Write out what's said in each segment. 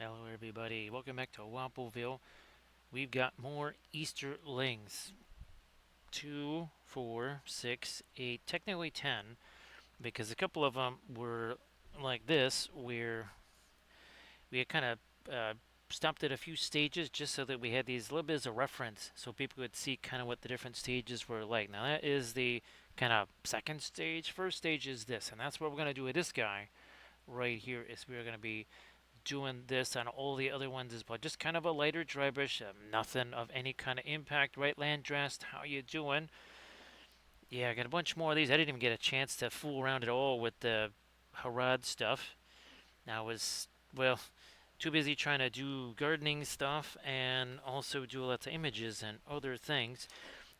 Hello everybody, welcome back to Wampleville. We've got more Easterlings. 2, 4, 6, 8, technically 10, because a couple of them were like this, where we had kind of stopped at a few stages just so that we had these little bits of reference so people could see kind of what the different stages were like. Now that is the kind of second stage. First stage is this, and that's what we're going to do with this guy right here is we're going to be doing this on all the other ones as well. Just kind of a lighter dry brush, nothing of any kind of impact. Right, Landrest, how you doing? Yeah, I got a bunch more of these. I didn't even get a chance to fool around at all with the Harad stuff. I was, well, too busy trying to do gardening stuff and also do lots of images and other things.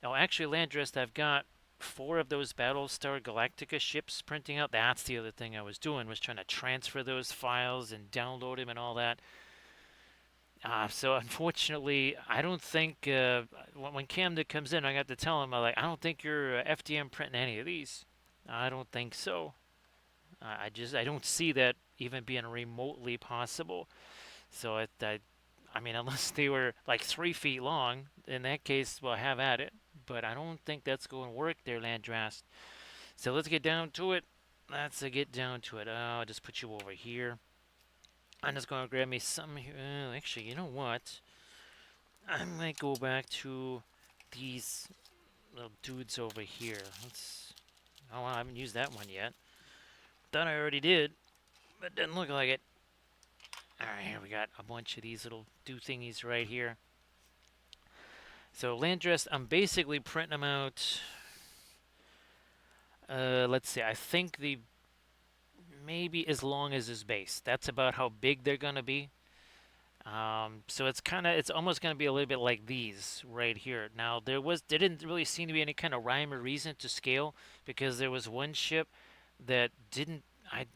Oh, actually, Landrest, I've got 4 of those Battlestar Galactica ships printing out. That's the other thing I was doing, was trying to transfer those files and download them and all that. So unfortunately, I don't think when Camden comes in, I got to tell him, I don't think you're FDM printing any of these. I don't think so. I don't see that even being remotely possible. So I mean, unless they were like 3 feet long, in that case, well, have at it. But I don't think that's going to work there, Landrast. So let's get down to it. Let's get down to it. I'll just put you over here. I'm just going to grab me some here. Actually, you know what? I might go back to these little dudes over here. Let's. Oh, I haven't used that one yet. Thought I already did, but didn't look like it. Alright, here we got a bunch of these little do thingies right here. So Landrest, I'm basically printing them out. Let's see. I think the maybe as long as his base. That's about how big they're gonna be. So it's almost gonna be a little bit like these right here. Now there didn't really seem to be any kind of rhyme or reason to scale because there was one ship that didn't.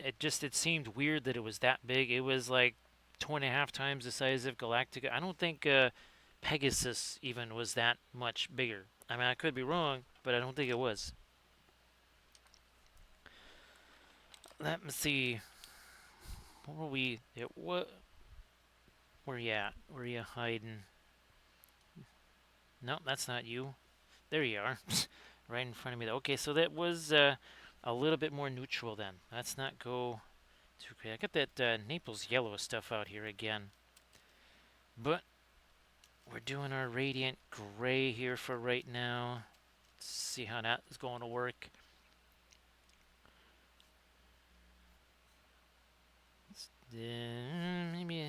It seemed weird that it was that big. It was like 2.5 times the size of Galactica. I don't think Pegasus even was that much bigger. I mean, I could be wrong, but I don't think it was. Let me see. What were we? What? Where you at? Where you hiding? No, that's not you. There you are, right in front of me. Okay, so that was a little bit more neutral then. Let's not go too crazy. I got that Naples yellow stuff out here again, but we're doing our radiant gray here for right now. Let's see how that is going to work. Maybe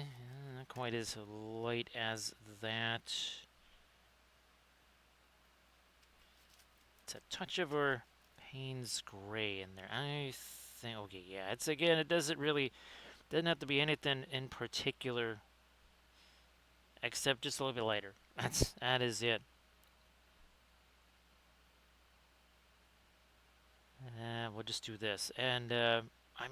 not quite as light as that. It's a touch of our Payne's gray in there. I think, okay, yeah, it's again, it doesn't have to be anything in particular except just a little bit lighter. That is it. We'll just do this, and I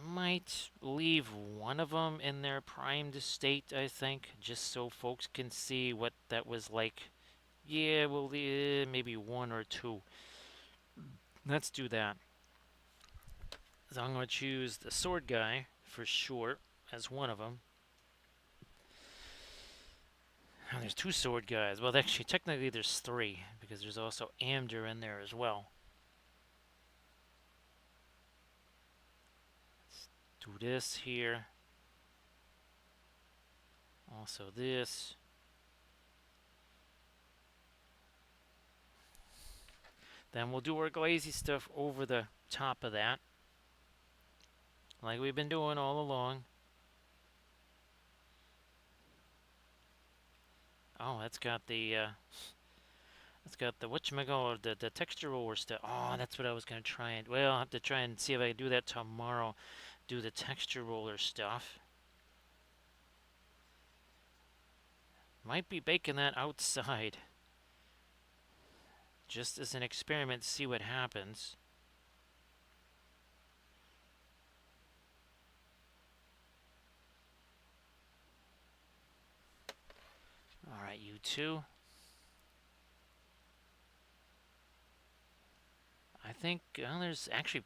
might leave one of them in their primed state, I think, just so folks can see what that was like. Yeah, we'll maybe 1 or 2. Let's do that. So I'm going to choose the sword guy for sure as one of them. Oh, there's 2 sword guys. Well, actually, technically there's 3 because there's also Amder in there as well. Let's do this here. Also this. Then we'll do our glazy stuff over the top of that, like we've been doing all along. Oh, that's got the whatchamacallit, the texture roller stuff. Oh, that's what I was gonna try and, well, I'll have to try and see if I can do that tomorrow. Do the texture roller stuff. Might be baking that outside, just as an experiment, see what happens. All right, you two. I think there's actually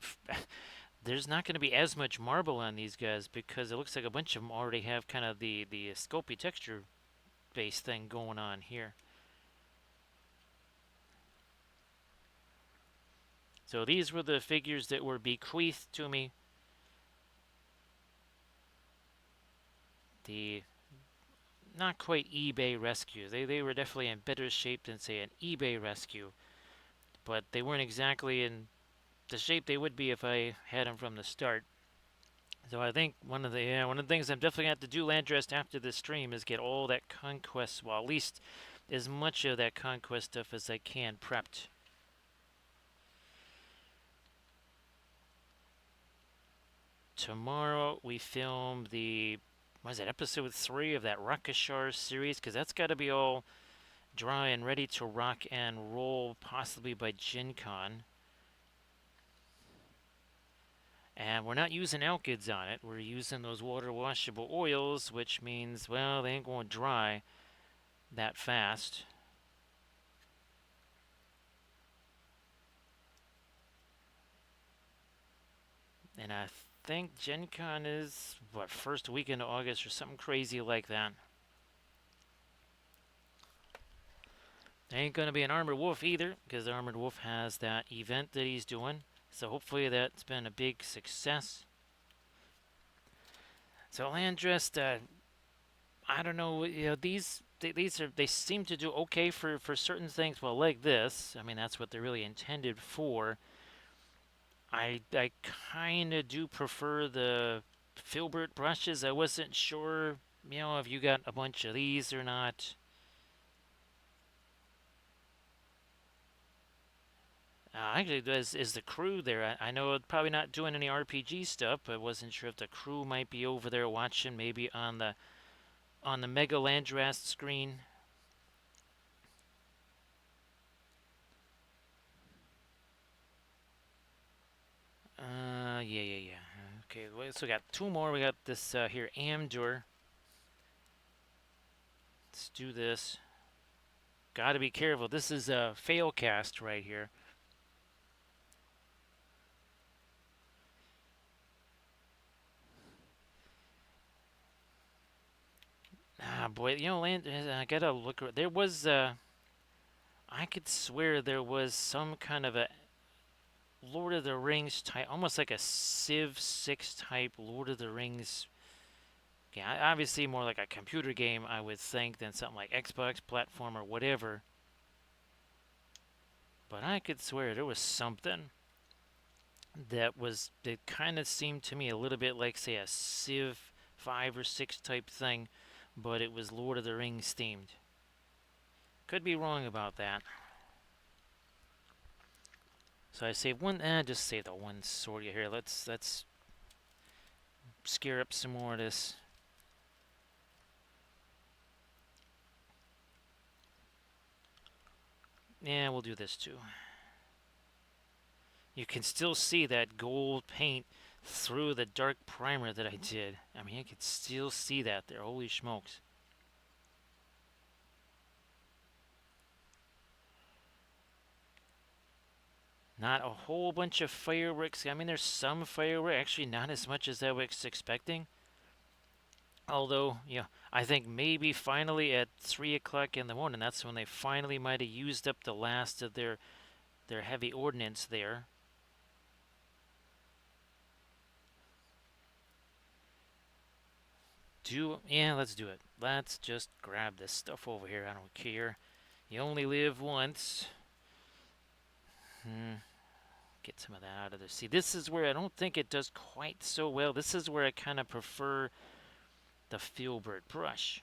there's not going to be as much marble on these guys because it looks like a bunch of them already have kind of the scopy texture base thing going on here. So these were the figures that were bequeathed to me. The not quite eBay rescue. They were definitely in better shape than say an eBay rescue, but they weren't exactly in the shape they would be if I had them from the start. So I think one of the things I'm definitely gonna have to do, Landrest, after this stream is get all that conquest, well, at least as much of that conquest stuff as I can prepped. Tomorrow we film the what is it, episode 3 of that Rakashar series, because that's got to be all dry and ready to rock and roll, possibly by Gen Con. And we're not using alkyds on it. We're using those water washable oils, which means, well, they ain't going to dry that fast. And I think Gen Con is, what, first weekend of August or something crazy like that. There ain't going to be an Armored Wolf either, because the Armored Wolf has that event that he's doing. So hopefully that's been a big success. So Landrest, I don't know, they seem to do okay for certain things. Well, like this, I mean that's what they're really intended for. I kind of do prefer the filbert brushes. I wasn't sure, if you got a bunch of these or not. Actually, is the crew there? I know it's probably not doing any RPG stuff, but I wasn't sure if the crew might be over there watching, maybe on the Mega Landrast screen. Yeah. Okay, so we got two more. We got this here, Amdur. Let's do this. Got to be careful. This is a fail cast right here. Ah, boy, I gotta look. There was, I could swear there was some kind of a Lord of the Rings type, almost like a Civ 6 type Lord of the Rings. Yeah, obviously more like a computer game, I would think, than something like Xbox platform or whatever. But I could swear there was something that kind of seemed to me a little bit like, say, a Civ 5 or 6 type thing, but it was Lord of the Rings themed. Could be wrong about that. So I save one. Just save the one sword here. Let's scare up some more of this. Yeah, we'll do this too. You can still see that gold paint through the dark primer that I did. I mean, you can still see that there. Holy smokes. Not a whole bunch of fireworks. I mean, there's some fireworks. Actually, not as much as I was expecting. Although, I think maybe finally at 3 o'clock in the morning, that's when they finally might have used up the last of their heavy ordnance there. Yeah, let's do it. Let's just grab this stuff over here. I don't care. You only live once. Get some of that out of there. See, this is where I don't think it does quite so well. This is where I kind of prefer the filbert brush.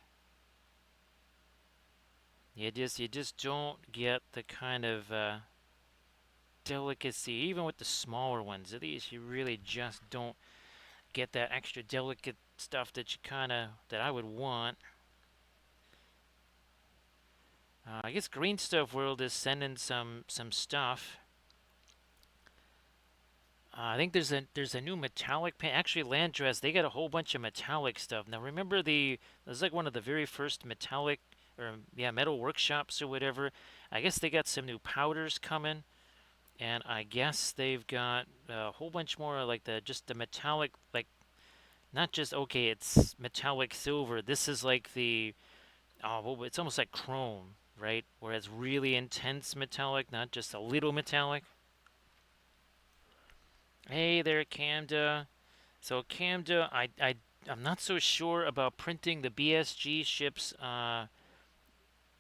You just don't get the kind of delicacy, even with the smaller ones. These you really just don't get that extra delicate stuff that that I would want. I guess Green Stuff World is sending some stuff. I think there's a new metallic paint. Actually, Landress, they got a whole bunch of metallic stuff. Now remember there's like one of the very first metallic or metal workshops or whatever. I guess they got some new powders coming, and I guess they've got a whole bunch more like the just the metallic, like not just okay, it's metallic silver. This is like the well, it's almost like chrome, right? Where it's really intense metallic, not just a little metallic. Hey there, Camda. So Camda, I'm not so sure about printing the BSG ships on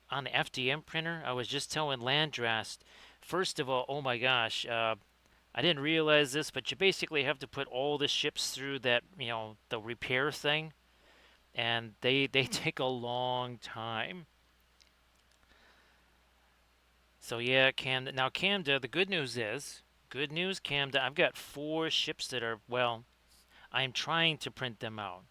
the FDM printer. I was just telling Landrast. First of all, oh my gosh, I didn't realize this, but you basically have to put all the ships through that, the repair thing, and they take a long time. So yeah, Camda. Now Camda, the good news, Camda. I've got 4 ships that are well. I'm trying to print them out.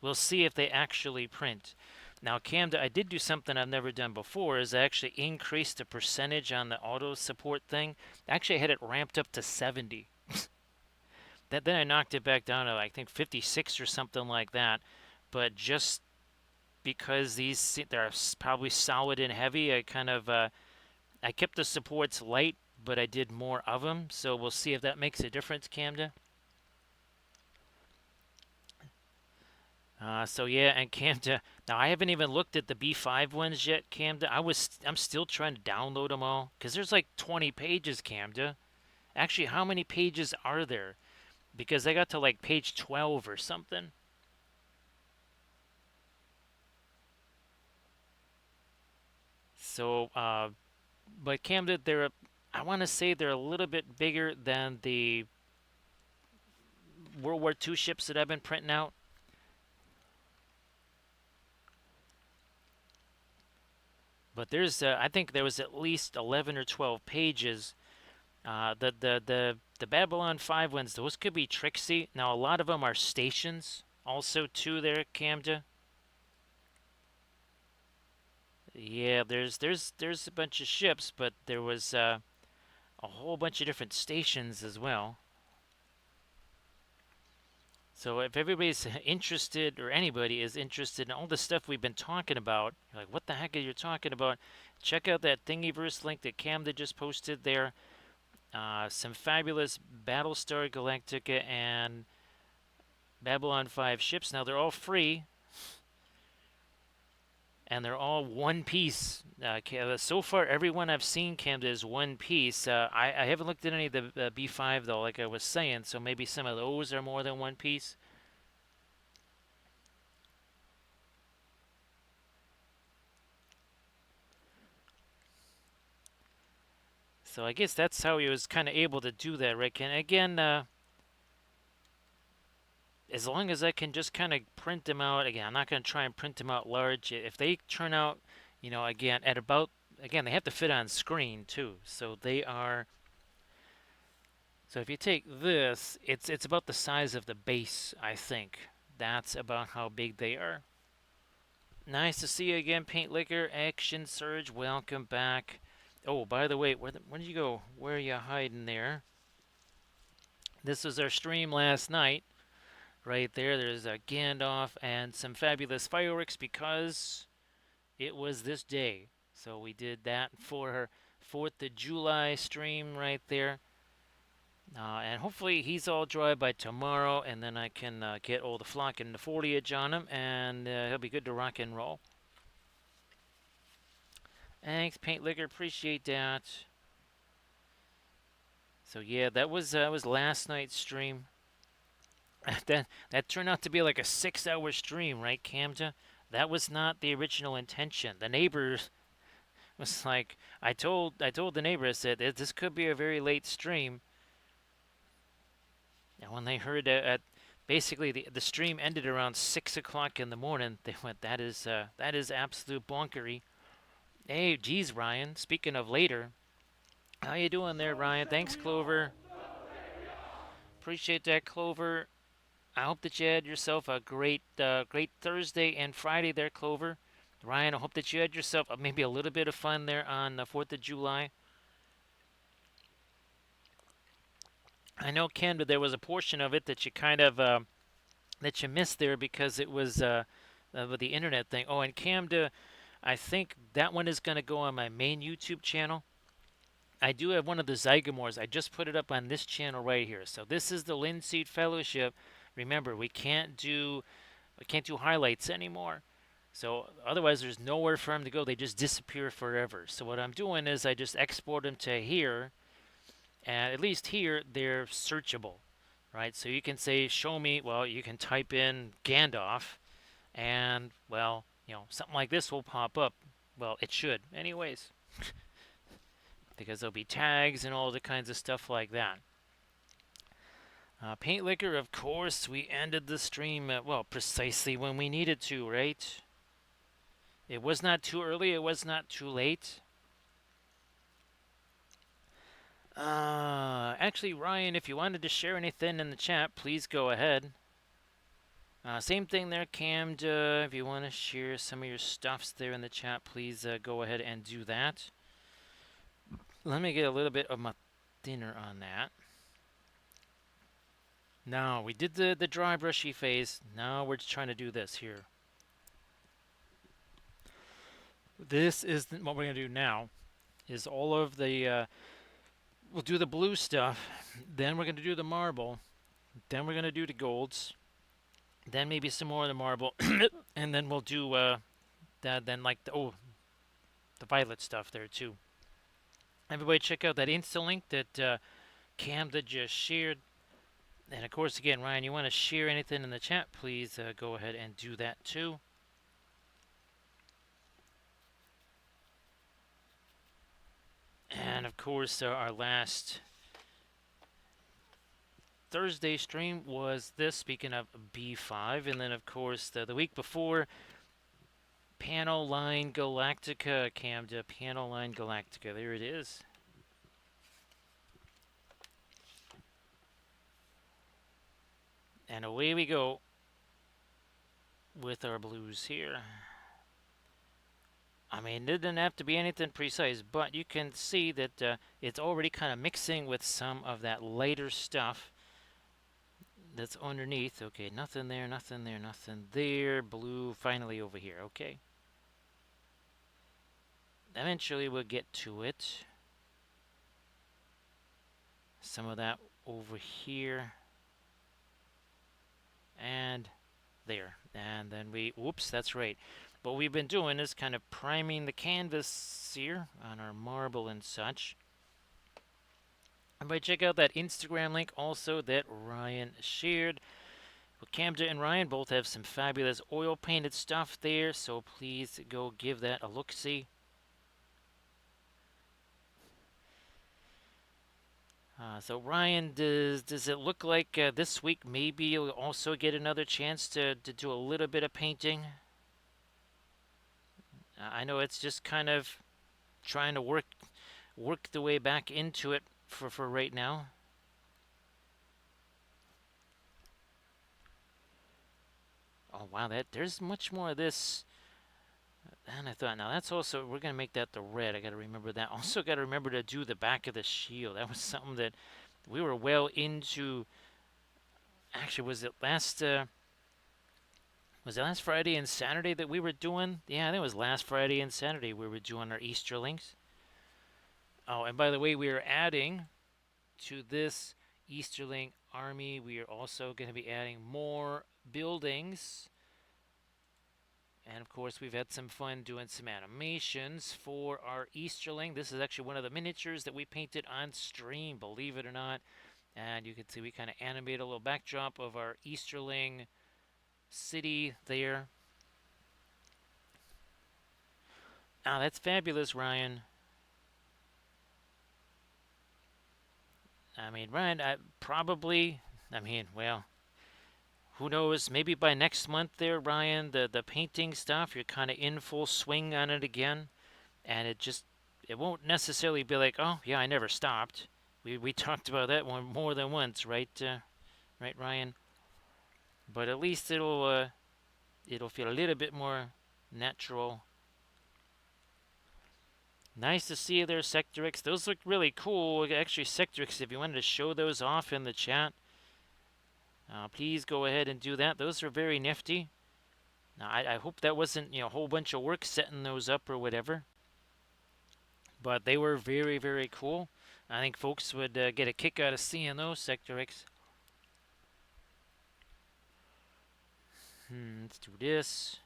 We'll see if they actually print. Now, Camda, I did do something I've never done before. Is I actually increased the percentage on the auto support thing. Actually, I had it ramped up to 70. Then I knocked it back down to I think 56 or something like that. But just because they're probably solid and heavy, I kept the supports light, but I did more of them. So we'll see if that makes a difference, Camda. So yeah, and Camda. Now I haven't even looked at the B5 ones yet, Camda. I'm still trying to download them all because there's like 20 pages, Camda. Actually, how many pages are there? Because I got to like page 12 or something. So, but Camda, I want to say they're a little bit bigger than the World War II ships that I've been printing out. But I think there was at least 11 or 12 pages. The Babylon 5 ones, those could be tricksy. Now a lot of them are stations, also too. There, Camda. Yeah, there's a bunch of ships, but there was a whole bunch of different stations as well. So if everybody's interested, or anybody is interested in all the stuff we've been talking about, you're like, what the heck are you talking about? Check out that Thingiverse link that Camda just posted there. Some fabulous Battlestar Galactica and Babylon 5 ships. Now they're all free, and they're all one piece. So far, everyone I've seen, Camda, is one piece. I haven't looked at any of the B5 though, like I was saying. So maybe some of those are more than one piece. So I guess that's how he was kind of able to do that, right? And again, as long as I can just kind of print them out. Again, I'm not going to try and print them out large. If they turn out, again at about again they have to fit on screen too. So they are. So if you take this, it's about the size of the base, I think. That's about how big they are. Nice to see you again, Paint Liquor, Action Surge. Welcome back. Oh, by the way, where did you go? Where are you hiding there? This was our stream last night. Right there, there's a Gandalf and some fabulous fireworks because it was this day. So we did that for her 4th of July stream right there. And hopefully he's all dry by tomorrow, and then I can get all the flock and the foliage on him, and he'll be good to rock and roll. Thanks, Paint Liquor. Appreciate that. So yeah, that was last night's stream. that turned out to be like a 6-hour stream, right, Camta? That was not the original intention. The neighbors was like, I told the neighbor, I said this could be a very late stream. And when they heard basically the stream ended around 6 o'clock in the morning, they went, that is absolute bonkery. Hey, geez, Ryan. Speaking of later, how you doing there, Ryan? Thanks, Clover. Appreciate that, Clover. I hope that you had yourself a great Thursday and Friday there, Clover. Ryan, I hope that you had yourself maybe a little bit of fun there on the 4th of July. I know, Ken, but there was a portion of it that you kind of that you missed there because it was with the internet thing. Oh, and Camda, I think that one is going to go on my main YouTube channel. I do have one of the Zygomores. I just put it up on this channel right here. So this is the Linseed Fellowship. Remember, we can't do highlights anymore. So otherwise, there's nowhere for them to go. They just disappear forever. So what I'm doing is I just export them to here, and at least here they're searchable, right? So you can say, show me. Well, you can type in Gandalf, and well, something like this will pop up. Well, it should, anyways, because there'll be tags and all the kinds of stuff like that. Paint Liquor, of course, we ended the stream at, well, precisely when we needed to, right? It was not too early, it was not too late. Actually, Ryan, if you wanted to share anything in the chat, please go ahead. Same thing there, Camd. If you want to share some of your stuffs there in the chat, please go ahead and do that. Let me get a little bit of my thinner on that. Now, we did the dry brushy phase. Now we're just trying to do this here. This is what we're going to do now, is all of the, we'll do the blue stuff, then we're going to do the marble, then we're going to do the golds, then maybe some more of the marble, and then we'll do that, then like the violet stuff there too. Everybody check out that Insta link that Camda just shared. And of course, again, Ryan, you want to share anything in the chat, please go ahead and do that too. And of course, our last Thursday stream was this, speaking of B5. And then, of course, the week before, Panel Line Galactica, Camda, Panel Line Galactica. There it is. And away we go with our blues here. I mean, it didn't have to be anything precise, but you can see that it's already kind of mixing with some of that lighter stuff that's underneath. Okay, nothing there, nothing there, nothing there. Blue finally over here, okay. Eventually we'll get to it. Some of that over here. And there. And then whoops, that's right. What we've been doing is kind of priming the canvas here on our marble and such. Everybody check out that Instagram link also that Ryan shared. Well, Camda and Ryan both have some fabulous oil painted stuff there, so please go give that a look-see. So Ryan, does it look like this week maybe you'll also get another chance to do a little bit of painting? I know it's just kind of trying to work the way back into it for right now. Oh wow, there's much more of this than I thought. Now that's also, we're gonna make that the red. I gotta remember that. Also gotta remember to do the back of the shield. That was something that we were well into. Actually, was it last Friday and Saturday that we were doing? Yeah, I think it was last Friday and Saturday we were doing our Easterlings. Oh, and by the way, we are adding to this Easterling army, we are also going to be adding more buildings. And of course, we've had some fun doing some animations for our Easterling. This is actually one of the miniatures that we painted on stream, believe it or not. And you can see we kind of animate a little backdrop of our Easterling city there. Ah, that's fabulous, Ryan. I mean, Ryan, well, who knows? Maybe by next month there, Ryan, the painting stuff, you're kind of in full swing on it again. And it won't necessarily be like, oh, yeah, I never stopped. We talked about that one more than once, right, right, Ryan? But at least it'll feel a little bit more natural. Nice to see you there, Sectorix. Those look really cool. Actually, Sectorix, if you wanted to show those off in the chat, please go ahead and do that. Those are very nifty. Now, I hope that wasn't a whole bunch of work setting those up or whatever. but they were very, very cool. I think folks would get a kick out of seeing those Sector X. Let's do this.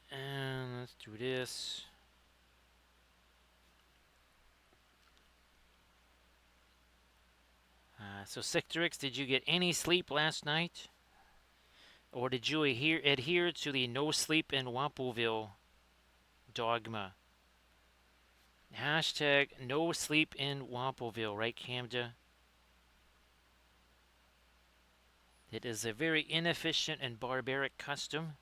And let's do this. So Sector X, did you get any sleep last night? Or did you adhere to the no sleep in Wampoville dogma? Hashtag no sleep in Wampoville, right, Camda? It is a very inefficient and barbaric custom.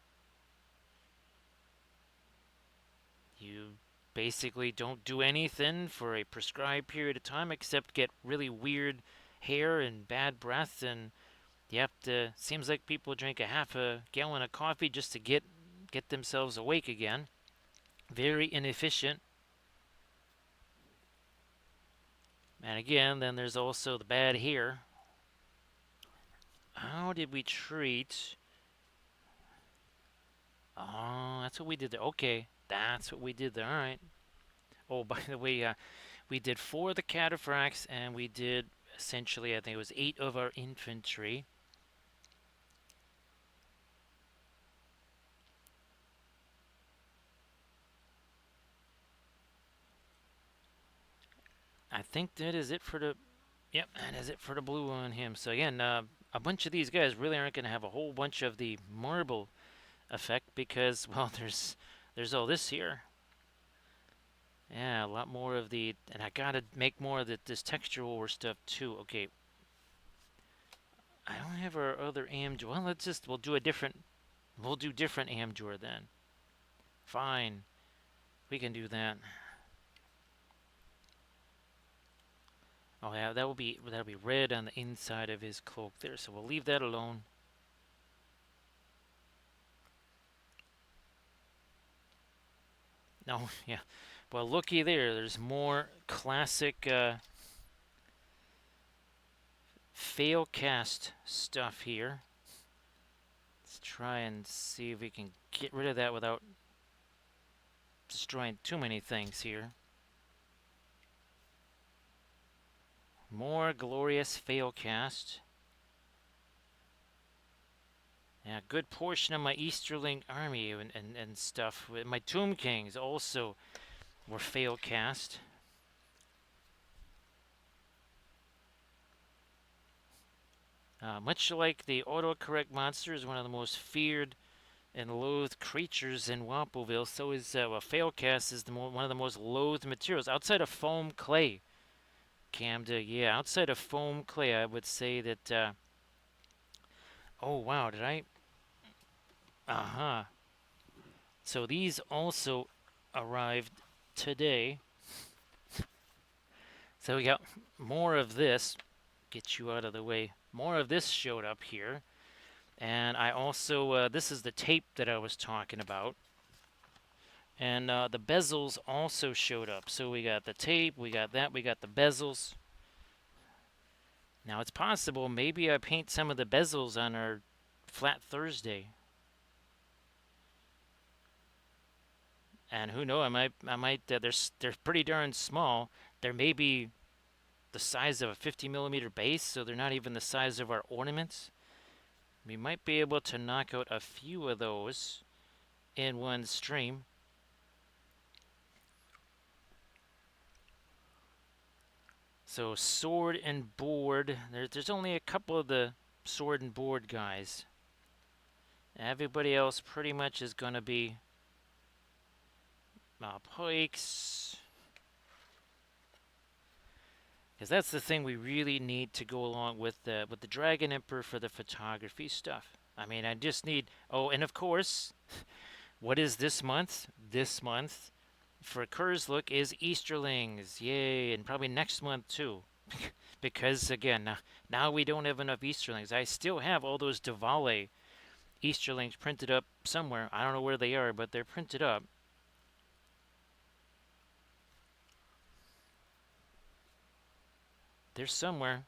You basically don't do anything for a prescribed period of time except get really weird hair and bad breath, and you have to. Seems like people drink a half a gallon of coffee just to get themselves awake again. Very inefficient. And again, then there's also the bad hair. How did we treat? Oh, that's what we did there. Okay, that's what we did there. All right. Oh, by the way, we did 4 of the cataphracts, and we did essentially, I think it was 8 of our infantry. I think that is it for the. Yep, that is it for the blue on him. So again, a bunch of these guys really aren't going to have a whole bunch of the marble effect because, well, there's all this here. Yeah, a lot more of the, and I gotta make more of this textural war stuff too. Okay, I don't have our other Amjor. Well, we'll do different Amjor then. Fine, we can do that. Oh yeah, that'll be red on the inside of his cloak there, so we'll leave that alone. No, yeah. Well, looky there. There's more classic fail cast stuff here. Let's try and see if we can get rid of that without destroying too many things here. More glorious fail cast. Yeah, a good portion of my Easterling army and stuff. My Tomb Kings also were fail cast. Much like the autocorrect monster is one of the most feared and loathed creatures in Wampoville, so is failcast is one of the most loathed materials outside of foam clay. Camda, yeah, outside of foam clay, I would say that. Oh wow, did I? Uh-huh. So these also arrived today. So we got more of this. Get you out of the way. More of this showed up here. And I also, this is the tape that I was talking about. And the bezels also showed up. So we got the tape, we got that, we got the bezels. Now it's possible maybe I paint some of the bezels on our Flat Thursday. And who knows, I might. They're pretty darn small. They're maybe the size of a 50 millimeter base, so they're not even the size of our ornaments. We might be able to knock out a few of those in one stream. So sword and board. There's only a couple of the sword and board guys. Everybody else pretty much is going to be pikes. Because that's the thing we really need to go along with the Dragon Emperor for the photography stuff. I mean, I just need. Oh, and of course, what is this month? This month for Kerr's look is Easterlings. Yay! And probably next month too. Because again, now we don't have enough Easterlings. I still have all those Diwali Easterlings printed up somewhere. I don't know where they are, but they're printed up. They're somewhere.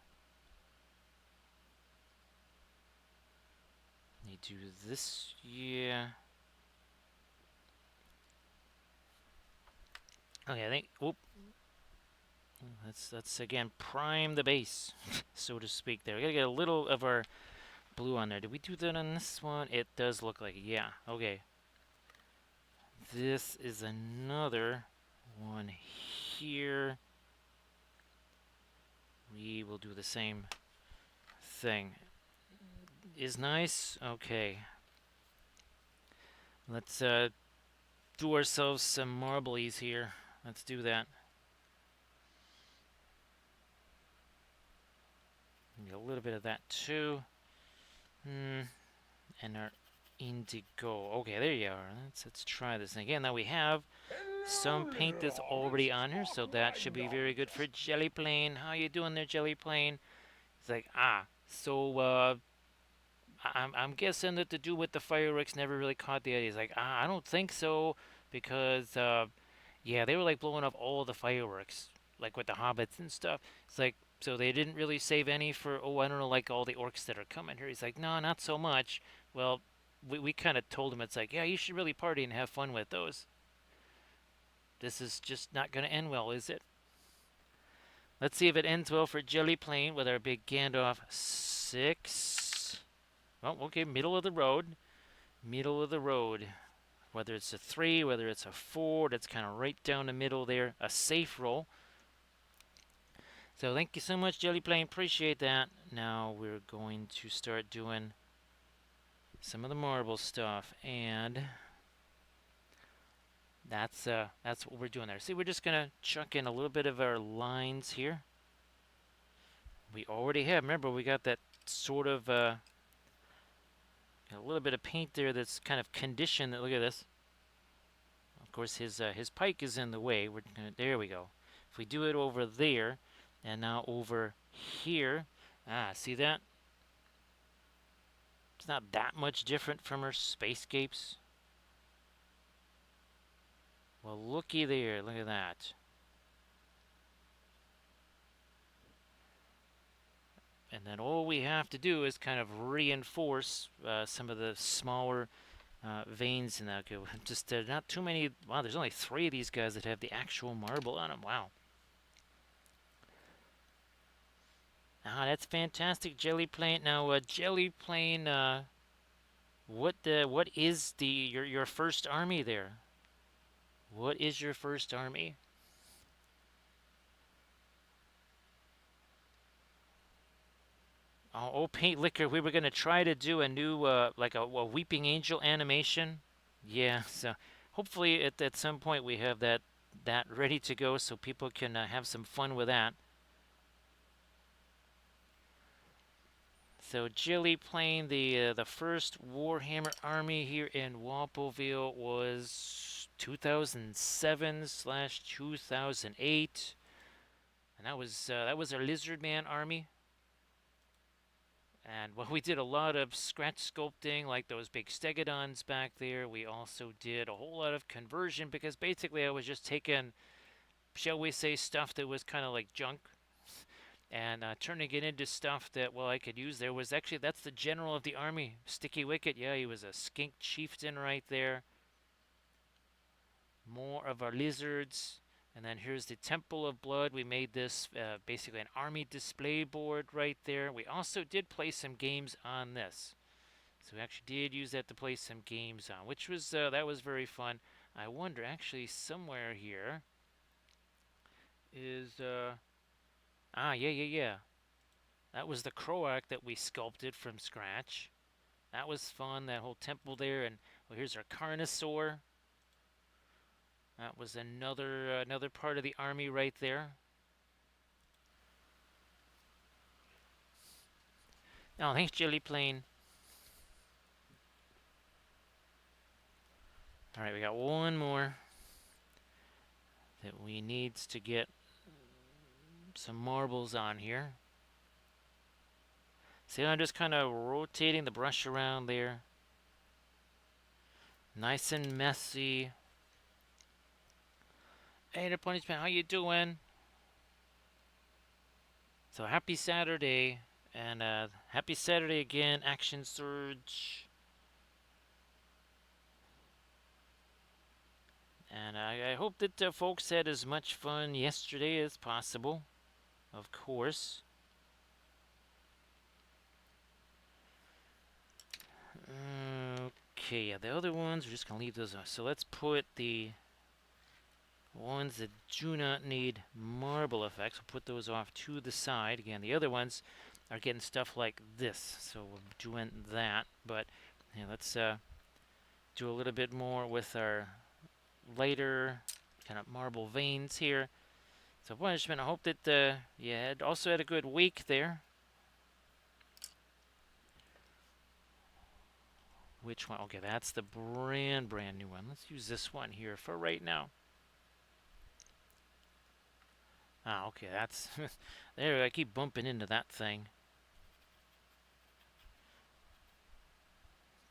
Let me do this. Yeah. Okay, I think. Oop. Let's again prime the base, so to speak. There, we gotta get a little of our blue on there. Did we do that on this one? It does look like it. Yeah. Okay. This is another one here. We will do the same thing. Is nice. Okay. Let's do ourselves some marblies here. Let's do that. Get a little bit of that too. And our indigo. Okay, there you are. Let's try this again. Now we have some paint that's already on here, so that should be very good for Jelly Plane. How you doing there, Jelly Plane? It's like, so I'm guessing that the dude with the fireworks never really caught the idea. He's like, I don't think so, because yeah, they were like blowing up all the fireworks, like with the hobbits and stuff. It's like, so they didn't really save any for, oh, I don't know, like all the orcs that are coming here. He's like, no, not so much. Well, we kind of told him, it's like, yeah, you should really party and have fun with those. This is just not going to end well, is it? Let's see if it ends well for Jelly Plane with our big Gandalf 6. Well, okay, middle of the road. Middle of the road. Whether it's a 3, whether it's a 4, that's kind of right down the middle there. A safe roll. So thank you so much, Jelly Plane. Appreciate that. Now we're going to start doing some of the marble stuff, and that's what we're doing there. See, we're just gonna chuck in a little bit of our lines here. We already have. Remember, we got that sort of a little bit of paint there that's kind of conditioned. Look at this. Of course, his pike is in the way. There we go. If we do it over there, and now over here, see that? It's not that much different from her spacescapes. Well, looky there. Look at that. And then all we have to do is kind of reinforce some of the smaller veins in that. Just not too many. Wow, there's only 3 of these guys that have the actual marble on them. Wow. That's fantastic, Jelly Plane. Now, Jelly Plane, what is your first army there? What is your first army? Oh, Paint Liquor, we were gonna try to do a new like a Weeping Angel animation. Yeah, so hopefully at some point we have that ready to go so people can have some fun with that. So Jelly Plane, the first Warhammer army here in Walpoville was 2007/2008, and that was our Lizard Man army. And well, we did a lot of scratch sculpting, like those big stegodons back there. We also did a whole lot of conversion because basically I was just taking, shall we say, stuff that was kind of like junk and turning it into stuff that, well, I could use. There was actually, that's the general of the army, Sticky Wicket. Yeah, he was a skink chieftain right there. More of our lizards. And then here's the Temple of Blood. We made this basically an army display board right there. We also did play some games on this. So we actually did use that to play some games on, which was that was very fun. I wonder, actually, somewhere here is yeah. That was the Croak that we sculpted from scratch. That was fun. That whole temple there, and well, here's our Carnosaur. That was another part of the army right there. Oh, thanks, Jelly Plane. All right, we got one more that we needs to get some marbles on here. See, I'm just kind of rotating the brush around there. Nice and messy. Hey, the punishment, how you doing? So happy Saturday, and happy Saturday again, Action Surge. And I hope that folks had as much fun yesterday as possible, of course. Okay, yeah, the other ones, we're just going to leave those on. So let's put the ones that do not need marble effects. We'll put those off to the side. Again, the other ones are getting stuff like this, so we're doing that. But yeah, let's do a little bit more with our lighter kind of marble veins here. So punishment, I hope that you also had a good week there. Which one? Okay, that's the brand new one. Let's use this one here for right now. Ah, okay, that's there. I keep bumping into that thing.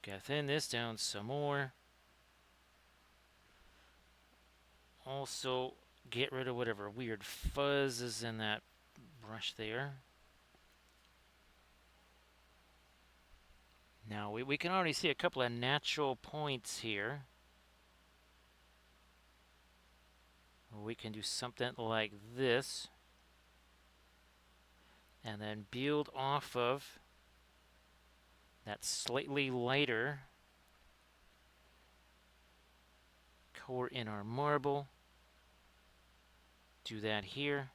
Gotta thin this down some more. Also, get rid of whatever weird fuzz is in that brush there. Now, we can already see a couple of natural points here. We can do something like this. And then build off of that slightly lighter color in our marble. Do that here.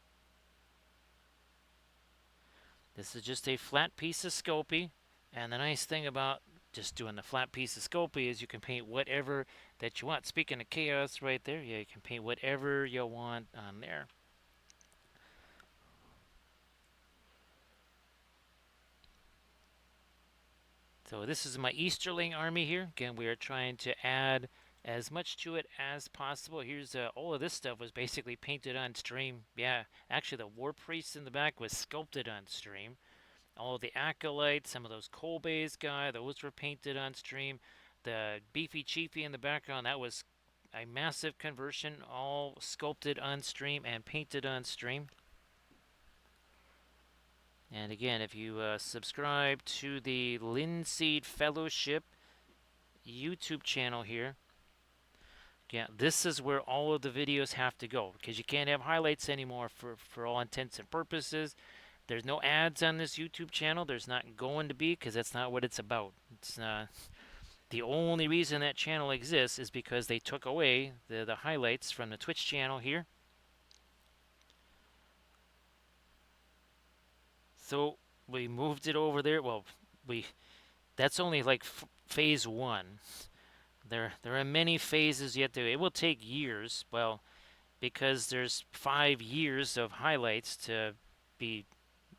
This is just a flat piece of Sculpey. And the nice thing about just doing the flat piece of Sculpey is you can paint whatever that you want. Speaking of chaos right there, yeah, you can paint whatever you want on there. So this is my Easterling army here. Again, we are trying to add as much to it as possible. Here's all of this stuff was basically painted on stream. Yeah, actually the War Priest in the back was sculpted on stream. All of the Acolytes, some of those Colbays guy, those were painted on stream. The Beefy Chiefy in the background, that was a massive conversion, all sculpted on stream and painted on stream. And again, if you subscribe to the Linseed Fellowship YouTube channel here, yeah, this is where all of the videos have to go because you can't have highlights anymore for all intents and purposes. There's no ads on this YouTube channel. There's not going to be because that's not what it's about. It's the only reason that channel exists is because they took away the highlights from the Twitch channel here. So we moved it over there. Well, that's only like phase 1. There are many phases yet to. It will take years. Well, because there's 5 years of highlights to be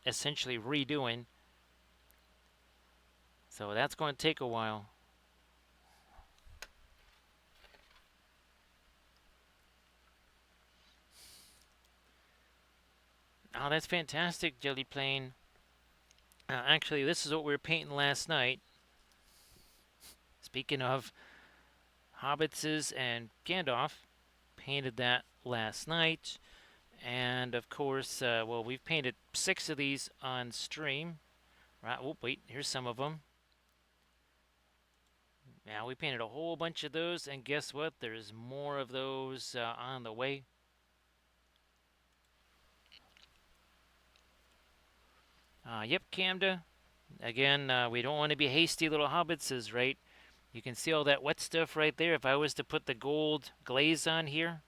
essentially redoing. So that's going to take a while. Oh, that's fantastic, Jelly Plane. Actually, this is what we were painting last night. Speaking of Hobbitses and Gandalf, painted that last night. And of course, well, we've painted 6 of these on stream. Right, oh, wait, here's some of them. Now, we painted a whole bunch of those, and guess what? There's more of those on the way. Yep, Camda. Again, we don't want to be hasty little hobbitses, right? You can see all that wet stuff right there. If I was to put the gold glaze on here,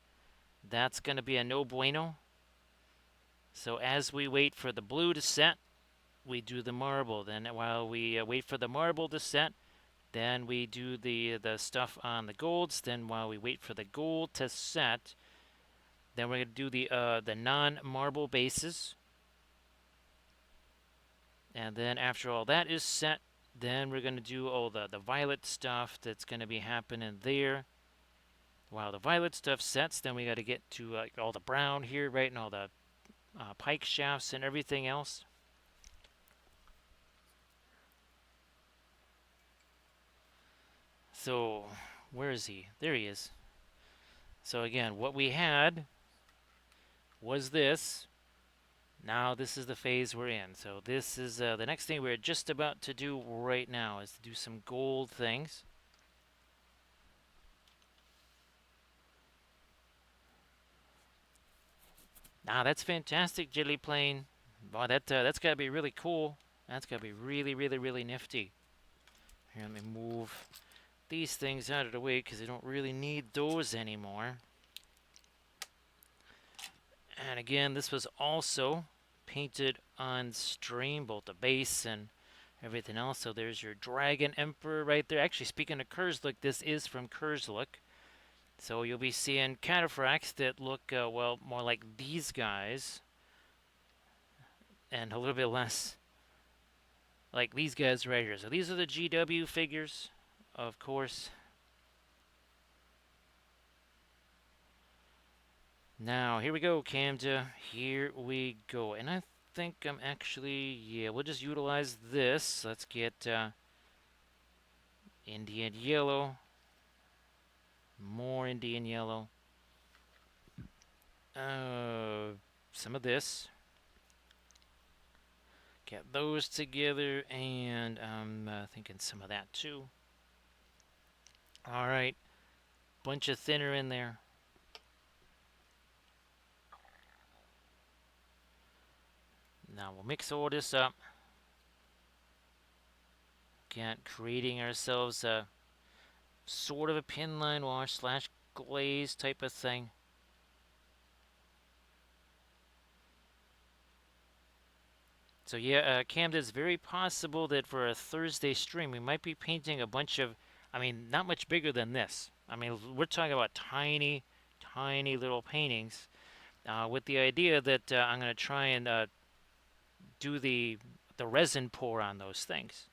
that's going to be a no bueno. So as we wait for the blue to set, we do the marble. Then while we wait for the marble to set, then we do the stuff on the golds. Then while we wait for the gold to set, then we're going to do the non-marble bases. And then after all that is set, then we're going to do all the violet stuff that's going to be happening there. While the violet stuff sets, then we got to get to all the brown here, right, and all the pike shafts and everything else. So, where is he? There he is. So again, what we had was this. Now this is the phase we're in. So this is the next thing we're just about to do right now is to do some gold things. Ah, that's fantastic, Jelly Plane. Boy, that's gotta be really cool. That's gotta be really, really, really nifty. Here, let me move these things out of the way because I don't really need those anymore. And again, this was also painted on stream, both the base and everything else. So there's your Dragon Emperor right there. Actually, speaking of Kurzlook, this is from Kurzlook. So you'll be seeing cataphracts that look, well, more like these guys, and a little bit less like these guys right here. So these are the GW figures, of course. Now, here we go, Camda. Here we go. And I think I'm actually, yeah, we'll just utilize this. Let's get Indian yellow. More Indian yellow. Some of this. Get those together, and I'm thinking some of that too. All right, bunch of thinner in there. Now we'll mix all this up. Again, creating ourselves a sort of a pin line wash slash glaze type of thing. So yeah, Camden, it's very possible that for a Thursday stream, we might be painting a bunch of, I mean, not much bigger than this. I mean, we're talking about tiny, tiny little paintings, with the idea that I'm going to try and do the resin pour on those things.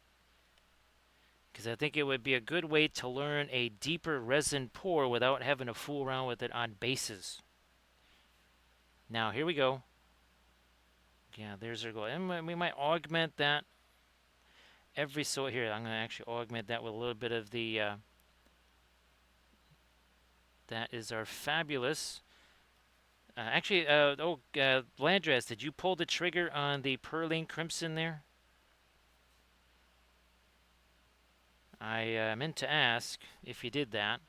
Because I think it would be a good way to learn a deeper resin pour without having to fool around with it on bases. Now, here we go. Yeah, there's our goal. And we might augment that every so here. I'm going to actually augment that with a little bit of the, that is our fabulous. Landras, did you pull the trigger on the Perling Crimson there? I meant to ask if you did that.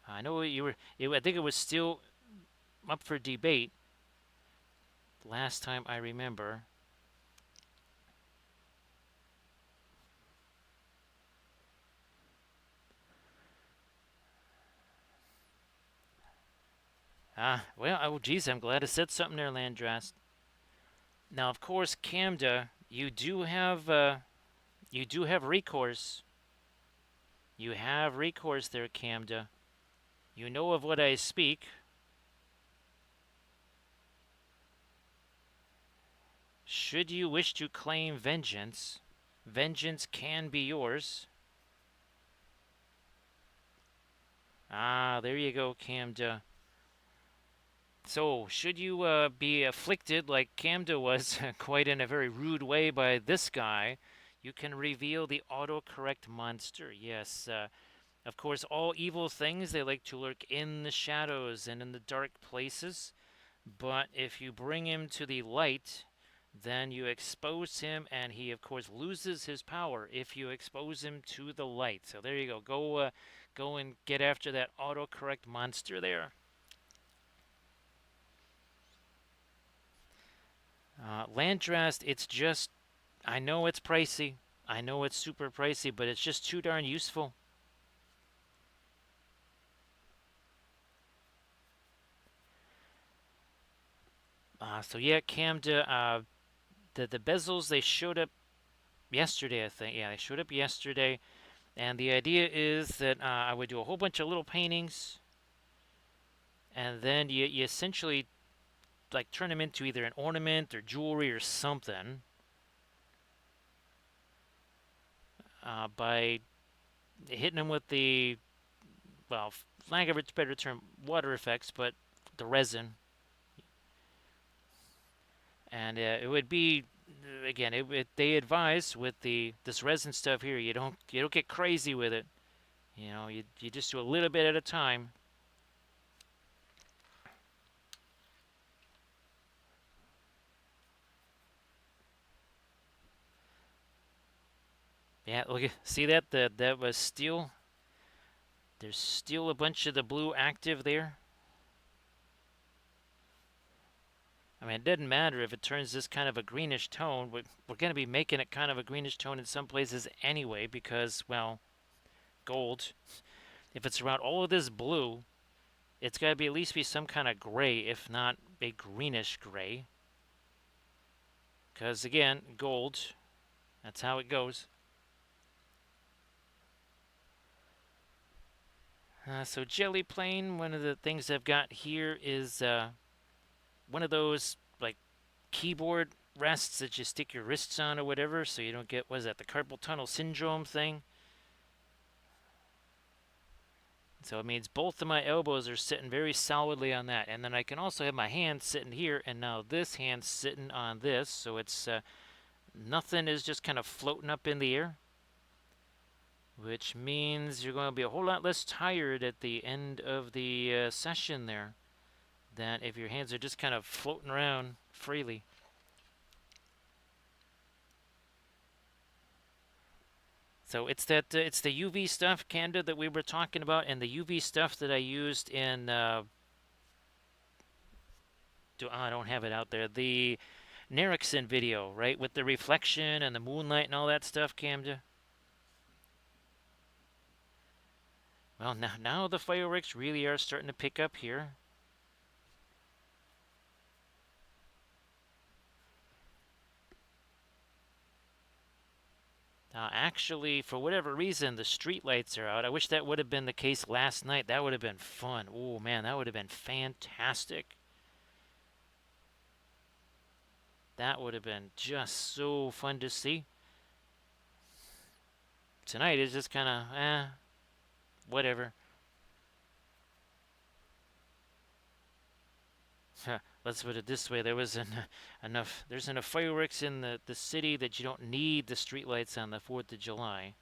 I know you were. I think it was still up for debate last time I remember. Well, oh geez, I'm glad I said something there, Landrast. Now, of course, Camda, you do have recourse. You have recourse there, Camda. You know of what I speak. Should you wish to claim vengeance, vengeance can be yours. Ah, there you go, Camda. So, should you be afflicted like Camda was, quite in a very rude way by this guy, you can reveal the autocorrect monster. Yes, of course, all evil things, they like to lurk in the shadows and in the dark places. But if you bring him to the light, then you expose him, and he, of course, loses his power if you expose him to the light. So there you go. Go and get after that autocorrect monster there. Landrast, it's just, I know it's pricey. I know it's super pricey, but it's just too darn useful. So yeah, Camda, the bezels, they showed up yesterday, I think. Yeah, they showed up yesterday. And the idea is that I would do a whole bunch of little paintings, and then you essentially like turn them into either an ornament or jewelry or something by hitting them with the, well, lack of a better term, water effects, but the resin. And it would be, again, they advise with this resin stuff here, you don't get crazy with it. You know, you just do a little bit at a time. Yeah, look, see that that was still, there's still a bunch of the blue active there. I mean, it doesn't matter if it turns this kind of a greenish tone. We're going to be making it kind of a greenish tone in some places anyway because, well, gold. If it's around all of this blue, it's got to be at least be some kind of gray, if not a greenish gray. Because, again, gold, that's how it goes. So jelly plane, one of the things I've got here is one of those like keyboard rests that you stick your wrists on or whatever, so you don't get, what is that, the carpal tunnel syndrome thing. So it means both of my elbows are sitting very solidly on that, and then I can also have my hand sitting here, and now this hand's sitting on this, so it's nothing is just kind of floating up in the air, which means you're going to be a whole lot less tired at the end of the session there than if your hands are just kind of floating around freely. So it's that it's the UV stuff, Canada, that we were talking about, and the UV stuff that I used in. I don't have it out there. The Nerickson video, right, with the reflection and the moonlight and all that stuff, Camda. Well, now the fireworks really are starting to pick up here. Actually, for whatever reason, the street lights are out. I wish that would have been the case last night. That would have been fun. Oh, man, that would have been fantastic. That would have been just so fun to see. Tonight is just kind of, whatever. Let's put it this way: there's enough fireworks in the city that you don't need the streetlights on the 4th of July.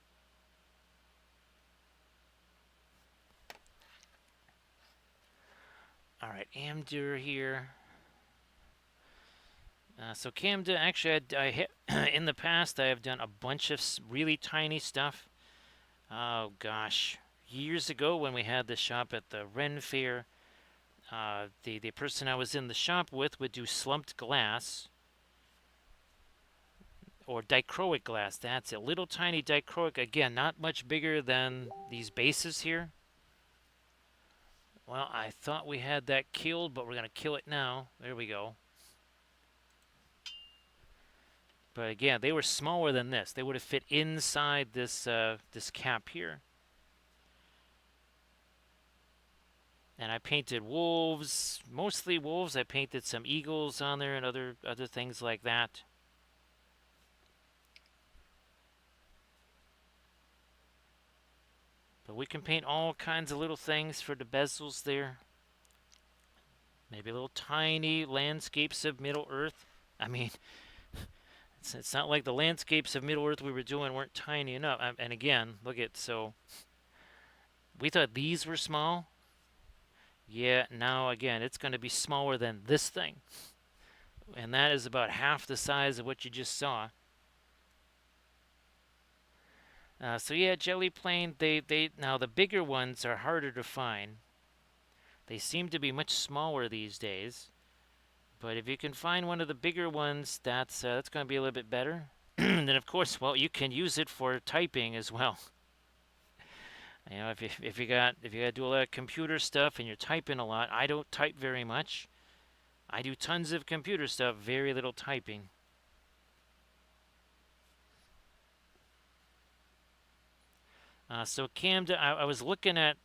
All right, Amdur here. So Camden, actually, in the past I have done a bunch of really tiny stuff. Oh gosh, years ago when we had the shop at the Ren Fair, the person I was in the shop with would do slumped glass or dichroic glass. That's a little tiny dichroic. Again, not much bigger than these bases here. Well, I thought we had that killed, but we're going to kill it now. There we go. But again, they were smaller than this. They would have fit inside this this cap here. And I painted wolves, mostly wolves. I painted some eagles on there and other things like that. But we can paint all kinds of little things for the bezels there. Maybe little tiny landscapes of Middle Earth. I mean, it's not like the landscapes of Middle Earth we were doing weren't tiny enough. And again, look at, so we thought these were small. Yeah, now again, it's going to be smaller than this thing. And that is about half the size of what you just saw. So yeah, jelly plane, now the bigger ones are harder to find. They seem to be much smaller these days. But if you can find one of the bigger ones, that's going to be a little bit better. And then of course, well, you can use it for typing as well. You know, if you got to do a lot of computer stuff and you're typing a lot, I don't type very much. I do tons of computer stuff, very little typing. So Camden, I was looking at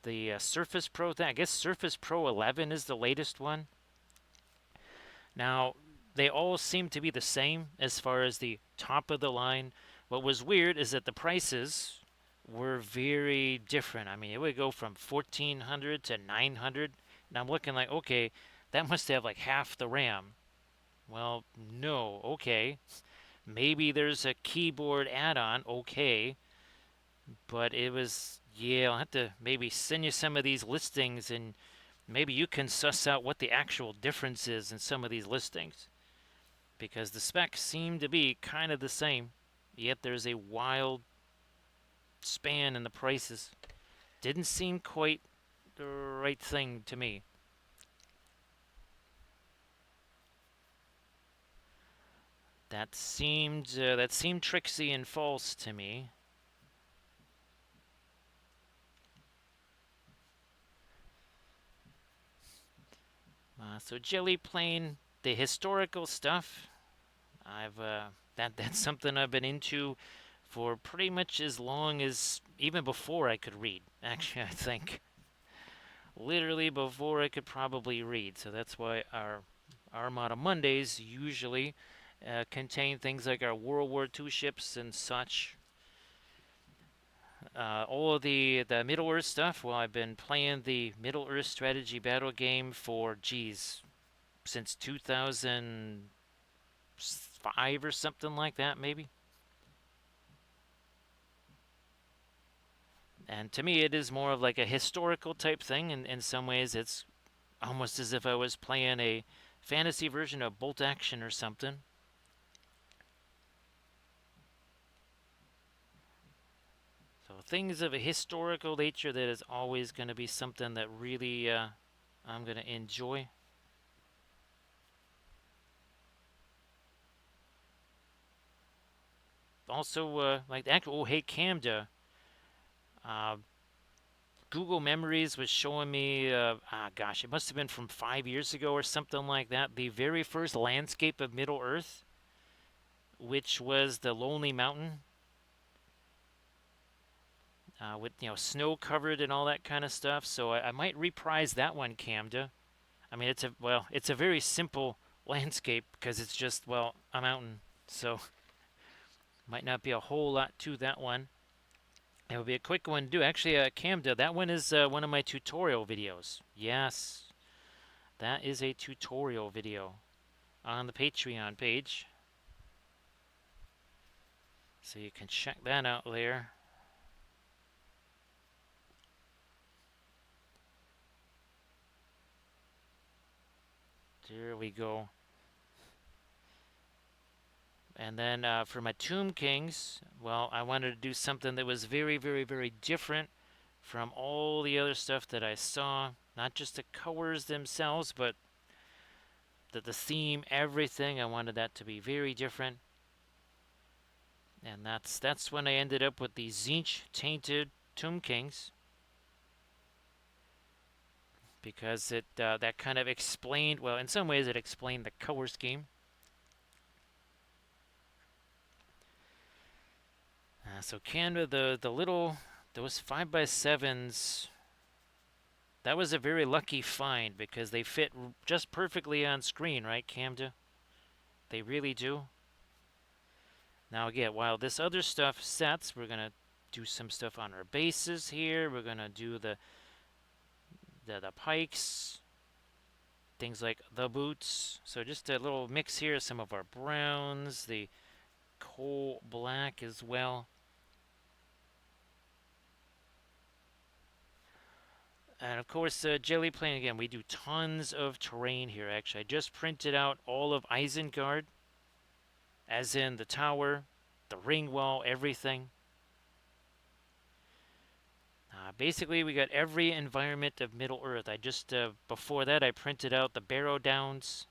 the Surface Pro thing. I guess Surface Pro 11 is the latest one. Now, they all seem to be the same as far as the top of the line. What was weird is that the prices were very different. I mean, it would go from 1,400 to 900. And I'm looking like, okay, that must have like half the RAM. Well, no, okay. Maybe there's a keyboard add-on, okay. But it was, yeah, I'll have to maybe send you some of these listings and maybe you can suss out what the actual difference is in some of these listings. Because the specs seem to be kind of the same, yet there's a wild span in the prices. Didn't seem quite the right thing to me. That seemed tricksy and false to me. So Jelly Plane, the historical stuff. I've that's something I've been into for pretty much as long as even before I could read. Actually, I think literally before I could probably read. So that's why our Armada Mondays usually contain things like our World War II ships and such. All of the Middle Earth stuff. Well, I've been playing the Middle Earth strategy battle game for since 2005 or something like that, maybe. And to me, it is more of like a historical type thing. And in some ways, it's almost as if I was playing a fantasy version of Bolt Action or something. So things of a historical nature that is always going to be something that really I'm going to enjoy. Also, like the actual, oh, hey, Camda, uh, Google Memories was showing me, gosh, it must have been from 5 years ago or something like that, the very first landscape of Middle Earth, which was the Lonely Mountain, with snow covered and all that kind of stuff. So I might reprise that one, Camda. I mean, it's a very simple landscape because it's just a mountain. So might not be a whole lot to that one. It will be a quick one to do. Actually, Camda, that one is one of my tutorial videos. Yes, that is a tutorial video on the Patreon page. So you can check that out there. There we go. And then for my Tomb Kings, well, I wanted to do something that was very, very, very different from all the other stuff that I saw. Not just the colors themselves, but the theme, everything. I wanted that to be very different. And that's when I ended up with the Zinch Tainted Tomb Kings. Because it that kind of explained, well, in some ways it explained the color scheme. So Canada, the little, those 5x7s, that was a very lucky find because they fit just perfectly on screen, right, Camda? They really do. Now again, while this other stuff sets, we're gonna do some stuff on our bases here. We're gonna do the pikes, things like the boots. So just a little mix here. Some of our browns, the coal black as well. And of course, Jelly Plane again. We do tons of terrain here. Actually, I just printed out all of Isengard, as in the tower, the ring wall, everything. Basically, we got every environment of Middle Earth. I just before that, I printed out the Barrow Downs.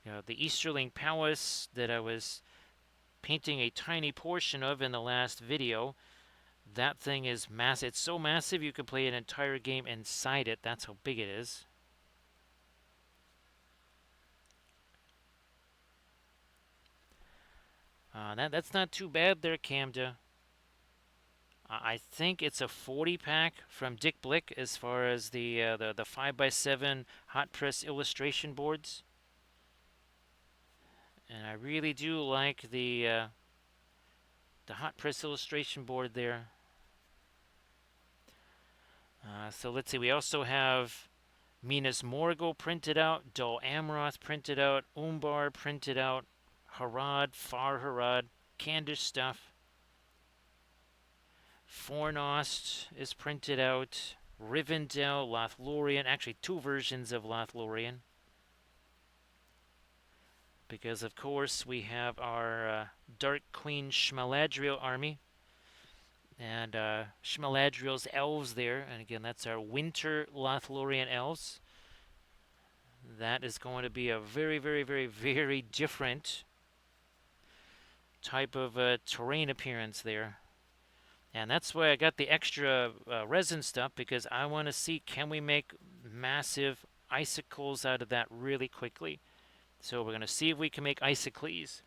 The Easterling Palace that I was painting a tiny portion of in the last video. That thing is massive. It's so massive you could play an entire game inside it. That's how big it is. That's not too bad there, Camda. I think it's a 40 pack from Dick Blick as far as the 5x7 hot press illustration boards. And I really do like the hot press illustration board there. So let's see. We also have Minas Morgul printed out, Dol Amroth printed out, Umbar printed out, Harad, Far Harad, Candish stuff. Fornost is printed out, Rivendell, Lothlorien, actually two versions of Lothlorien. Because, of course, we have our Dark Queen Schmaladriel army. And Schmaladriel's elves there. And again, that's our Winter Lothlorien elves. That is going to be a very, very, very, very different type of terrain appearance there. And that's why I got the extra resin stuff, because I want to see, can we make massive icicles out of that really quickly. So we're going to see if we can make icicles.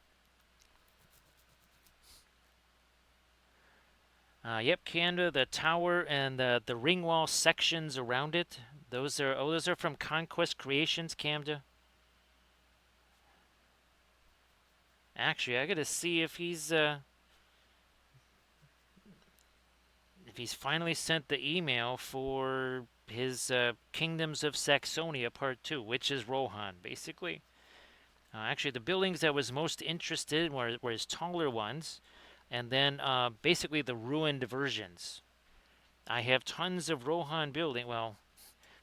Yep, Canada, the tower and the ring wall sections around it. Those are from Conquest Creations, Camda. Actually, I gotta see if he's finally sent the email for his Kingdoms of Saxonia Part 2, which is Rohan, basically. Actually, the buildings I was most interested in were his taller ones, and then basically the ruined versions. I have tons of Rohan building. Well,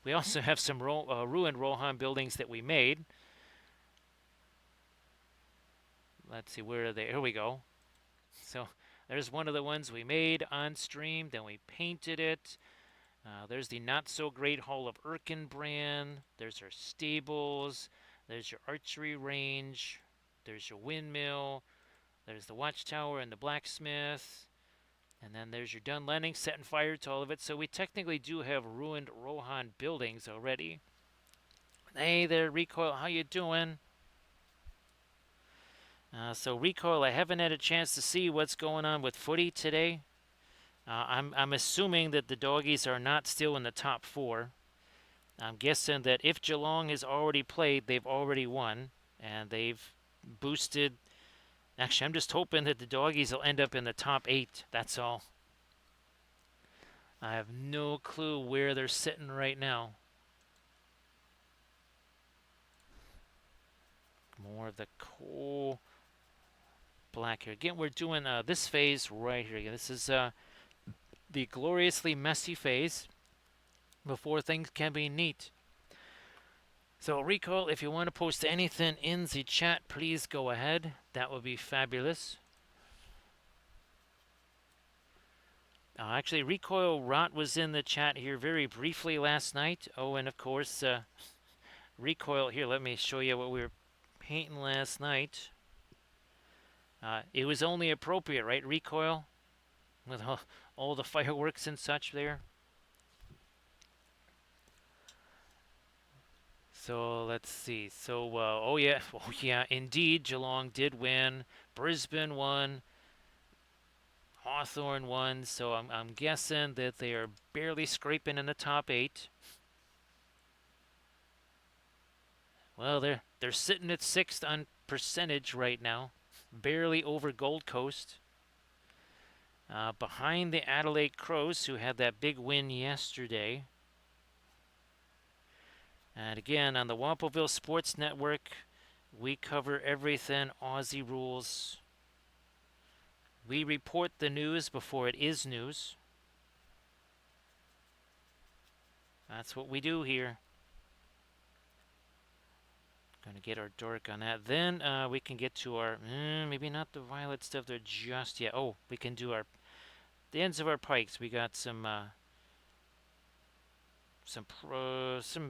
we also have some ruined Rohan buildings that we made. Let's see, where are they? Here we go. So there's one of the ones we made on stream. Then we painted it. There's the not so great Hall of Erkenbrand. There's our stables. There's your archery range. There's your windmill. There's the watchtower and the blacksmith. And then there's your Dunlending setting fire to all of it. So we technically do have ruined Rohan buildings already. Hey there, Recoil. How you doing? So Recoil, I haven't had a chance to see what's going on with footy today. I'm assuming that the doggies are not still in the top four. I'm guessing that if Geelong has already played, they've already won, and they've boosted. Actually, I'm just hoping that the doggies will end up in the top 8. That's all. I have no clue where they're sitting right now. More of the coal black here. Again, we're doing this phase right here. This is the gloriously messy phase before things can be neat. So Recall, if you want to post anything in the chat, please go ahead. That would be fabulous. Actually, Recoil Rot was in the chat here very briefly last night. Oh, and of course, Recoil, here, let me show you what we were painting last night. It was only appropriate, right, Recoil? With all the fireworks and such there. So let's see. So oh yeah, indeed, Geelong did win. Brisbane won. Hawthorn won. So I'm guessing that they are barely scraping in the top 8. Well, they're sitting at 6th on percentage right now, barely over Gold Coast. Behind the Adelaide Crows, who had that big win yesterday. And again, on the Wampelville Sports Network, we cover everything Aussie rules. We report the news before it is news. That's what we do here. Gonna get our dark on that. Then we can get to our, maybe not the violet stuff there just yet. Oh, we can do the ends of our pikes. We got some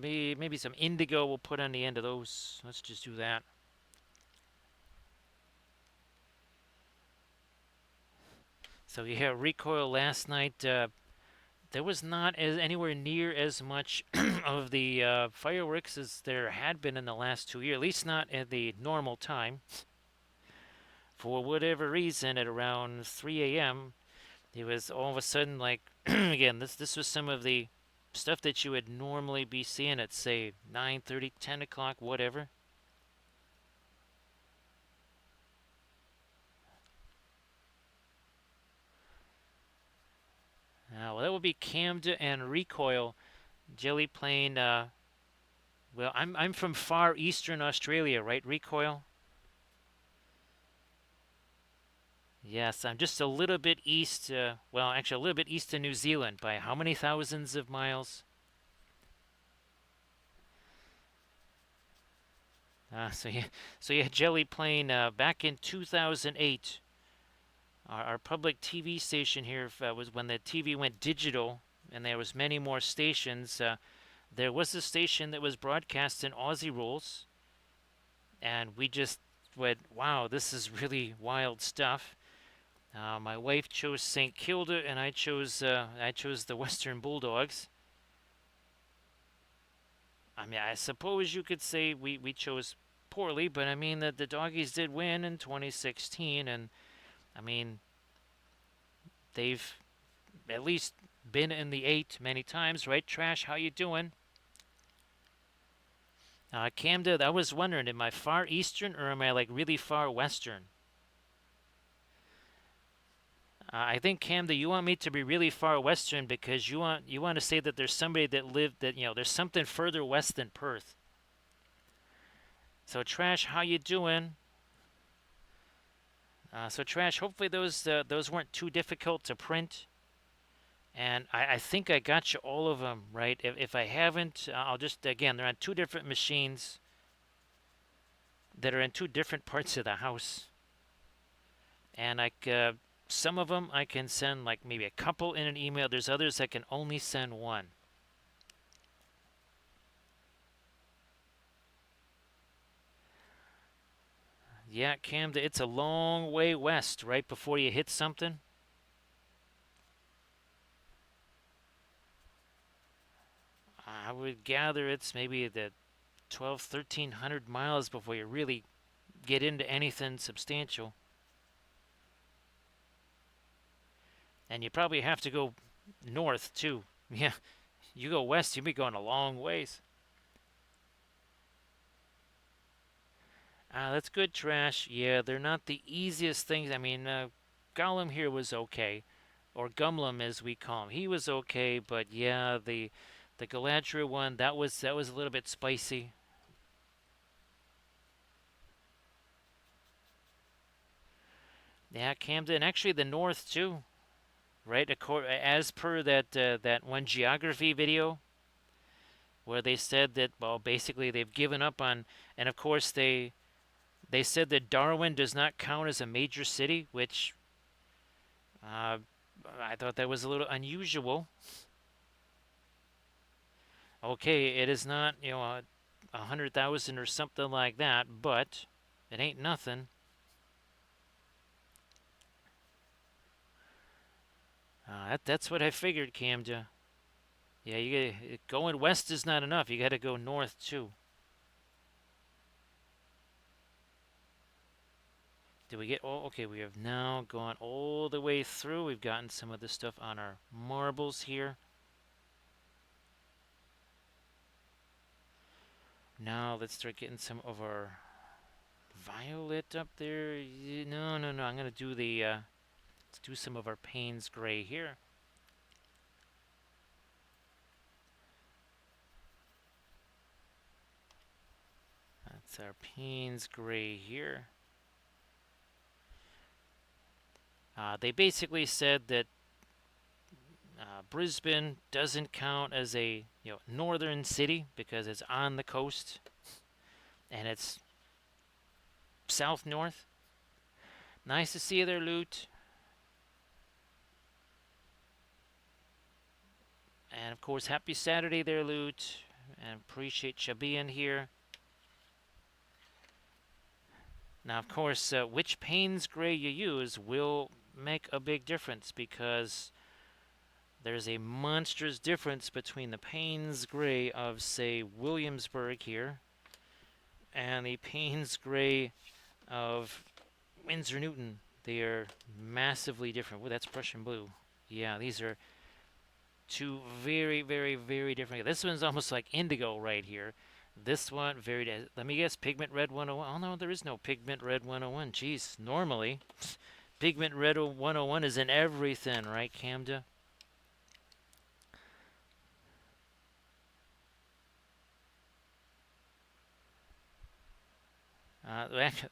maybe some indigo we'll put on the end of those. Let's just do that. So yeah, Recoil last night, there was not anywhere near as much of the fireworks as there had been in the last 2 years, at least not at the normal time. For whatever reason, at around 3 a.m., it was all of a sudden like, again, this was some of the stuff that you would normally be seeing at, say, 9:30, 10 o'clock, whatever. Well, that would be Camden and Recoil. Jelly Plain, well, I'm from far eastern Australia, right, Recoil? Yes, I'm just a little bit east, well, actually a little bit east of New Zealand by how many thousands of miles? So yeah, Jelly Plain, back in 2008, our public TV station here was when the TV went digital, and there was many more stations. there was a station that was broadcasting Aussie rules, and we just went, wow, this is really wild stuff. My wife chose St. Kilda, and I chose the Western Bulldogs. I mean, I suppose you could say we chose poorly, but I mean that the doggies did win in 2016, and I mean they've at least been in the 8 many times, right? Trash, how you doing? Camden, I was wondering, am I far eastern or am I like really far western? I think Camden, you want me to be really far western because you want to say that there's somebody that lived that there's something further west than Perth. So Trash, how you doing? So Trash, hopefully those weren't too difficult to print. And I think I got you all of them right. If I haven't, I'll just again they're on two different machines that are in two different parts of the house, and some of them I can send like maybe a couple in an email. There's others I can only send one. Yeah, Cam, it's a long way west right before you hit something. I would gather it's maybe the 12, 1,300 miles before you really get into anything substantial. And you probably have to go north too. Yeah, you go west, you'll be going a long ways. That's good, Trash. Yeah, they're not the easiest things. I mean, Gollum here was okay, or Gumlum as we call him. He was okay, but yeah, the Galadriel one that was a little bit spicy. Yeah, Camden, actually the north too, right? As per that one geography video where they said that well, basically they've given up on, and of course they said that Darwin does not count as a major city, which uh, I thought that was a little unusual. Okay, it is not 100,000 or something like that, but it ain't nothing. That's what I figured, Camja. Yeah, going west is not enough. You got to go north too. Did we get? Oh, okay. We have now gone all the way through. We've gotten some of the stuff on our marbles here. Now let's start getting some of our violet up there. No, no, no. I'm gonna do the. Let's do some of our Payne's gray here. That's our Payne's gray here. They basically said that Brisbane doesn't count as a northern city because it's on the coast and it's south north. Nice to see you there, Loot. And of course, happy Saturday there, Loot. And appreciate you being here. Now, of course, which Payne's Gray you use will make a big difference because there's a monstrous difference between the Payne's Gray of, say, Williamsburg here and the Payne's Gray of Windsor Newton. They are massively different. Well, that's Prussian blue. Yeah, these are two very, very, very different. This one's almost like indigo right here. This one, let me guess, Pigment Red 101. Oh, no, there is no Pigment Red 101. Jeez, normally, Pigment Red 101 is in everything, right, Camda?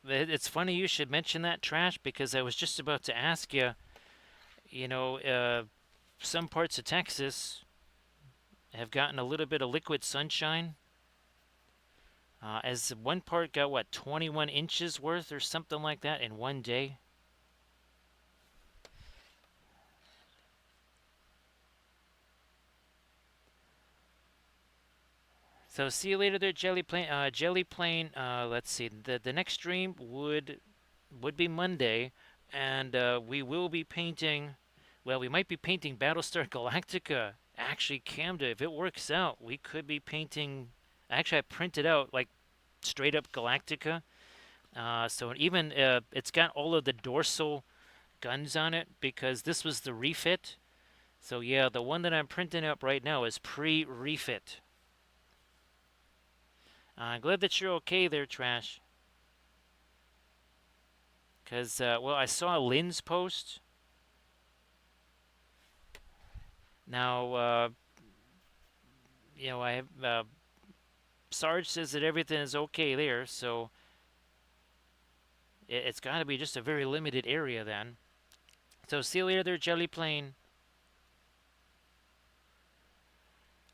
It's funny you should mention that, Trash, because I was just about to ask you, some parts of Texas have gotten a little bit of liquid sunshine. As one part got, what, 21 inches worth or something like that in one day? So see you later there, Jelly Plane. Jelly Plane. Let's see. The next stream would be Monday, and we will be painting. Well, we might be painting Battlestar Galactica. Actually, Camda, if it works out, we could be painting. Actually, I printed out like straight up Galactica. So even it's got all of the dorsal guns on it because this was the refit. So yeah, the one that I'm printing up right now is pre-refit. I'm glad that you're okay there, Trash. Because, well, I saw Lynn's post. Now, I have, Sarge says that everything is okay there, so it's got to be just a very limited area then. So see you later there, Jelly Plane.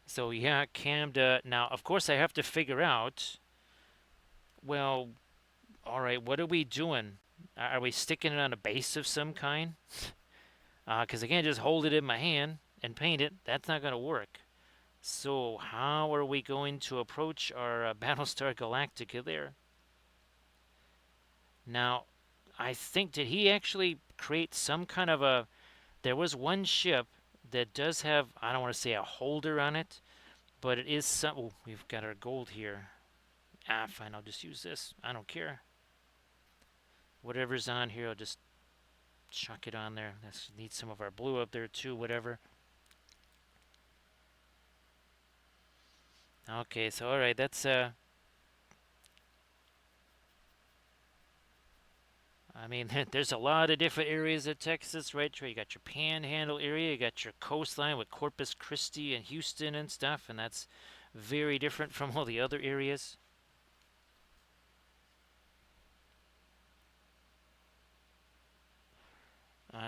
So yeah, Camda. Now, of course, I have to figure out, well, all right, what are we doing? Are we sticking it on a base of some kind? Because I can't just hold it in my hand and paint it. That's not going to work. So how are we going to approach our Battlestar Galactica there? Now, I think, did he actually create some kind of a... There was one ship that does have, I don't want to say a holder on it, but it is some... Oh, we've got our gold here. Fine, I'll just use this. I don't care. Whatever's on here, I'll just chuck it on there. Let's need some of our blue up there too, whatever. Okay, so all right, that's I mean, there's a lot of different areas of Texas, right? You got your Panhandle area, you got your coastline with Corpus Christi and Houston and stuff, and that's very different from all the other areas.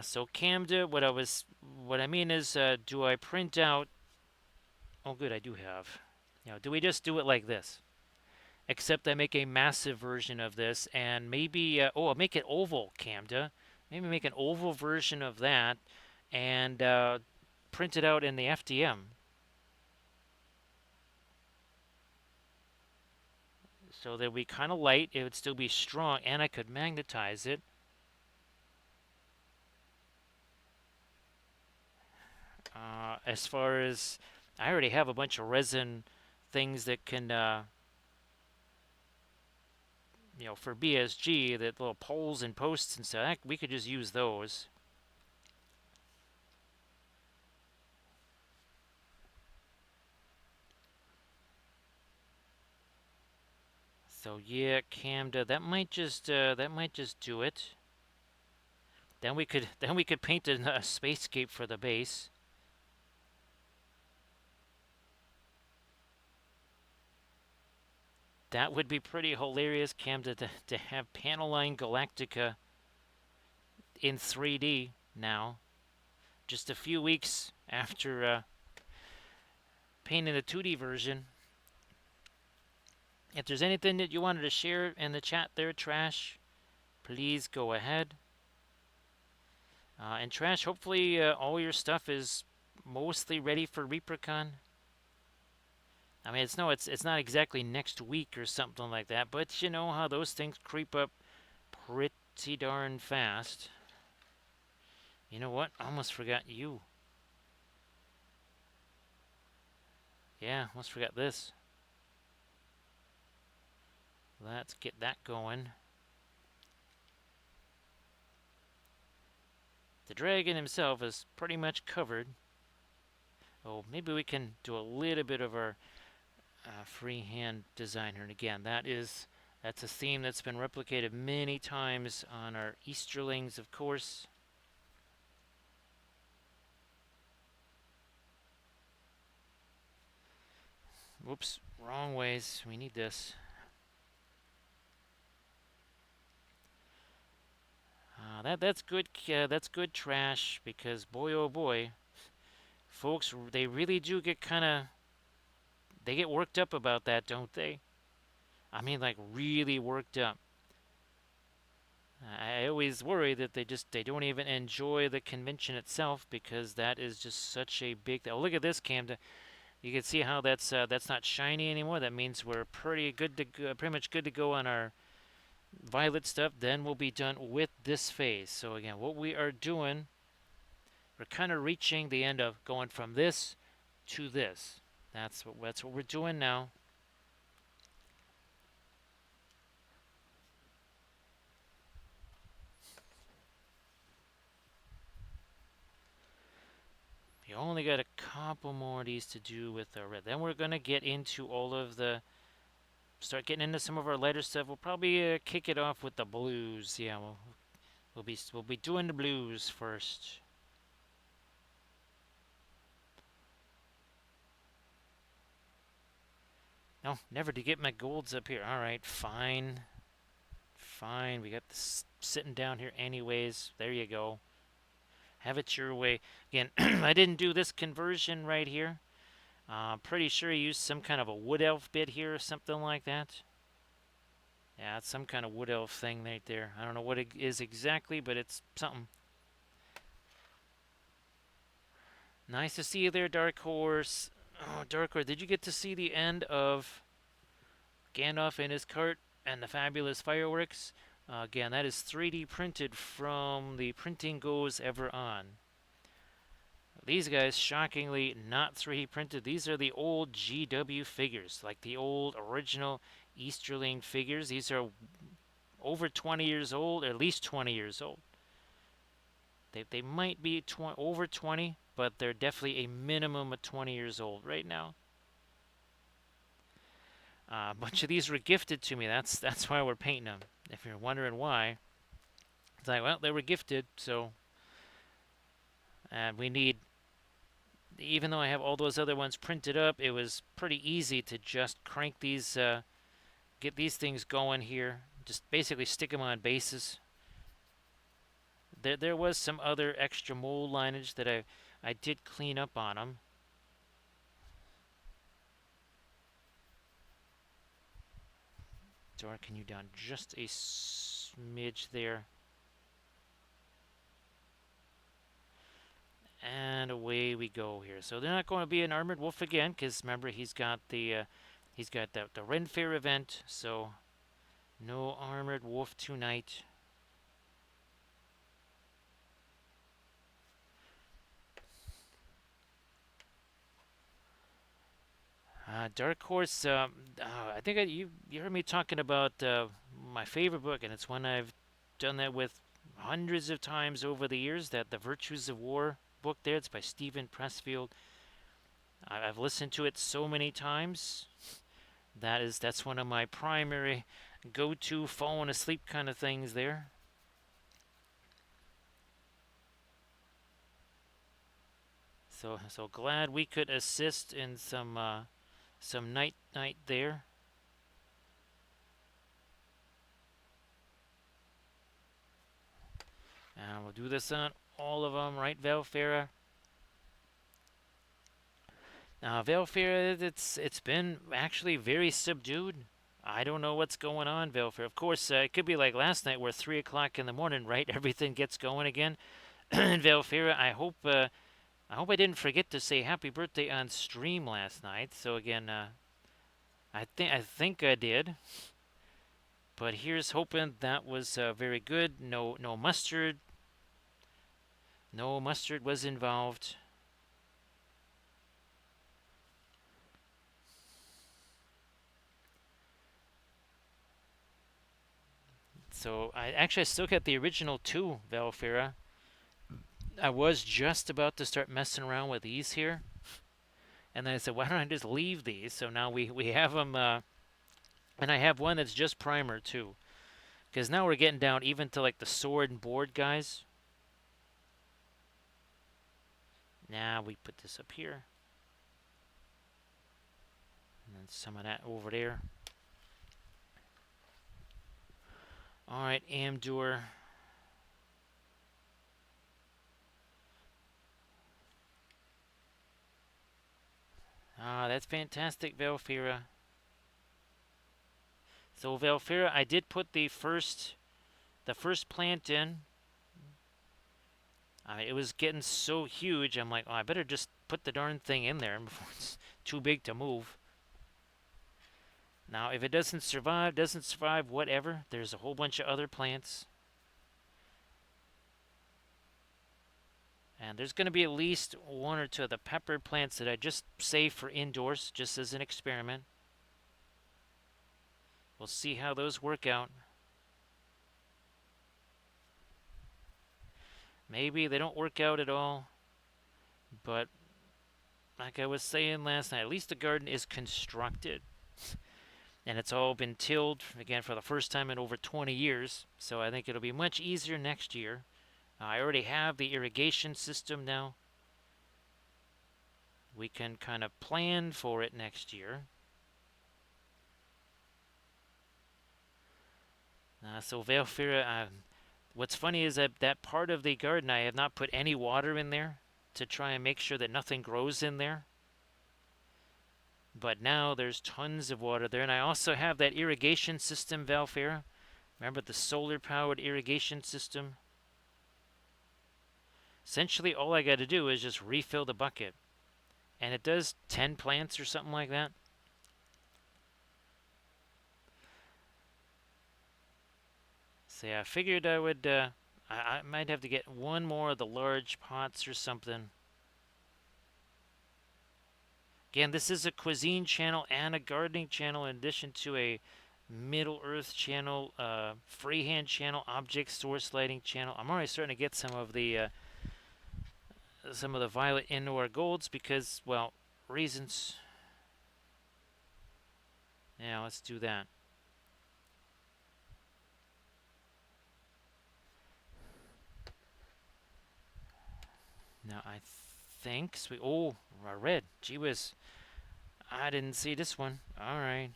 So Camden, what I mean is, do I print out? Oh, good, I do have. Do we just do it like this? Except I make a massive version of this, and maybe, I'll make it oval, Camda. Maybe make an oval version of that, and print it out in the FDM. So that we kind of light, it would still be strong, and I could magnetize it. As far as, I already have a bunch of resin things that can, for BSG, that little poles and posts and stuff, we could just use those. So yeah, Camda, that might just do it. Then we could paint a spacescape for the base. That would be pretty hilarious, Camda, to have Paneline Galactica in 3D now, just a few weeks after painting the 2D version. If there's anything that you wanted to share in the chat there, Trash, please go ahead. And Trash, hopefully all your stuff is mostly ready for Reprocon. I mean, it's not exactly next week or something like that, but you know how those things creep up pretty darn fast. You know what? I almost forgot you. Yeah, almost forgot this. Let's get that going. The dragon himself is pretty much covered. Oh, maybe we can do a little bit of our freehand designer. And again, that's a theme that's been replicated many times on our Easterlings, of course. Whoops, wrong ways. We need this. That's good. That's good trash, because boy oh boy, folks, they really do get they get worked up about that, don't they? I mean, like really worked up. I always worry that they don't even enjoy the convention itself, because that is just such a big. Oh, look at this, Camden. You can see how that's not shiny anymore. That means we're pretty much good to go on our violet stuff. Then we'll be done with this phase. So again, what we are doing, we're kind of reaching the end of going from this to this. That's what we're doing now. You only got a couple more of these to do with the red. Then we're gonna get into all of the start getting into some of our lighter stuff. We'll probably kick it off with the blues. Yeah, we'll be doing the blues first. No, never to get my golds up here. All right, fine, fine. We got this sitting down here anyways. There you go. Have it your way. Again, I didn't do this conversion right here. Pretty sure I used some kind of a wood elf bit here or something like that. Yeah, it's some kind of wood elf thing right there. I don't know what it is exactly, but it's something. Nice to see you there, Dark Horse. Oh, Dark Horse, did you get to see the end of Gandalf in his cart and the fabulous fireworks? Again, that is 3D printed from the Printing Goes Ever On. These guys, shockingly, not 3D printed. These are the old GW figures, like the old original Easterling figures. These are over 20 years old, or at least 20 years old. They might be over 20, but they're definitely a minimum of 20 years old right now. A bunch of these were gifted to me. That's why we're painting them. If you're wondering why, it's like, well, they were gifted, so and we need. Even though I have all those other ones printed up, it was pretty easy to just crank these, get these things going here. Just basically stick them on bases. There was some other extra mold lineage that I did clean up on them. Darken you down just a smidge there. And away we go here. So they're not going to be an armored wolf again, because remember he's got the Ren Fair event. So no armored wolf tonight. Dark Horse. I think you heard me talking about my favorite book, and it's one I've done that with hundreds of times over the years. That the Virtues of War book there. It's by Stephen Pressfield. I've listened to it so many times. That's one of my primary go-to falling asleep kind of things there. So glad we could assist in some night there. And we'll do this on all of them, right, Velfera? Now, Velfera, it's been actually very subdued. I don't know what's going on, Velfera. Of course, it could be like last night, where 3 o'clock in the morning, right, everything gets going again. And Velfera, I hope I didn't forget to say happy birthday on stream last night. So again, I think I did. But here's hoping that was very good. No mustard. No mustard was involved. So I still got the original two, Valfera. I was just about to start messing around with these here, and then I said, why don't I just leave these? So now we have them, and I have one that's just primer too, because now we're getting down even to like the sword and board guys. Now we put this up here, and then some of that over there. All right, Amdur. That's fantastic, Velfira. So Velfira, I did put the first plant in. It was getting so huge, I'm like, oh, I better just put the darn thing in there before it's too big to move. Now, if it doesn't survive, whatever. There's a whole bunch of other plants. And there's going to be at least one or two of the pepper plants that I just save for indoors, just as an experiment. We'll see how those work out. Maybe they don't work out at all. But like I was saying last night, at least the garden is constructed. And it's all been tilled, again, for the first time in over 20 years. So I think it'll be much easier next year. I already have the irrigation system now. We can kind of plan for it next year. So Valfira, what's funny is that part of the garden, I have not put any water in there to try and make sure that nothing grows in there. But now there's tons of water there. And I also have that irrigation system, Valfira. Remember the solar-powered irrigation system? Essentially, all I got to do is just refill the bucket. And it does 10 plants or something like that. So yeah, I figured I would, I might have to get one more of the large pots or something. Again, this is a cuisine channel and a gardening channel in addition to a Middle Earth channel, freehand channel, object source lighting channel. I'm already starting to get some of the violet indoor golds because, well, reasons. Yeah, let's do that. Now I think red. Gee whiz. I didn't see this one. All right.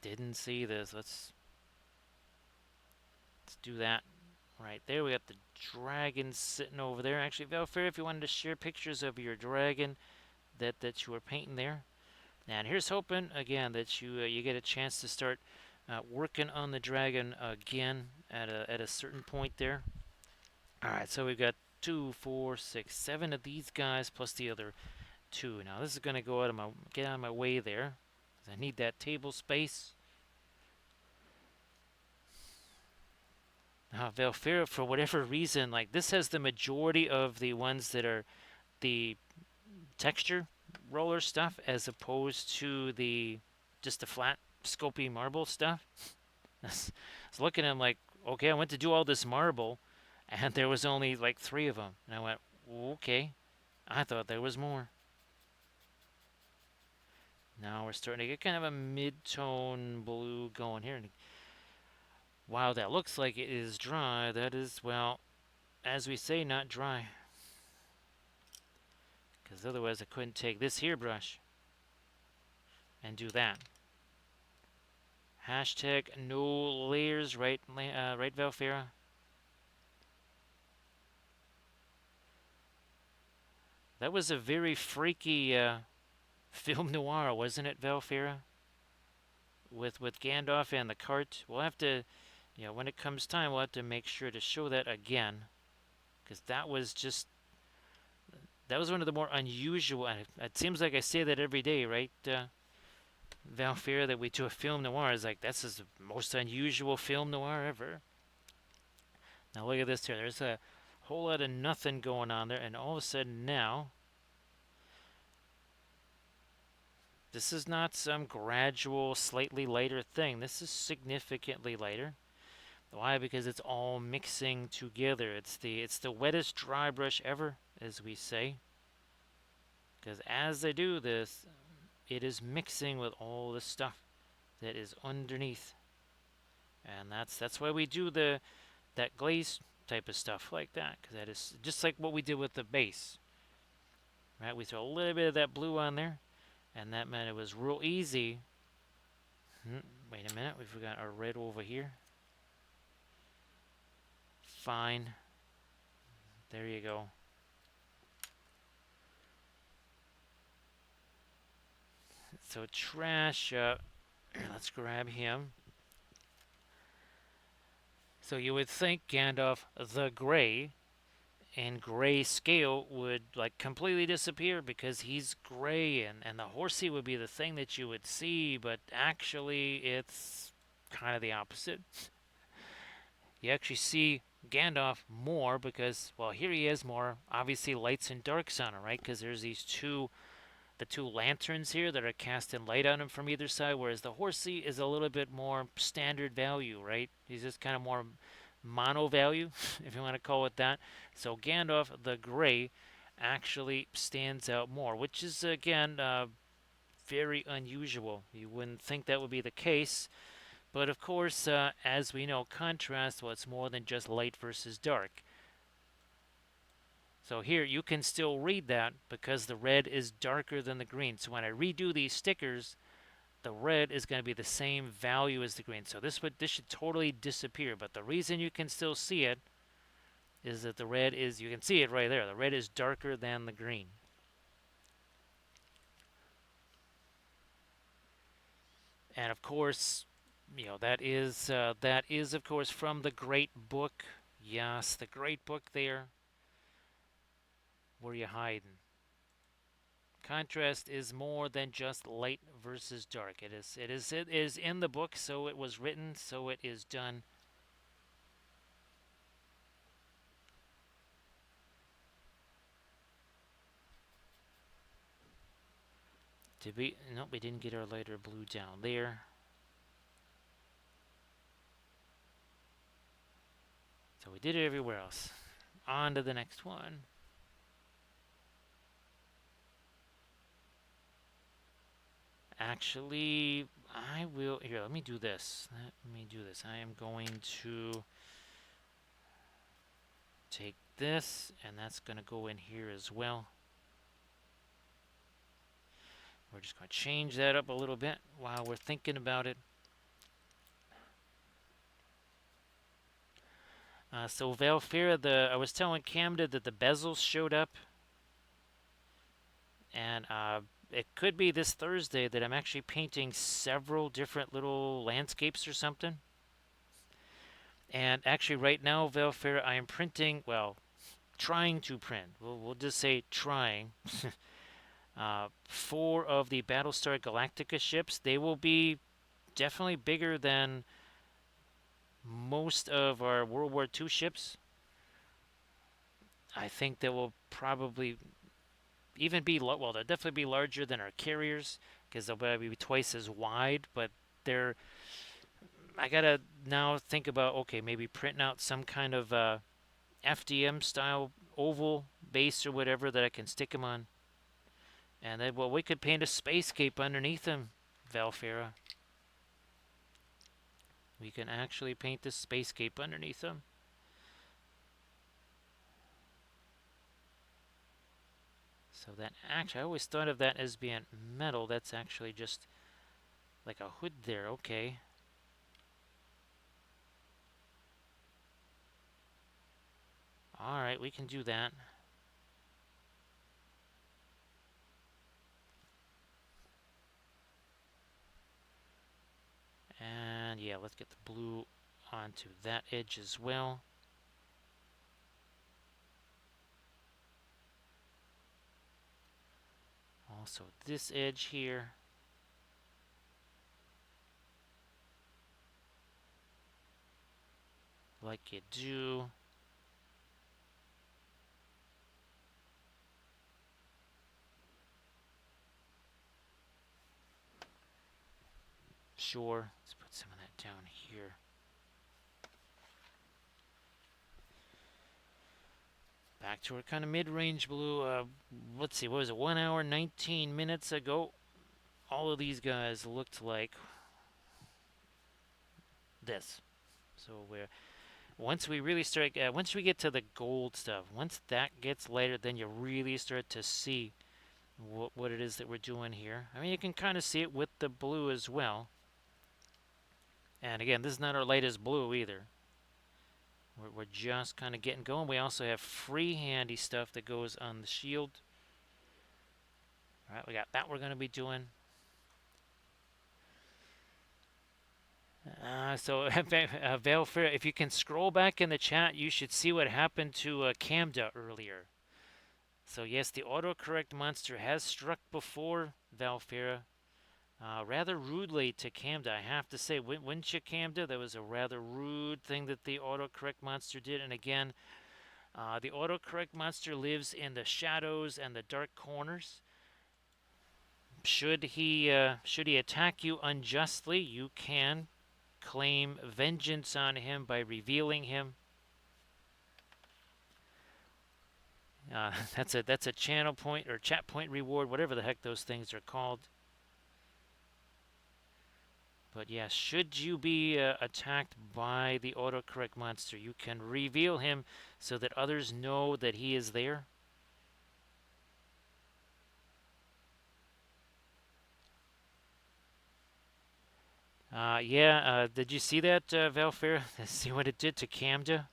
Didn't see this. Let's do that. Right there, we got the dragon sitting over there. Actually, Valfair, if you wanted to share pictures of your dragon that you were painting there. And here's hoping, again, that you get a chance to start working on the dragon again at a certain point there. All right, so we've got 2, 4, 6, 7 of these guys plus the other 2. Now this is going to get out of my way there. I need that table space. Valfira, for whatever reason, like this has the majority of the ones that are the texture roller stuff as opposed to just the flat scopy marble stuff. I was looking at them like, okay, I went to do all this marble and there was only like 3 of them. And I went, okay, I thought there was more. Now we're starting to get kind of a mid-tone blue going here. Wow, that looks like it is dry. That is, well, as we say, not dry. Because otherwise I couldn't take this here brush and do that. Hashtag no layers, right, right, Valfira? That was a very freaky film noir, wasn't it, Valfira? With Gandalf and the cart. We'll have to, when it comes time, we'll have to make sure to show that again. Because that was one of the more unusual, it seems like I say that every day, right, Valfira, that we do a film noir. Is like, that's the most unusual film noir ever. Now look at this here. There's a whole lot of nothing going on there, and all of a sudden now, this is not some gradual, slightly lighter thing. This is significantly lighter. Why? Because it's all mixing together. It's the wettest dry brush ever, as we say. Because as I do this, it is mixing with all the stuff that is underneath. And that's why we do that glaze type of stuff like that. Because that is just like what we did with the base. Right? We throw a little bit of that blue on there. And that meant it was real easy. Wait a minute, we've got our red over here. Fine. There you go. So trash, let's grab him. So you would think Gandalf the Grey and gray scale would like completely disappear because he's gray, and the horsey would be the thing that you would see, but actually it's kind of the opposite. You actually see Gandalf more because, well, here he is more obviously lights and darks on him, right? Because there's the two lanterns here that are casting light on him from either side, whereas the horsey is a little bit more standard value, right? He's just kind of more mono value, if you want to call it that. So Gandalf the Gray actually stands out more, which is again very unusual. You wouldn't think that would be the case, but of course, as we know, contrast, well, it's more than just light versus dark. So here you can still read that because the red is darker than the green. So when I redo these stickers, the red is going to be the same value as the green. So this should totally disappear. But the reason you can still see it is that the red is, you can see it right there. The red is darker than the green. And of course, you know, that is of course from the Great Book. Yes, the Great Book there. Where you hiding? Contrast is more than just light versus dark. It is in the book, so it was written, so it is done. Did we? Nope, we didn't get our lighter blue down there. So we did it everywhere else. On to the next one. Actually, I will. Here, let me do this. I am going to take this, and that's going to go in here as well. We're just going to change that up a little bit while we're thinking about it. So Valfira, I was telling Camden that the bezels showed up, and it could be this Thursday that I'm actually painting several different little landscapes or something. And actually, right now, Valfira, I am printing. Well, trying to print. We'll just say trying. 4 of the Battlestar Galactica ships. They will be definitely bigger than most of our World War II ships. I think they will probably even be, well, they'll definitely be larger than our carriers because they'll probably be twice as wide. But they're, I gotta now think about, okay, maybe printing out some kind of FDM style oval base or whatever that I can stick them on. And then, well, we could paint a spacescape underneath them, Valfira. We can actually paint the spacescape underneath them. So that actually, I always thought of that as being metal. That's actually just like a hood there. Okay. All right, we can do that. And yeah, let's get the blue onto that edge as well. Also this edge here. Like you do. Sure, let's put some of that down here. Back to our kind of mid-range blue. Let's see, what was it, 1 hour, 19 minutes ago? All of these guys looked like this. So once we really start, once we get to the gold stuff, once that gets lighter, then you really start to see what it is that we're doing here. I mean, you can kind of see it with the blue as well. And again, this is not our lightest blue either. We're just kind of getting going. We also have freehandy stuff that goes on the shield. All right, we got that we're going to be doing. Valfair, if you can scroll back in the chat, you should see what happened to Camda earlier. So yes, the autocorrect monster has struck before Valfair, rather rudely to Camda. I have to say, wouldn't you, Camda? That was a rather rude thing that the autocorrect monster did. And again, the autocorrect monster lives in the shadows and the dark corners. Should he attack you unjustly, you can claim vengeance on him by revealing him. That's a channel point or chat point reward, whatever the heck those things are called. But yes, should you be attacked by the autocorrect monster, you can reveal him so that others know that he is there. Did you see that, Valfair? See what it did to Camda?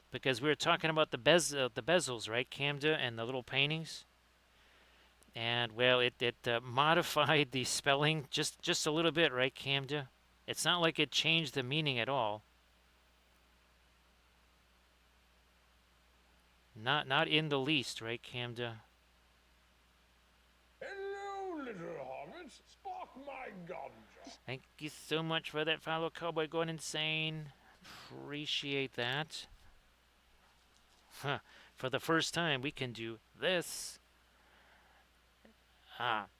Because we were talking about the bezels, right? Camda and the little paintings. And well, it modified the spelling just a little bit, right, Camda? It's not like it changed the meaning at all. Not in the least, right, Camda? Hello, little hobbits. Spark my ganja. Thank you so much for that follow, Cowboy Going Insane. Appreciate that. Huh. For the first time, we can do this.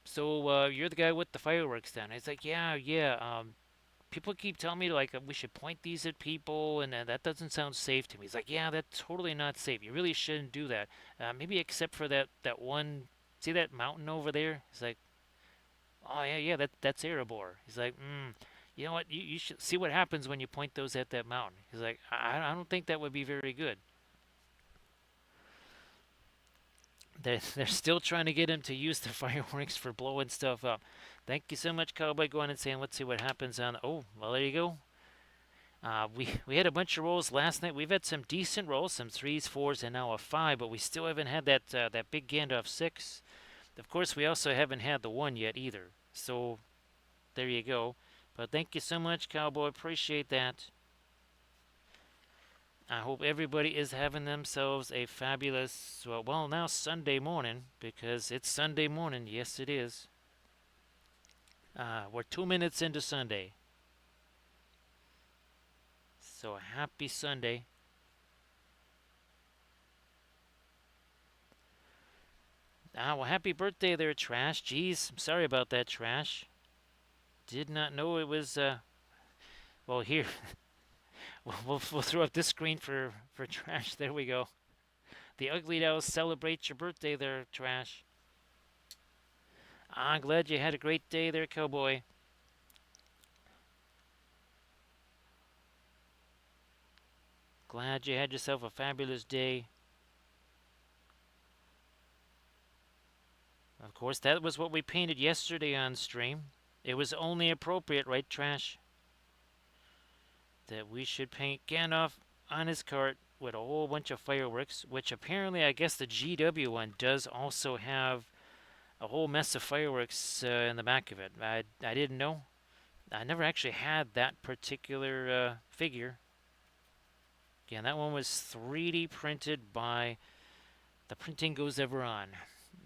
So you're the guy with the fireworks then. It's like, yeah. People keep telling me like we should point these at people, and that doesn't sound safe to me. He's like, yeah, that's totally not safe. You really shouldn't do that. Maybe except for that one. See that mountain over there? He's like, oh yeah, that's Erebor. He's like, you know what? You should see what happens when you point those at that mountain. He's like, I don't think that would be very good. They're still trying to get him to use the fireworks for blowing stuff up. Thank you so much, Cowboy, going and saying, let's see what happens on. Oh, well, there you go. We had a bunch of rolls last night. We've had some decent rolls, some 3s, 4s, and now a 5, but we still haven't had that big Gandalf 6. Of course, we also haven't had the 1 yet either. So there you go. But thank you so much, Cowboy. Appreciate that. I hope everybody is having themselves a fabulous, well, now Sunday morning, because it's Sunday morning. Yes, it is. We're 2 minutes into Sunday. So happy Sunday. Well, happy birthday there, Trash. Jeez, I'm sorry about that, Trash. Did not know it was, well, here. we'll throw up this screen for Trash. There we go. The Ugly Dolls celebrate your birthday there, Trash. I'm glad you had a great day there, Cowboy. Glad you had yourself a fabulous day. Of course, that was what we painted yesterday on stream. It was only appropriate, right, Trash? That we should paint Gandalf on his cart with a whole bunch of fireworks, which apparently I guess the GW one does also have a whole mess of fireworks in the back of it. I didn't know. I never actually had that particular figure. Again, that one was 3D printed by The Printing Goes Ever On.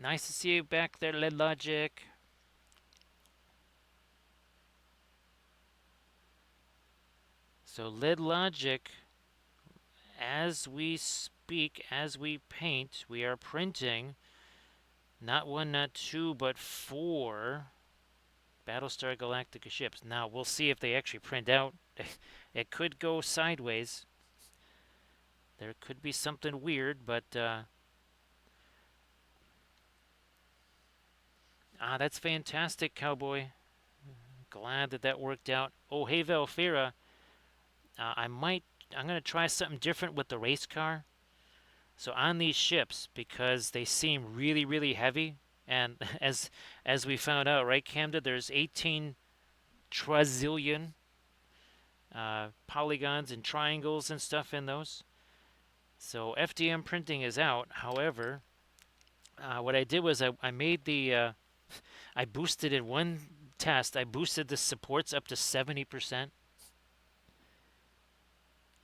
Nice to see you back there, Lead Logic. So Lead Logic, as we speak, as we paint, we are printing not 1, not 2, but 4 Battlestar Galactica ships. Now, we'll see if they actually print out. It could go sideways. There could be something weird, but that's fantastic, Cowboy. Glad that worked out. Oh, hey, Valfira. I'm going to try something different with the race car. So on these ships, because they seem really, really heavy, and as we found out, right, Camden, there's 18 trazillion polygons and triangles and stuff in those. So FDM printing is out. However, what I did was I made the I boosted in one test. I boosted the supports up to 70%.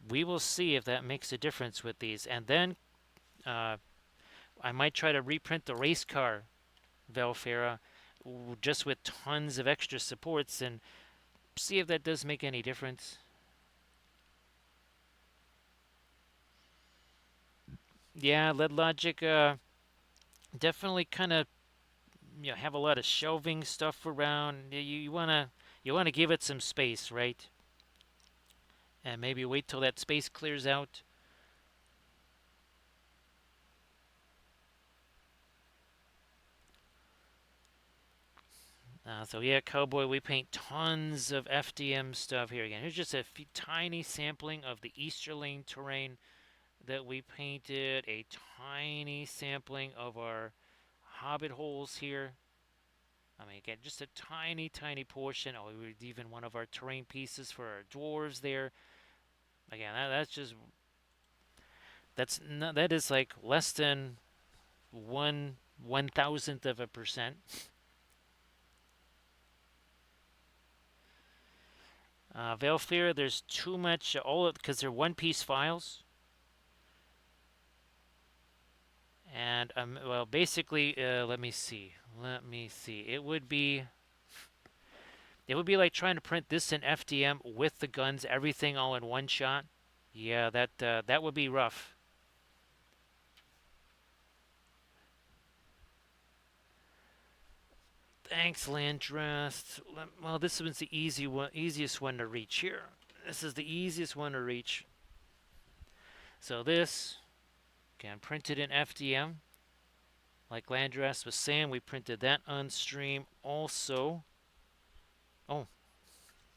we will see if that makes a difference with these. And then uh, I might try to reprint the race car Velfera just with tons of extra supports and see if that does make any difference. Yeah, lead logic definitely kind of have a lot of shelving stuff around. You wanna give it some space, right? And maybe wait till that space clears out. So yeah, Cowboy, we paint tons of FDM stuff here again. Here's just a tiny sampling of the Easterling terrain that we painted. A tiny sampling of our Hobbit holes here. I mean, again, just a tiny, tiny portion. Oh, we even one of our terrain pieces for our dwarves there. Again, that's just that is like less than 1/1000th of a percent. Veilfear, there's too much all because they're one-piece files, and well, basically, let me see. It would be like trying to print this in FDM with the guns, everything all in one shot. Yeah, that would be rough. Thanks, Landrest. Well, this one's the easiest one to reach here. This is the easiest one to reach. So this, again, printed in FDM. Like Landrest was saying, we printed that on stream also. Oh,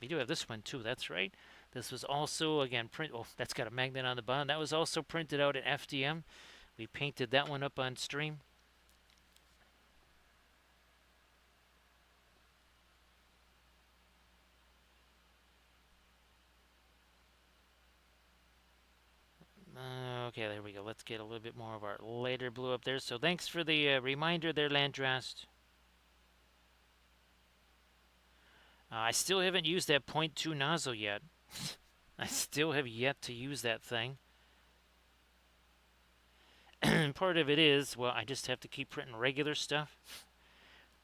we do have this one too, that's right. This was also, again, that's got a magnet on the bottom. That was also printed out in FDM. We painted that one up on stream. Okay, there we go. Let's get a little bit more of our lighter blue up there. So thanks for the reminder there, Landrast. I still haven't used that .2 nozzle yet. I still have yet to use that thing. Part of it is, well, I just have to keep printing regular stuff.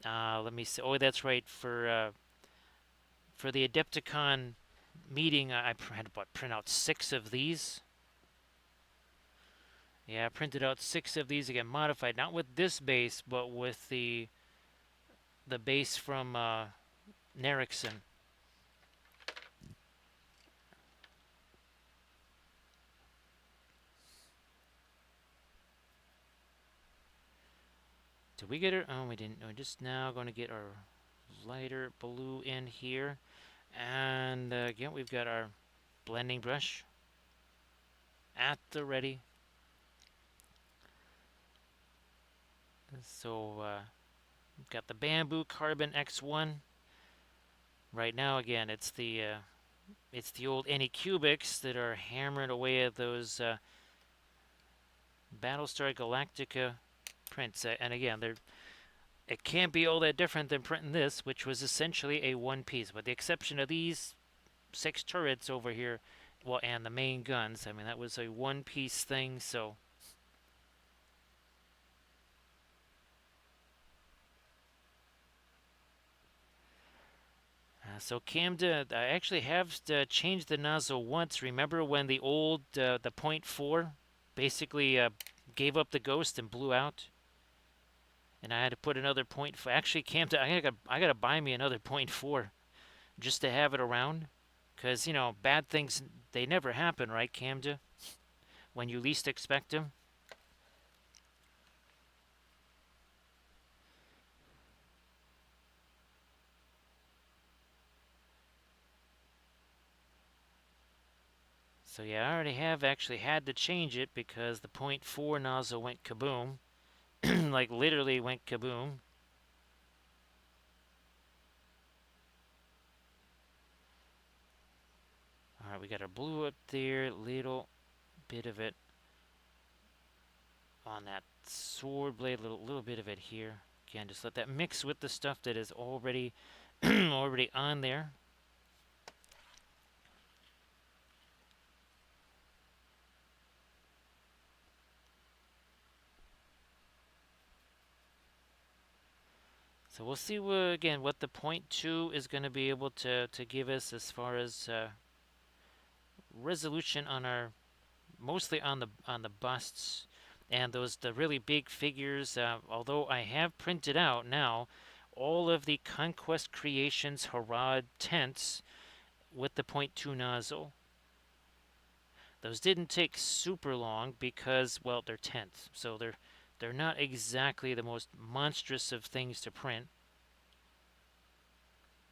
Let me see. Oh, that's right. For the Adepticon meeting, I had to print out 6 of these. Yeah, I printed out 6 of these again, modified, not with this base, but with the base from Nerixon. Did we get her? Oh, we didn't. We're just now going to get our lighter blue in here. And again, we've got our blending brush at the ready. So we've got the Bamboo Carbon X1. Right now, again, it's the old Anycubics that are hammering away at those Battlestar Galactica prints. And again, it can't be all that different than printing this, which was essentially a one piece, with the exception of these 6 turrets over here, well, and the main guns. I mean, that was a one piece thing, so. So Camden, I actually have changed the nozzle once. Remember when the old, the .4 basically gave up the ghost and blew out? And I had to put another .4. Actually, Camden, I gotta buy me another .4 just to have it around. Because, bad things, they never happen, right, Camden? When you least expect them. So yeah, I already have actually had to change it because the .4 nozzle went kaboom. Like literally went kaboom. Alright, we got our blue up there, little bit of it on that sword blade, little bit of it here. Again, just let that mix with the stuff that is already already on there. So we'll see again what the point 2 is going to be able to give us as far as resolution on our mostly on the busts and those the really big figures. Although I have printed out now all of the Conquest Creations Harad tents with the point 2 nozzle. Those didn't take super long because, well, they're tents, so they're not exactly the most monstrous of things to print.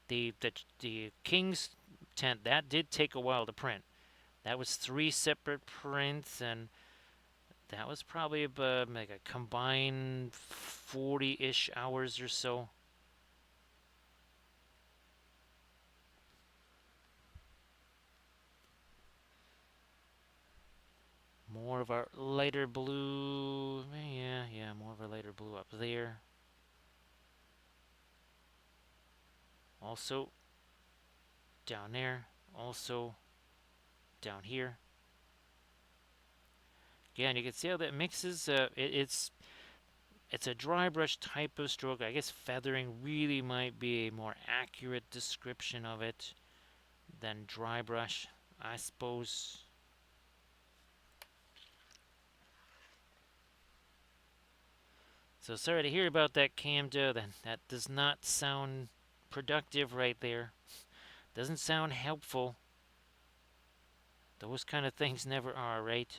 The King's tent that did take a while to print. That was 3 separate prints, and that was probably like a combined 40-ish hours or so. More of our lighter blue. Yeah, more of our lighter blue up there. Also down there. Also down here. Again, you can see how that mixes. It's a dry brush type of stroke. I guess feathering really might be a more accurate description of it than dry brush, I suppose. So sorry to hear about that, Camda. That does not sound productive right there. Doesn't sound helpful. Those kind of things never are, right?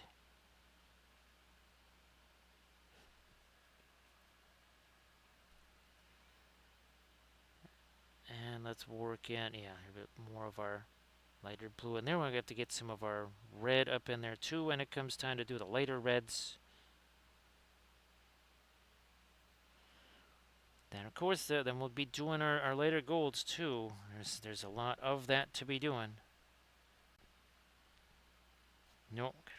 And let's work in, yeah, a bit more of our lighter blue. And then we're going to have to get some of our red up in there too when it comes time to do the lighter reds. Then, of course, then we'll be doing our lighter golds too. There's a lot of that to be doing. Nope.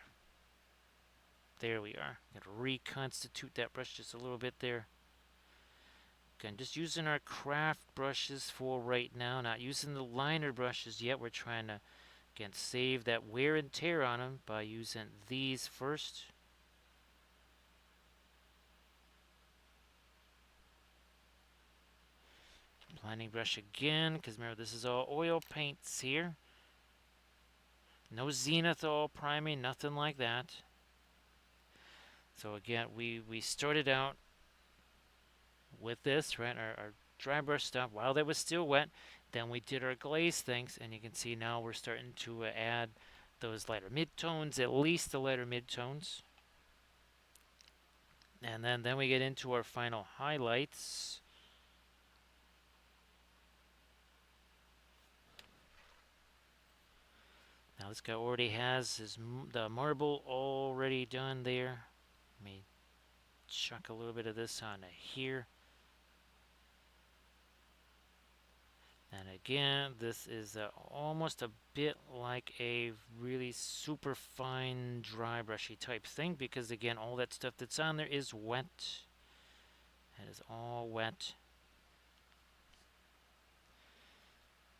There we are. Got to reconstitute that brush just a little bit there. Again, just using our craft brushes for right now, not using the liner brushes yet. We're trying to, again, save that wear and tear on them by using these first. Blending brush again, because remember, this is all oil paints here. No zenithal priming, nothing like that. So again, we started out with this, right, our dry brush stuff while that was still wet. Then we did our glaze things, and you can see now we're starting to add those lighter midtones, at least the lighter midtones. And then we get into our final highlights. Now this guy already has the marble already done there. Let me chuck a little bit of this onto here. And again, this is almost a bit like a really super fine dry brushy type thing because again, all that stuff that's on there is wet. It is all wet.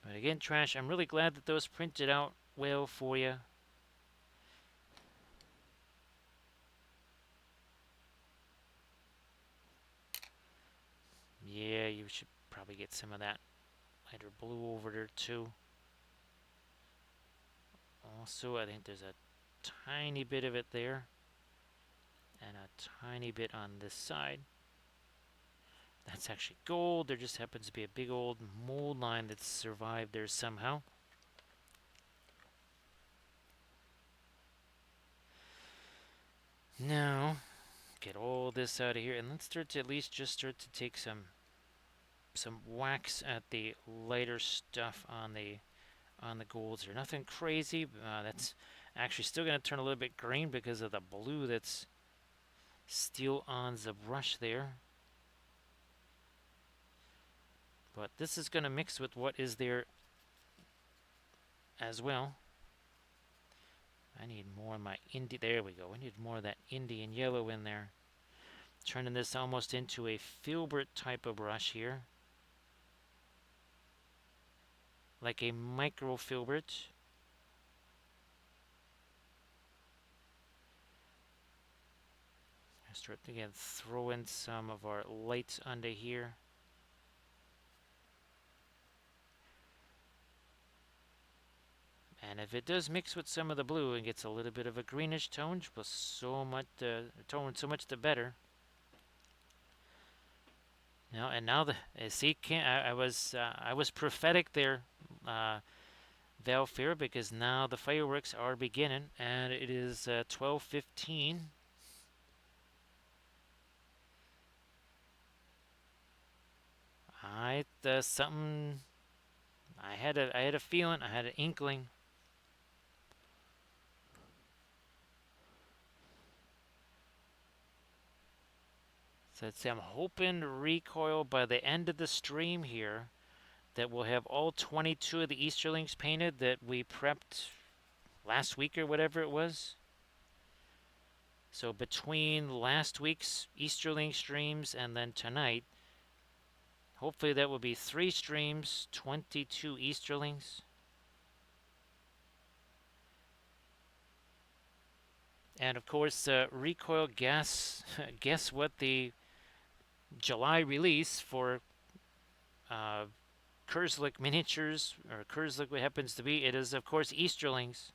But again, Trash, I'm really glad that those printed out well for you. Yeah, you should probably get some of that lighter blue over there too. Also, I think there's a tiny bit of it there and a tiny bit on this side. That's actually gold. There just happens to be a big old mold line that's survived there somehow. Now, get all this out of here, and let's start to at least just start to take some wax at the lighter stuff on the golds here. Nothing crazy. That's actually still going to turn a little bit green because of the blue that's still on the brush there. But this is going to mix with what is there as well. I need more of my there we go. I need more of that Indian yellow in there. Turning this almost into a filbert type of brush here. Like a micro filbert. I start again throwing some of our lights under here. And if it does mix with some of the blue and gets a little bit of a greenish tone, well, so much the better. And now the see, I was prophetic there, Valfair, because now the fireworks are beginning, and it is 12:15. I something. I had a feeling. I had an inkling. So I'm hoping to recoil by the end of the stream here that we'll have all 22 of the Easterlings painted that we prepped last week or whatever it was. So between last week's Easterling streams and then tonight, hopefully that will be 3 streams, 22 Easterlings. And of course, recoil guess what the July release for uh, Kurzlik miniatures, or Kurzlik what happens to be. It is of course Easterlings.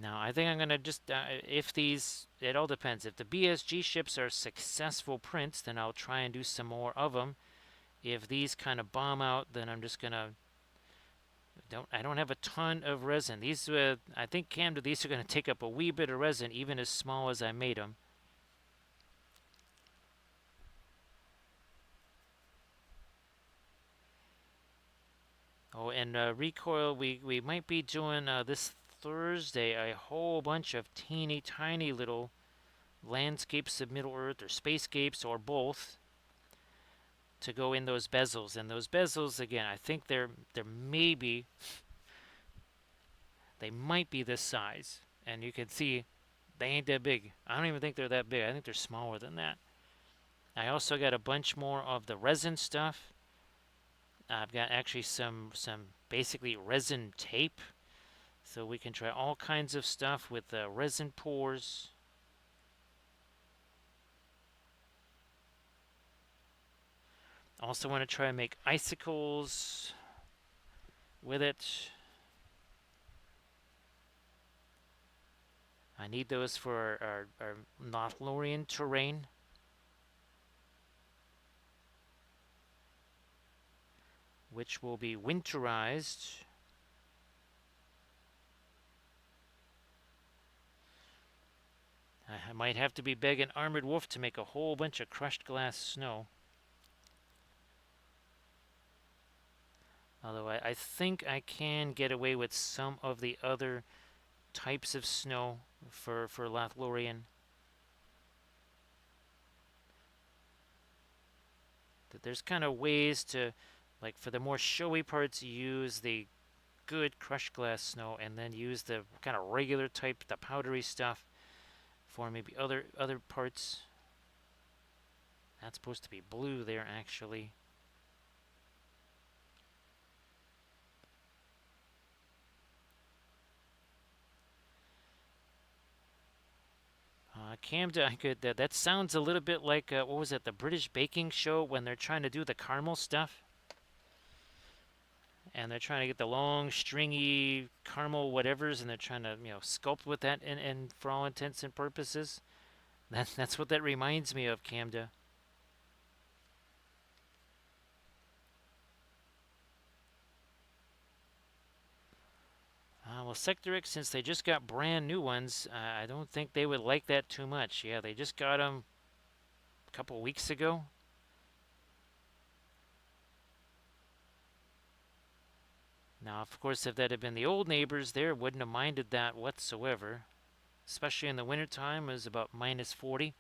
Now I think I'm gonna just if these, it all depends. If the BSG ships are successful prints, then I'll try and do some more of them. If these kind of bomb out, then I'm just gonna I don't have a ton of resin. These I think Camden, these are gonna take up a wee bit of resin, even as small as I made them. Oh, and recoil, we might be doing this Thursday a whole bunch of teeny tiny little landscapes of Middle Earth, or spacescapes, or both, to go in those bezels. And those bezels, again, I think they're maybe, they might be this size. And you can see they ain't that big. I don't even think they're that big. I think they're smaller than that. I also got a bunch more of the resin stuff. I've got actually some basically resin tape, so we can try all kinds of stuff with resin pours. Also want to try and make icicles with it. I need those for our Lothlorien terrain. Which will be winterized. I might have to be begging Armored Wolf to make a whole bunch of crushed glass snow. Although I think I can get away with some of the other types of snow for Lothlorien. There's kind of ways to, like for the more showy parts, use the good crushed glass snow, and then use the kind of regular type, the powdery stuff, for maybe other parts. That's supposed to be blue there, actually. Camden, I could. That sounds a little bit like what was it? The British baking show when they're trying to do the caramel stuff, and they're trying to get the long, stringy caramel whatevers, and they're trying to sculpt with that, and for all intents and purposes, that's what that reminds me of, Camden. Well, Sector X, since they just got brand new ones, I don't think they would like that too much. Yeah, they just got them a couple weeks ago. Now, of course, if that had been the old neighbors there, wouldn't have minded that whatsoever. Especially in the wintertime, it was about minus 40.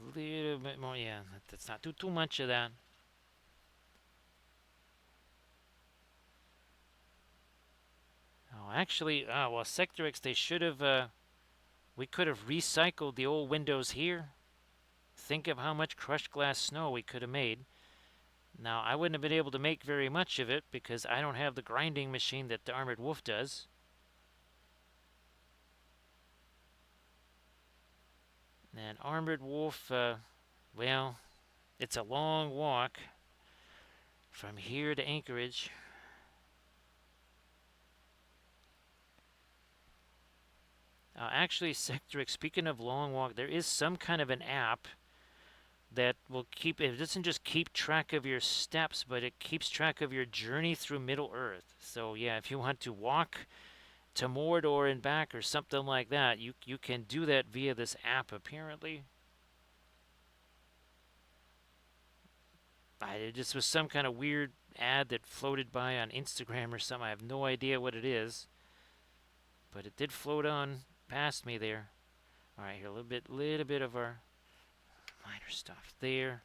A little bit more, yeah, that's not too much of that. Oh, actually, well, Sector X, they should have, we could have recycled the old windows here. Think of how much crushed glass snow we could have made. Now, I wouldn't have been able to make very much of it because I don't have the grinding machine that the Armored Wolf does. And Armored Wolf, well, it's a long walk from here to Anchorage. Actually, Sectoric, speaking of long walk, there is some kind of an app that will keep, it doesn't just keep track of your steps, but it keeps track of your journey through Middle Earth. So, yeah, if you want to walk to Mordor and back or something like that, you can do that via this app, apparently. It just was some kind of weird ad that floated by on Instagram or something. I have no idea what it is, but it did float on past me there. All right, here a little bit of our minor stuff there.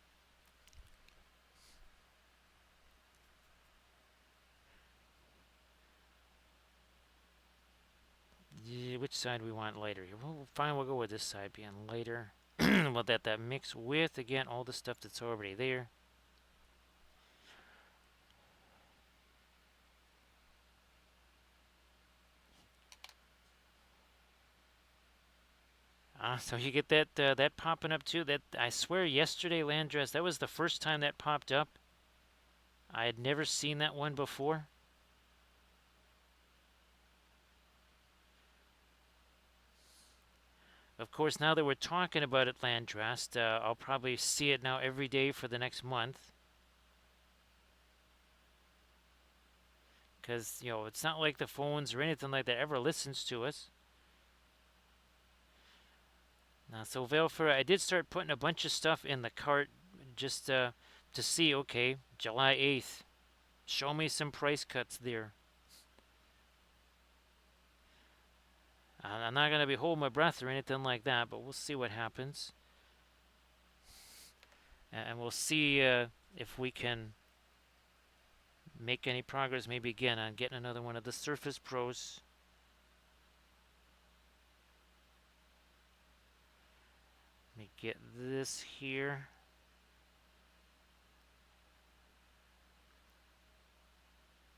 Yeah, which side we want later? Well, fine, we'll go with this side being later. We'll let that mix with, again, all the stuff that's already there. So you get that popping up too. That, I swear, yesterday, Landress, that was the first time that popped up. I had never seen that one before. Of course, now that we're talking about it, Landrast, I'll probably see it now every day for the next month. Because, it's not like the phones or anything like that ever listens to us. Now, so Velfer, I did start putting a bunch of stuff in the cart just to see, okay, July 8th. Show me some price cuts there. I'm not going to be holding my breath or anything like that, but we'll see what happens. And we'll see if we can make any progress, maybe again, on getting another one of the Surface Pros. Let me get this here.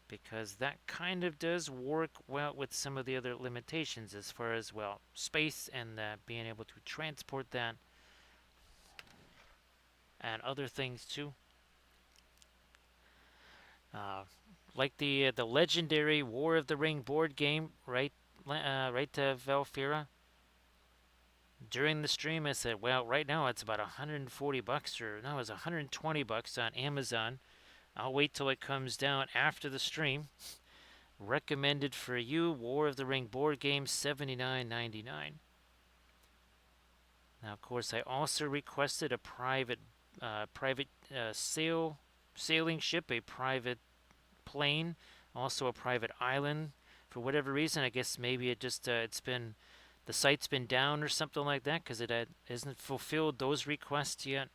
Because that kind of does work well with some of the other limitations as far as, well, space and being able to transport that and other things too. Like the legendary War of the Ring board game, right, Valfira? During the stream, I said, well, right now it's about $140, or no, it's $120 on Amazon. I'll wait till it comes down after the stream. Recommended for you, War of the Ring board game, $79.99. Now, of course, I also requested a private sailing ship, a private plane, also a private island. For whatever reason, I guess maybe it just the site's been down or something like that because it hasn't fulfilled those requests yet.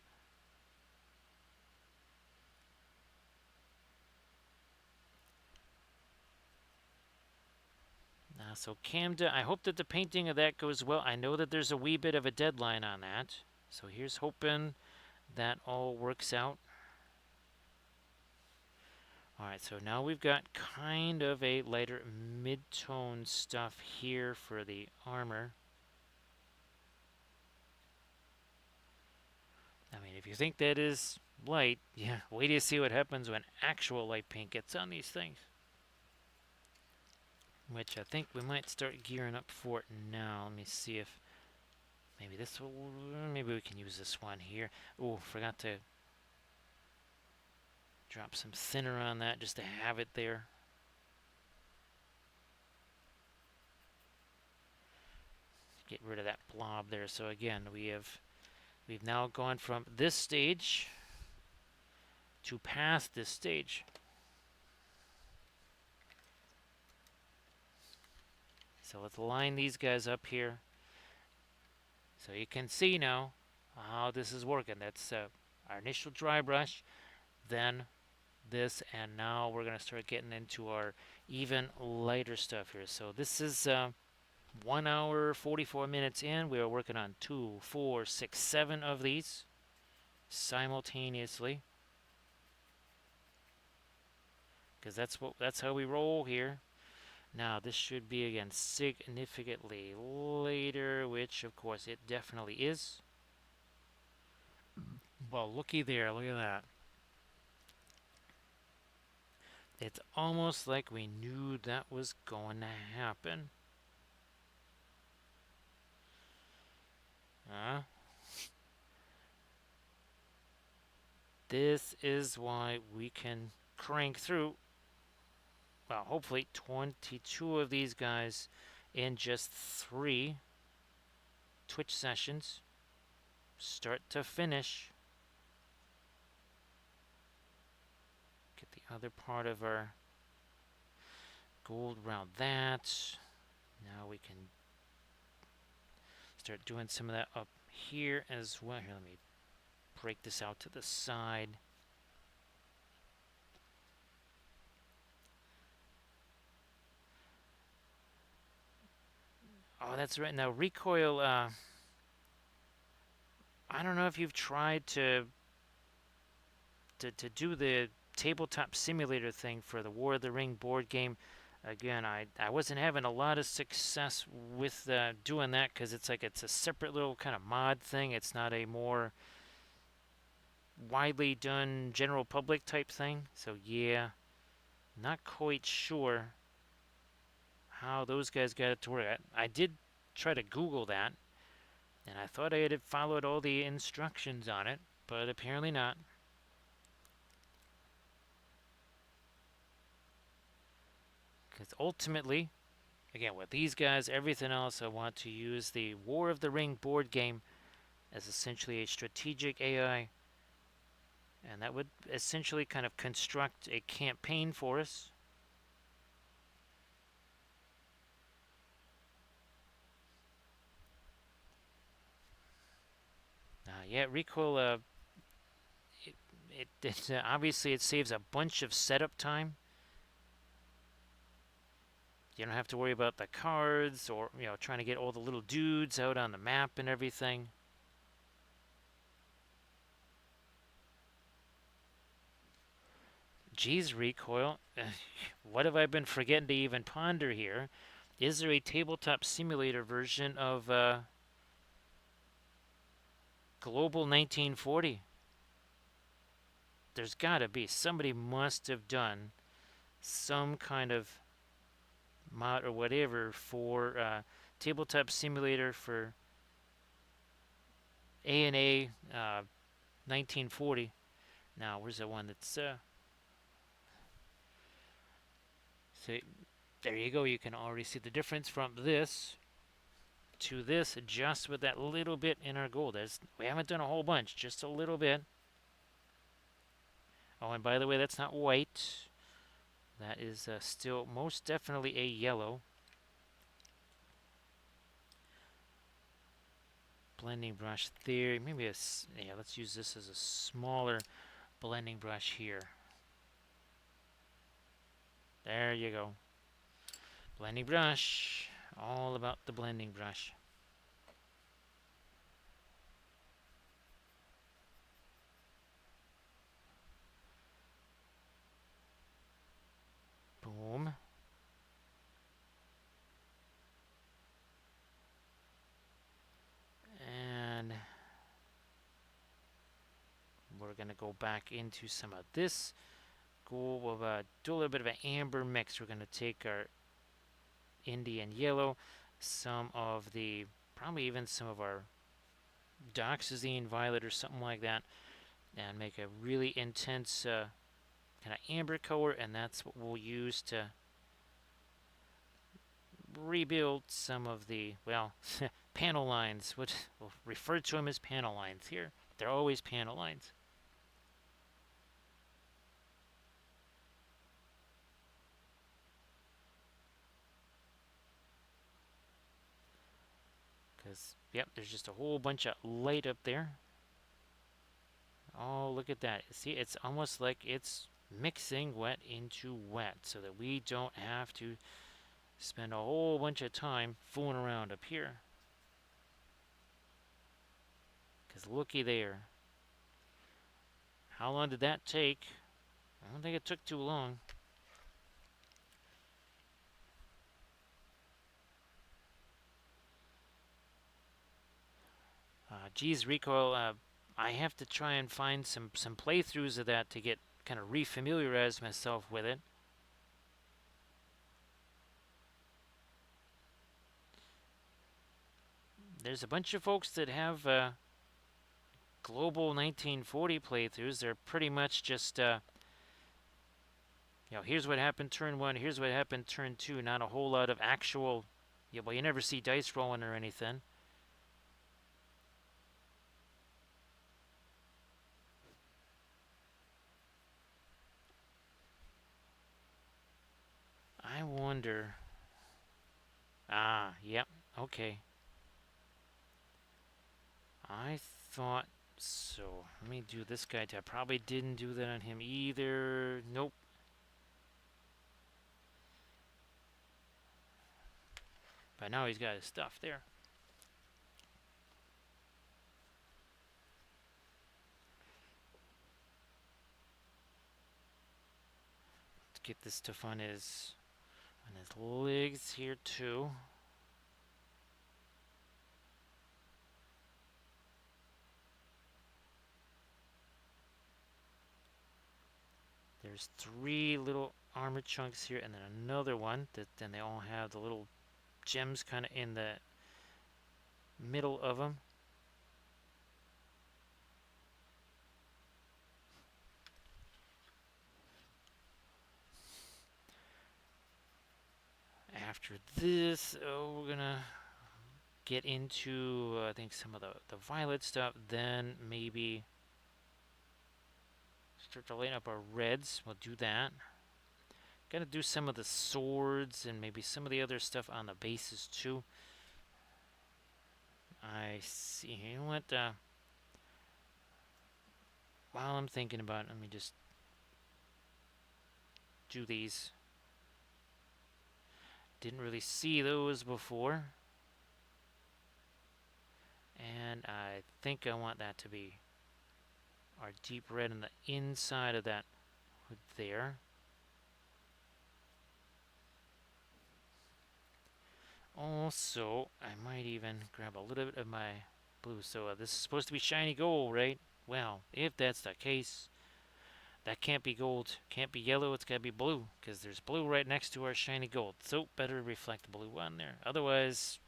So Camden, I hope that the painting of that goes well. I know that there's a wee bit of a deadline on that. So here's hoping that all works out. Alright, so now we've got kind of a lighter mid-tone stuff here for the armor. I mean, if you think that is light, yeah, wait till you see what happens when actual light paint gets on these things. Which I think we might start gearing up for it now. Let me see if maybe this will, maybe we can use this one here. Oh, forgot to drop some thinner on that just to have it there. Get rid of that blob there. So again, we've now gone from this stage to past this stage. So let's line these guys up here. So you can see now how this is working. That's our initial dry brush, then this, and now we're going to start getting into our even lighter stuff here. So this is 1 hour, 44 minutes in. We are working on 2, 4, 6, 7 of these simultaneously. Because that's how we roll here. Now this should be again significantly later, which of course it definitely is. Well, looky there, look at that. It's almost like we knew that was going to happen. Huh? This is why we can crank through, well, hopefully 22 of these guys in just 3 Twitch sessions, start to finish. Get the other part of our gold around that. Now we can start doing some of that up here as well. Here, let me break this out to the side. Oh, that's right. Now, recoil, I don't know if you've tried to do the tabletop simulator thing for the War of the Ring board game. Again, I wasn't having a lot of success with doing that because it's a separate little kind of mod thing. It's not a more widely done general public type thing. So yeah, not quite sure how those guys got it to work. I did try to Google that, and I thought I had followed all the instructions on it, but apparently not. Because ultimately, again, with these guys, everything else, I want to use the War of the Ring board game as essentially a strategic AI, and that would essentially kind of construct a campaign for us. Yeah, recoil. Obviously it saves a bunch of setup time. You don't have to worry about the cards or trying to get all the little dudes out on the map and everything. Geez, recoil. What have I been forgetting to even ponder here? Is there a tabletop simulator version of Global 1940? There's got to be. Somebody must have done some kind of mod or whatever for tabletop simulator for A&A 1940. Now, where's the one that's so there you go. You can already see the difference from this to this, just with that little bit in our gold. We haven't done a whole bunch, just a little bit. Oh, and by the way, that's not white. That is still most definitely a yellow. Blending brush there. Maybe yeah, let's use this as a smaller blending brush here. There you go. Blending brush. All about the blending brush. Boom. And we're going to go back into some of this. We'll do a little bit of an amber mix. We're going to take our Indian yellow, some of the, probably even some of our Doxazine violet or something like that, and make a really intense kind of amber color, and that's what we'll use to rebuild some of the, well, panel lines, which we'll refer to them as panel lines here. They're always panel lines. Because, yep, there's just a whole bunch of light up there. Oh, look at that. See, it's almost like it's mixing wet into wet so that we don't have to spend a whole bunch of time fooling around up here. Because looky there. How long did that take? I don't think it took too long. Geez, recoil. I have to try and find some playthroughs of that to get kind of refamiliarize myself with it. There's a bunch of folks that have global 1940 playthroughs. They're pretty much just here's what happened turn one, here's what happened turn two. Not a whole lot of actual. Yeah, well, you never see dice rolling or anything. I wonder. Ah, yep. Okay. I thought so. Let me do this guy. I probably didn't do that on him either. Nope. But now he's got his stuff there. Let's get this stuff on his legs here too. There's 3 little armor chunks here, and then another one that then they all have the little gems kind of in the middle of them. After this, we're gonna get into I think some of the violet stuff. Then maybe start to lighten up our reds. We'll do that. Gotta do some of the swords and maybe some of the other stuff on the bases too. I see. You know what? While I'm thinking about it, let me just do these. Didn't really see those before. And I think I want that to be our deep red on the inside of that hood there. Also, I might even grab a little bit of my blue. So this is supposed to be shiny gold, right? Well, if that's the case, that can't be gold, can't be yellow, it's gotta be blue, because there's blue right next to our shiny gold. So better reflect the blue on there. Otherwise,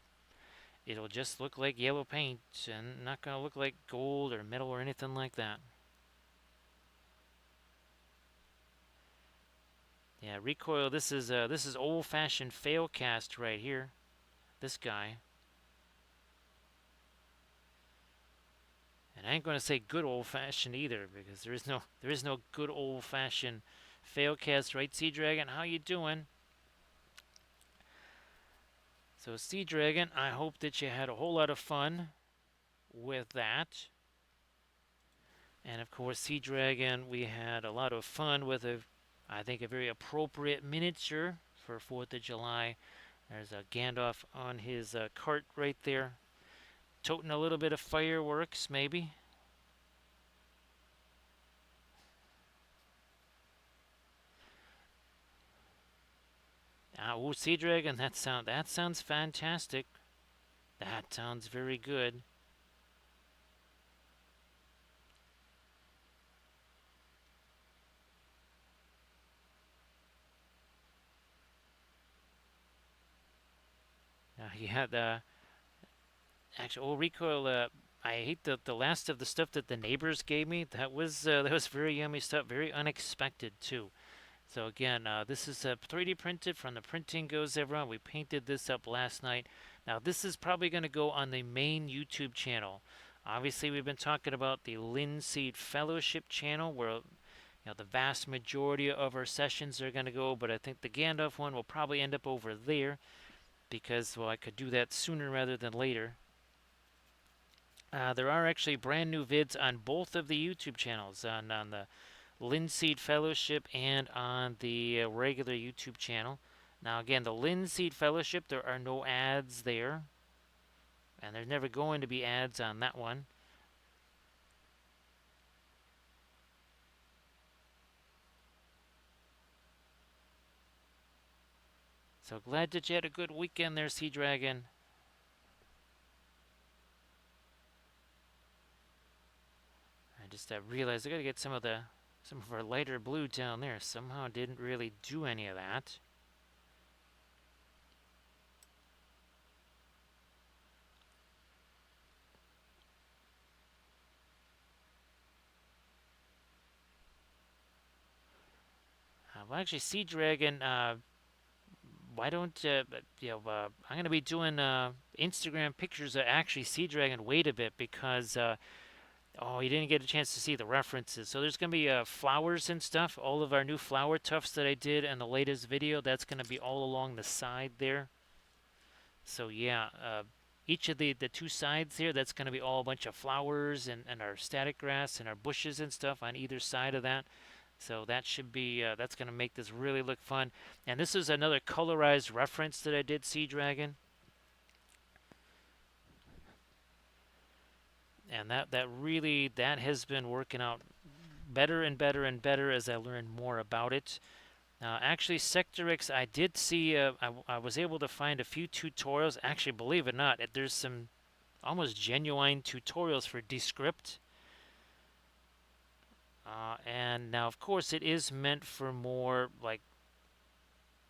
it'll just look like yellow paint and not gonna look like gold or metal or anything like that. Yeah, recoil. This is old-fashioned fail cast right here. This guy. And I ain't gonna say good old-fashioned either, because there is no good old-fashioned fail cast, right? Sea Dragon, how you doing? So Sea Dragon, I hope that you had a whole lot of fun with that. And of course, Sea Dragon, we had a lot of fun with I think, a very appropriate miniature for 4th of July. There's a Gandalf on his cart right there, toting a little bit of fireworks, maybe. Oh, Sea Dragon, that sounds fantastic. That sounds very good. Yeah, the actual recoil. I hate the last of the stuff that the neighbors gave me. That was very yummy stuff. Very unexpected too. So again, this is 3D printed from the Printing Goes Everyone. We painted this up last night. Now this is probably going to go on the main YouTube channel. Obviously, we've been talking about the Linseed Fellowship channel, where the vast majority of our sessions are going to go. But I think the Gandalf one will probably end up over there, because, well, I could do that sooner rather than later. There are actually brand new vids on both of the YouTube channels, on the Linseed Fellowship and on the regular YouTube channel. Now, again, the Linseed Fellowship, there are no ads there, and there's never going to be ads on that one. So glad that you had a good weekend there, Sea Dragon. just realized I gotta get some of our lighter blue down there. Somehow didn't really do any of that. Well, actually, Sea Dragon. Why don't I'm gonna be doing Instagram pictures of actually Sea Dragon. Wait a bit, because oh, you didn't get a chance to see the references. So there's gonna be flowers and stuff. All of our new flower tufts that I did in the latest video. That's gonna be all along the side there. So yeah, each of the two sides here, that's going to be all a bunch of flowers and our static grass and our bushes and stuff on either side of that. So that should be that's going to make this really look fun. And this is another colorized reference that I did, Sea Dragon. And that has been working out better and better and better as I learn more about it. Actually, Sectorix, I did see. I was able to find a few tutorials. Actually, believe it or not, there's some almost genuine tutorials for Descript. And now, of course, it is meant for more, like,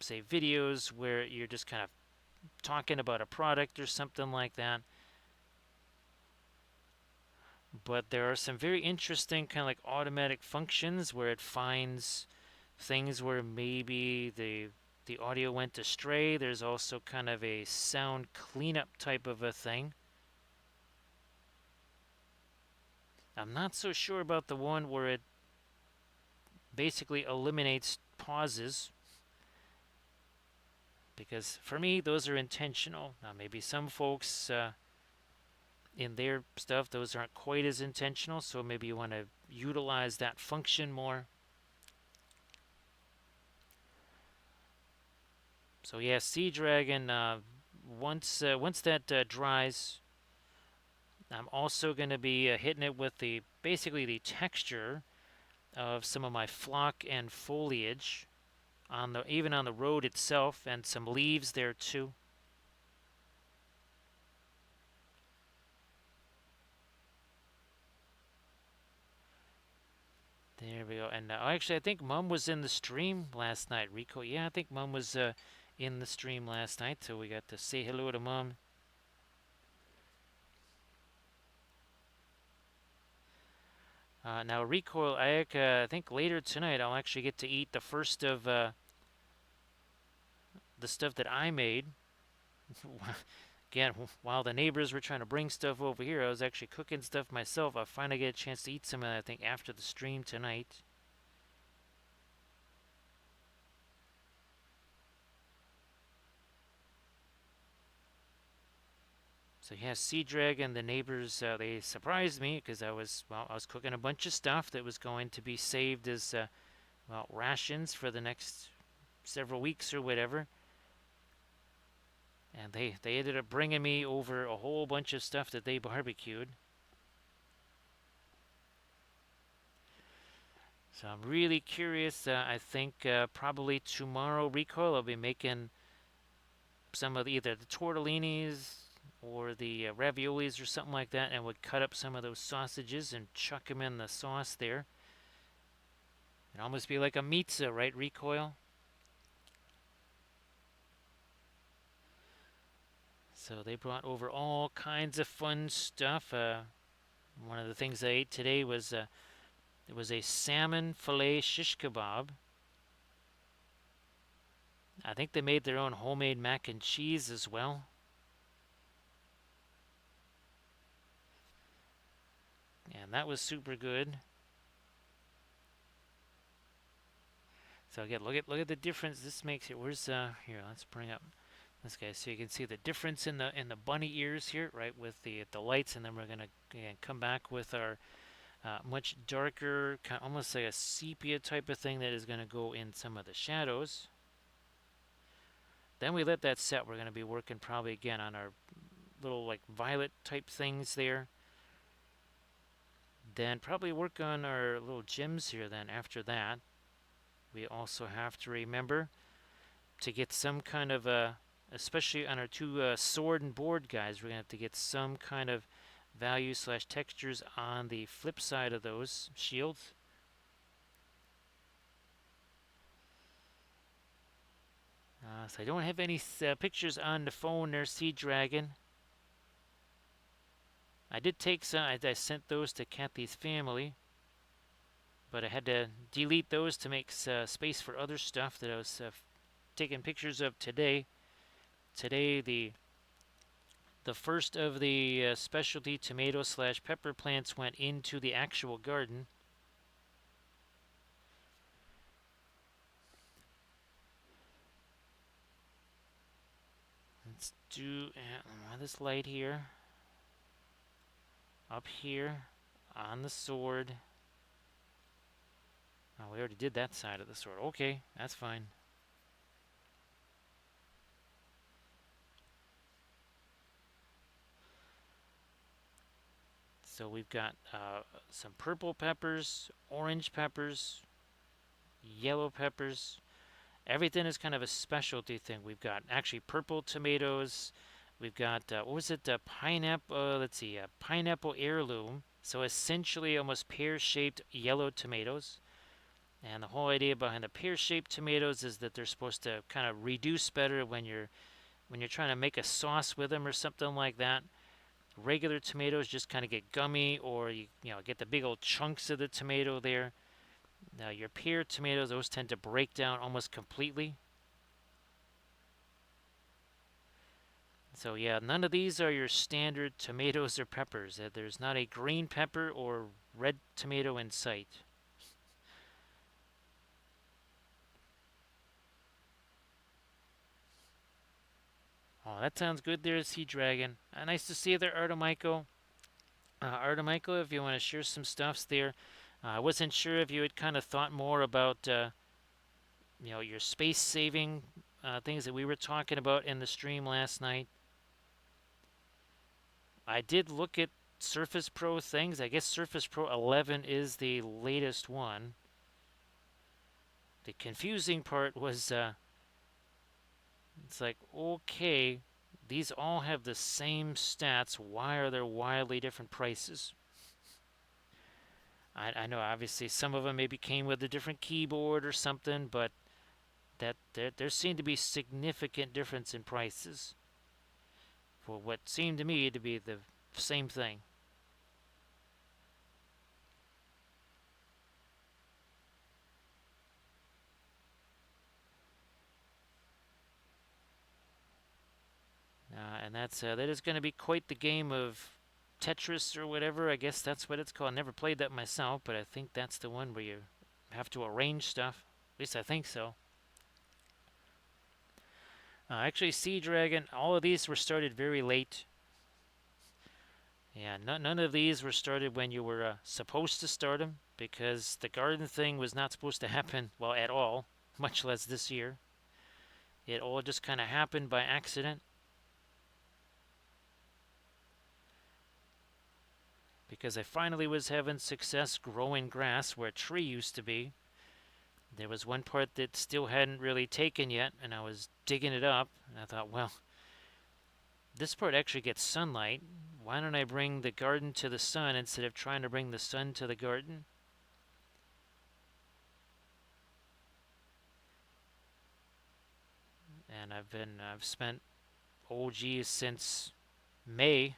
say, videos where you're just kind of talking about a product or something like that. But there are some very interesting kind of like automatic functions where it finds things where maybe the audio went astray. There's also kind of a sound cleanup type of a thing. I'm not so sure about the one where it basically eliminates pauses, because for me those are intentional. Now maybe some folks in their stuff those aren't quite as intentional, so maybe you want to utilize that function more. So yeah, Sea Dragon. Once that dries, I'm also going to be hitting it with the basically the texture of some of my flock and foliage on the even on the road itself, and some leaves there too. There we go. And actually, I think Mum was in the stream last night, Rico. Yeah, I think Mum was in the stream last night, so we got to say hello to Mum. Now, Recoil, I think later tonight I'll actually get to eat the first of the stuff that I made. Again, while the neighbors were trying to bring stuff over here, I was actually cooking stuff myself. I'll finally get a chance to eat some of that, I think, after the stream tonight. So yeah, Sea Dragon, the neighbors, they surprised me because I was cooking a bunch of stuff that was going to be saved as rations for the next several weeks or whatever. And they ended up bringing me over a whole bunch of stuff that they barbecued. So I'm really curious. I think probably tomorrow, Recoil, I'll be making some of either the tortellinis or the raviolis or something like that, and would cut up some of those sausages and chuck them in the sauce there. It'd almost be like a pizza, right, Recoil? So they brought over all kinds of fun stuff. One of the things I ate today was it was a salmon fillet shish kebab. I think they made their own homemade mac and cheese as well. And that was super good. So again, look at the difference this makes here. Where's here? Let's bring up this guy so you can see the difference in the bunny ears here, right, with the lights, and then we're gonna again come back with our much darker, kind of almost like a sepia type of thing that is gonna go in some of the shadows. Then we let that set. We're gonna be working probably again on our little like violet type things there. Then probably work on our little gems here. Then after that, we also have to remember to get some kind of especially on our two sword and board guys, we're gonna have to get some kind of values slash textures on the flip side of those shields. So I don't have any pictures on the phone there, Sea Dragon. I did take some. I sent those to Kathy's family, but I had to delete those to make space for other stuff that I was taking pictures of today. Today, the first of the specialty tomato slash pepper plants went into the actual garden. Let's do this light here. Up here on the sword. Oh, we already did that side of the sword. Okay, that's fine. So we've got some purple peppers, orange peppers, yellow peppers. Everything is kind of a specialty thing. We've got actually purple tomatoes. We've got, what was it, pineapple, let's see, pineapple heirloom. So essentially almost pear-shaped yellow tomatoes. And the whole idea behind the pear-shaped tomatoes is that they're supposed to kind of reduce better when you're trying to make a sauce with them or something like that. Regular tomatoes just kind of get gummy, or you get the big old chunks of the tomato there. Now your pear tomatoes, those tend to break down almost completely. So yeah, none of these are your standard tomatoes or peppers. There's not a green pepper or red tomato in sight. Oh, that sounds good there, Sea Dragon. Nice to see you there, Artemiko. Artemiko, if you want to share some stuffs there. I wasn't sure if you had kind of thought more about, your space saving things that we were talking about in the stream last night. I did look at Surface Pro things. I guess Surface Pro 11 is the latest one. The confusing part was it's like, okay, these all have the same stats. Why are there wildly different prices? I know obviously some of them maybe came with a different keyboard or something, but that there seemed to be significant difference in prices for what seemed to me to be the same thing. And that is going to be quite the game of Tetris or whatever. I guess that's what it's called. I never played that myself, but I think that's the one where you have to arrange stuff. At least I think so. Actually, Sea Dragon, all of these were started very late. Yeah, none of these were started when you were supposed to start them, because the garden thing was not supposed to happen, well, at all, much less this year. It all just kind of happened by accident. Because I finally was having success growing grass where a tree used to be. There was one part that still hadn't really taken yet, and I was digging it up, and I thought, well, this part actually gets sunlight. Why don't I bring the garden to the sun instead of trying to bring the sun to the garden? And I've spent, oh geez, since May,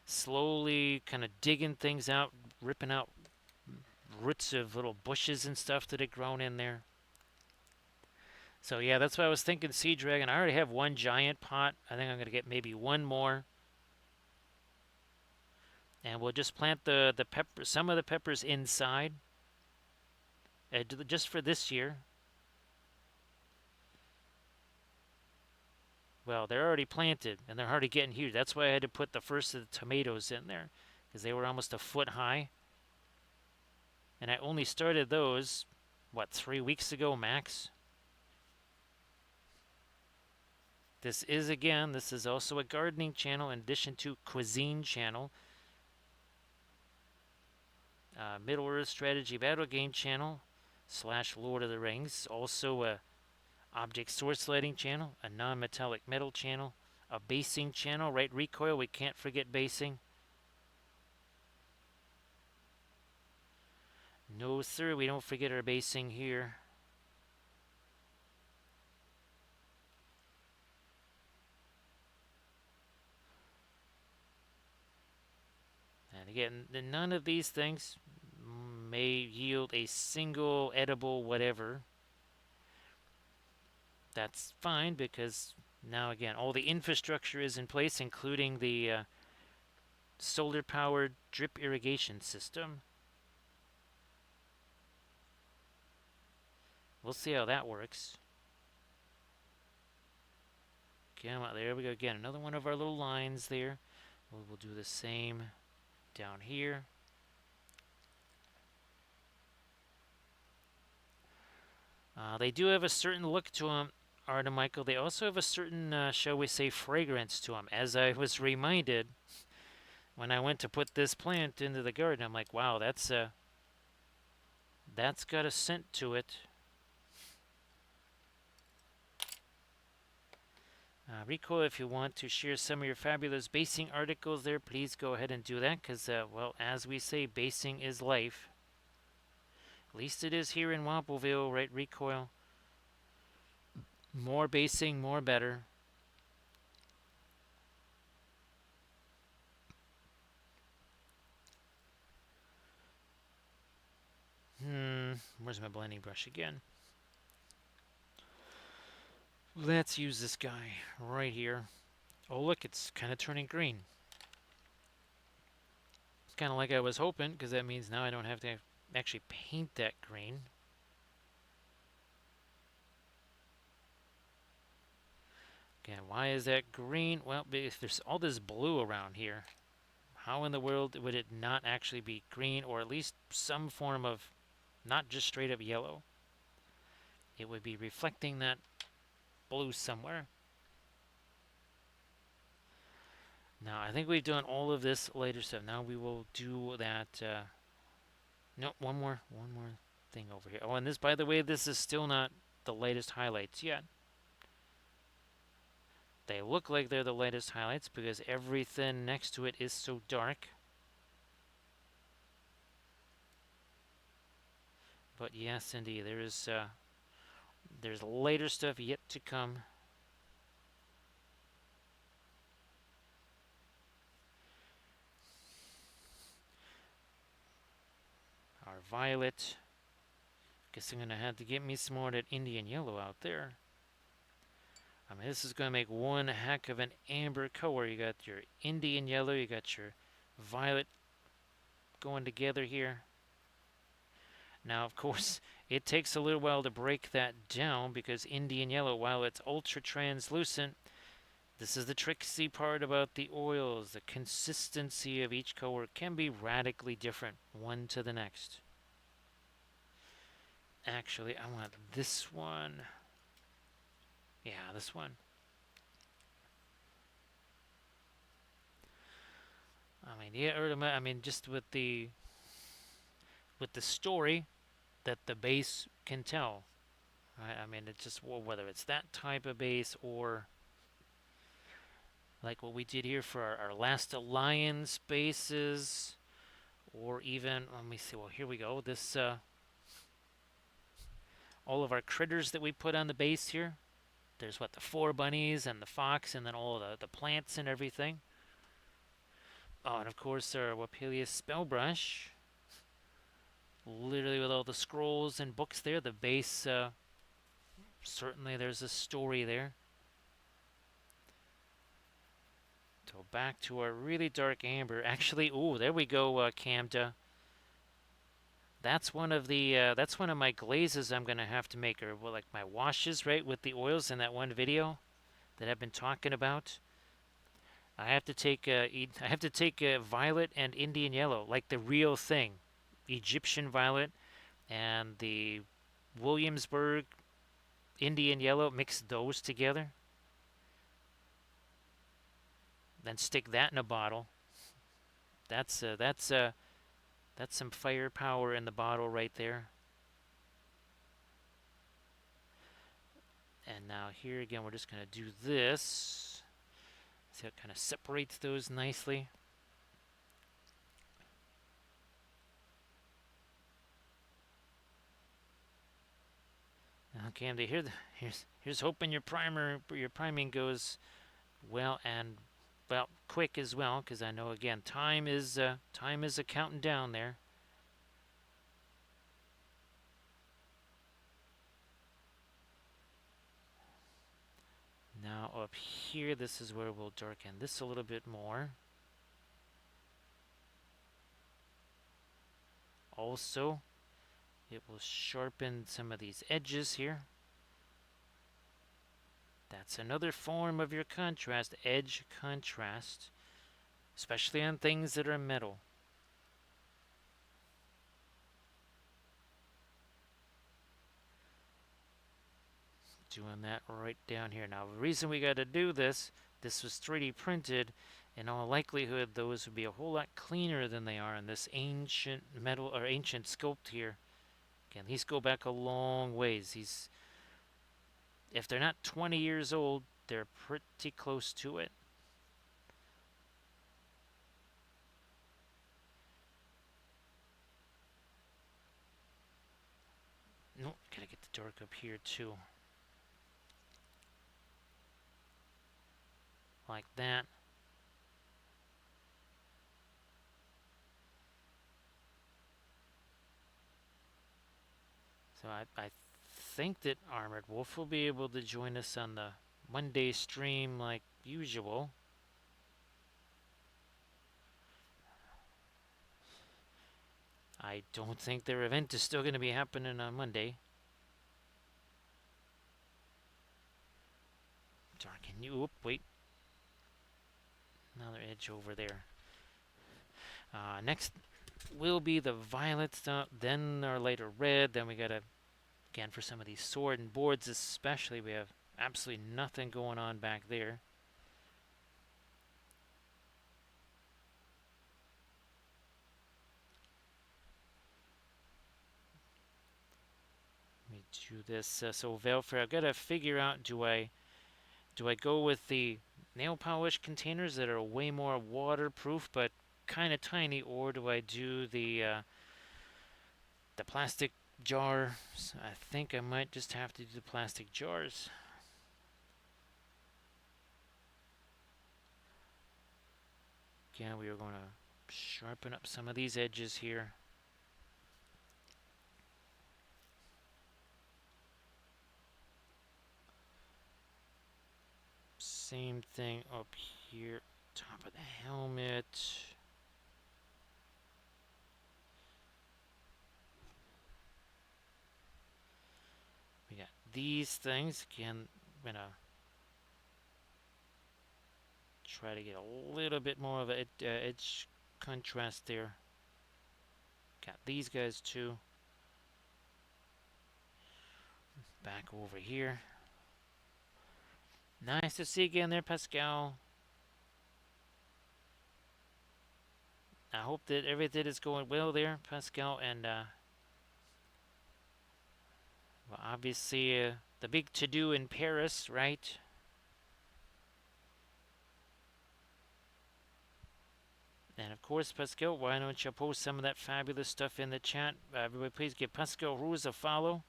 slowly kind of digging things out, ripping out roots of little bushes and stuff that had grown in there. So yeah, that's what I was thinking, Sea Dragon. I already have one giant pot. I think I'm going to get maybe one more. And we'll just plant the pepper, some of the peppers inside, just for this year. Well, they're already planted and they're already getting huge. That's why I had to put the first of the tomatoes in there, because they were almost a foot high. And I only started those, what, 3 weeks ago max? This is also a gardening channel in addition to cuisine channel. Middle Earth Strategy Battle Game channel / Lord of the Rings. Also a object source lighting channel, a non-metallic metal channel, a basing channel, right? Recoil, we can't forget basing. No, sir, we don't forget our basing here. And again, none of these things may yield a single edible whatever. That's fine because now again, all the infrastructure is in place, including the solar-powered drip irrigation system. We'll see how that works. Come on, there we go again. Another one of our little lines there. We'll do the same down here. They do have a certain look to them, Art and Michael. They also have a certain, shall we say, fragrance to them. As I was reminded when I went to put this plant into the garden, I'm like, wow, that's got a scent to it. Rico, if you want to share some of your fabulous basing articles there, please go ahead and do that because, well, as we say, basing is life. At least it is here in Wampleville, right, Recoil? More basing, more better. Where's my blending brush again? Let's use this guy right here. Oh, look, it's kind of turning green. It's kind of like I was hoping, because that means now I don't have to actually paint that green. Again, why is that green? Well, if there's all this blue around here, how in the world would it not actually be green, or at least some form of not just straight up yellow? It would be reflecting that blue somewhere. Now, I think we've done all of this later stuff. Now we will do that. No, one more thing over here. Oh, and this, by the way, this is still not the latest highlights yet. They look like they're the latest highlights because everything next to it is so dark. But yes, indeed, there's later stuff yet to come. Our violet. Guess I'm gonna have to get me some more of that Indian yellow out there. I mean, this is gonna make one heck of an amber color. You got your Indian yellow, you got your violet going together here. Now, of course, it takes a little while to break that down because Indian yellow, while it's ultra translucent, this is the tricksy part about the oils. The consistency of each color can be radically different one to the next. Actually, I want this one. Yeah, this one. I mean, yeah, I mean, just with the story that the base can tell. Right? I mean, it's just whether it's that type of base or like what we did here for our last alliance bases, or even let me see. Well, here we go. This all of our critters that we put on the base here. There's what the 4 bunnies and the fox, and then all the plants and everything. Oh, and of course our Wapelius spellbrush. Literally with all the scrolls and books there. The base, certainly there's a story there. So back to our really dark amber. Actually, ooh, there we go, Camda. That's one of my glazes I'm gonna have to make, or well, like my washes, right, with the oils in that one video that I've been talking about. I have to take violet and Indian yellow, like the real thing, Egyptian violet and the Williamsburg Indian yellow. Mix those together, then stick that in a bottle. That's some firepower in the bottle right there. And now here again, we're just going to do this. See how it kind of separates those nicely. Okay, Andy. Here's hoping your priming goes well and well quick as well, because I know again time is a counting down there. Now up here, this is where we'll darken this a little bit more. Also, it will sharpen some of these edges here. That's another form of your contrast, edge contrast, especially on things that are metal. Doing that right down here. Now, the reason we got to do this was 3D printed. In all likelihood, those would be a whole lot cleaner than they are in this ancient metal or ancient sculpt here. Again, these go back a long ways. If they're not 20 years old, they're pretty close to it. Nope, gotta get the dark up here too. Like that. So I think that Armored Wolf will be able to join us on the Monday stream like usual. I don't think their event is still going to be happening on Monday. Darken you. Wait. Another edge over there. Next will be the violet stuff, then our lighter red. Then we got to, again, for some of these sword and boards especially, we have absolutely nothing going on back there. Let me do this. So Velfre, I've got to figure out, do I go with the nail polish containers that are way more waterproof but kind of tiny, or do I do the plastic jar? I think I might just have to do the plastic jars. Again, we are going to sharpen up some of these edges here. Same thing up here, top of the helmet. We got these things. Again, I'm gonna try to get a little bit more of an edge contrast there. Got these guys too. Back over here. Nice to see you again there, Pascal. I hope that everything is going well there, Pascal, and well, obviously the big to-do in Paris, right? And of course, Pascal, why don't you post some of that fabulous stuff in the chat? Everybody, please give Pascal Ruiz a follow.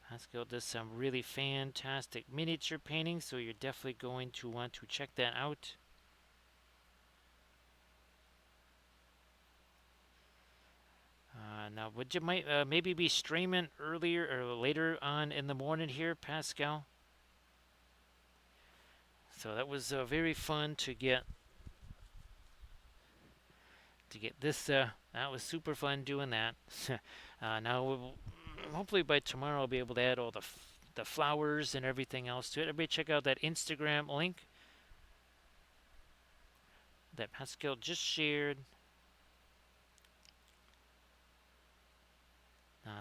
Pascal does some really fantastic miniature paintings, so you're definitely going to want to check that out. Now, would you might maybe be streaming earlier or later on in the morning here, Pascal? So that was very fun to get this. That was super fun doing that. Now, hopefully by tomorrow I'll be able to add all the flowers and everything else to it. Everybody check out that Instagram link that Pascal just shared.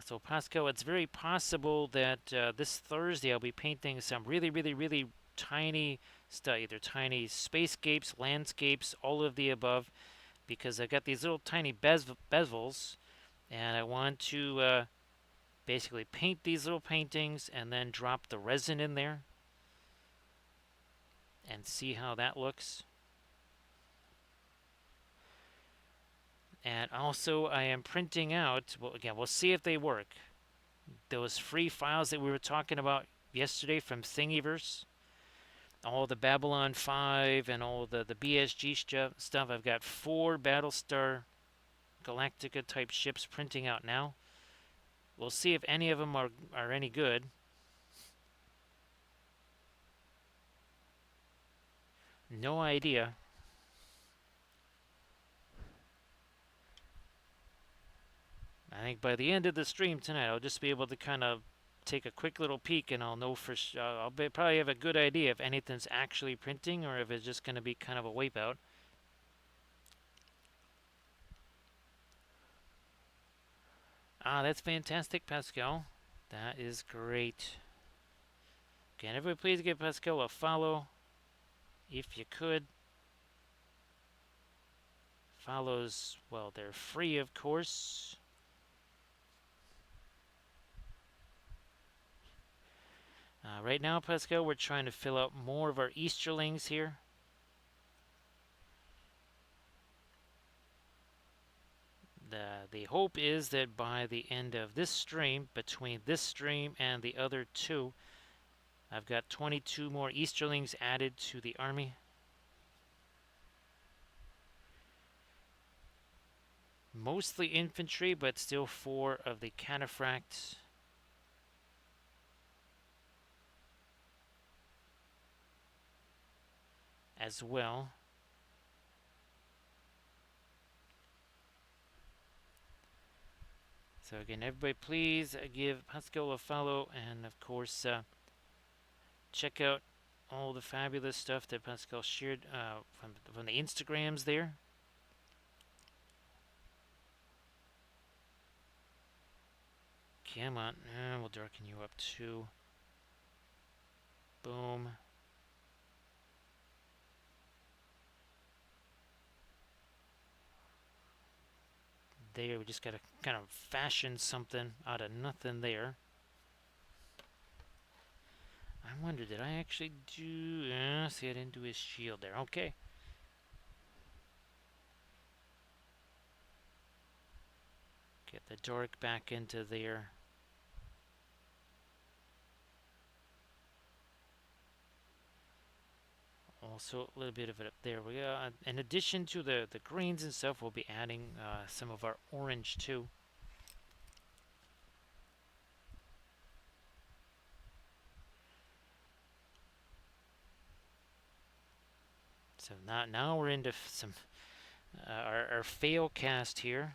So Pascal, it's very possible that this Thursday I'll be painting some really, really, really tiny stuff, either tiny spacescapes, landscapes, all of the above, because I got these little tiny bezels, and I want to basically paint these little paintings and then drop the resin in there and see how that looks. And also I am printing out, well, again, we'll see if they work. those free files that we were talking about yesterday from Thingiverse, all the Babylon 5 and all the BSG stuff. I've got 4 Battlestar Galactica type ships printing out now. We'll see if any of them are any good. No idea. I think by the end of the stream tonight, I'll just be able to kind of take a quick little peek, and I'll know for sure. Probably have a good idea if anything's actually printing or if it's just going to be kind of a wipeout. Ah, that's fantastic, Pascal. That is great. Can everybody please give Pascal a follow, if you could. Follows, well, they're free, of course. Right now, Pascal, we're trying to fill out more of our Easterlings here. The hope is that by the end of this stream, between this stream and the other 2, I've got 22 more Easterlings added to the army. Mostly infantry, but still 4 of the cataphracts. As well. So again, everybody please give Pascal a follow, and of course check out all the fabulous stuff that Pascal shared from the Instagrams there. Come on, we'll darken you up too. Boom. There, we just gotta kind of fashion something out of nothing there. I wonder, did I actually do... see, I didn't do his shield there. Okay. Get the dark back into there. Also, a little bit of it up there. We in addition to the greens and stuff, we'll be adding some of our orange too. So now we're into some our fail cast here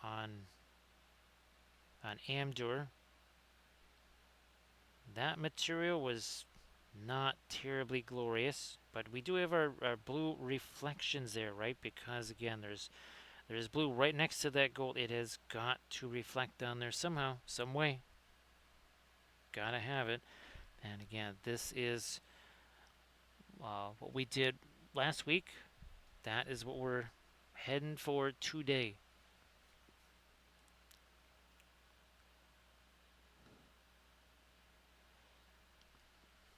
on Amdur. That material was not terribly glorious, but we do have our blue reflections there, right? Because again, there's blue right next to that gold. It has got to reflect down there somehow, some way. Gotta have it. And again, this is what we did last week. That is what we're heading for today.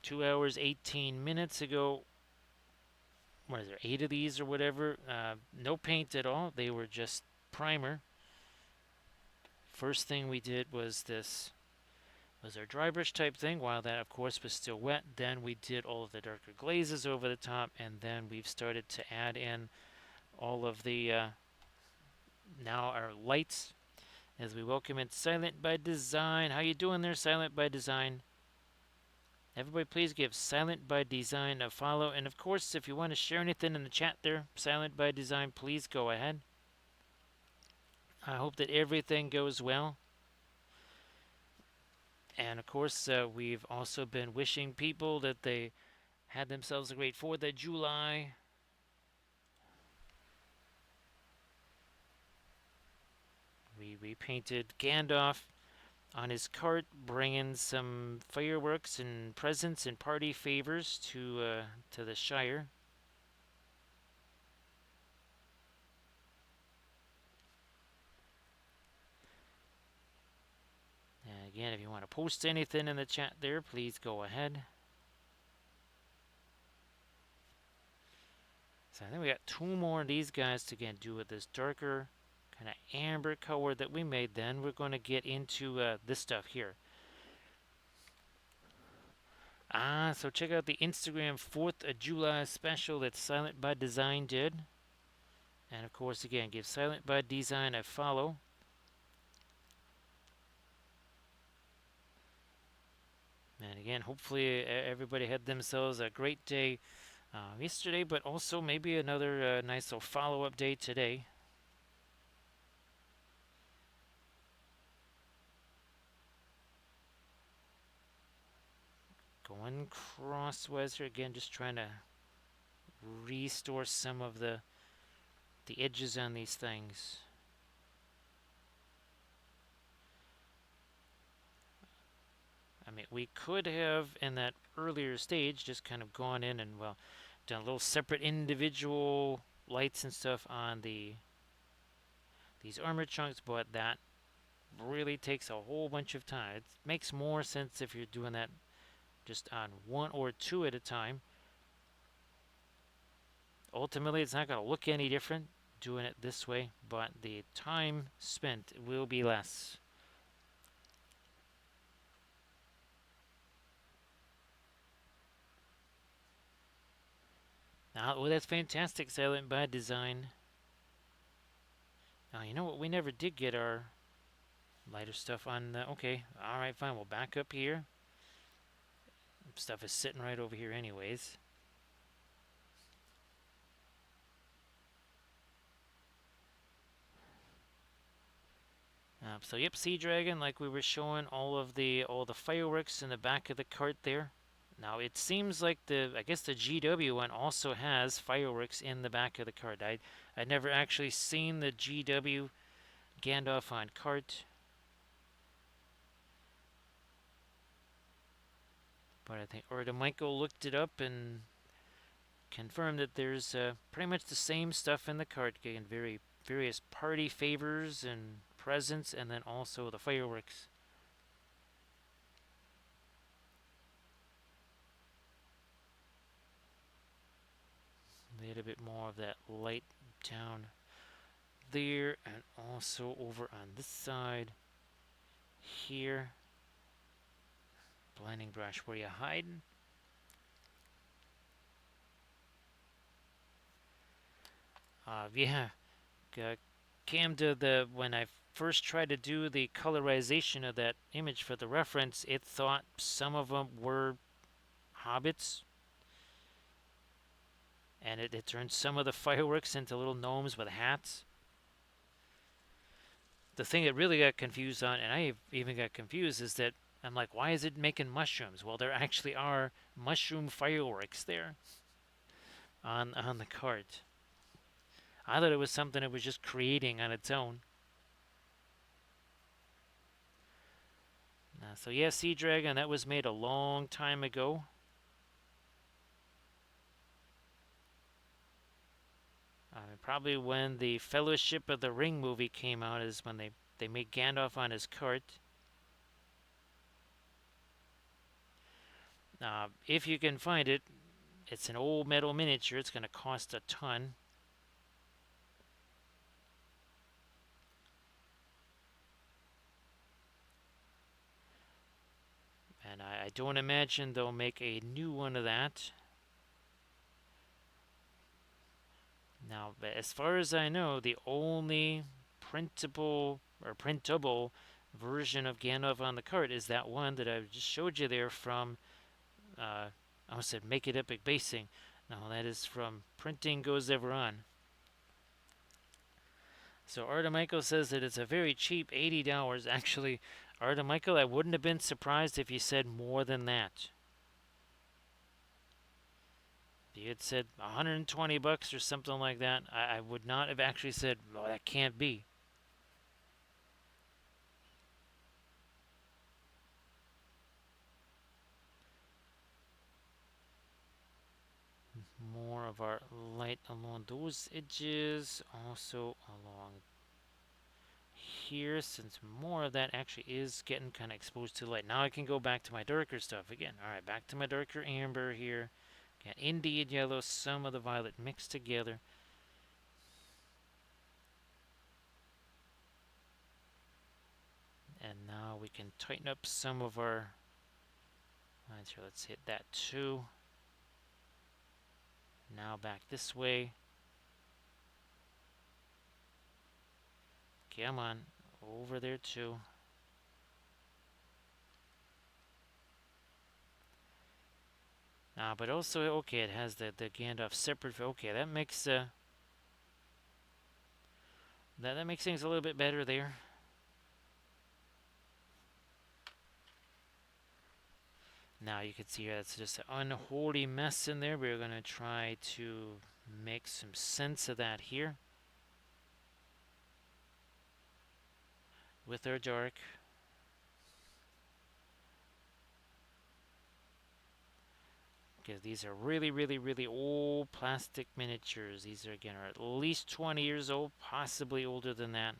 Two hours, 18 minutes ago, what is there, 8 of these or whatever, no paint at all. They were just primer. First thing we did was this was our dry brush type thing, while that of course was still wet. Then we did all of the darker glazes over the top, and then we've started to add in all of the now our lights as we welcome in Silent by Design. How you doing there, Silent by Design? Everybody please give Silent by Design a follow, and of course if you want to share anything in the chat there, Silent by Design, please go ahead. I hope that everything goes well. And of course, we've also been wishing people that they had themselves a great 4th of July. We painted Gandalf on his cart, bringing some fireworks and presents and party favors to the Shire. And again, if you want to post anything in the chat there, please go ahead. So I think we got 2 more of these guys to again do with this darker and an amber color that we made, then we're going to get into this stuff here. So check out the Instagram 4th of July special that Silent by Design did. And of course, again, give Silent by Design a follow. And again, hopefully everybody had themselves a great day yesterday, but also maybe another nice little follow-up day today. Going crosswise here again, just trying to restore some of the edges on these things. I mean, we could have in that earlier stage just kind of gone in and, well, done little separate individual lights and stuff on these armor chunks, but that really takes a whole bunch of time. It makes more sense if you're doing that just on one or two at a time. Ultimately, it's not going to look any different doing it this way, but the time spent will be less. Now, that's fantastic, Silent by Design. Now, you know what? We never did get our lighter stuff on the... Okay, alright, fine. We'll back up here. Stuff is sitting right over here anyways. So yep, Sea Dragon, like we were showing, all the fireworks in the back of the cart there. Now it seems like I guess the GW one also has fireworks in the back of the cart. I'd never actually seen the GW Gandalf on cart, but I think Orda Michael looked it up and confirmed that there's pretty much the same stuff in the cart. Again, various party favors and presents, and then also the fireworks. A little bit more of that light down there, and also over on this side here. Blending brush, where you hiding? Yeah, came to when I first tried to do the colorization of that image for the reference, it thought some of them were hobbits, and it turned some of the fireworks into little gnomes with hats. The thing that really got confused on, and I even got confused, is that I'm like, why is it making mushrooms? Well, there actually are mushroom fireworks there on the cart. I thought it was something it was just creating on its own. So yeah, Sea Dragon, that was made a long time ago. Probably when the Fellowship of the Ring movie came out is when they made Gandalf on his cart. If you can find it, it's an old metal miniature. It's going to cost a ton. And I don't imagine they'll make a new one of that. Now, as far as I know, the only printable version of Gandalf on the cart is that one that I just showed you there from, I almost said Make It Epic Basing. No, that is from Printing Goes Ever On. So Arda Michael says that it's a very cheap $80. Actually, Arda Michael, I wouldn't have been surprised if you said more than that. If you had said $120 or something like that, I would not have actually said, well, that can't be. More of our light along those edges, also along here, since more of that actually is getting kind of exposed to light. Now I can go back to my darker stuff again. Alright, back to my darker amber here. Got Indian yellow, some of the violet mixed together. And now we can tighten up some of our lines here. Let's hit that too. Now back this way. Come on, over there too. But also, okay, it has the Gandalf separate. Okay, that makes that makes things a little bit better there. Now you can see here that's just an unholy mess in there. We're gonna try to make some sense of that here with our dark. Because these are really, really, really old plastic miniatures. These are, again, are at least 20 years old, possibly older than that.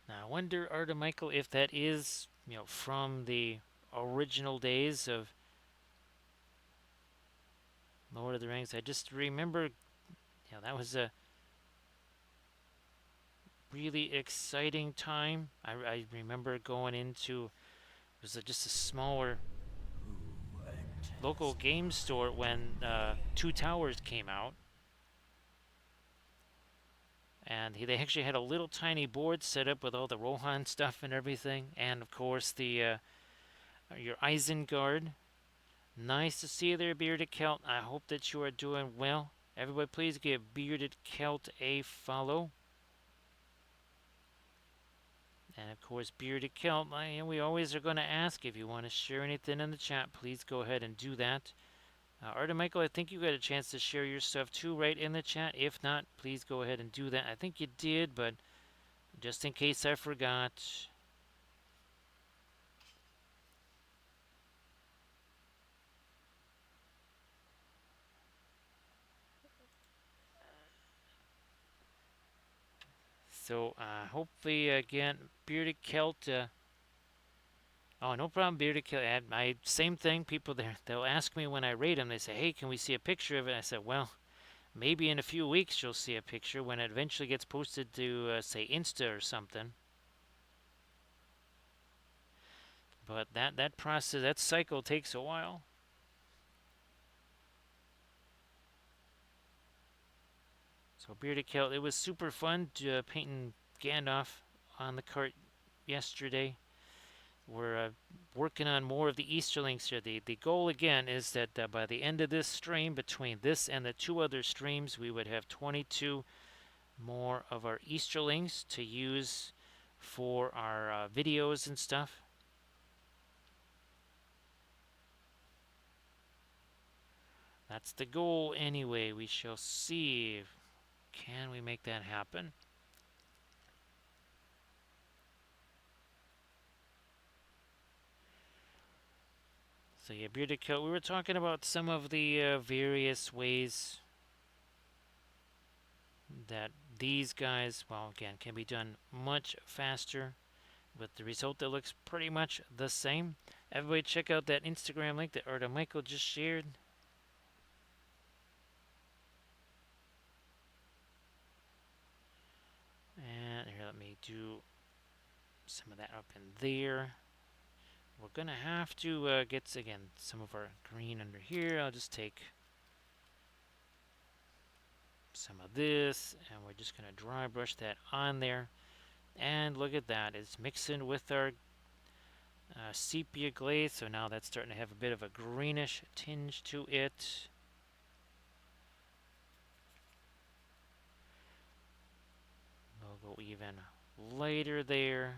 Now, I wonder, Arda Michael, if that is, from the original days of Lord of the Rings. I just remember, that was a really exciting time. I remember going into, it was just a smaller local game store when Two Towers came out. And they actually had a little tiny board set up with all the Rohan stuff and everything. And of course, the your Isengard. Nice to see you there, Bearded Celt. I hope that you are doing well. Everybody, please give Bearded Celt a follow. And of course, Bearded Celt, we always are going to ask if you want to share anything in the chat. Please go ahead and do that. Arda Michael, I think you got a chance to share your stuff too right in the chat. If not, please go ahead and do that. I think you did, but just in case I forgot. So hopefully, again, Bearded Celt. Oh, no problem, Bearded Celt. Same thing. People there, they'll ask me when I rate them. They say, "Hey, can we see a picture of it?" I said, "Well, maybe in a few weeks you'll see a picture when it eventually gets posted to, say, Insta or something." But that process, that cycle takes a while. So Bearded Celt, it was super fun painting Gandalf on the cart yesterday. We're working on more of the Easterlings here. The goal again is that by the end of this stream, between this and the two other streams, we would have 22 more of our Easterlings to use for our videos and stuff. That's the goal anyway. We shall see. Can we make that happen? So yeah, Bearded Celt, we were talking about some of the various ways that these guys, well, again, can be done much faster with the result that looks pretty much the same. Everybody check out that Instagram link that Arda Michael just shared. And here, let me do some of that up in there. We're going to have to get, again, some of our green under here. I'll just take some of this, and we're just going to dry brush that on there. And look at that. It's mixing with our sepia glaze, so now that's starting to have a bit of a greenish tinge to it. We'll go even lighter there.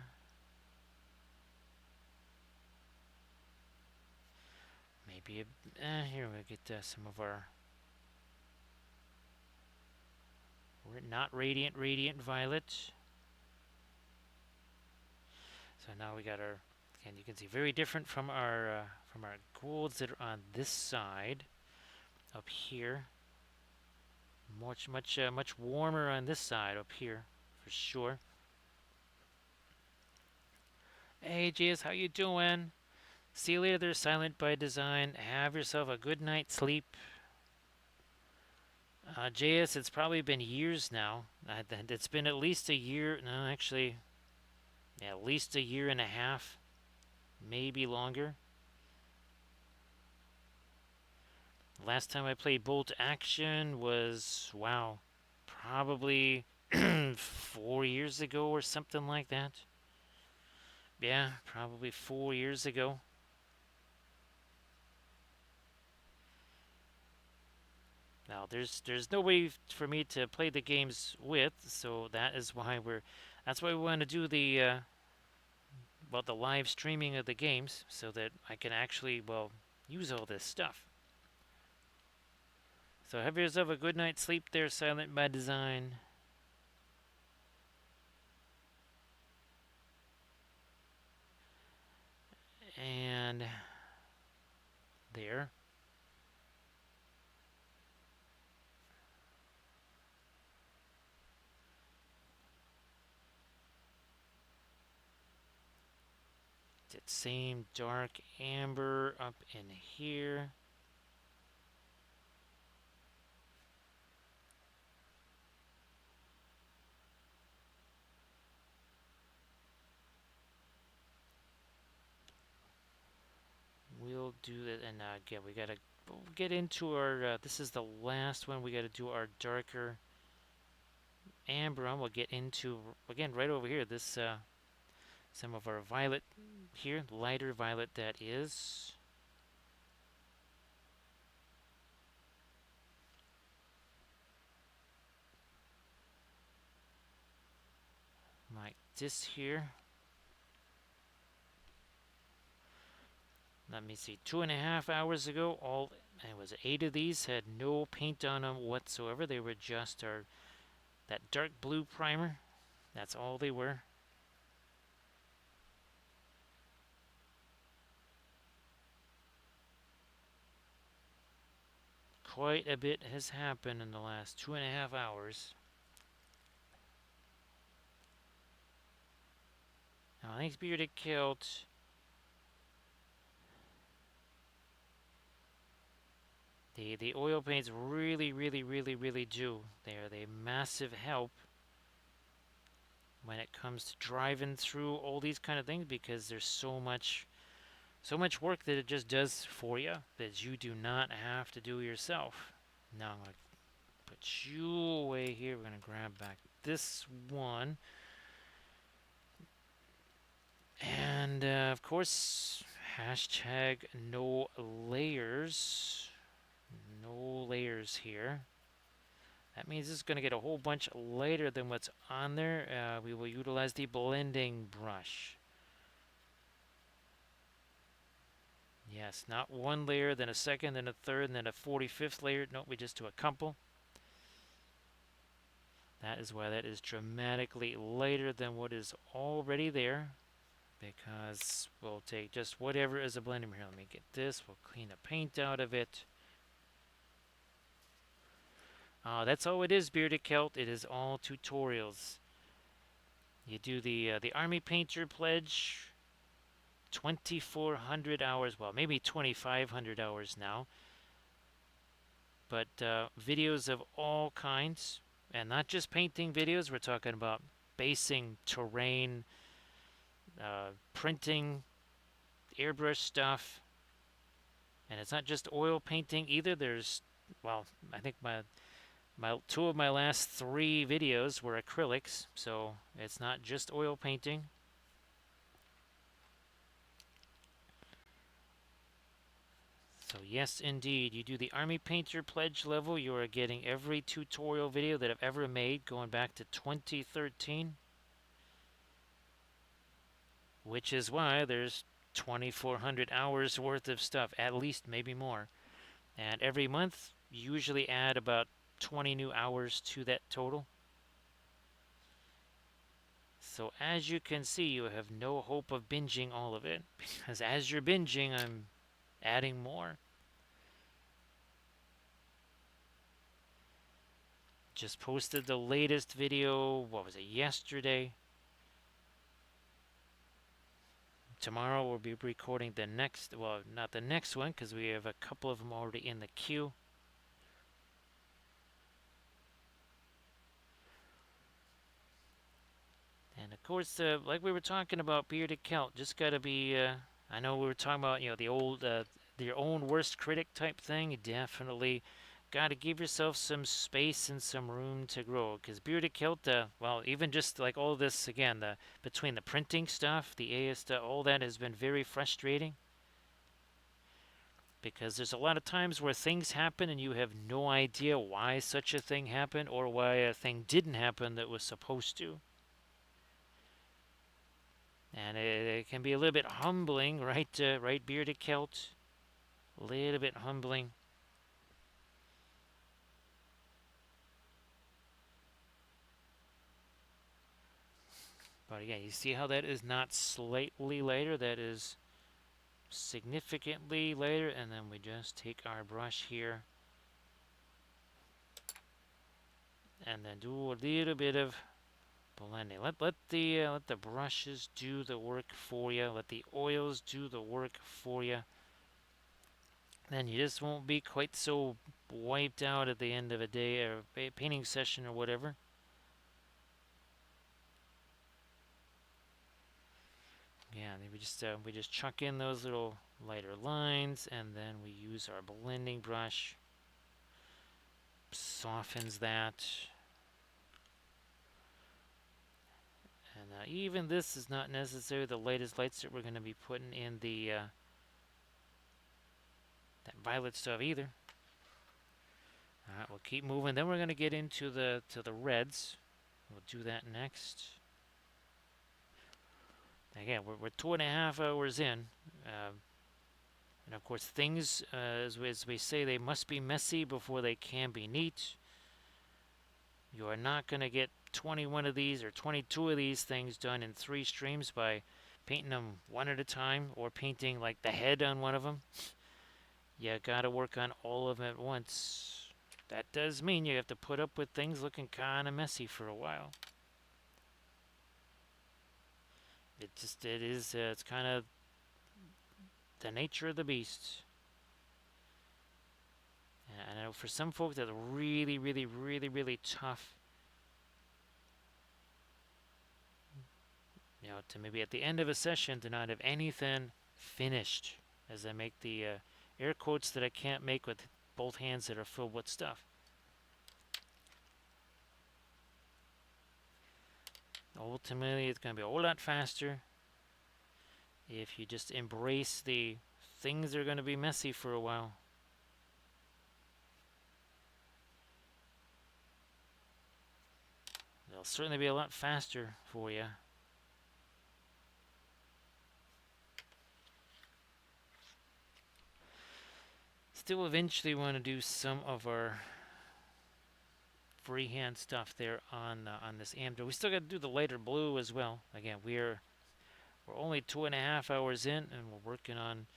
Maybe here we get some of our not radiant violet. So now we got our, and you can see very different from our golds that are on this side up here. Much warmer on this side up here for sure. Hey JS, how you doing? See you later there, Silent by Design. Have yourself a good night's sleep. JS, it's probably been years now. It's been at least a year. No, actually, yeah, at least a year and a half, maybe longer. Last time I played Bolt Action was, wow, probably 4 years ago or something like that. Yeah, probably 4 years ago. Now there's no way for me to play the games with, so that's why we want to do the live streaming of the games so that I can actually use all this stuff. So have yourself a good night's sleep there, Silent by Design. And there. That same dark amber up in here. We'll do that, and again, we gotta get into our. This is the last one. We gotta do our darker amber on. We'll get into again right over here. This some of our violet here, lighter violet that is. Like this here. Let me see. 2.5 hours ago, all it was 8 of these had no paint on them whatsoever. They were just our that dark blue primer. That's all they were. Quite a bit has happened in the last 2.5 hours. Now, thanks Bearded Kilt. The oil paints really do. They're a massive help when it comes to driving through all these kind of things because there's so much work that it just does for you that you do not have to do yourself. Now I'm going to put you away here. We're going to grab back this one. And of course, hashtag no layers. No layers here. That means this is going to get a whole bunch lighter than what's on there. We will utilize the blending brush. Yes, not one layer, then a second, then a third, and then a 45th layer. No, we just do a couple. That is why that is dramatically lighter than what is already there. Because we'll take just whatever is a blending here. Let me get this. We'll clean the paint out of it. That's all it is, Bearded Celt. It is all tutorials. You do the Army Painter Pledge, 2,400 hours. Well, maybe 2,500 hours now. But videos of all kinds, and not just painting videos. We're talking about basing, terrain, printing, airbrush stuff, and it's not just oil painting either. I think my two of my last 3 videos were acrylics, so it's not just oil painting. So yes, indeed, you do the Army Painter Pledge level, you are getting every tutorial video that I've ever made going back to 2013. Which is why there's 2,400 hours worth of stuff, at least, maybe more. And every month, you usually add about 20 new hours to that total. So as you can see, you have no hope of binging all of it, because as you're binging, I'm adding more. Just posted the latest video, what was it, yesterday? Tomorrow we'll be recording the next, well, not the next one, because we have a couple of them already in the queue. And of course, like we were talking about bearded kelp, just gotta be. I know we were talking about the old your own worst critic type thing. You definitely gotta give yourself some space and some room to grow. Because bearded kelp, well, even just like all this again, the between the printing stuff, the AS stuff, all that has been very frustrating. Because there's a lot of times where things happen and you have no idea why such a thing happened or why a thing didn't happen that was supposed to. And it can be a little bit humbling, right? Right, bearded Celt? A little bit humbling. But again, you see how that is not slightly later, that is significantly later. And then we just take our brush here and then do a little bit of blending. Let the brushes do the work for you. Let the oils do the work for you. Then you just won't be quite so wiped out at the end of a day or a painting session or whatever. Yeah, we just chuck in those little lighter lines, and then we use our blending brush. Softens that, and even this is not necessarily the latest lights that we're going to be putting in the that violet stuff either. All right, we'll keep moving. Then we're going to get into the reds. We'll do that next. Again, we're 2.5 hours in. Uh, and of course, things, as we say, they must be messy before they can be neat. You are not going to get 21 of these or 22 of these things done in 3 streams by painting them one at a time or painting like the head on one of them. You got to work on all of them at once. That does mean you have to put up with things looking kind of messy for a while. It's kind of the nature of the beast. And I know for some folks that's really, really, really, really tough. To maybe at the end of a session to not have anything finished, as I make the air quotes that I can't make with both hands that are filled with stuff. Ultimately, it's going to be a whole lot faster if you just embrace the things that are going to be messy for a while. They'll certainly be a lot faster for you. Still eventually want to do some of our freehand stuff there on this Amdra. We still got to do the lighter blue as well. Again, we're only 2.5 hours in, and we're working on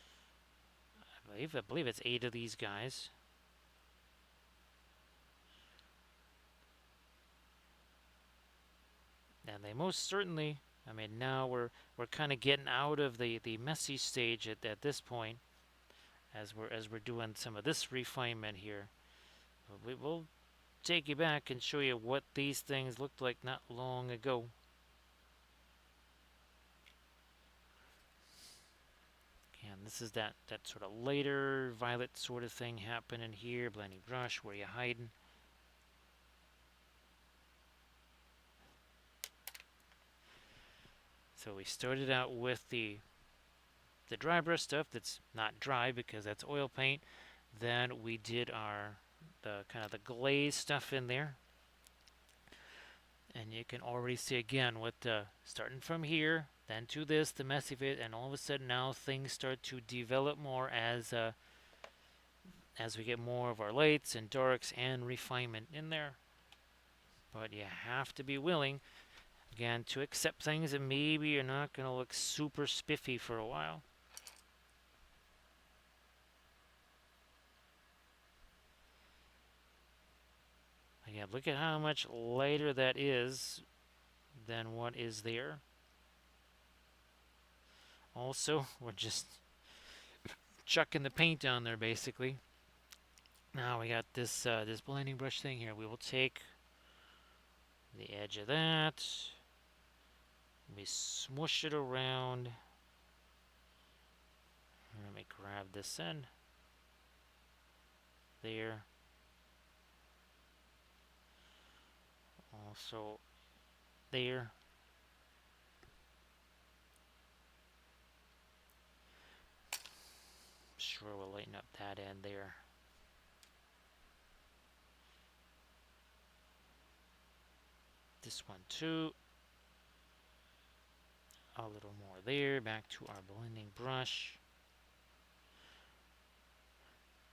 I believe it's 8 of these guys. And they most certainly, I mean, now we're kind of getting out of the messy stage at this point, as we're doing some of this refinement here. But we will take you back and show you what these things looked like not long ago. And this is that sort of later violet sort of thing happening here. Blending brush, where you hiding? So we started out with the dry brush stuff that's not dry because that's oil paint. Then we did the kind of the glaze stuff in there. And you can already see again with starting from here, then to this, the messy bit, and all of a sudden now things start to develop more as we get more of our lights and darks and refinement in there. But you have to be willing, again, to accept things that maybe you're not going to look super spiffy for a while. Again, look at how much lighter that is than what is there. Also, we're just chucking the paint on there basically. Now we got this blending brush thing here. We will take the edge of that, We smoosh it around. Let me grab this in. There. Also there. Sure, we'll lighten up that end there. This one too. A little more there. Back to our blending brush.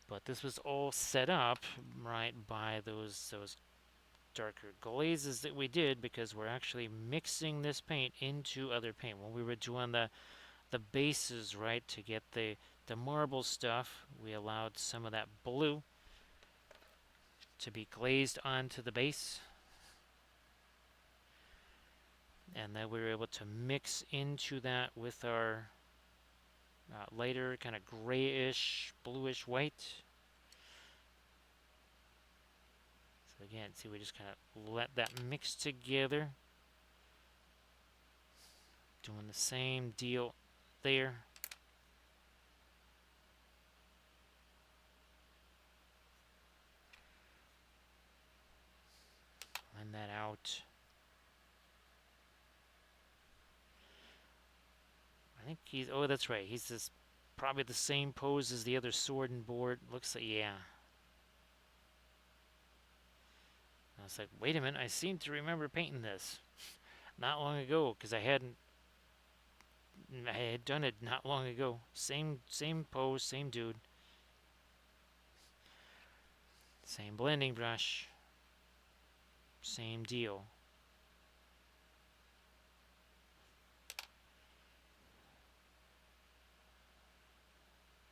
But this was all set up, right, by those darker glazes that we did, because we're actually mixing this paint into other paint. When we were doing the bases, right, to get the marble stuff, we allowed some of that blue to be glazed onto the base. And then we were able to mix into that with our lighter kind of grayish, bluish white. So again, see, we just kind of let that mix together. Doing the same deal there. Blend that out. I think he's, oh, that's right. He's this, probably the same pose as the other sword and board. Looks like, yeah. I was like, wait a minute, I seem to remember painting this not long ago, because I had done it not long ago. Same pose, same dude. Same blending brush. Same deal.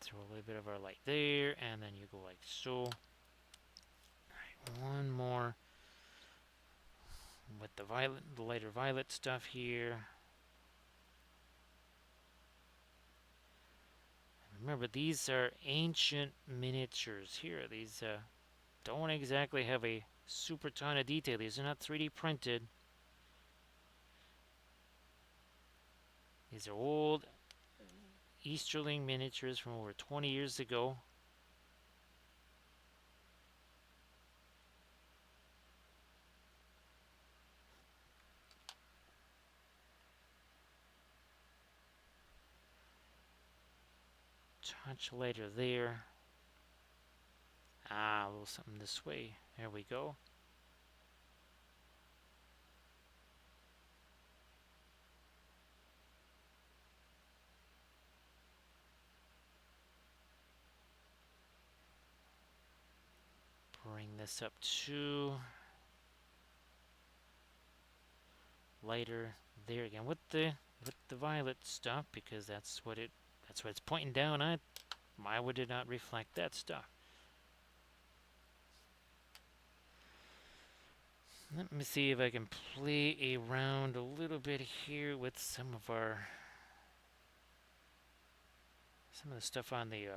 Throw a little bit of our light there, and then you go like so. Alright, one more with the violet, the lighter violet stuff here. Remember, these are ancient miniatures here. These don't exactly have a super ton of detail. These are not 3D printed. These are old Easterling miniatures from over 20 years ago. Touch lighter there. Ah, a little something this way. There we go. Bring this up to lighter there again with the violet stuff, because that's what it's pointing down at. Why would it not reflect that stuff? Let me see if I can play around a little bit here with some of the stuff on the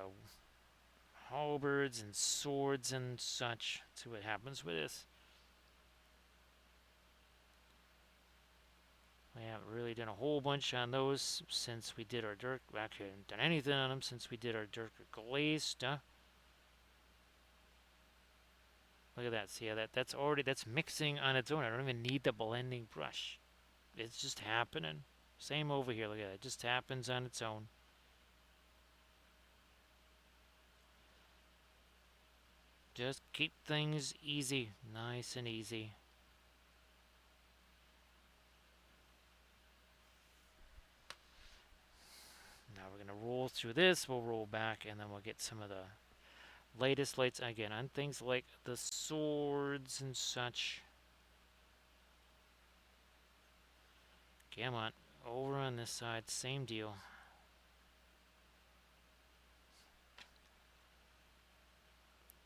halberds and swords and such. See what happens with this. We haven't really done a whole bunch on those since we did our dark. Actually, haven't done anything on them since we did our darker glaze stuff. Look at that. See how that's mixing on its own. I don't even need the blending brush. It's just happening. Same over here. Look at that. It just happens on its own. Just keep things easy. Nice and easy. Now we're going to roll through this. We'll roll back, and then we'll get some of the latest lights again on things like the swords and such. Come on. Over on this side, same deal.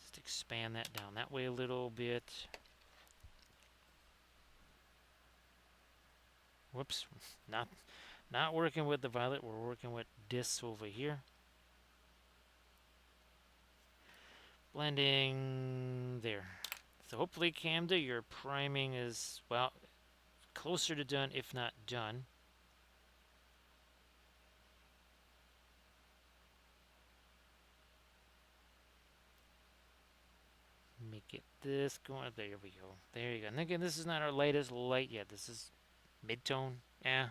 Just expand that down that way a little bit. Whoops. Not working with the violet. We're working with this over here. Blending there. So hopefully, Camda, your priming is, well, closer to done, if not done. get this going. There we go. There you go. And again, this is not our lightest light yet. This is mid-tone. Yeah.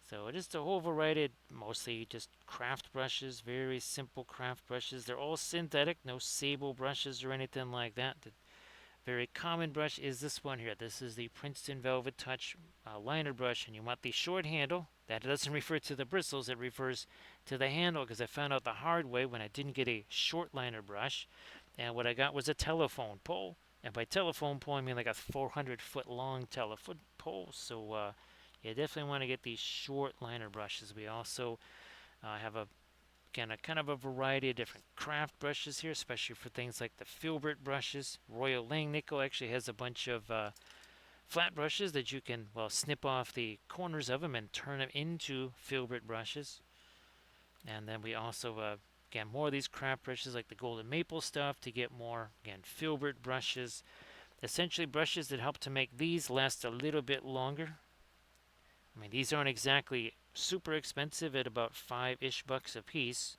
So just a whole variety, mostly just craft brushes, very simple craft brushes. They're all synthetic, no sable brushes or anything like that. The very common brush is this one here. This is the Princeton Velvet Touch liner brush, and you want the short handle. That doesn't refer to the bristles, it refers to the handle, because I found out the hard way when I didn't get a short liner brush, and what I got was a telephone pole. And by telephone pole, I mean like a 400-foot long telephone pole. So you definitely want to get these short liner brushes. We also have again, a kind of a variety of different craft brushes here, especially for things like the filbert brushes. Royal Langnickel actually has a bunch of flat brushes that you can, well, snip off the corners of them and turn them into filbert brushes. And then we also, again, more of these craft brushes like the golden maple stuff to get more, again, filbert brushes. Essentially brushes that help to make these last a little bit longer. I mean, these aren't exactly super expensive at about 5-ish bucks a piece.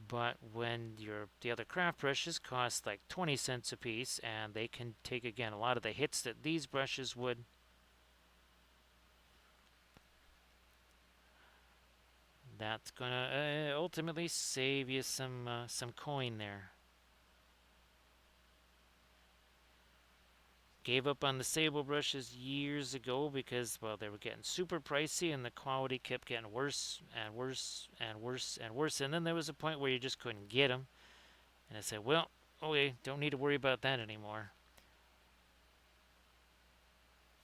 But when the other craft brushes cost like 20 cents a piece, and they can take, again, a lot of the hits that these brushes would, that's gonna ultimately save you some coin there. Gave up on the sable brushes years ago because, well, they were getting super pricey and the quality kept getting worse and worse and worse and worse. And then there was a point where you just couldn't get them. And I said, well, okay, don't need to worry about that anymore.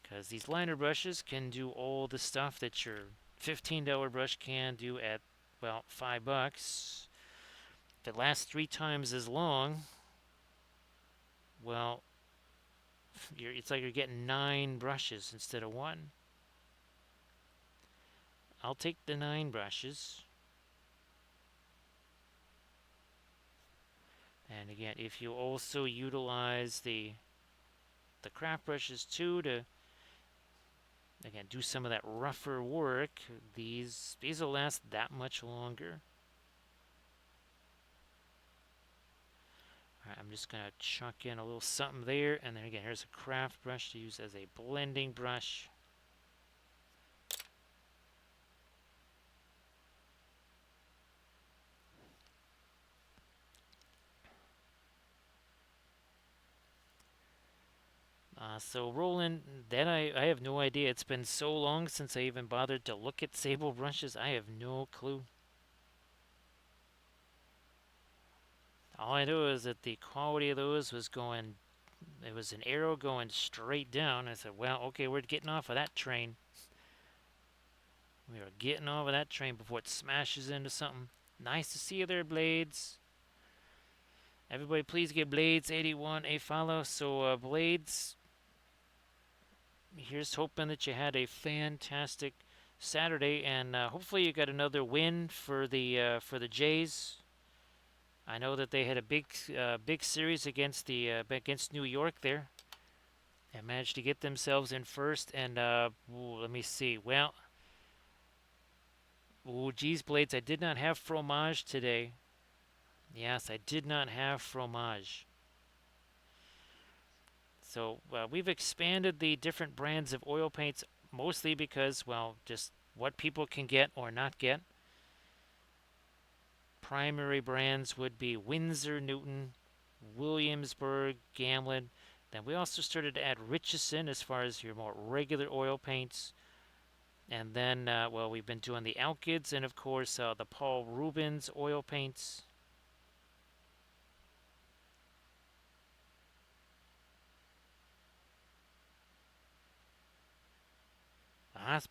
Because these liner brushes can do all the stuff that your $15 brush can do at, well, $5. If it lasts 3 times as long, well, it's like you're getting 9 brushes instead of 1. I'll take the 9 brushes. And again, if you also utilize the craft brushes too to, again, do some of that rougher work, these will last that much longer. All right, I'm just going to chuck in a little something there, and then again, here's a craft brush to use as a blending brush. So Roland, then I have no idea. It's been so long since I even bothered to look at sable brushes. I have no clue. All I know is that the quality of those was going, it was an arrow going straight down. I said, well, okay, we're getting off of that train. We are getting off of that train before it smashes into something. Nice to see you there, Blades. Everybody, please give Blades81 a follow. So, Blades, here's hoping that you had a fantastic Saturday, and hopefully you got another win for the Jays. I know that they had a big series against New York there, and managed to get themselves in first. And let me see. Well, geez, Blades, I did not have fromage today. Yes, I did not have fromage. So we've expanded the different brands of oil paints mostly because, well, just what people can get or not get. Primary brands would be Winsor Newton, Williamsburg, Gamlin. Then we also started to add Richardson as far as your more regular oil paints. And then, well, we've been doing the Alkids and, of course, the Paul Rubens oil paints.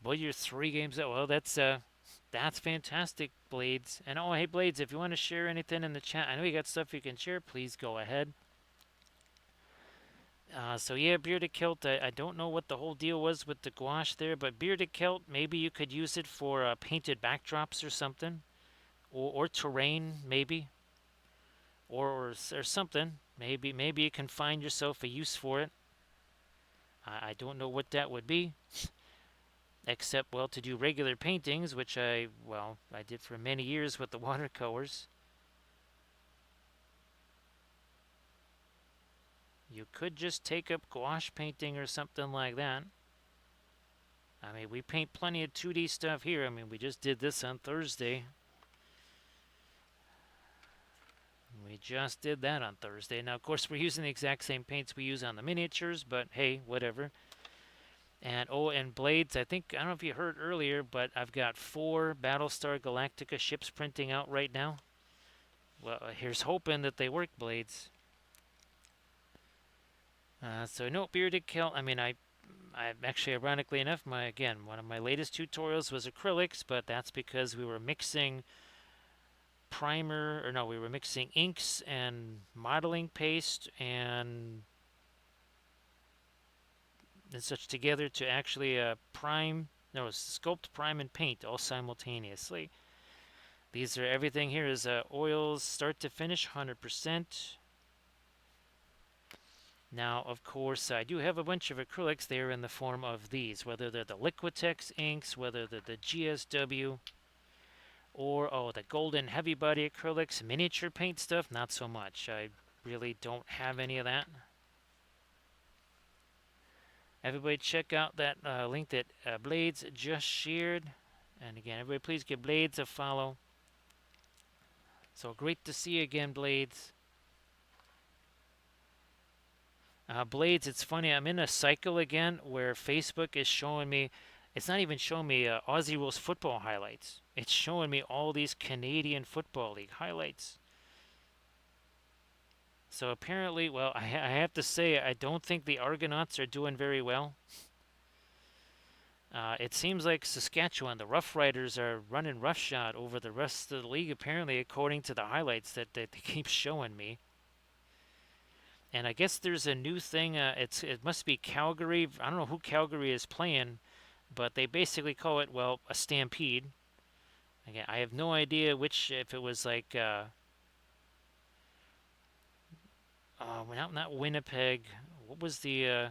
Boy, you're 3 games out. Well, that's fantastic, Blades. And oh, hey, Blades, if you want to share anything in the chat, I know you got stuff you can share. Please go ahead. So yeah, Bearded Kilt, I don't know what the whole deal was with the gouache there, but Bearded Kilt, maybe you could use it for painted backdrops or something, or terrain, maybe, or something. Maybe you can find yourself a use for it. I don't know what that would be, except, well, to do regular paintings, which I did for many years with the watercolors. You could just take up gouache painting or something like that. I mean, we paint plenty of 2D stuff here. I mean, we just did this on Thursday. We just did that on Thursday. Now, of course, we're using the exact same paints we use on the miniatures, but hey, whatever. And oh, and blades, I don't know if you heard earlier, but I've got 4 Battlestar Galactica ships printing out right now. Well, here's hoping that they work, blades. So no bearded kelp. I mean, I actually, ironically enough, one of my latest tutorials was acrylics, but that's because we were mixing we were mixing inks and modeling paste and such together to actually sculpt, prime, and paint all simultaneously. Everything here is oils start to finish, 100%. Now, of course, I do have a bunch of acrylics. They are in the form of these, whether they're the Liquitex inks, whether they're the GSW, or, the Golden Heavy Body acrylics, miniature paint stuff, not so much. I really don't have any of that. Everybody check out that link that Blades just shared. And again, everybody please give Blades a follow. So great to see you again, Blades. Blades, it's funny, I'm in a cycle again where Facebook is showing me, it's not even showing me Aussie Rules football highlights. It's showing me all these Canadian Football League highlights. So apparently, well, I have to say, I don't think the Argonauts are doing very well. It seems like Saskatchewan, the Rough Riders, are running roughshod over the rest of the league, apparently, according to the highlights that they keep showing me. And I guess there's a new thing. It must be Calgary. I don't know who Calgary is playing, but they basically call it, well, a stampede. Again, I have no idea if it was like, not Winnipeg. What was the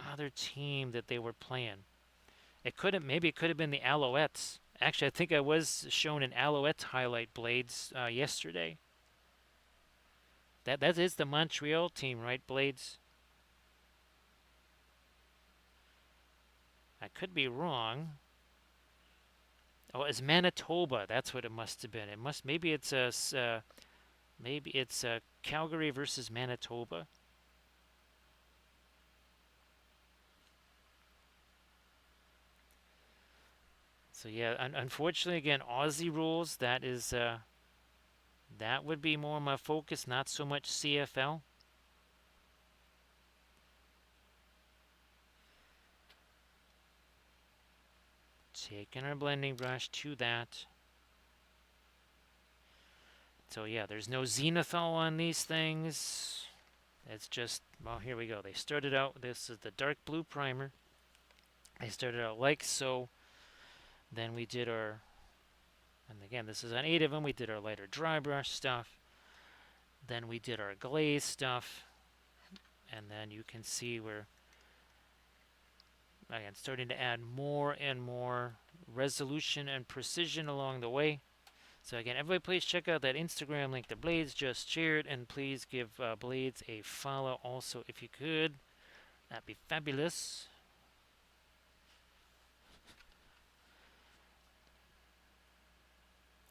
other team that they were playing? Maybe it could have been the Alouettes. Actually, I think I was shown an Alouettes highlight, Blades, yesterday. That is the Montreal team, right, Blades? I could be wrong. Oh, it's Manitoba. That's what it must have been. Maybe it's Calgary versus Manitoba. So yeah, unfortunately, again, Aussie rules. That would be more my focus, not so much CFL. Taking our blending brush to that. So yeah, there's no zenithal on these things. It's just, well, here we go. They started out, this is the dark blue primer. They started out like so. Then we did and again, this is on 8 of them. We did our lighter dry brush stuff. Then we did our glaze stuff. And then you can see we're, again, starting to add more and more resolution and precision along the way. So again, everybody please check out that Instagram link that Blades just shared, and please give Blades a follow also if you could. That'd be fabulous.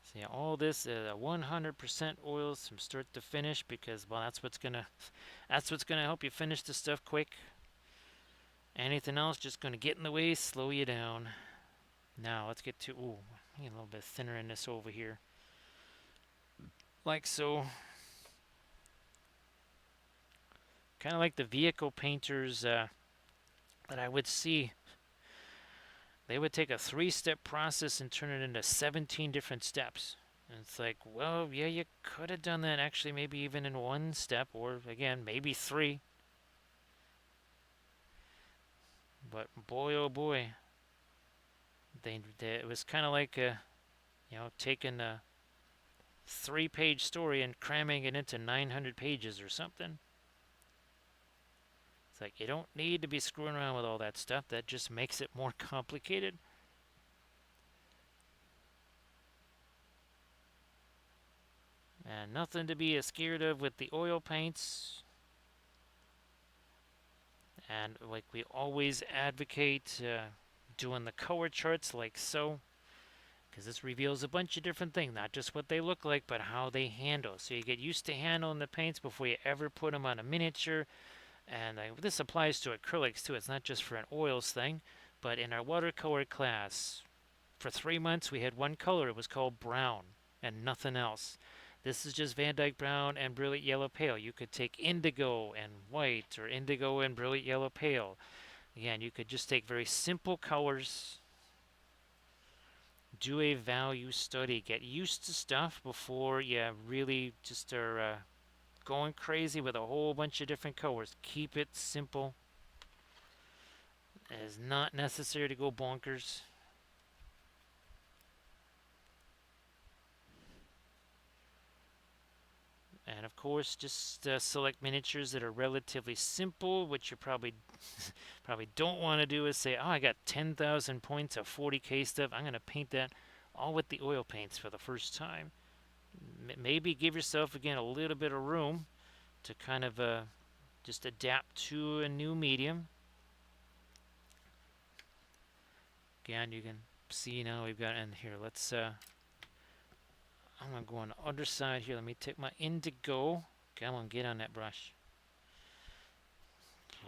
So yeah, all this is 100% oils from start to finish because, well, that's what's gonna help you finish the stuff quick. Anything else just gonna get in the way, slow you down. Now let's get to a little bit thinner in this over here, like so. Kind of like the vehicle painters that I would see. They would take a 3-step process and turn it into 17 different steps. And it's like, well, yeah, you could have done that actually maybe even in 1 step, or again, maybe 3. But boy, oh boy, it was kind of like taking a 3-page story and cramming it into 900 pages or something. It's like, you don't need to be screwing around with all that stuff. That just makes it more complicated. And nothing to be scared of with the oil paints. And like we always advocate doing the color charts like so, because this reveals a bunch of different things, not just what they look like, but how they handle. So you get used to handling the paints before you ever put them on a miniature. And this applies to acrylics too. It's not just for an oils thing, but in our watercolor class, for 3 months we had one color. It was called brown and nothing else. This is just Van Dyke brown and brilliant yellow pale. You could take indigo and white or indigo and brilliant yellow pale. Again, you could just take very simple colors, do a value study, get used to stuff before you really just are going crazy with a whole bunch of different colors. Keep it simple. It is not necessary to go bonkers. And of course, just select miniatures that are relatively simple. What you probably don't want to do is say, "Oh, I got 10,000 points of 40k stuff. I'm going to paint that all with the oil paints for the first time." Maybe give yourself again a little bit of room to kind of just adapt to a new medium. Again, you can see now we've got in here. Let's. I'm gonna go on the other side here. Let me take my indigo. Come on, get on that brush.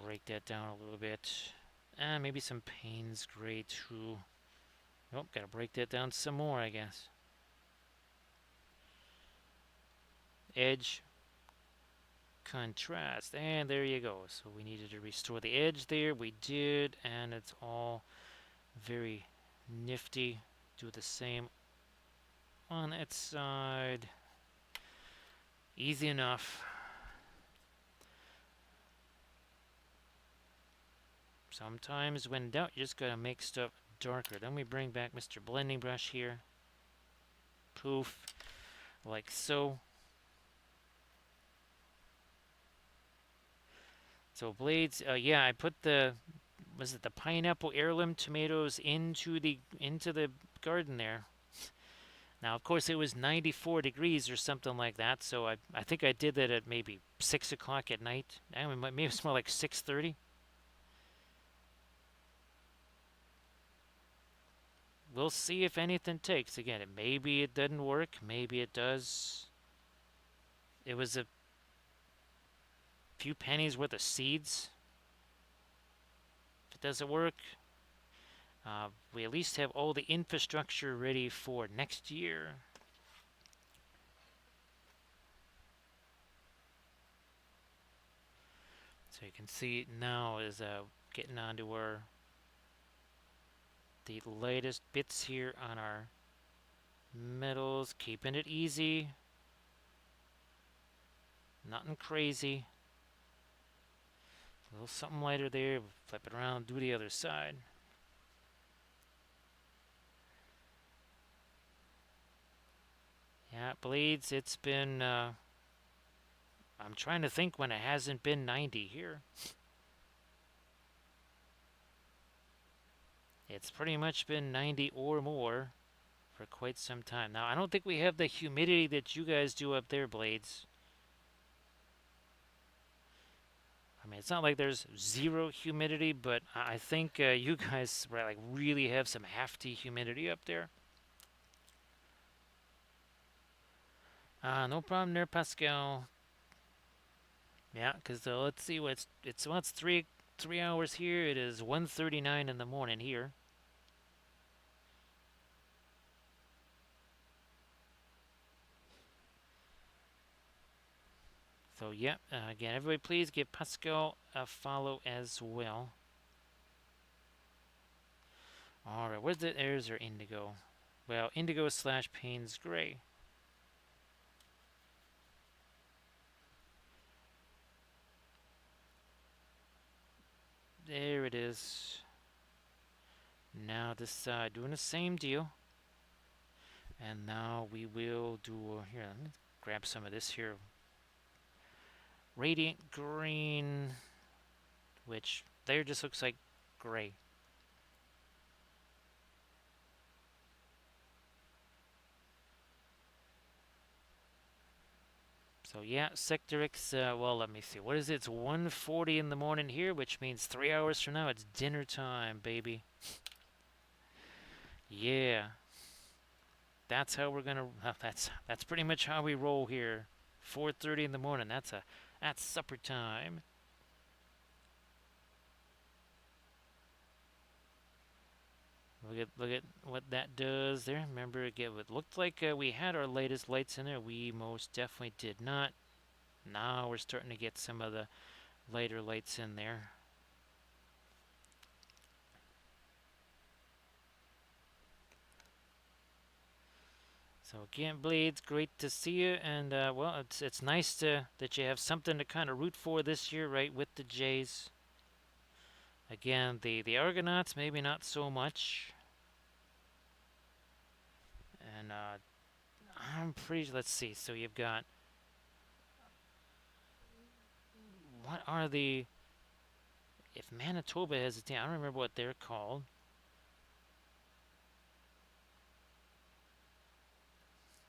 Break that down a little bit. And maybe some Payne's Gray too. Oh, gotta break that down some more, I guess. Edge, contrast, and there you go. So we needed to restore the edge there. We did, and it's all very nifty. Do the same on its side. Easy enough. Sometimes when in doubt, you just gotta make stuff darker. Then we bring back Mr. Blending Brush here. Poof. Like so. So blades, yeah, I put the, was it the pineapple heirloom tomatoes into the garden there. Now, of course, it was 94 degrees or something like that, so I think I did that at maybe 6 o'clock at night. I mean, maybe it's more like 6:30. We'll see if anything takes. Again, maybe it doesn't work. Maybe it does. It was a few pennies worth of seeds. If it doesn't work, we at least have all the infrastructure ready for next year. So you can see now is getting onto the latest bits here on our metals, keeping it easy, nothing crazy. A little something lighter there, flip it around, do the other side. Yeah, blades, it's been, I'm trying to think when it hasn't been 90 here. It's pretty much been 90 or more for quite some time. Now, I don't think we have the humidity that you guys do up there, blades. I mean, it's not like there's zero humidity, but I think you guys like really have some hefty humidity up there. No problem there, Pascal. Yeah, because let's see what's well, it's 3 hours here. It is 1:39 in the morning here. So yeah, again, everybody, please give Pascal a follow as well. All right, where's the there's our indigo? Well, indigo / Payne's Gray. There it is. Now this side doing the same deal. And now we will do here. Let me grab some of this here. Radiant green, which there just looks like gray. So yeah, Sector X. Well, let me see. What is it? It's 1:40 in the morning here, which means 3 hours from now it's dinner time, baby. Yeah, that's how we're gonna. That's pretty much how we roll here. 4:30 in the morning. That's supper time. Look at what that does there. Remember, again, it looked like we had our latest lights in there. We most definitely did not. Now we're starting to get some of the lighter lights in there. So again, Blades, great to see you, and well, it's nice that you have something to kind of root for this year, right, with the Jays. Again, the Argonauts maybe not so much, and I'm pretty. Let's see. So you've got what are the if Manitoba has a team? I don't remember what they're called.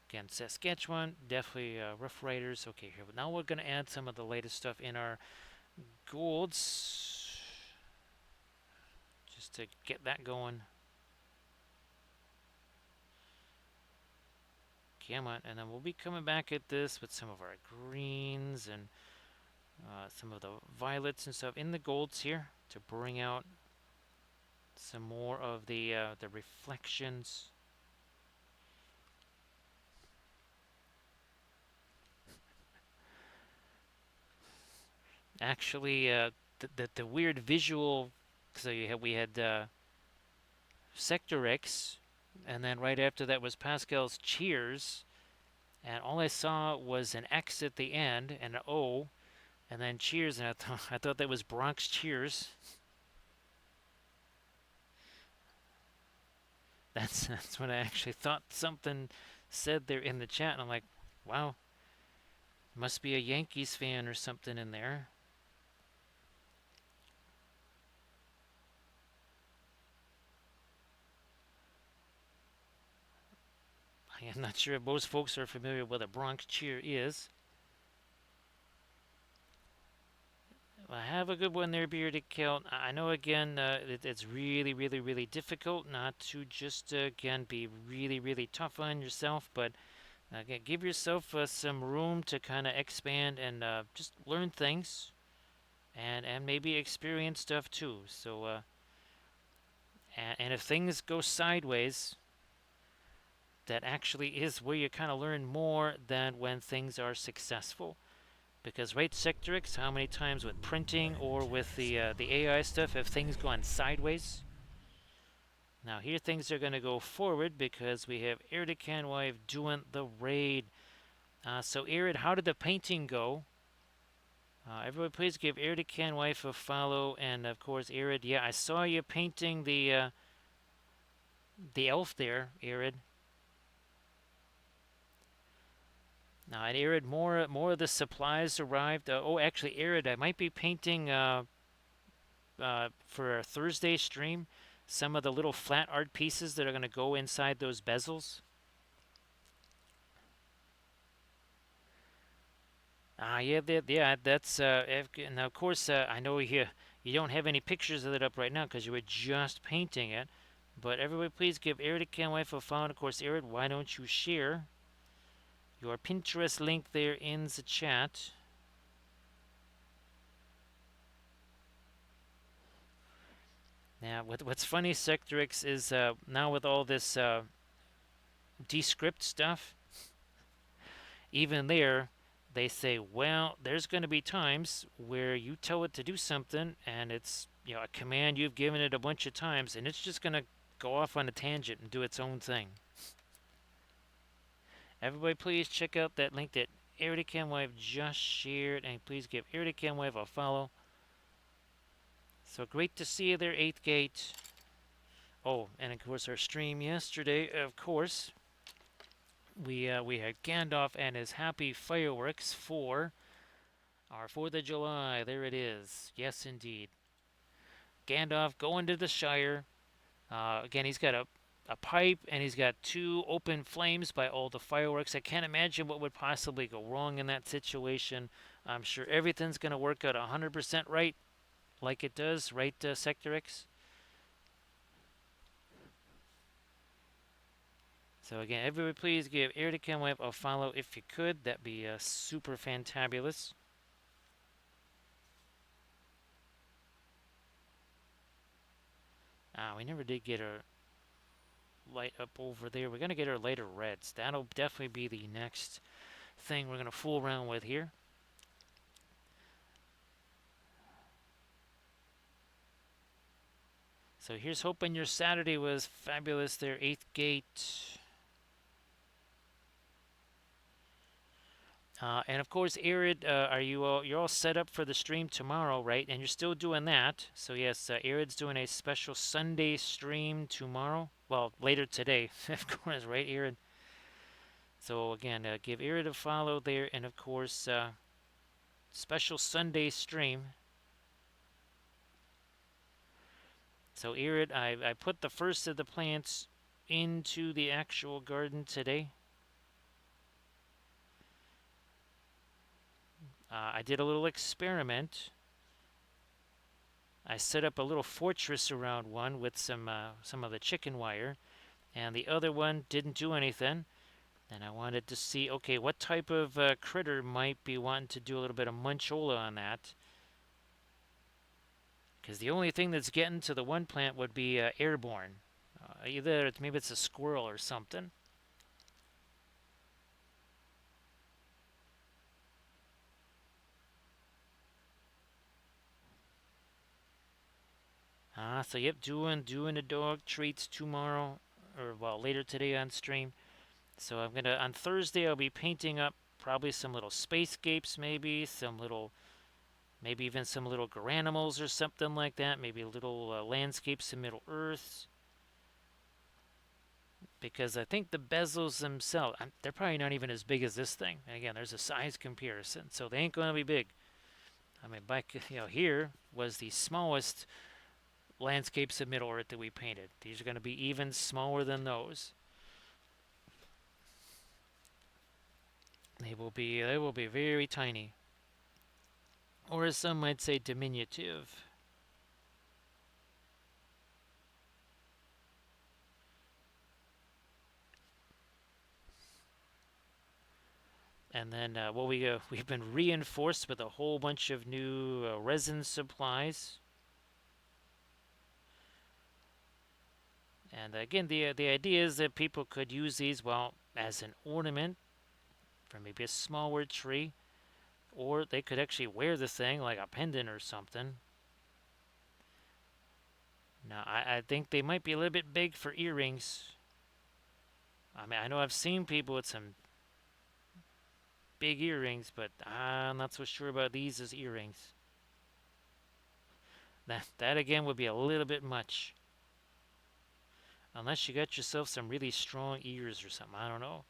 Again, Saskatchewan, definitely Rough Riders. Okay, here now we're gonna add some of the latest stuff in our golds, just to get that going. Come on, and then we'll be coming back at this with some of our greens and some of the violets and stuff in the golds here to bring out some more of the reflections. Actually, the weird visual. So we had Sector X, and then right after that was Pascal's Cheers, and all I saw was an X at the end and an O, and then Cheers, and I thought that was Bronx Cheers. That's what I actually thought something said there in the chat, and I'm like, wow, must be a Yankees fan or something in there. I am not sure if most folks are familiar with what a Bronx cheer is. Well, have a good one there, Bearded Kilt. I know, again, it's really, really, really difficult not to just, again, be really, really tough on yourself, but again, give yourself some room to kind of expand and just learn things and maybe experience stuff too. So, and if things go sideways, that actually is where you kind of learn more than when things are successful. Because right, Sectrix, how many times with printing or with the AI stuff have things gone sideways? Now here things are going to go forward because we have Erdogan Wife doing the raid. So Erid, how did the painting go? Everybody please give Erdogan Wife a follow, and of course Erid, yeah, I saw you painting the elf there, Erid. Now at Erid, more of the supplies arrived. Oh, actually, Erid, I might be painting for a Thursday stream some of the little flat art pieces that are going to go inside those bezels. Yeah, that's now of course I know you don't have any pictures of it up right now because you were just painting it. But everybody, please give Erid Canwife a follow. And of course, Erid, why don't you share your Pinterest link there in the chat? Now, what's funny, Sectrix, is now with all this Descript stuff, even there, they say, well, there's going to be times where you tell it to do something, and it's a command you've given it a bunch of times, and it's just going to go off on a tangent and do its own thing. Everybody, please check out that link that Ericam Wife just shared, and please give Ericam Wife a follow. So great to see you there, 8th Gate. Oh, and of course our stream yesterday, of course, we had Gandalf and his happy fireworks for our 4th of July. There it is. Yes, indeed. Gandalf going to the Shire. Again, he's got a a pipe, and he's got two open flames by all the fireworks. I can't imagine what would possibly go wrong in that situation. I'm sure everything's going to work out 100% right, like it does, right, Sector X? So again, everybody please give Air to Chem Web a follow if you could. That'd be super fantabulous. We never did get our light up over there. We're going to get our lighter reds. That'll definitely be the next thing we're going to fool around with here. So here's hoping your Saturday was fabulous there, 8th gate. And of course, Arid, you're all set up for the stream tomorrow, right? And you're still doing that. So yes, Arid's doing a special Sunday stream tomorrow. Well, later today, of course, right, Arid? So again, give Arid a follow there, and of course, special Sunday stream. So Arid, I put the first of the plants into the actual garden today. I did a little experiment. I set up a little fortress around one with some of the chicken wire, and the other one didn't do anything. And I wanted to see, okay, what type of critter might be wanting to do a little bit of munchola on that. Because the only thing that's getting to the one plant would be airborne. Either maybe it's a squirrel or something. So yep, doing the dog treats tomorrow, or well later today on stream. So I'm gonna on Thursday I'll be painting up probably some little spacescapes, maybe even some little granimals or something like that. Maybe little landscapes in Middle Earth. Because I think the bezels themselves, they're probably not even as big as this thing. And again, there's a size comparison, so they ain't gonna be big. I mean, here was the smallest landscapes of Middle Earth that we painted. These are going to be even smaller than those. They will be very tiny, or as some might say, diminutive. And then we've been reinforced with a whole bunch of new resin supplies. And again, the idea is that people could use these as an ornament for maybe a smaller tree, or they could actually wear the thing like a pendant or something. Now, I think they might be a little bit big for earrings. I mean, I know I've seen people with some big earrings, but I'm not so sure about these as earrings. That again would be a little bit much. Unless you got yourself some really strong ears or something. I don't know.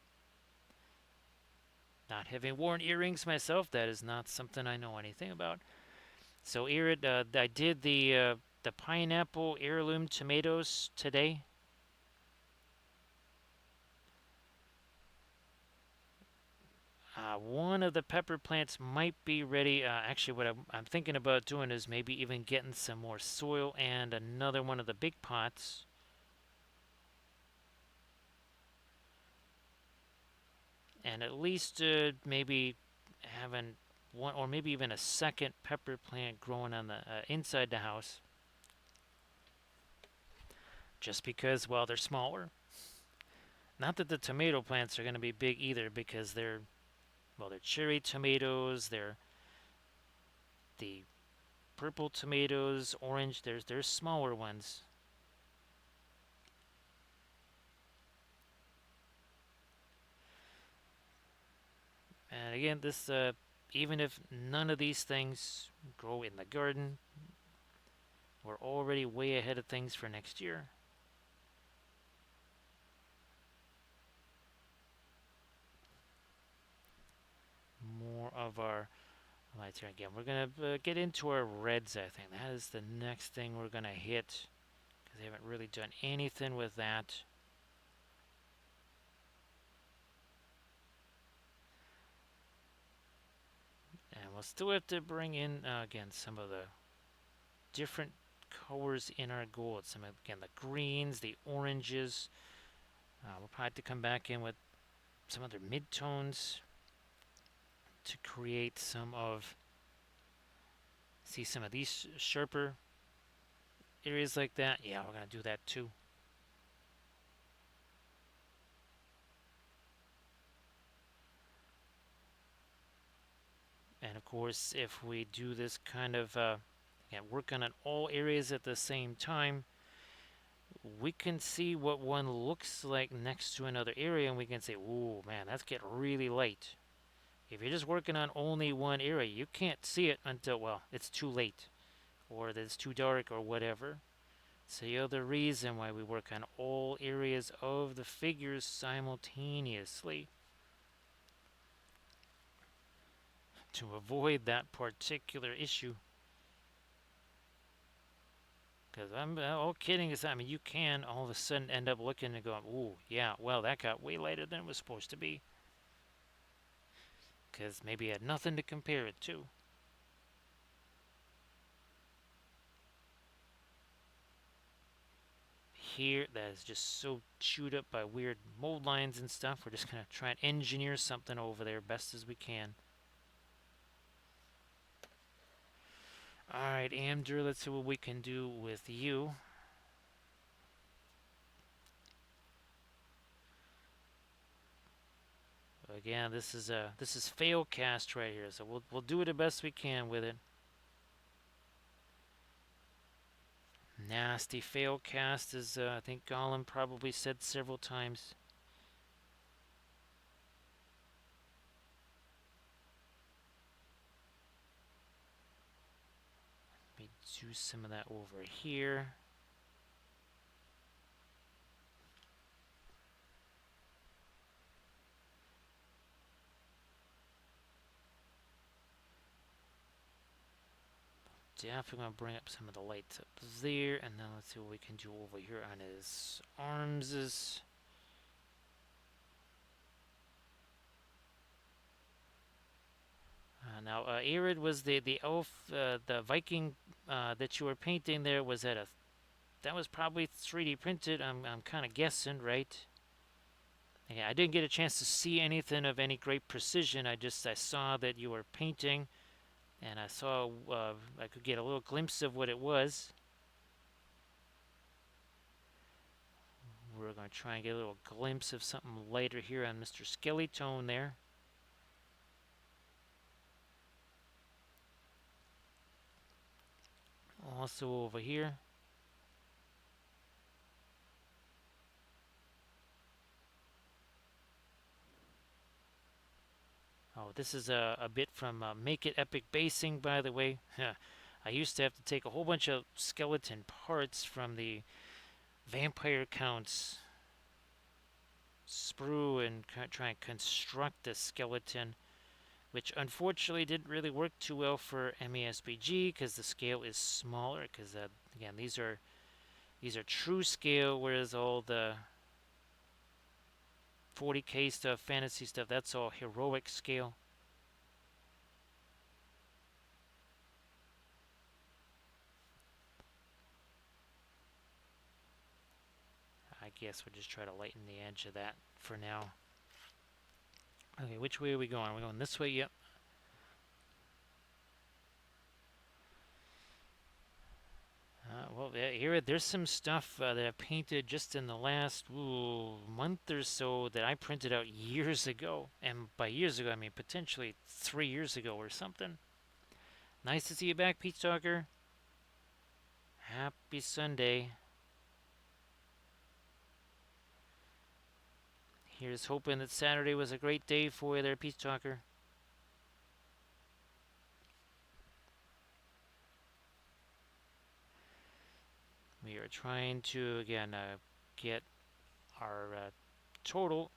Not having worn earrings myself, that is not something I know anything about. So, Irid, I did the pineapple heirloom tomatoes today. One of the pepper plants might be ready. Actually, what I'm thinking about doing is maybe even getting some more soil and another one of the big pots. And at least maybe having one or maybe even a second pepper plant growing on the inside the house. Just because, well, they're smaller. Not that the tomato plants are going to be big either, because they're cherry tomatoes. They're the purple tomatoes, orange. There's smaller ones. And again, this even if none of these things grow in the garden, we're already way ahead of things for next year. More of our lights here again. We're gonna get into our reds. I think that is the next thing we're gonna hit, because they haven't really done anything with that. still have to bring in, again, some of the different colors in our gold. Some, again, the greens, the oranges. We'll probably have to come back in with some other mid-tones to create some of, see some of these sharper areas like that. Yeah, we're going to do that too. And of course, if we do this kind of, again, working on all areas at the same time, we can see what one looks like next to another area, and we can say, "Ooh, man, that's getting really light." If you're just working on only one area, you can't see it until, well, it's too late, or it's too dark, or whatever. So the other reason why we work on all areas of the figures simultaneously, to avoid that particular issue. Because I'm all kidding aside, I mean, you can all of a sudden end up looking and going, "Ooh, yeah, well, that got way lighter than it was supposed to be." Because maybe you had nothing to compare it to. Here, that is just so chewed up by weird mold lines and stuff. We're just going to try and engineer something over there best as we can. Alright, Amder, let's see what we can do with you. Again, this is fail cast right here, so we'll do it the best we can with it. Nasty fail cast, as I think Gollum probably said several times. Let me do some of that over here. Definitely going to bring up some of the lights up there, and then let's see what we can do over here on his arms. Now, Arid was the elf, the Viking that you were painting there. Was that was probably 3D printed? I'm kind of guessing, right? Yeah, I didn't get a chance to see anything of any great precision. I saw that you were painting, and I saw I could get a little glimpse of what it was. We're going to try and get a little glimpse of something lighter here on Mr. Skeletone there. Also over here. Oh, this is a bit from Make It Epic Basing, by the way. I used to have to take a whole bunch of skeleton parts from the Vampire Counts sprue and try and construct a skeleton, which unfortunately didn't really work too well for MESBG because the scale is smaller. Because again, these are true scale, whereas all the 40K stuff, fantasy stuff, that's all heroic scale. I guess we'll just try to lighten the edge of that for now. Okay, which way are we going? Are we going this way? Yep. Well, here there's some stuff that I've painted just in the last month or so that I printed out years ago. And by years ago, I mean potentially 3 years ago or something. Nice to see you back, Pete Stalker. Happy Sunday. Here's hoping that Saturday was a great day for you there, Pete Stalker. We are trying to, again, get our total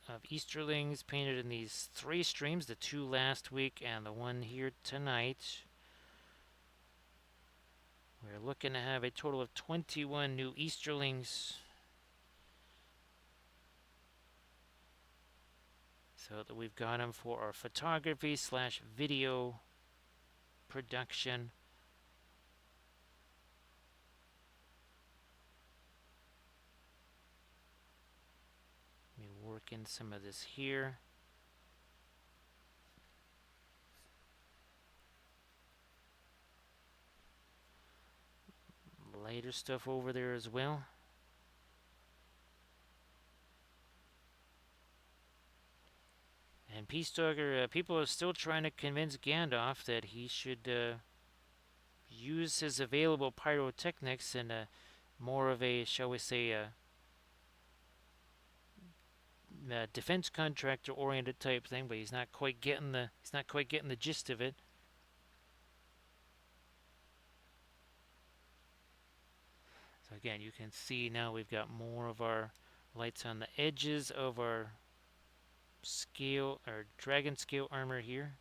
of Easterlings painted in these 3 streams, the 2 last week and the one here tonight. We're looking to have a total of 21 new Easterlings. So that we've got him for our photography slash video production. Let me work in some of this here. Lighter stuff over there as well. And Peace Talker, people are still trying to convince Gandalf that he should use his available pyrotechnics in a more of a, shall we say, defense contractor oriented type thing, but he's not quite getting the gist of it. So again, you can see now we've got more of our lights on the edges of our scale or dragon scale armor here.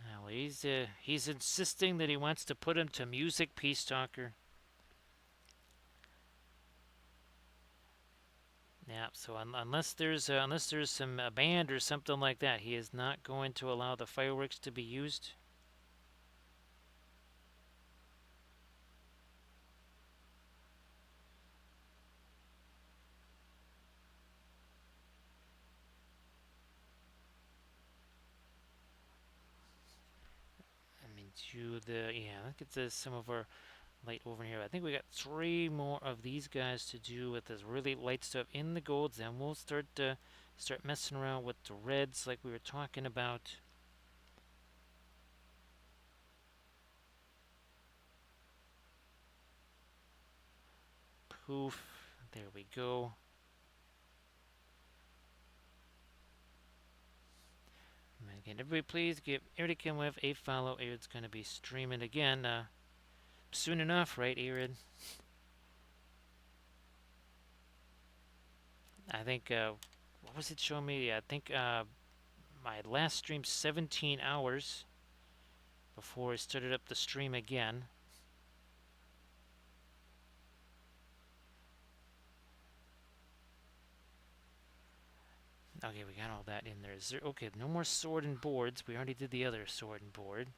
Well, he's insisting that he wants to put him to music, Peace Talker. Yeah, so unless there's some band or something like that, he is not going to allow the fireworks to be used. I mean, look at some of our light over here. I think we got 3 more of these guys to do with this really light stuff in the golds. Then we'll start messing around with the reds like we were talking about. Poof. There we go. And again, everybody please give Eric with a follow. Arid's going to be streaming again soon enough, right, Arid? I think, what was it showing me? I think my last stream 17 hours before I started up the stream again. Okay, we got all that in there. Okay, no more sword and boards. We already did the other sword and board.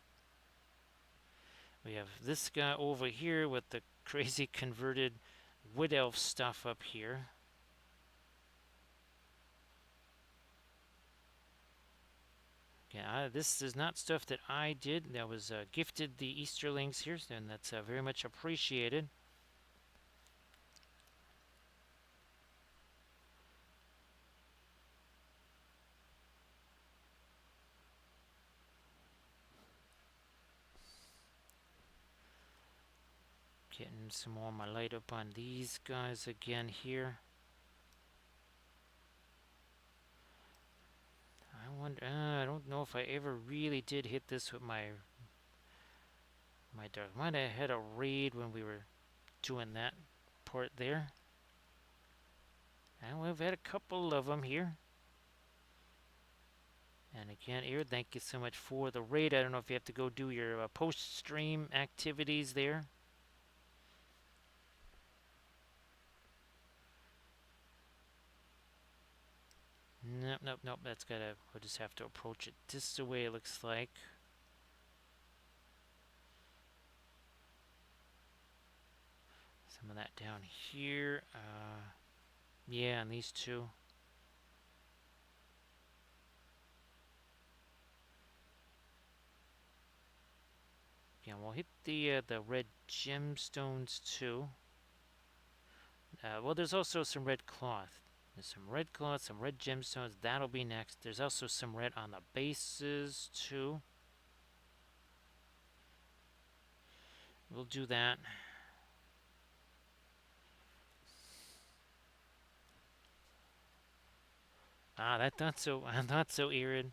We have this guy over here with the crazy converted wood elf stuff up here. Yeah, this is not stuff that I did. That was gifted the Easterlings here, and that's very much appreciated. Getting some more of my light up on these guys again here. I don't know if I ever really did hit this with my dark. Might have had a raid when we were doing that part there. And we've had a couple of them here. And again, Ear, thank you so much for the raid. I don't know if you have to go do your post-stream activities there. Nope. We'll just have to approach it this the way it looks like. Some of that down here. Yeah, and these two. Yeah, we'll hit the red gemstones too. Well, there's also some red cloth. There's some red cloth, some red gemstones. That'll be next. There's also some red on the bases too. We'll do that. That's not so. Not so irid.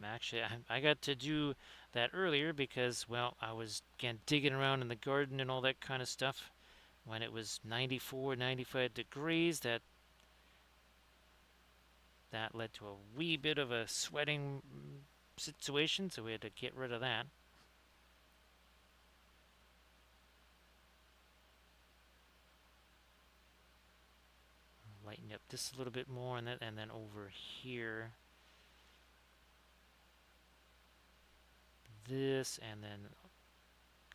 Actually, I got to do that earlier because, well, I was again digging around in the garden and all that kind of stuff when it was 94, 95 degrees. That led to a wee bit of a sweating situation, so we had to get rid of that. Lighten up this a little bit more, and then over here, this, and then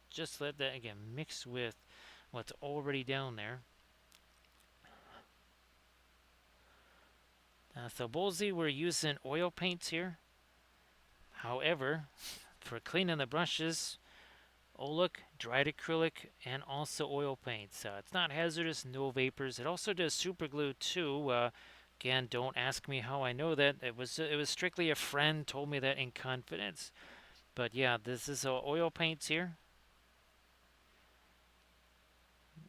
just let that again mix with what's already down there. So Bolsey, we're using oil paints here. However, for cleaning the brushes, Oluk, dried acrylic, and also oil paints. It's not hazardous, no vapors. It also does super glue too. Again, don't ask me how I know that. It was strictly a friend told me that in confidence. But yeah, this is oil paints here.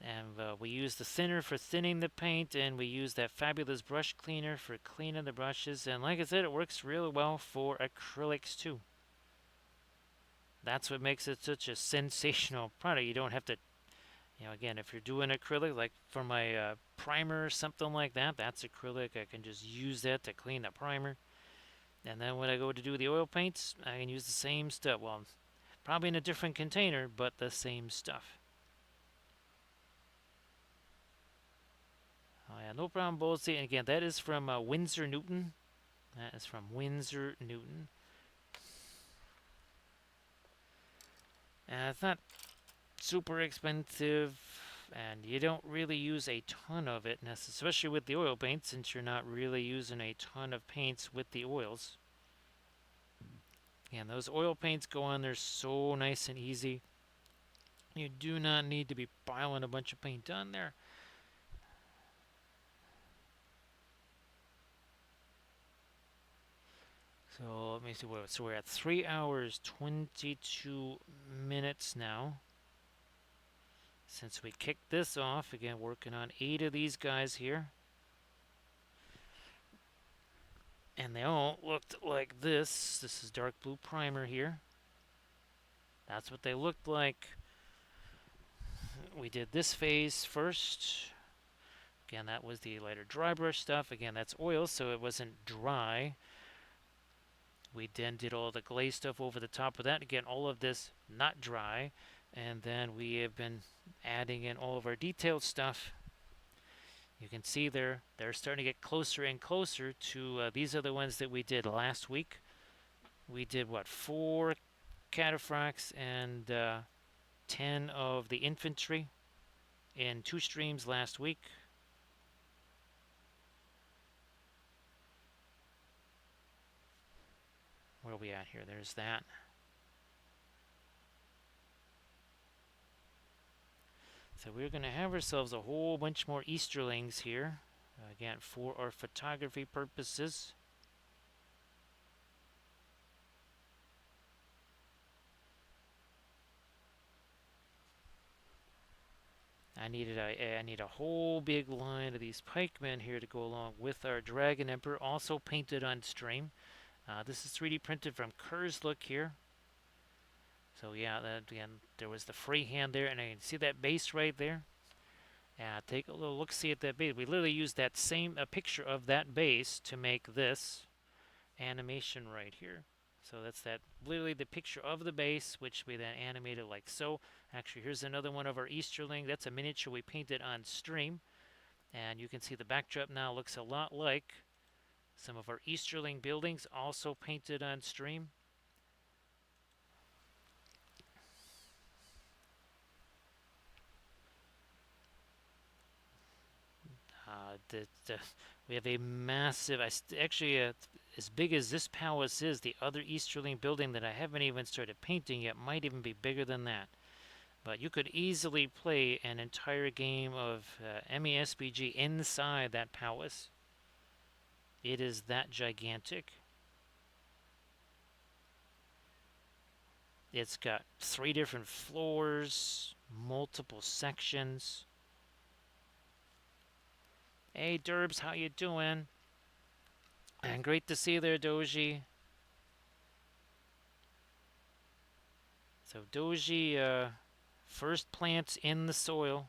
And we use the thinner for thinning the paint, and we use that fabulous brush cleaner for cleaning the brushes. And like I said, it works really well for acrylics too. That's what makes it such a sensational product. You don't have to, again, if you're doing acrylic, like for my primer or something like that, that's acrylic. I can just use that to clean the primer. And then when I go to do the oil paints, I can use the same stuff. Well, probably in a different container, but the same stuff. Oh yeah, no problem, Bolsey. And again, that is from Winsor Newton. That is from Winsor Newton. And it's not super expensive, and you don't really use a ton of it, especially with the oil paint, since you're not really using a ton of paints with the oils. And those oil paints go on there so nice and easy. You do not need to be piling a bunch of paint on there. So let me see what. So we're at 3 hours 22 minutes now. Since we kicked this off, again working on 8 of these guys here. And they all looked like this. This is dark blue primer here. That's what they looked like. We did this phase first. Again, that was the lighter dry brush stuff. Again, that's oil, so it wasn't dry. We then did all the glaze stuff over the top of that. Again, all of this not dry. And then we have been adding in all of our detailed stuff. You can see they're starting to get closer and closer to, these are the ones that we did last week. We did, what, 4 cataphracts and 10 of the infantry in 2 streams last week. Where are we at here? There's that. So we're going to have ourselves a whole bunch more Easterlings here. Again, for our photography purposes. I need a whole big line of these pikemen here to go along with our Dragon Emperor, also painted on stream. This is 3D printed from Kurzlook here. So yeah, again, there was the freehand there, and I can see that base right there. Take a little look-see at that base. We literally used that same picture of that base to make this animation right here. So that's literally the picture of the base, which we then animated like so. Actually, here's another one of our Easterling. That's a miniature we painted on stream. And you can see the backdrop now looks a lot like some of our Easterling buildings, also painted on stream. We have a massive, actually as big as this palace is, the other Easterling building that I haven't even started painting yet might even be bigger than that. But you could easily play an entire game of MESBG inside that palace. It is that gigantic. It's got 3 different floors, multiple sections. Hey Derbs, how you doing? And great to see you there, Doji. So Doji, first plants in the soil,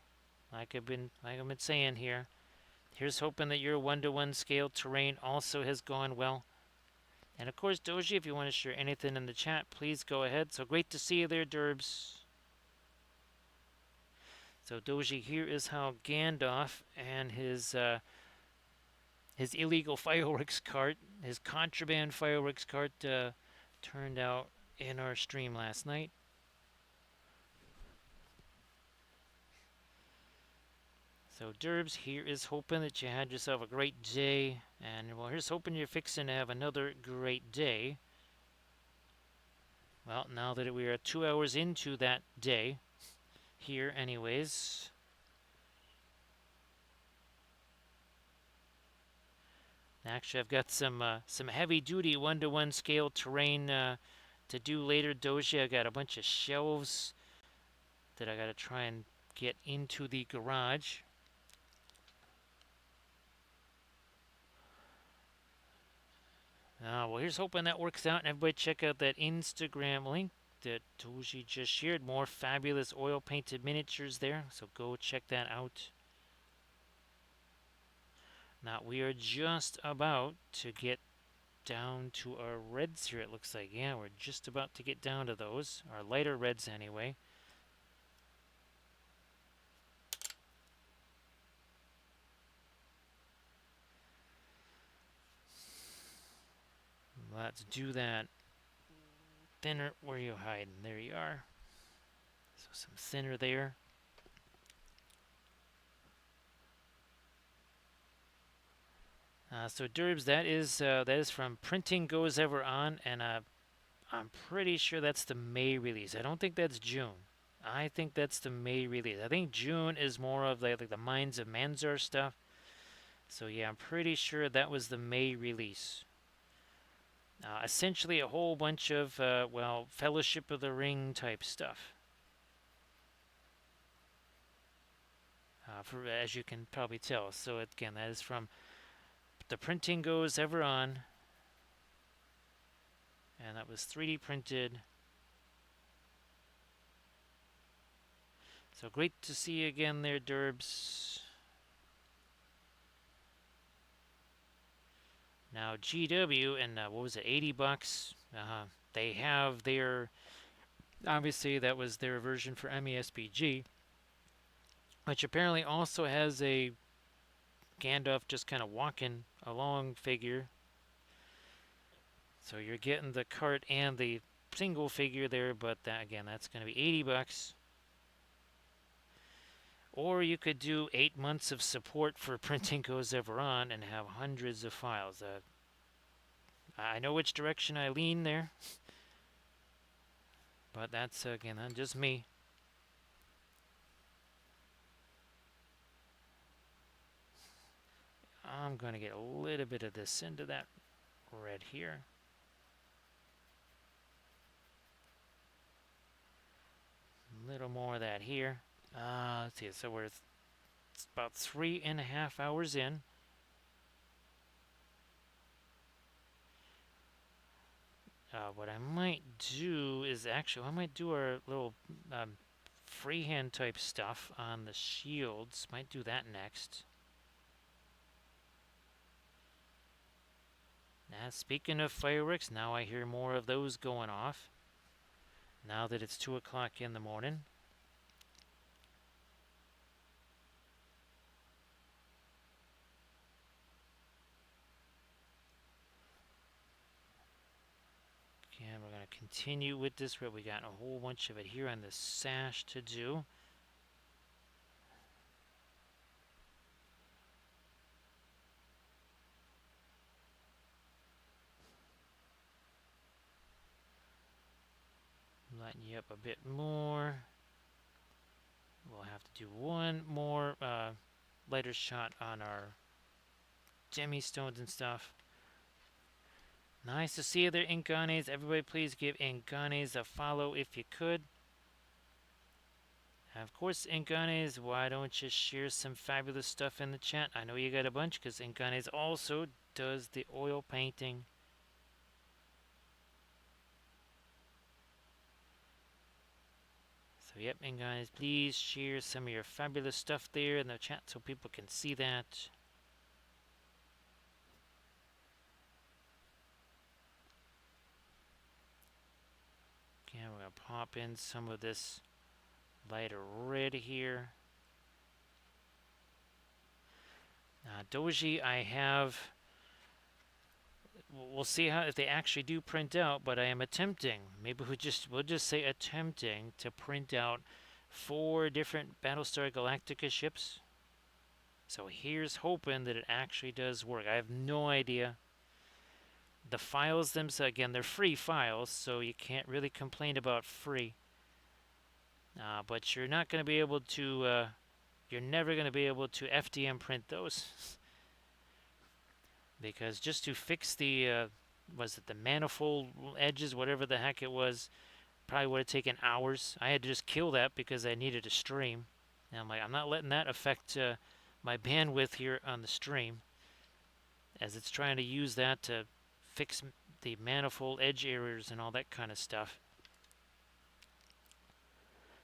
like I've been saying here. Here's hoping that your 1-to-1 scale terrain also has gone well. And of course, Doji, if you want to share anything in the chat, please go ahead. So great to see you there, Derbs. So Doji, here is how Gandalf and his illegal fireworks cart, his contraband fireworks cart, turned out in our stream last night. So Derbs, here is hoping that you had yourself a great day, and well, here's hoping you're fixing to have another great day. Well, now that we are 2 hours into that day, here anyways. Actually, I've got some heavy-duty one-to-one scale terrain to do later, Doji. I got a bunch of shelves that I got to try and get into the garage. Well, here's hoping that works out. And everybody check out that Instagram link that Doji just shared. More fabulous oil-painted miniatures there, so go check that out. Now, we are just about to get down to our reds here, it looks like. Yeah, we're just about to get down to those. Our lighter reds, anyway. Let's do that thinner. Where are you hiding? There you are. So some thinner there. So Derbs, that is from Printing Goes Ever On, and I'm pretty sure that's the May release. I don't think that's June. I think that's the May release. I think June is more of like the Minds of Manzar stuff. So yeah, I'm pretty sure that was the May release. Essentially a whole bunch of, well, Fellowship of the Ring type stuff. As you can probably tell. So again, that is from The Printing Goes Ever On. And that was 3D printed. So great to see you again there, Derbs. Now GW and what was it, $80? They have their, obviously that was their version for MESBG, which apparently also has a Gandalf just kind of walking along figure. So you're getting the cart and the single figure there, but that, again, that's going to be $80. Or you could do 8 months of support for Printing Goes Ever On and have hundreds of files. I know which direction I lean there, but that's, again, that's just me. I'm going to get a little bit of this into that red here. A little more of that here. Let's see, so we're about 3.5 hours in. What I might do is actually, I might do our little freehand type stuff on the shields. Might do that next. Now, speaking of fireworks, now I hear more of those going off. Now that it's 2 o'clock in the morning. And we're going to continue with this. We got a whole bunch of it here on the sash to do. Lighten you up a bit more. We'll have to do one more lighter shot on our gemstones and stuff. Nice to see you there, Inganes. Everybody please give Inganes a follow if you could. And of course, Inganes, why don't you share some fabulous stuff in the chat? I know you got a bunch because Inganes also does the oil painting. So yep, Inganes, please share some of your fabulous stuff there in the chat so people can see that. to pop in some of this lighter red here. Doji, I have. We'll see how if they actually do print out, but I am attempting. Maybe we'll just say attempting to print out 4 different Battlestar Galactica ships. So here's hoping that it actually does work. I have no idea. The files themselves, again, they're free files, so you can't really complain about free. But you're not going to be able to. You're never going to be able to FDM print those. Because just to fix the, was it the manifold edges, whatever the heck it was, probably would have taken hours. I had to just kill that because I needed a stream. And I'm like, I'm not letting that affect my bandwidth here on the stream, as it's trying to use that to fix the manifold edge errors and all that kind of stuff.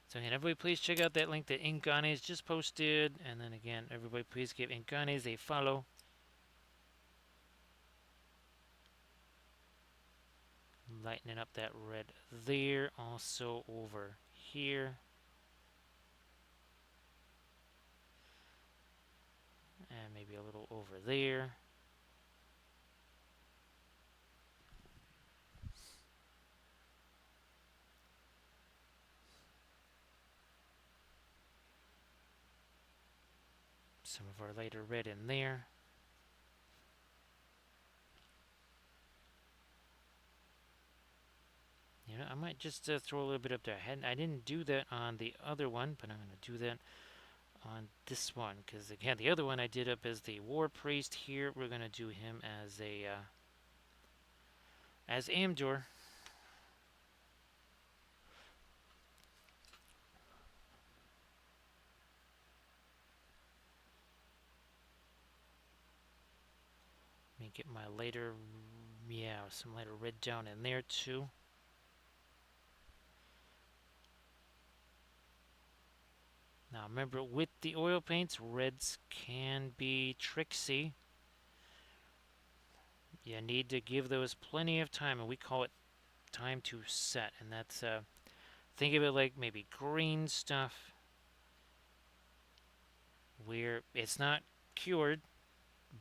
So again, everybody please check out that link that Inganes just posted. And then again, everybody please give Inganes a follow. Lightening up that red there, also over here. And maybe a little over there. Some of our lighter red in there. You know, I might just throw a little bit up there. I didn't do that on the other one, but I'm going to do that on this one. Because again, the other one I did up as the War Priest. Here we're going to do him as a as Amdor. Let me get my lighter, yeah, some lighter red down in there too. Now remember, with the oil paints, reds can be tricksy. You need to give those plenty of time, and we call it time to set. And that's, think of it like maybe green stuff, where it's not cured,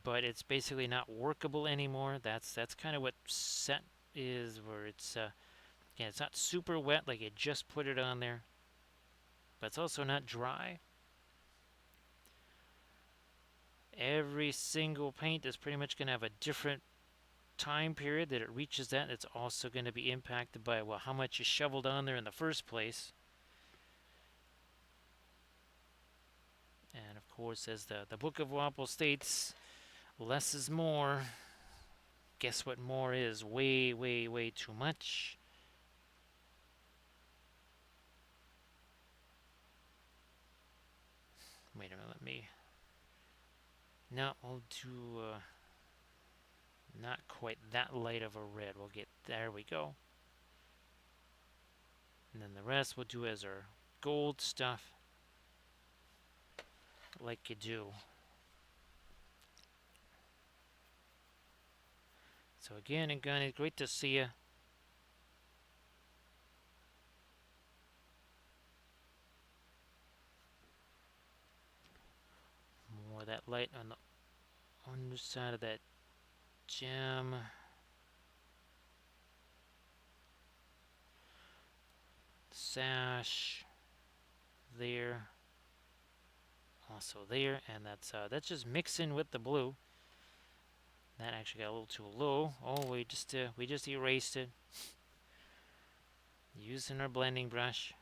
but it's basically not workable anymore. That's kind of what set is, where it's, again, it's not super wet, like you just put it on there, but it's also not dry. Every single paint is pretty much going to have a different time period that it reaches that. It's also going to be impacted by, well, how much you shoveled on there in the first place. And of course, as the Book of Wapple states, less is more. Guess what more is? Way, way, way too much. Wait a minute, let me... No, we'll do... not quite that light of a red. We'll get... There we go. And then the rest we'll do as our gold stuff. Like you do. So again, it's great to see you. More of that light on the underside of that gem. Sash. There. Also there, and that's just mixing with the blue. That actually got a little too low. Oh, we just erased it using our blending brush.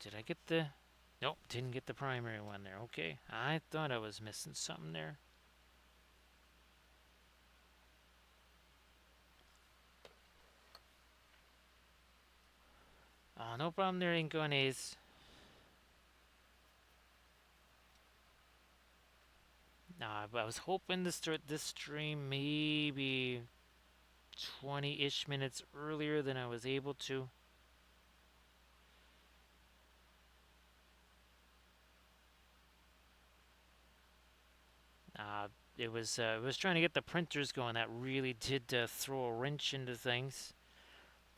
Did I get the... Nope, didn't get the primary one there. Okay, I thought I was missing something there. Oh, no problem there, Ingones. I was hoping to start this stream maybe 20-ish minutes earlier than I was able to. it was trying to get the printers going. That really did throw a wrench into things.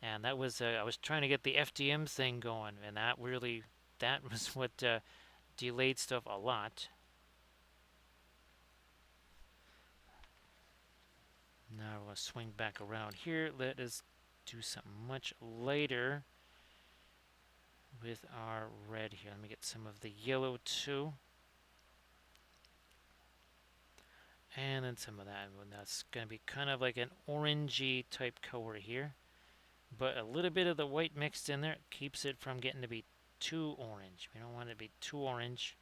And that was I was trying to get the FDM thing going, and that was what delayed stuff a lot. Now we'll swing back around here. Let us do something much lighter with our red here. Let me get some of the yellow too. And then some of that. And that's going to be kind of like an orangey type color here. But a little bit of the white mixed in there keeps it from getting to be too orange. We don't want it to be too orange.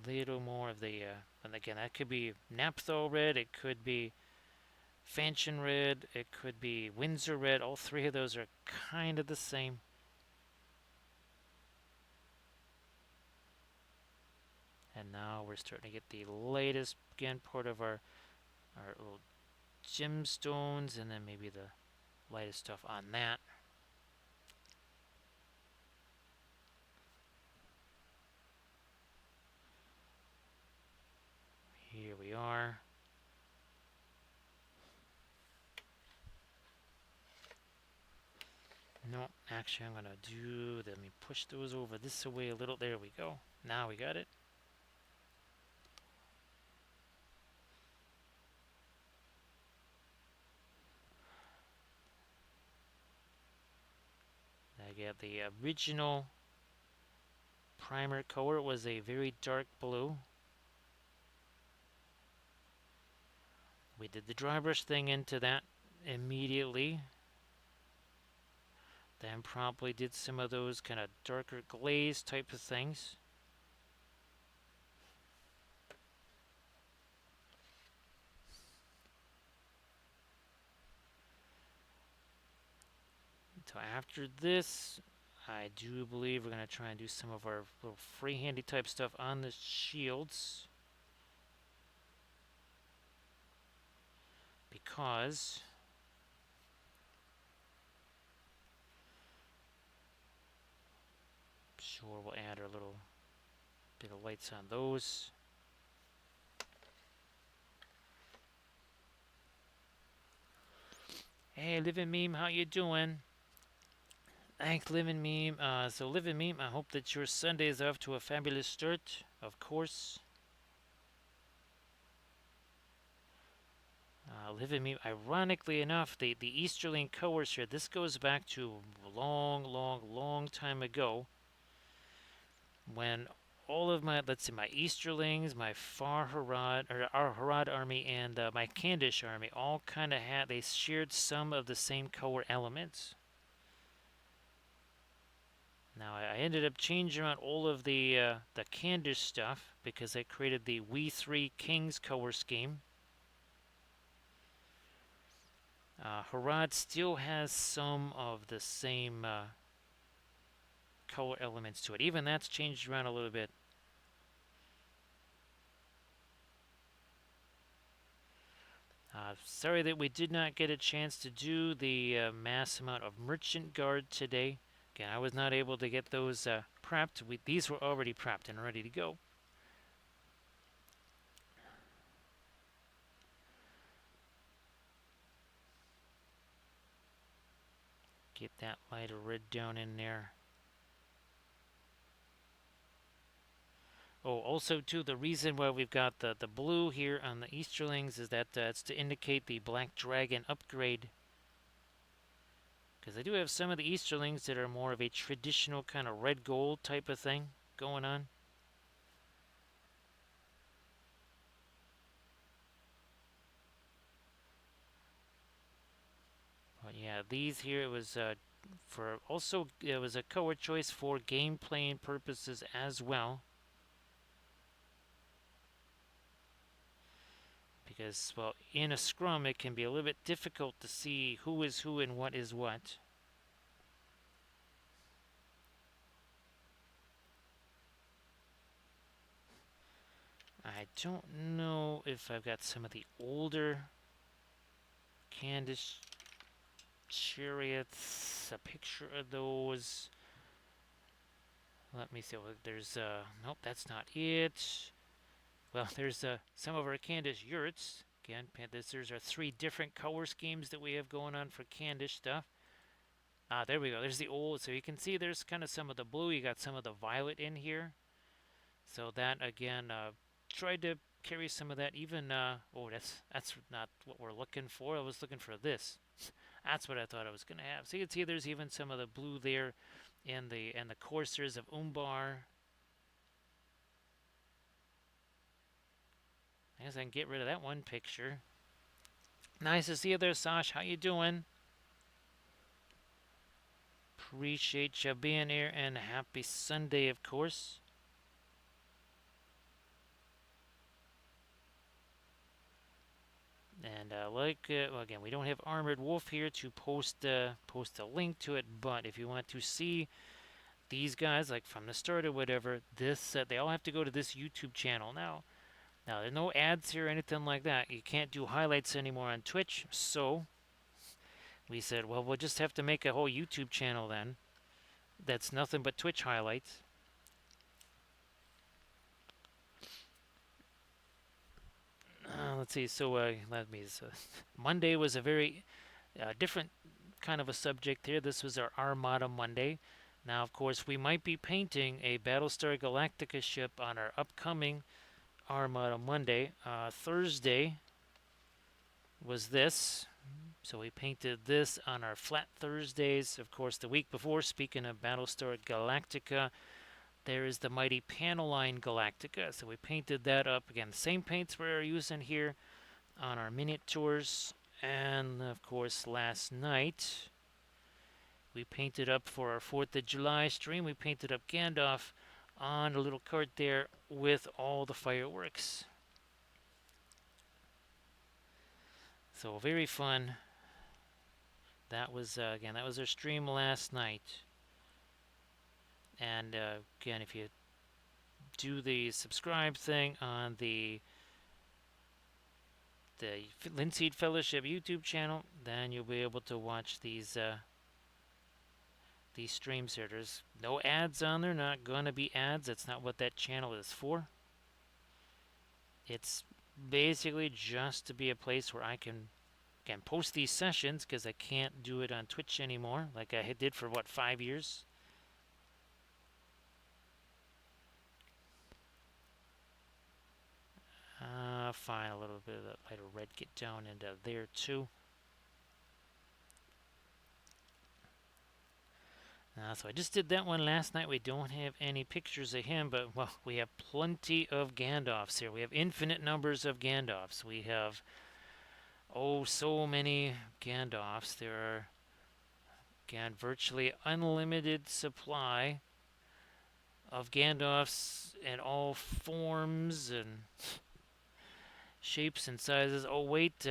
Little more of the, and again, that could be Naphthol red, it could be Fanchon red, it could be Windsor red. All three of those are kind of the same. And now we're starting to get the latest, again, part of our little gemstones, and then maybe the lightest stuff on that. Here we are. No, actually I'm going to let me push those over this way a little. There we go. Now we got it. I got the original primer color was a very dark blue. We did the dry brush thing into that immediately. Then promptly did some of those kind of darker glaze type of things. So after this, I do believe we're going to try and do some of our little freehandy type stuff on the shields. Because sure, we'll add our little bit of lights on those. Hey, Living Meme, how you doing? Thanks, Living Meme. So, Living Meme, I hope that your Sunday is off to a fabulous start, of course. Living Meme, ironically enough, the Easterling colors here, this goes back to a long, long, long time ago when all of my, let's see, my Easterlings, my Far Harad, or our Harad army, and my Kandish army all kind of they shared some of the same color elements. Now I ended up changing out all of the Kandish stuff because I created the We Three Kings color scheme. Harad still has some of the same color elements to it. Even that's changed around a little bit. Sorry that we did not get a chance to do the mass amount of Merchant Guard today. Again, I was not able to get those prepped. These were already prepped and ready to go. Get that lighter red down in there. Oh, also too, the reason why we've got the blue here on the Easterlings is that it's to indicate the Black Dragon upgrade. Because I do have some of the Easterlings that are more of a traditional kind of red gold type of thing going on. But yeah, these here, it was it was a color choice for game playing purposes as well. Because, well, in a scrum, it can be a little bit difficult to see who is who and what is what. I don't know if I've got some of the older Candice chariots, a picture of those. Let me see. There's nope, that's not it. Well, there's some of our Candish yurts. Again, there's our three different color schemes that we have going on for Candish stuff. Ah, there we go. There's the old. So you can see there's kind of some of the blue. You got some of the violet in here. So that again, tried to carry some of that. Even oh, that's not what we're looking for. I was looking for this. That's what I thought I was gonna have. So you can see there's even some of the blue there, in the coursers of Umbar. I guess I can get rid of that one picture. Nice to see you there, Sash. How you doing? Appreciate you being here, and happy Sunday, of course. And well, again, we don't have Armored Wolf here to post a link to it, but if you want to see these guys, like from the start or whatever, this they all have to go to this YouTube channel now. Now, there's no ads here or anything like that. You can't do highlights anymore on Twitch, so we said, well, we'll just have to make a whole YouTube channel then. That's nothing but Twitch highlights. Let's see. So let me. Monday was a very different kind of a subject here. This was our Armada Monday. Now, of course, we might be painting a Battlestar Galactica ship on our upcoming Armada Monday. Thursday was this. So we painted this on our flat Thursdays. Of course, the week before, speaking of Battlestar Galactica, there is the mighty Panoline Galactica. So we painted that up. Again, the same paints we're using here on our miniatures. And, of course, last night, we painted up for our 4th of July stream. We painted up Gandalf on a little cart there with all the fireworks. So very fun. That was again, that was our stream last night. And again, if you do the subscribe thing on the Linseed Fellowship YouTube channel, then you'll be able to watch these streams here. There's no ads on there. Not gonna be ads. That's not what that channel is for. It's basically just to be a place where I can post these sessions, because I can't do it on Twitch anymore like I did for, what, 5 years? Fine, a little bit of that lighter red get down into there too. So I just did that one last night. We don't have any pictures of him, but, well, we have plenty of Gandalfs here. We have infinite numbers of Gandalfs. We have, oh, so many Gandalfs. There are, again, virtually unlimited supply of Gandalfs in all forms and shapes and sizes. Oh, wait,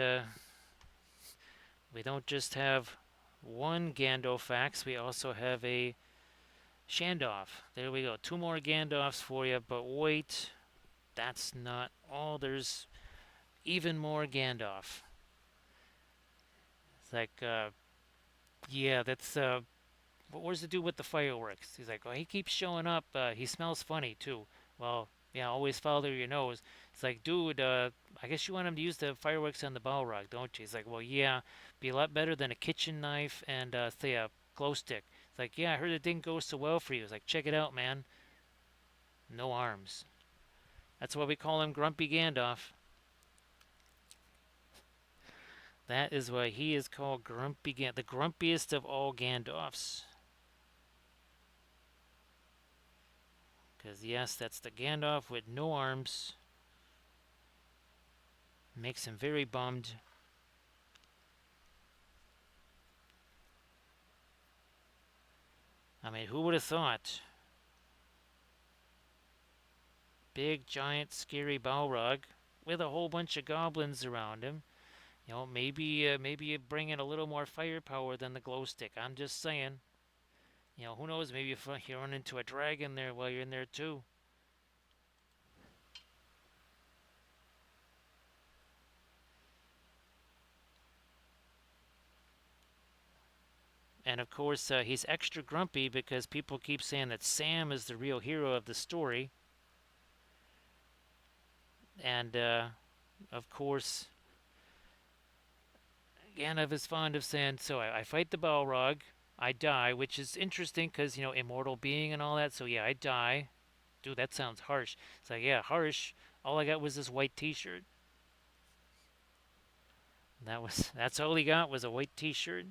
we don't just have one Gandalfax, we also have a Shandorf. There we go. 2 more Gandalfs for you, but wait, that's not all. There's even more Gandalf. It's like, yeah, that's, what was the dude with the fireworks? He's like, oh, he keeps showing up. He smells funny, too. Well, yeah, always follow your nose. It's like, dude, I guess you want him to use the fireworks on the Balrog, don't you? He's like, well, yeah, be a lot better than a kitchen knife and, say, a glow stick. It's like, yeah, I heard it didn't go so well for you. It's like, check it out, man. No arms. That's why we call him Grumpy Gandalf. That is why he is called Grumpy Gandalf, the grumpiest of all Gandalfs. Because, yes, that's the Gandalf with no arms. Makes him very bummed. I mean, who would have thought? Big, giant, scary Balrog with a whole bunch of goblins around him. You know, maybe you bring in a little more firepower than the glow stick. I'm just saying. You know, who knows? Maybe you run into a dragon there while you're in there too. And of course, he's extra grumpy because people keep saying that Sam is the real hero of the story. And of course, Gandalf is fond of saying, "So I fight the Balrog, I die," which is interesting because immortal being and all that. So yeah, I die. Dude, that sounds harsh. It's like, yeah, harsh. All I got was this white T-shirt. That's all he got was a white T-shirt.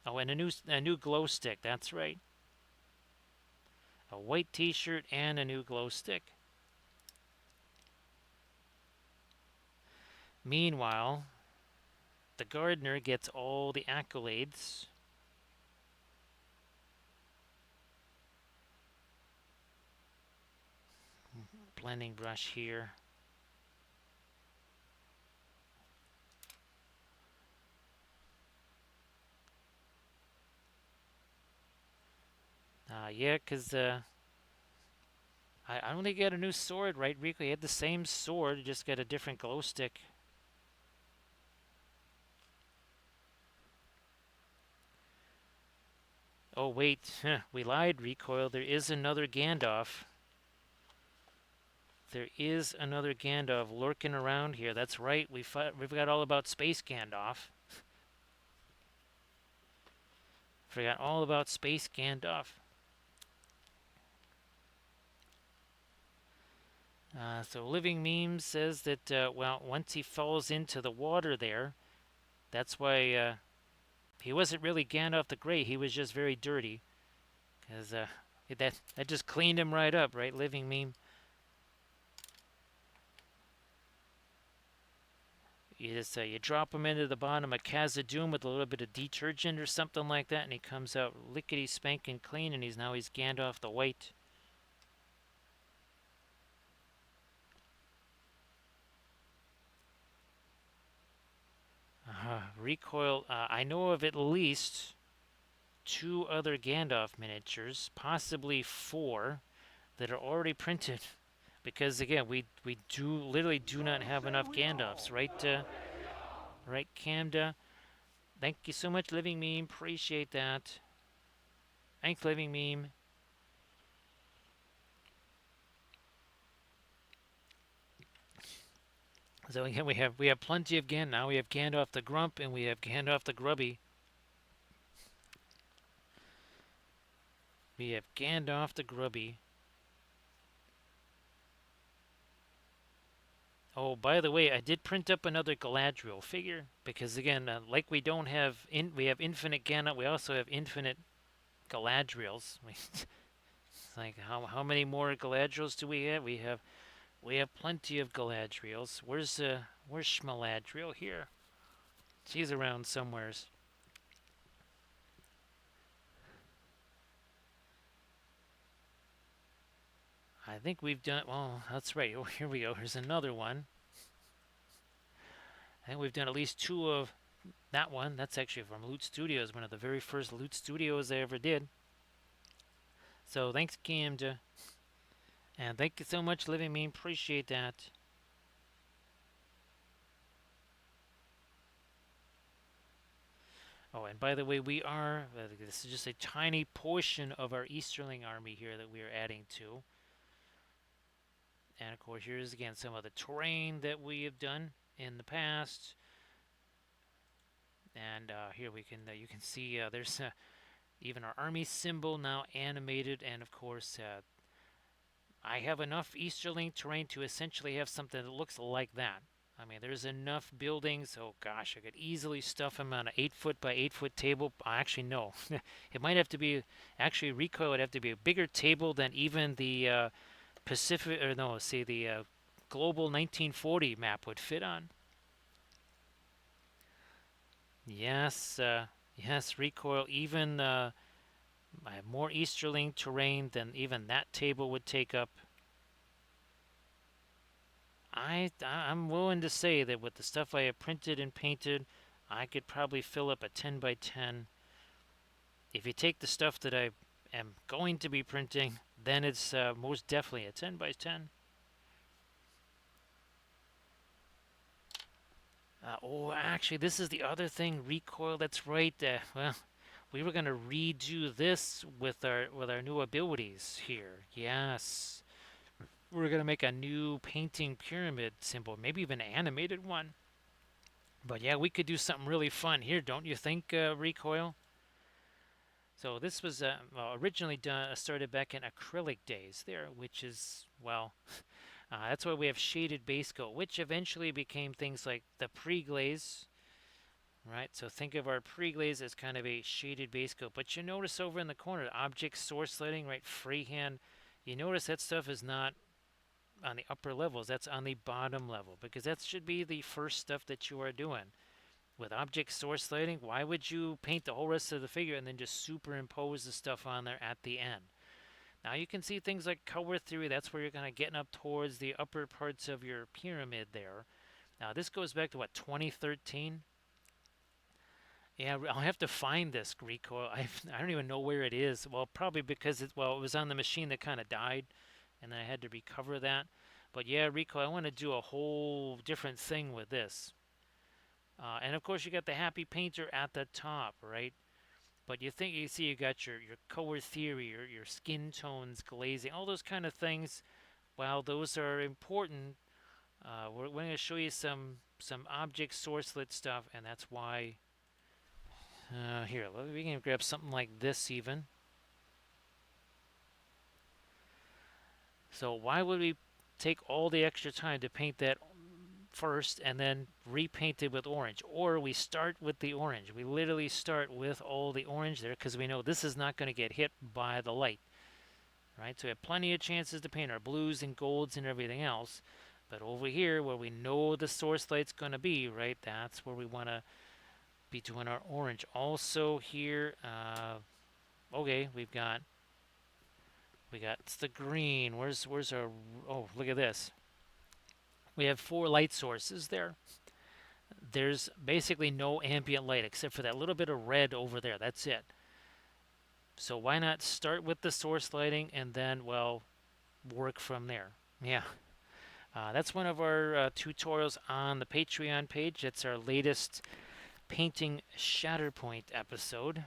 Oh, and a new glow stick. That's right, a white T-shirt and a new glow stick. Meanwhile, the gardener gets all the accolades. Blending brush here. Yeah, because I only get a new sword, right, Rico? He had the same sword, just got a different glow stick. Oh, wait, we lied, Recoil. There is another Gandalf. There is another Gandalf lurking around here. That's right, we forgot all about Space Gandalf. Forgot all about Space Gandalf. So Living Meme says that, well, once he falls into the water there, that's why he wasn't really Gandalf the Grey. He was just very dirty. Because that just cleaned him right up, right, Living Meme? You drop him into the bottom of Khazad-dûm with a little bit of detergent or something like that, and he comes out lickety spanking clean, and he's Gandalf the White. Recoil. I know of at least two other Gandalf miniatures, possibly four, that are already printed. Because again, we literally do not have enough Gandalfs, right? Right, Camda. Thank you so much, Living Meme. Appreciate that. Thanks, Living Meme. So again, we have plenty of Gandalf. Now we have Gandalf the Grump and we have Gandalf the Grubby. We have Gandalf the Grubby. Oh, by the way, I did print up another Galadriel figure because again, like we have infinite Gandalf, we also have infinite Galadriels. It's like how many more Galadriels do we have? We have plenty of Galadriels. Where's Schmaladriel here? She's around somewheres. I think we've done. Well, that's right. Oh, here we go. Here's another one. I think we've done at least two of that one. That's actually from Loot Studios, one of the very first Loot Studios I ever did. So thanks, Camda. And thank you so much, Living Meme. Appreciate that. Oh, and by the way, this is just a tiny portion of our Easterling army here that we are adding to. And of course, here's again some of the terrain that we have done in the past. And here you can see there's even our army symbol now animated. And of course, I have enough Easterling terrain to essentially have something that looks like that. I mean, there's enough buildings. Oh gosh, I could easily stuff them on an 8 foot by 8 foot table. Actually, no. It might have to be, actually, Recoil would have to be a bigger table than even the Pacific, or no, say the Global 1940 map would fit on. Yes, yes, Recoil. Even I have more Easterling terrain than even that table would take up. I'm willing to say that with the stuff I have printed and painted, I could probably fill up a 10 by 10. If you take the stuff that I am going to be printing, then it's most definitely a 10 by 10. Oh, actually, this is the other thing, Recoil. That's right. Well, we were going to redo this with our new abilities here. Yes. We're going to make a new painting pyramid symbol, maybe even an animated one. But yeah, we could do something really fun here, don't you think, Recoil? So this was well, originally started back in acrylic days there, which is, well, that's why we have shaded base coat, which eventually became things like the pre-glaze, right? So think of our pre-glaze as kind of a shaded base coat. But you notice over in the corner, object source lighting, right? Freehand. You notice that stuff is not on the upper levels. That's on the bottom level because that should be the first stuff that you are doing. With object source lighting, why would you paint the whole rest of the figure and then just superimpose the stuff on there at the end? Now you can see things like color theory. That's where you're kind of getting up towards the upper parts of your pyramid there. Now this goes back to what, 2013? Yeah, I'll have to find this Greek oil. I don't even know where it is. Well, probably because it was on the machine that kind of died, and then I had to recover that. But yeah, Rico, I want to do a whole different thing with this. And of course, you got the happy painter at the top, right? But you see, you got your color theory, your skin tones, glazing, all those kind of things. While those are important, we're going to show you some object sourcelet stuff, and that's why. Here, we can grab something like this even. So why would we take all the extra time to paint that first and then repaint it with orange? Or we start with the orange. We literally start with all the orange there because we know this is not going to get hit by the light, right? So we have plenty of chances to paint our blues and golds and everything else. But over here, where we know the source light's going to be, right, that's where we want to be doing our orange. Also here, okay, we got the green. Where's our? Oh, look at this. We have 4 light sources there. There's basically no ambient light except for that little bit of red over there. That's it. So why not start with the source lighting and then, well, work from there? Yeah. That's one of our tutorials on the Patreon page. That's our latest painting Shatterpoint episode.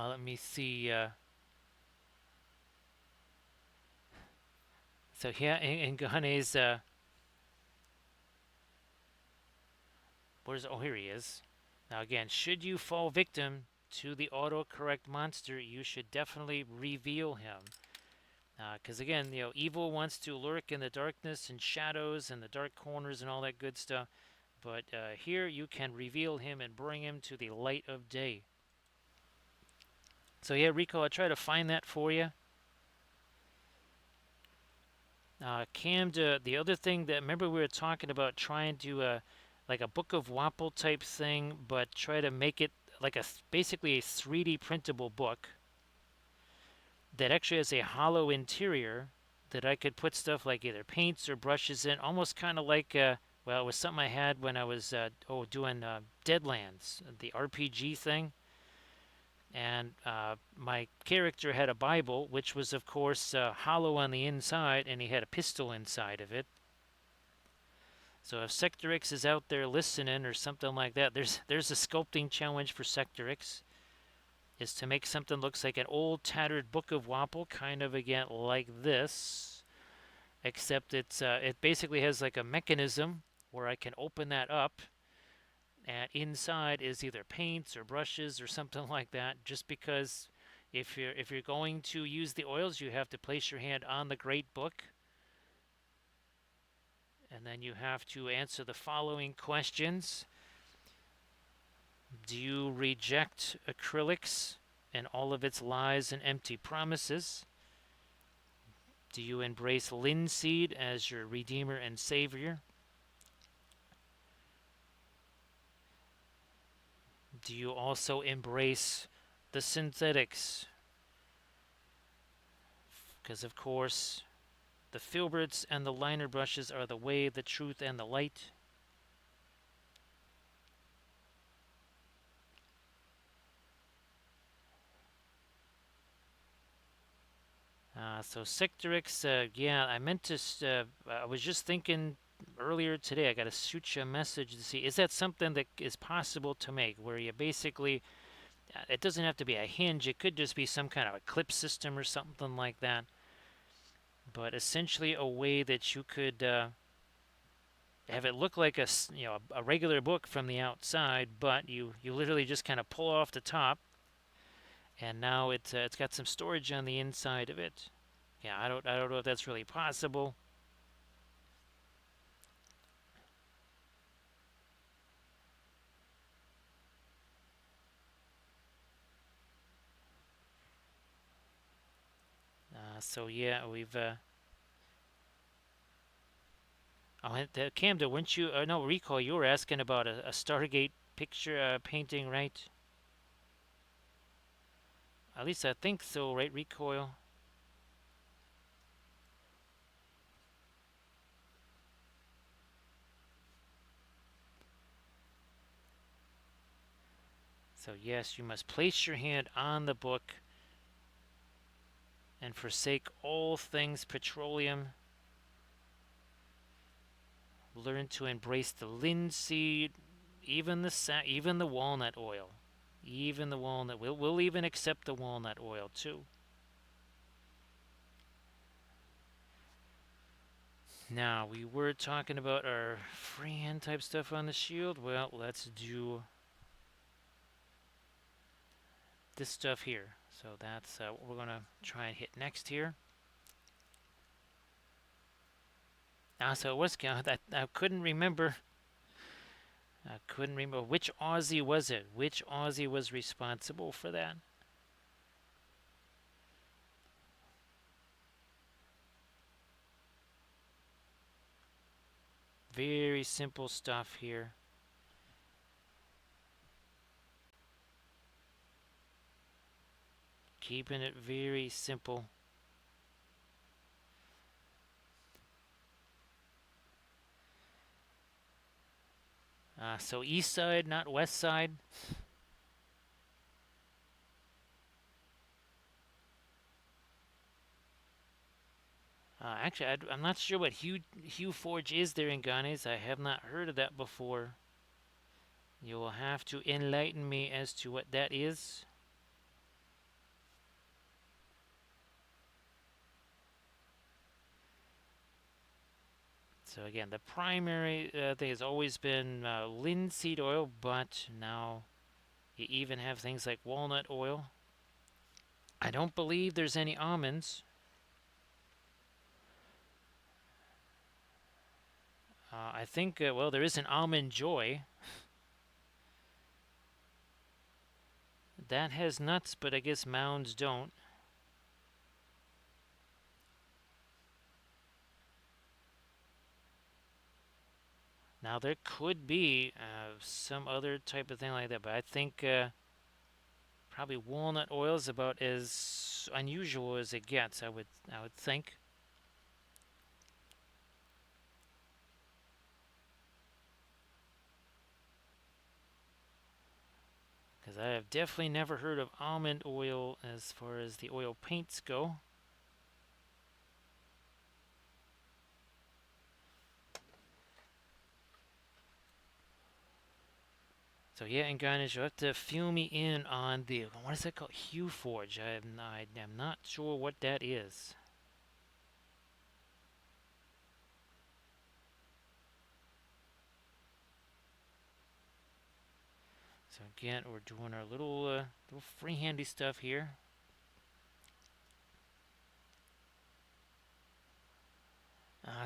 Let me see. So yeah, in Gane's, oh, here he is. Now again, should you fall victim to the autocorrect monster, you should definitely reveal him. Because again, evil wants to lurk in the darkness and shadows and the dark corners and all that good stuff. But here you can reveal him and bring him to the light of day. So yeah, Rico, I'll try to find that for you. Cam, the other thing that, remember we were talking about trying to like a Book of Wapple type thing, but try to make it like basically a 3D printable book that actually has a hollow interior that I could put stuff like either paints or brushes in, almost kind of like well, it was something I had when I was doing Deadlands, the RPG thing. And my character had a Bible, which was, of course, hollow on the inside, and he had a pistol inside of it. So if Sector X is out there listening or something like that, there's a sculpting challenge for Sector X, is to make something looks like an old tattered Book of Wapple, kind of again like this, except it basically has like a mechanism where I can open that up and inside is either paints or brushes or something like that. Just because if you're going to use the oils, you have to place your hand on the great book, and then you have to answer the following questions. Do you reject acrylics and all of its lies and empty promises? Do you embrace linseed as your redeemer and savior? Do you also embrace the synthetics? Because, of course, the filberts and the liner brushes are the way, the truth, and the light. So Sectorix, yeah, I meant to. I was just thinking earlier today. I got to shoot you a message to see is that something that is possible to make, where you basically it doesn't have to be a hinge. It could just be some kind of a clip system or something like that. But essentially, a way that you could have it look like a regular book from the outside, but you literally just kind of pull off the top, and now it's got some storage on the inside of it. Yeah, I don't know if that's really possible. So yeah, we've oh, Camden, weren't you? No, recall you were asking about a Stargate picture painting, right? At least I think so, right? Recoil. So yes, you must place your hand on the book and forsake all things petroleum. Learn to embrace the linseed, even the walnut oil, even the walnut. We'll even accept the walnut oil too. Now we were talking about our freehand type stuff on the shield. Well, let's do this stuff here. So that's what we're gonna try and hit next here. So it was I couldn't remember. I couldn't remember which Aussie was it. Which Aussie was responsible for that? Very simple stuff here. Keeping it very simple. So east side, not west side. Actually, I'm not sure what Hue Forge is there in Ganes. I have not heard of that before. You will have to enlighten me as to what that is. So again, the primary thing has always been linseed oil, but now you even have things like walnut oil. I don't believe there's any almonds. I think, well, there is an almond joy. That has nuts, but I guess mounds don't. Now there could be some other type of thing like that, but I think probably walnut oil is about as unusual as it gets. I would think. Because I have definitely never heard of almond oil as far as the oil paints go. So yeah, and guys, you'll have to fill me in on the, what is that called? Hue Forge. I'm not sure what that is. So again, we're doing our little free-handy stuff here.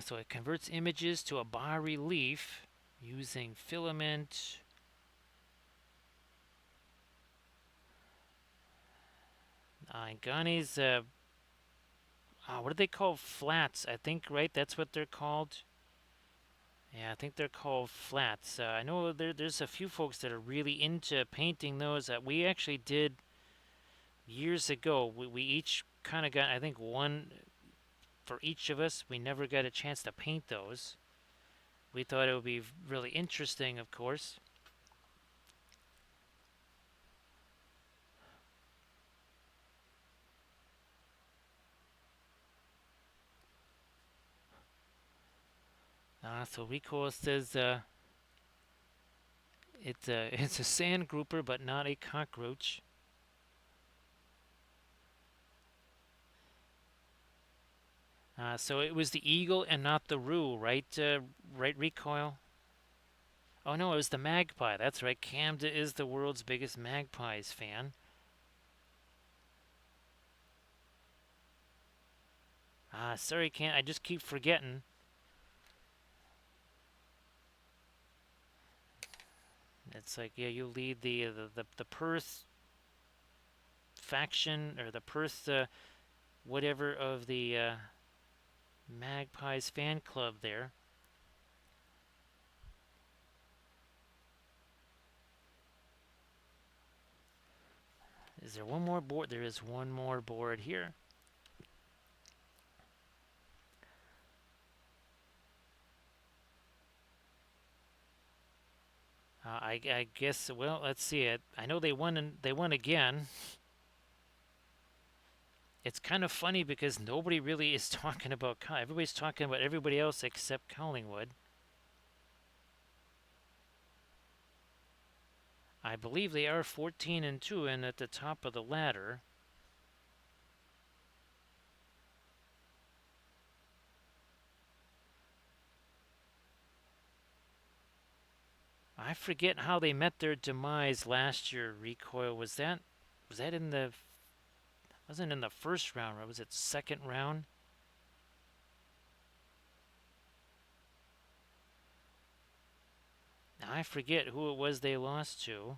So it converts images to a bas relief using filament. And Ghani's, what do they call flats? I think, right? That's what they're called. Yeah, I think they're called flats. I know there's a few folks that are really into painting those. That we actually did years ago. We each kind of got, I think, one for each of us. We never got a chance to paint those. We thought it would be really interesting, of course. So Recoil says it's a sand grouper, but not a cockroach. So it was the eagle and not the roo, right? Right, Recoil. Oh no, it was the magpie. That's right. Camda is the world's biggest magpies fan. Sorry, Cam. I just keep forgetting. It's like, yeah, you lead the Perth faction or the Perth whatever of the Magpies fan club there. Is there one more board? There is one more board here. I guess. Well, let's see it. I know they won and they won again. It's kind of funny because nobody really is talking about. Everybody's talking about everybody else except Collingwood. I believe they are 14-2 and at the top of the ladder. I forget how they met their demise last year. Recoil was that in the wasn't in the first round, right? Was it second round? I forget who it was they lost to.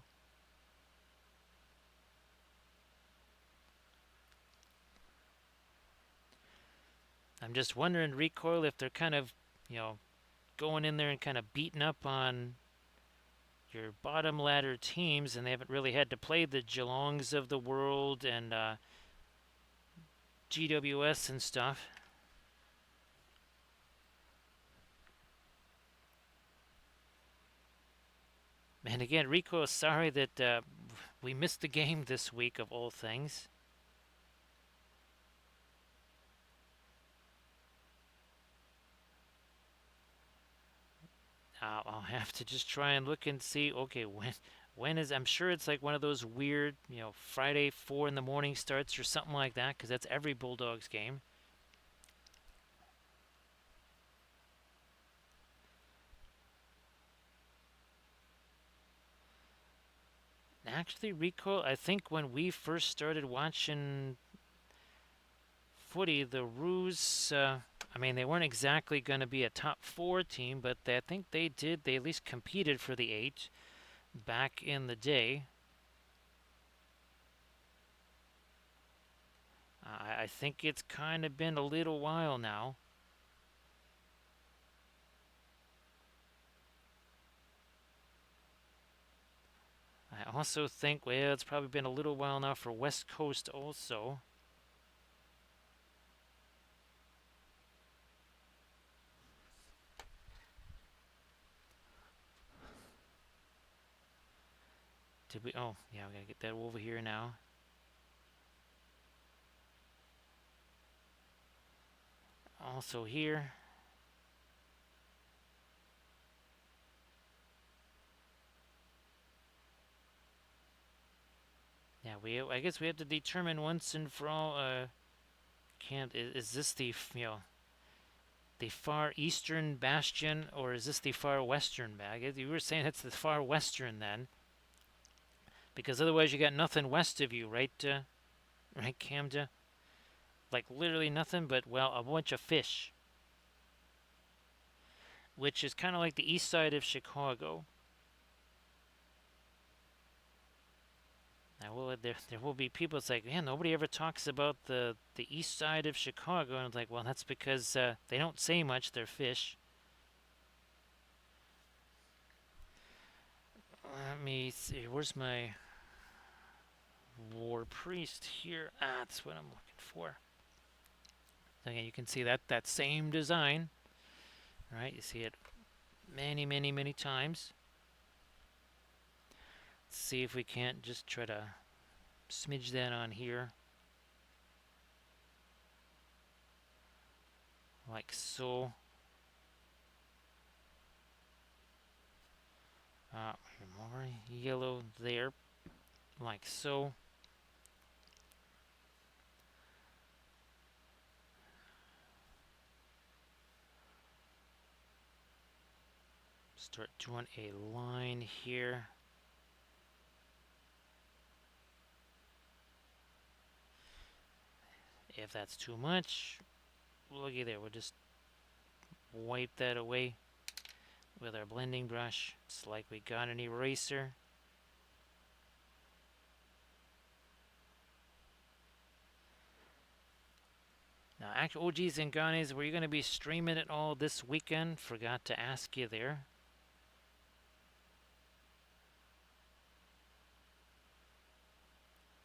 I'm just wondering, Recoil, if they're kind of, going in there and kind of beating up on your bottom ladder teams, and they haven't really had to play the Geelongs of the world and GWS and stuff. And again, Rico, sorry that we missed the game this week of all things. I'll have to just try and look and see. Okay, when is? I'm sure it's like one of those weird, Friday 4 in the morning starts or something like that, because that's every Bulldogs game. Actually, Rico, I think when we first started watching footy, the Roos, I mean, they weren't exactly going to be a top 4 team, but I think they did. They at least competed for the 8 back in the day. I think it's kind of been a little while now. I also think, well, it's probably been a little while now for West Coast also. Did we? Oh, yeah, we gotta get that over here now. Also here. Yeah, I guess we have to determine once and for all. Is this the the far eastern bastion, or is this the far western bag? You were saying it's the far western then, because otherwise you got nothing west of you, right? Right, Camda? Like literally nothing but, well, a bunch of fish, which is kind of like the east side of Chicago. Now, there will be people. It's like, man, nobody ever talks about the east side of Chicago, and it's like, well, that's because they don't say much. They're fish. Let me see. Where's my war priest here? That's what I'm looking for. Again, you can see that same design, right? You see it many, many, many times. Let's see if we can't just try to smidge that on here, like so. More yellow there, like so. Start drawing a line here. If that's too much, looky there, we'll just wipe that away with our blending brush. It's like we got an eraser. Now, actual OGs and Ganes, were you going to be streaming it all this weekend? Forgot to ask you there.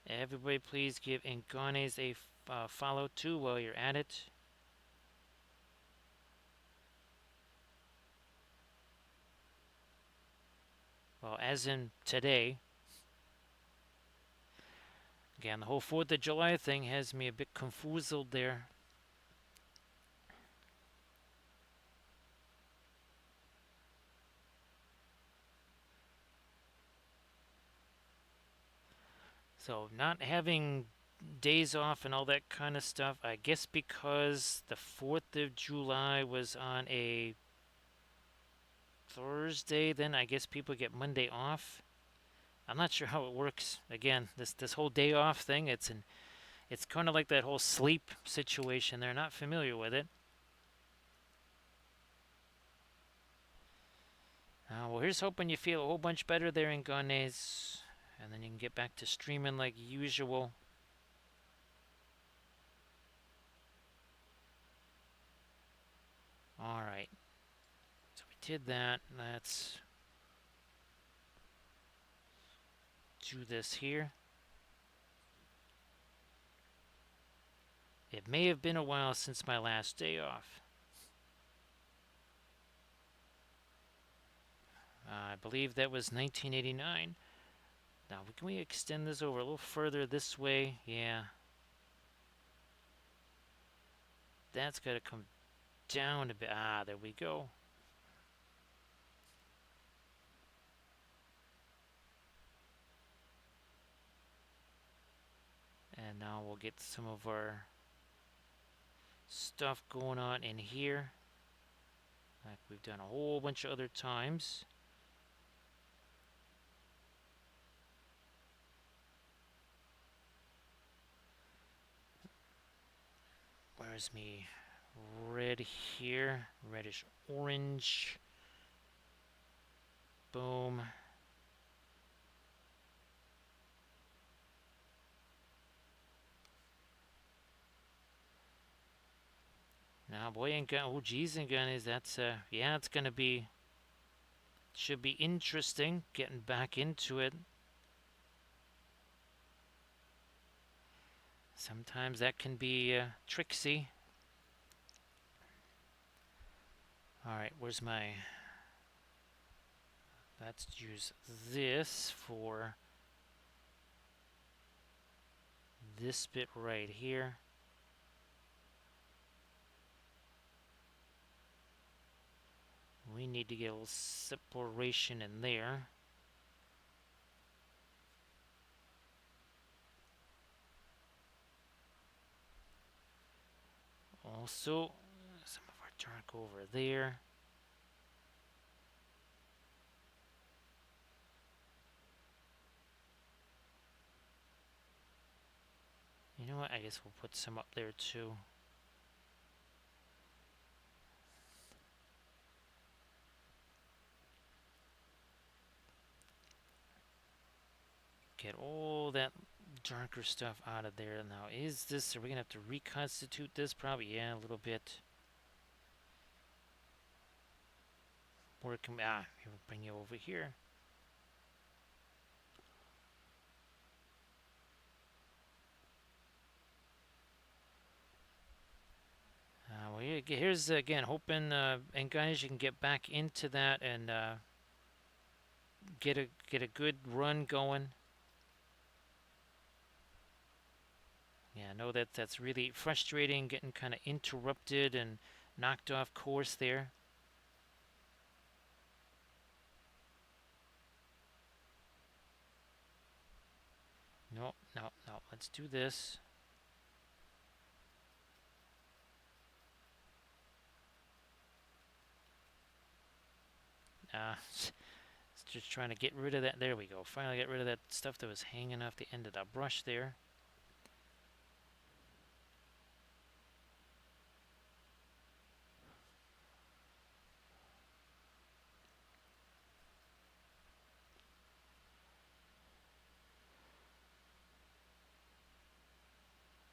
Everybody, please give Inganes a follow too while you're at it. Well, as in today. Again, the whole 4th of July thing has me a bit confused there. So, not having days off and all that kind of stuff, I guess because the 4th of July was on a Thursday, then I guess people get Monday off. I'm not sure how it works. Again, this whole day off thing, it's kind of like that whole sleep situation. They're not familiar with it. Well, here's hoping you feel a whole bunch better there in Ganes, and then you can get back to streaming like usual. All right. So we did that. Let's do this here. It may have been a while since my last day off. I believe that was 1989. Now, can we extend this over a little further this way? Yeah. That's got to come down a bit. There we go. And now we'll get some of our stuff going on in here, like we've done a whole bunch of other times. Where's me red here? Reddish orange. Boom. Now, boy, and gun. Oh, geez, and gun is that's yeah, it's gonna be. Should be interesting getting back into it. Sometimes that can be tricksy. All right, where's my? Let's use this for this bit right here. We need to get a little separation in there. Also, some of our dark over there. You know what? I guess we'll put some up there too. Get all that darker stuff out of there. Now, is this, are we going to have to reconstitute this? Probably, yeah, a little bit. Working, here, we'll bring you over here. Well, here's again, hoping, and guys, you can get back into that and get a good run going. Yeah, I know that's really frustrating, getting kind of interrupted and knocked off course there. no, no. Let's do this. Just trying to get rid of that. There we go. Finally get rid of that stuff that was hanging off the end of the brush there.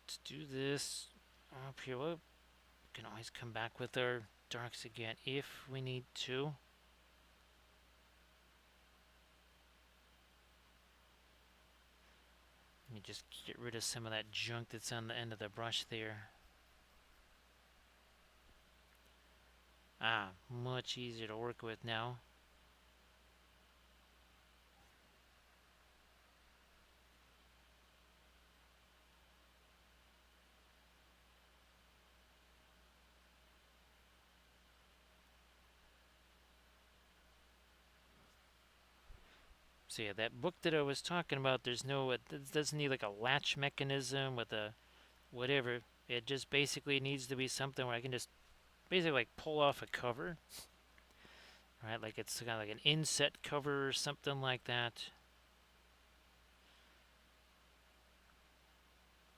Let's do this up here. We can always come back with our darks again if we need to. Let me just get rid of some of that junk that's on the end of the brush there. Much easier to work with now. So yeah, that book that I was talking about, there's no, it doesn't need like a latch mechanism with a whatever. It just basically needs to be something where I can just basically like pull off a cover, right? Like it's kind of like an inset cover or something like that.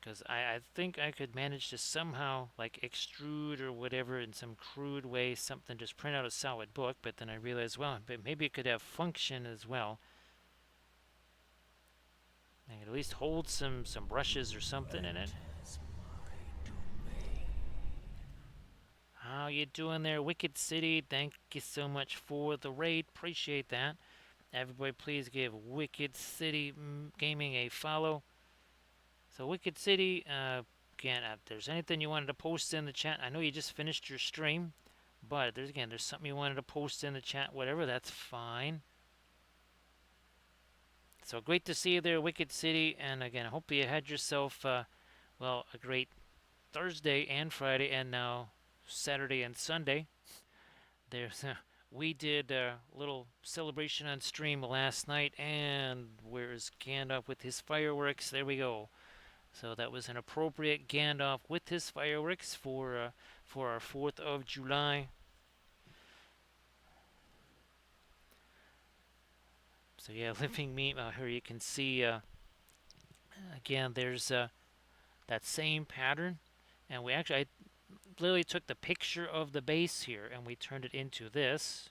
Because I think I could manage to somehow like extrude or whatever in some crude way something, just print out a solid book, but then I realized, well, but maybe it could have function as well. I could at least hold some brushes or something in it. How you doing there, Wicked City? Thank you so much for the raid. Appreciate that. Everybody, please give Wicked City Gaming a follow. So, Wicked City, again, if there's anything you wanted to post in the chat, I know you just finished your stream, but if there's something you wanted to post in the chat, whatever, that's fine. So great to see you there, Wicked City, and again, I hope you had yourself, well, a great Thursday and Friday, and now Saturday and Sunday. There's we did a little celebration on stream last night, and where's Gandalf with his fireworks? There we go. So that was an appropriate Gandalf with his fireworks for our 4th of July. So yeah, living meme out here. You can see again. There's that same pattern, and I literally took the picture of the base here and we turned it into this,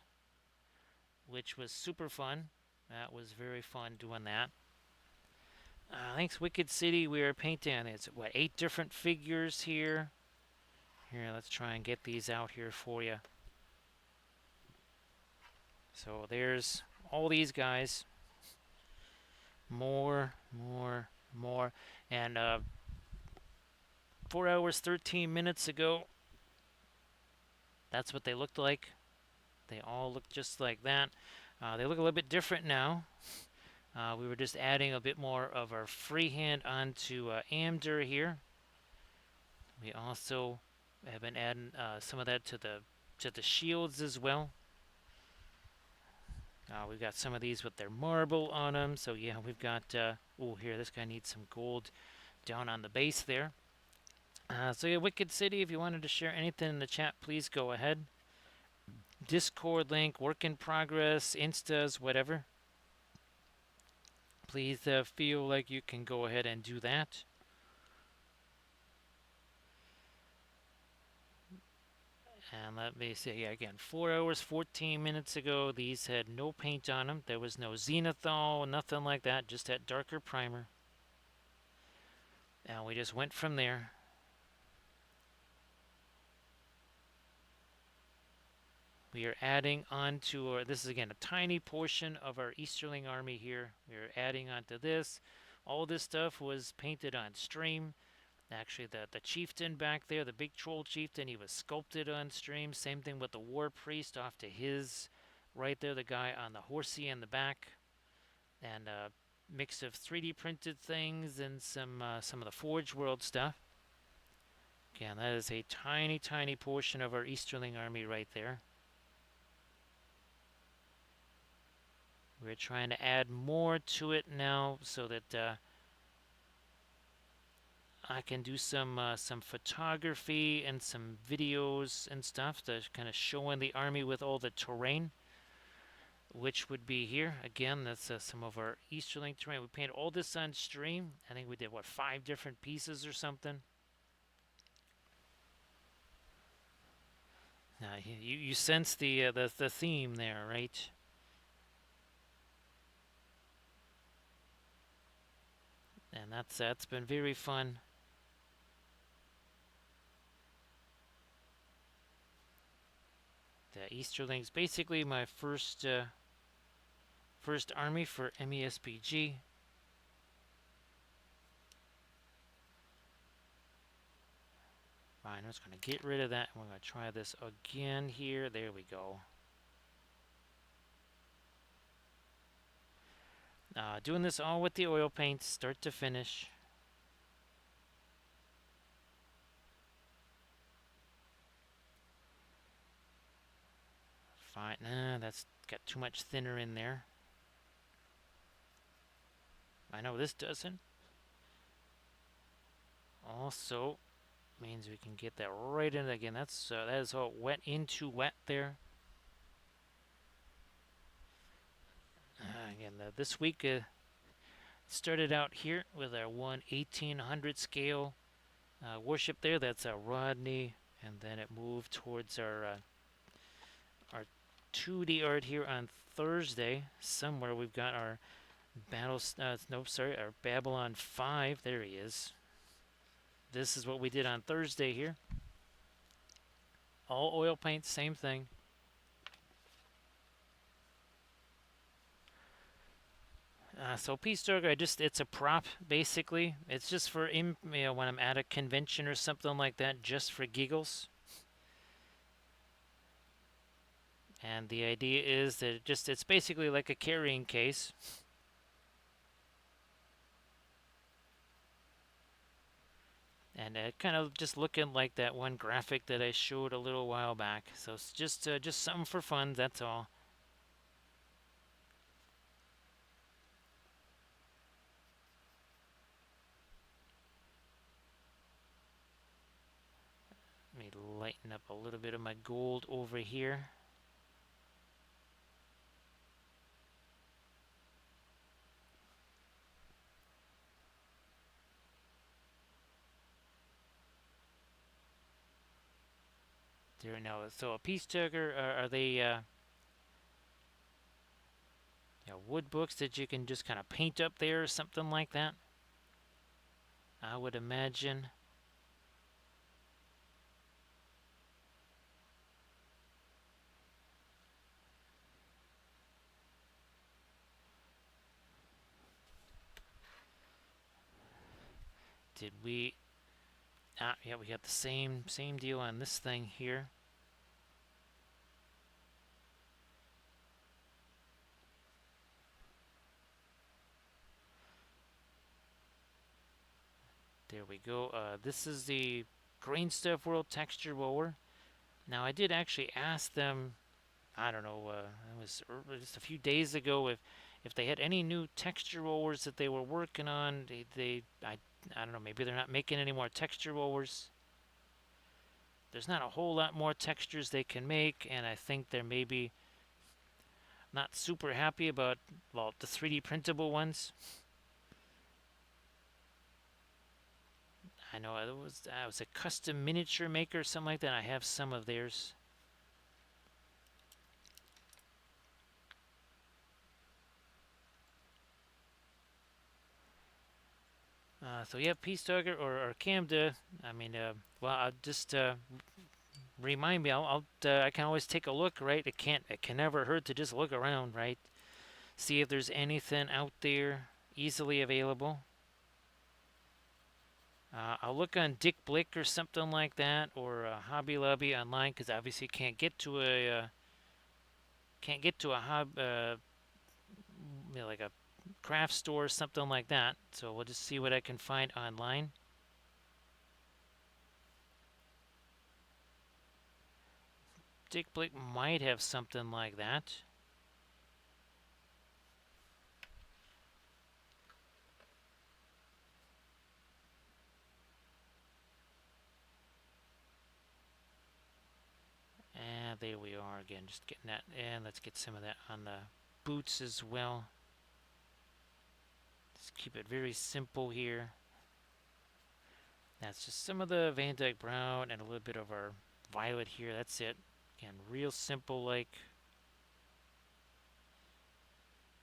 which was super fun. That was very fun doing that. Thanks, Wicked City. We are painting. It's what, 8 different figures here. Here, let's try and get these out here for you. So there's all these guys. More. And 4 hours, 13 minutes ago, that's what they looked like. They all look just like that. They look a little bit different now. We were just adding a bit more of our freehand onto Amdur here. We also have been adding some of that to the shields as well. We've got some of these with their marble on them. So yeah, we've got, oh, here, this guy needs some gold down on the base there. So yeah, Wicked City, if you wanted to share anything in the chat, please go ahead. Discord link, work in progress, Instas, whatever. Please feel like you can go ahead and do that. And let me see again, 4 hours, 14 minutes ago, these had no paint on them. There was no zenithal, nothing like that, just that darker primer. And we just went from there. We are adding on to our, this is again a tiny portion of our Easterling army here. We are adding onto this. All this stuff was painted on stream. Actually, the chieftain back there, the big troll chieftain, he was sculpted on stream. Same thing with the war priest off to his right there, the guy on the horsey in the back. And a mix of 3D printed things and some of the Forge World stuff. Again, that is a tiny, tiny portion of our Easterling army right there. We're trying to add more to it now so that I can do some photography and some videos and stuff to kind of showing the army with all the terrain, which would be here. Again, that's some of our Easterling terrain. We painted all this on stream. I think we did, what, 5 different pieces or something? You sense the theme there, right? And that's been very fun. The Easterlings, basically my first army for MESPG. Fine, I'm just going to get rid of that. We're going to try this again here. There we go. Doing this all with the oil paint, start to finish. Fine. Nah, that's got too much thinner in there. I know this doesn't. Also means we can get that right in again. That is all wet into wet there. Again, this week started out here with our 1/1800 scale warship there. That's a Rodney, and then it moved towards our 2D art here on Thursday. Somewhere we've got our our Babylon 5. There he is. This is what we did on Thursday here. All oil paint, same thing. So Peace Dog, it's a prop basically. It's just for when I'm at a convention or something like that, just for giggles. And the idea is that it's basically like a carrying case. And kind of just looking like that one graphic that I showed a little while back. So it's just something for fun, that's all. Let me lighten up a little bit of my gold over here. There now. So a Peace Tugger, are they wood books that you can just kind of paint up there or something like that? I would imagine. Did we? Yeah, we got the same deal on this thing here. There we go. This is the Grain Stuff World Texture Roller. Now, I did actually ask them, I don't know, it was just a few days ago, if they had any new texture rollers that they were working on. I don't know, maybe they're not making any more texture rollers. There's not a whole lot more textures they can make, and I think they're maybe not super happy about, well, the 3D printable ones. I know it was a custom miniature maker or something like that. I have some of theirs. So yeah, Peace Dogger or Camda. I mean, well, I'll just remind me. I can always take a look, right? It can never hurt to just look around, right? See if there's anything out there easily available. I'll look on Dick Blick or something like that, or Hobby Lobby online, because obviously can't get to a like a craft store or something like that. So we'll just see what I can find online. Dick Blick might have something like that. there we are again. Just getting that in. Let's get some of that on the boots as well. Just keep it very simple here. That's just some of the Van Dyke Brown and a little bit of our violet here. That's it. Again, real simple like.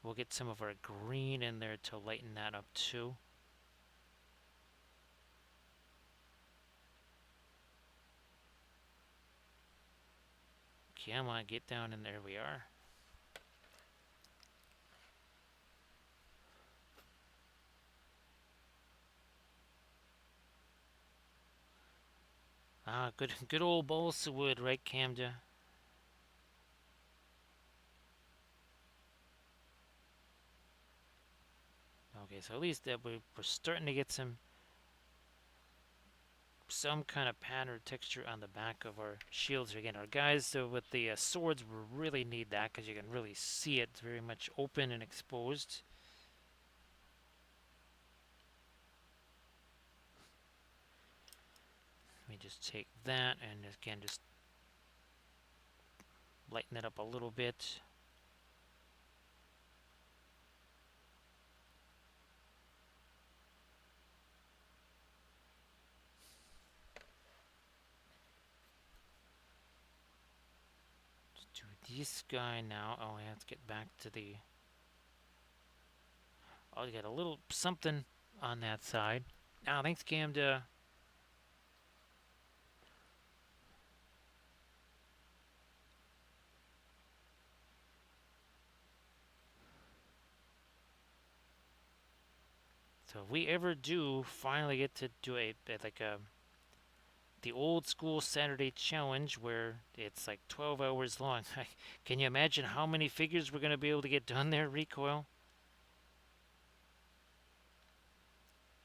We'll get some of our green in there to lighten that up too. Come on, get down in there. We are. Ah, good old balsa wood, right, Camda? Okay, so at least that we're starting to get some kind of pattern or texture on the back of our shields. Again, our guys with the swords will really need that because you can really see it. It's very much open and exposed. Let me just take that and again just lighten it up a little bit. Do this guy now. Oh, yeah, let's get back to the. Oh, you got a little something on that side. Now, thanks, Camda. So if we ever do finally get to do like a the old school Saturday challenge where it's like 12 hours long, can you imagine how many figures we're going to be able to get done there, Recoil?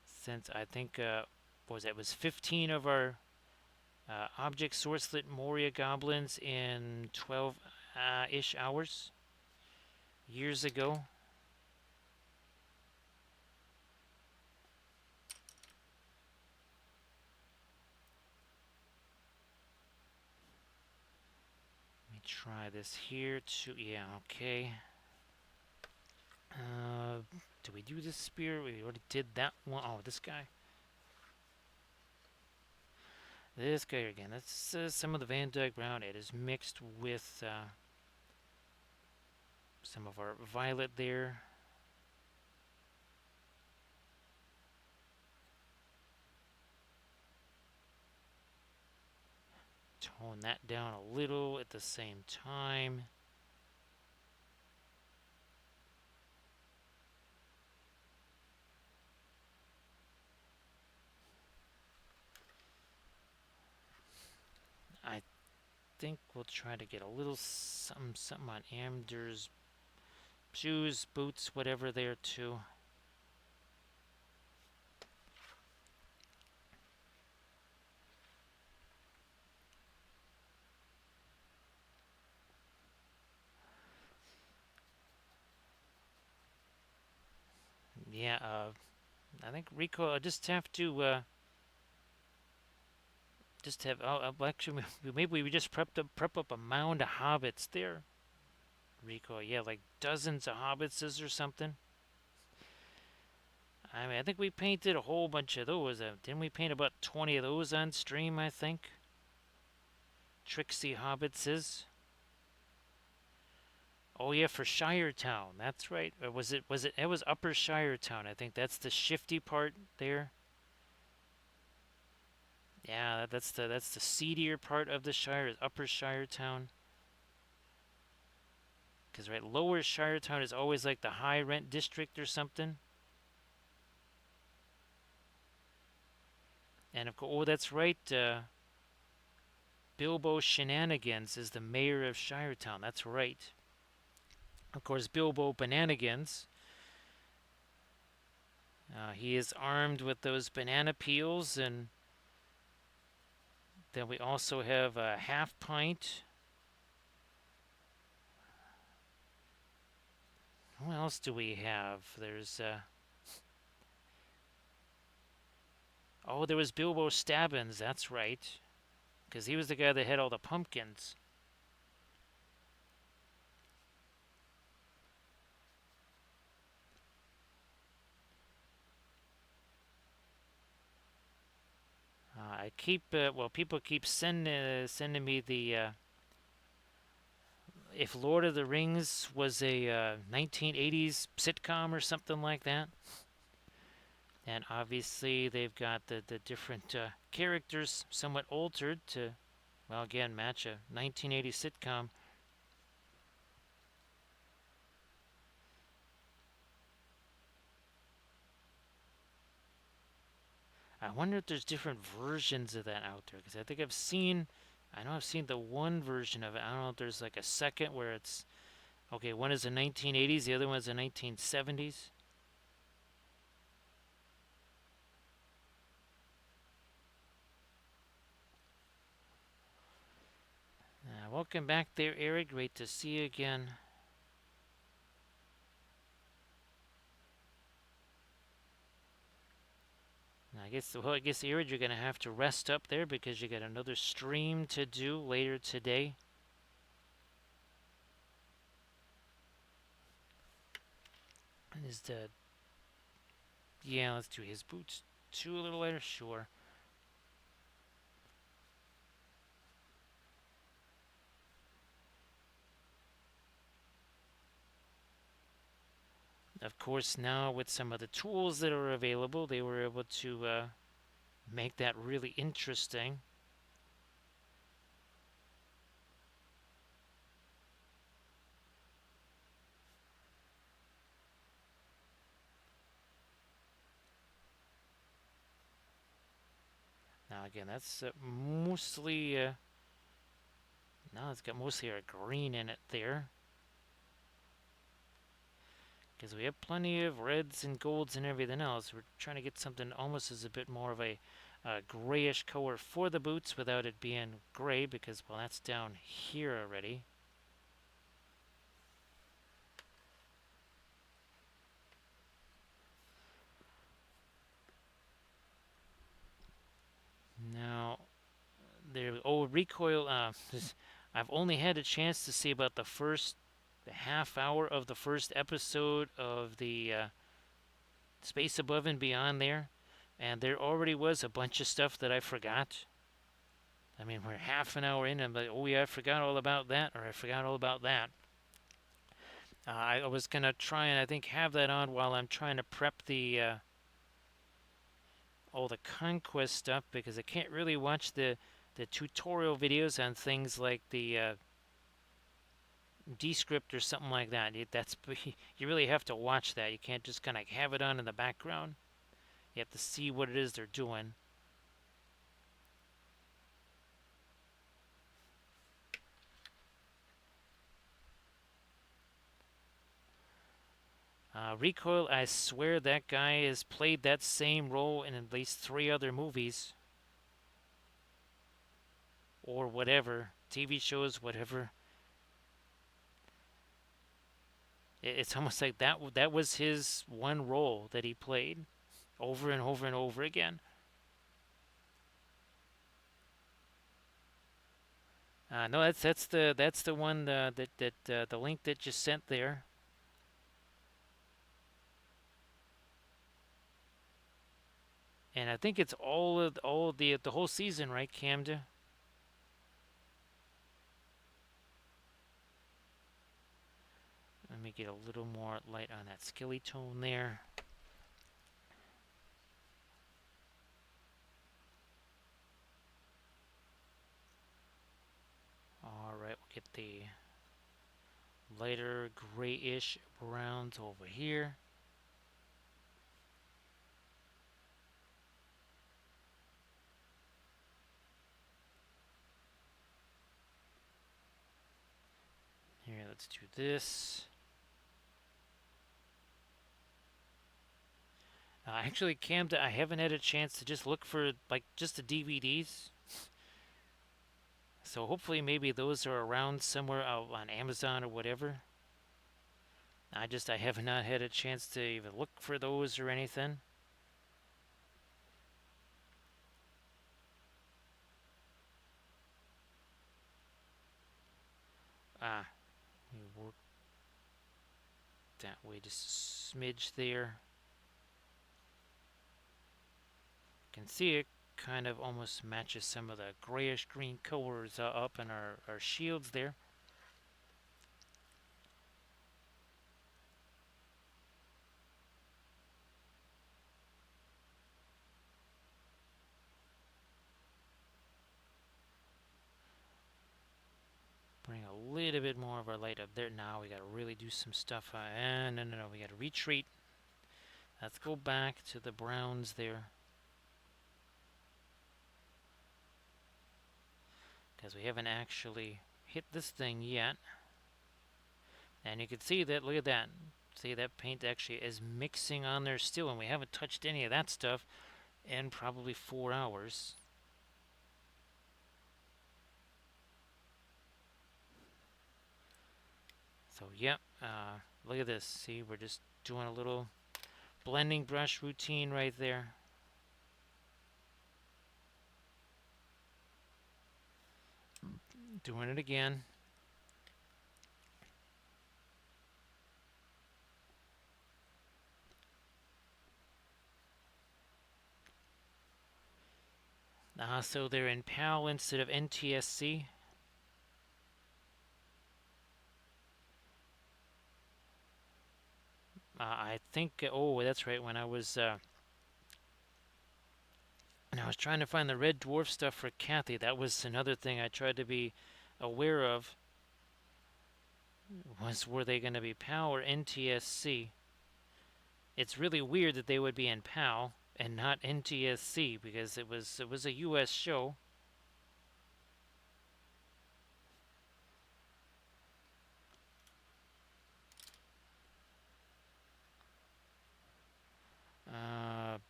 Since I think what was it? It was 15 of our object sourcelet Moria goblins in 12 ish hours years ago. Let me try this here too. Yeah, okay. Do we do this spear? We already did that one. Oh, this guy. This guy again. That's some of the Van Dyke Brown. It is mixed with some of our violet there. Tone that down a little at the same time. I think we'll try to get a little something on Amder's shoes, boots, whatever there too. Yeah, I think Rico, I just have to just have. Oh, actually, maybe we just prep up a mound of hobbits there. Rico, yeah, like dozens of hobbitses or something. I mean, I think we painted a whole bunch of those. Didn't we paint about 20 of those on stream? I think. Tricksy hobbitses. Oh yeah, for Shiretown. That's right. Or was it? Was it? It was Upper Shiretown. I think that's the shifty part there. Yeah, that's the seedier part of the Shire is Upper Shiretown. Because right, Lower Shiretown is always like the high rent district or something. And of course, oh, that's right. Bilbo Shenanigans is the mayor of Shiretown. That's right. Of course, Bilbo Bananigans. He is armed with those banana peels, and then we also have a half pint. What else do we have? There's oh, there was Bilbo Stabbins. That's right, because he was the guy that had all the pumpkins. people keep sending me the if Lord of the Rings was a 1980s sitcom or something like that. And obviously they've got the different characters somewhat altered to, well, again, match a 1980s sitcom. I wonder if there's different versions of that out there, because I know I've seen the one version of it. I don't know if there's like a second where it's, okay, one is the 1980s, the other one is the 1970s. Welcome back there, Eric. Great to see you again. I guess Eric, you're gonna have to rest up there because you got another stream to do later today. Is the Yeah, let's do his boots too a little later. Sure. Of course, now with some of the tools that are available, they were able to make that really interesting. Now again, that's mostly now it's got mostly a green in it there, because we have plenty of reds and golds and everything else. We're trying to get something almost as a bit more of a grayish color for the boots without it being gray, because, well, that's down here already. Now, recoil. I've only had a chance to see about the half hour of the first episode of the Space Above and Beyond there, and there already was a bunch of stuff that I forgot. I mean, we're half an hour in, and I'm like, oh yeah, I forgot all about that, or I forgot all about that. I was gonna try and I think have that on while I'm trying to prep the all the conquest stuff, because I can't really watch the tutorial videos on things like the Descript or something like that. That's you really have to watch that. You can't just kind of have it on in the background. You have to see what it is they're doing. Recoil, I swear that guy has played that same role in at least 3 other movies. Or whatever. TV shows, whatever. It's almost like that was his one role that he played over and over and over again. No, that's the one the link that you sent there. And I think it's all of the whole season, right, Camden? Let me get a little more light on that skilly tone there. All right, we'll get the lighter grayish browns over here. Here, let's do this. Actually, Camden, I haven't had a chance to just look for like just the DVDs. So hopefully maybe those are around somewhere out on Amazon or whatever. I have not had a chance to even look for those or anything. We work that way just a smidge there. Can see it kind of almost matches some of the grayish green colors up in our shields there. Bring a little bit more of our light up there. Now we got to really do some stuff. And no, we got to retreat. Let's go back to the browns there. Because we haven't actually hit this thing yet. And you can see that, look at that. See, that paint actually is mixing on there still, and we haven't touched any of that stuff in probably 4 hours. So, yep, look at this. See, we're just doing a little blending brush routine right there. Doing it again. So they're in PAL instead of NTSC. I think, oh, that's right, when I was trying to find the red dwarf stuff for Kathy, that was another thing I tried to be aware of, was were they going to be PAL or NTSC? It's really weird that they would be in PAL and not NTSC, because it was a US show.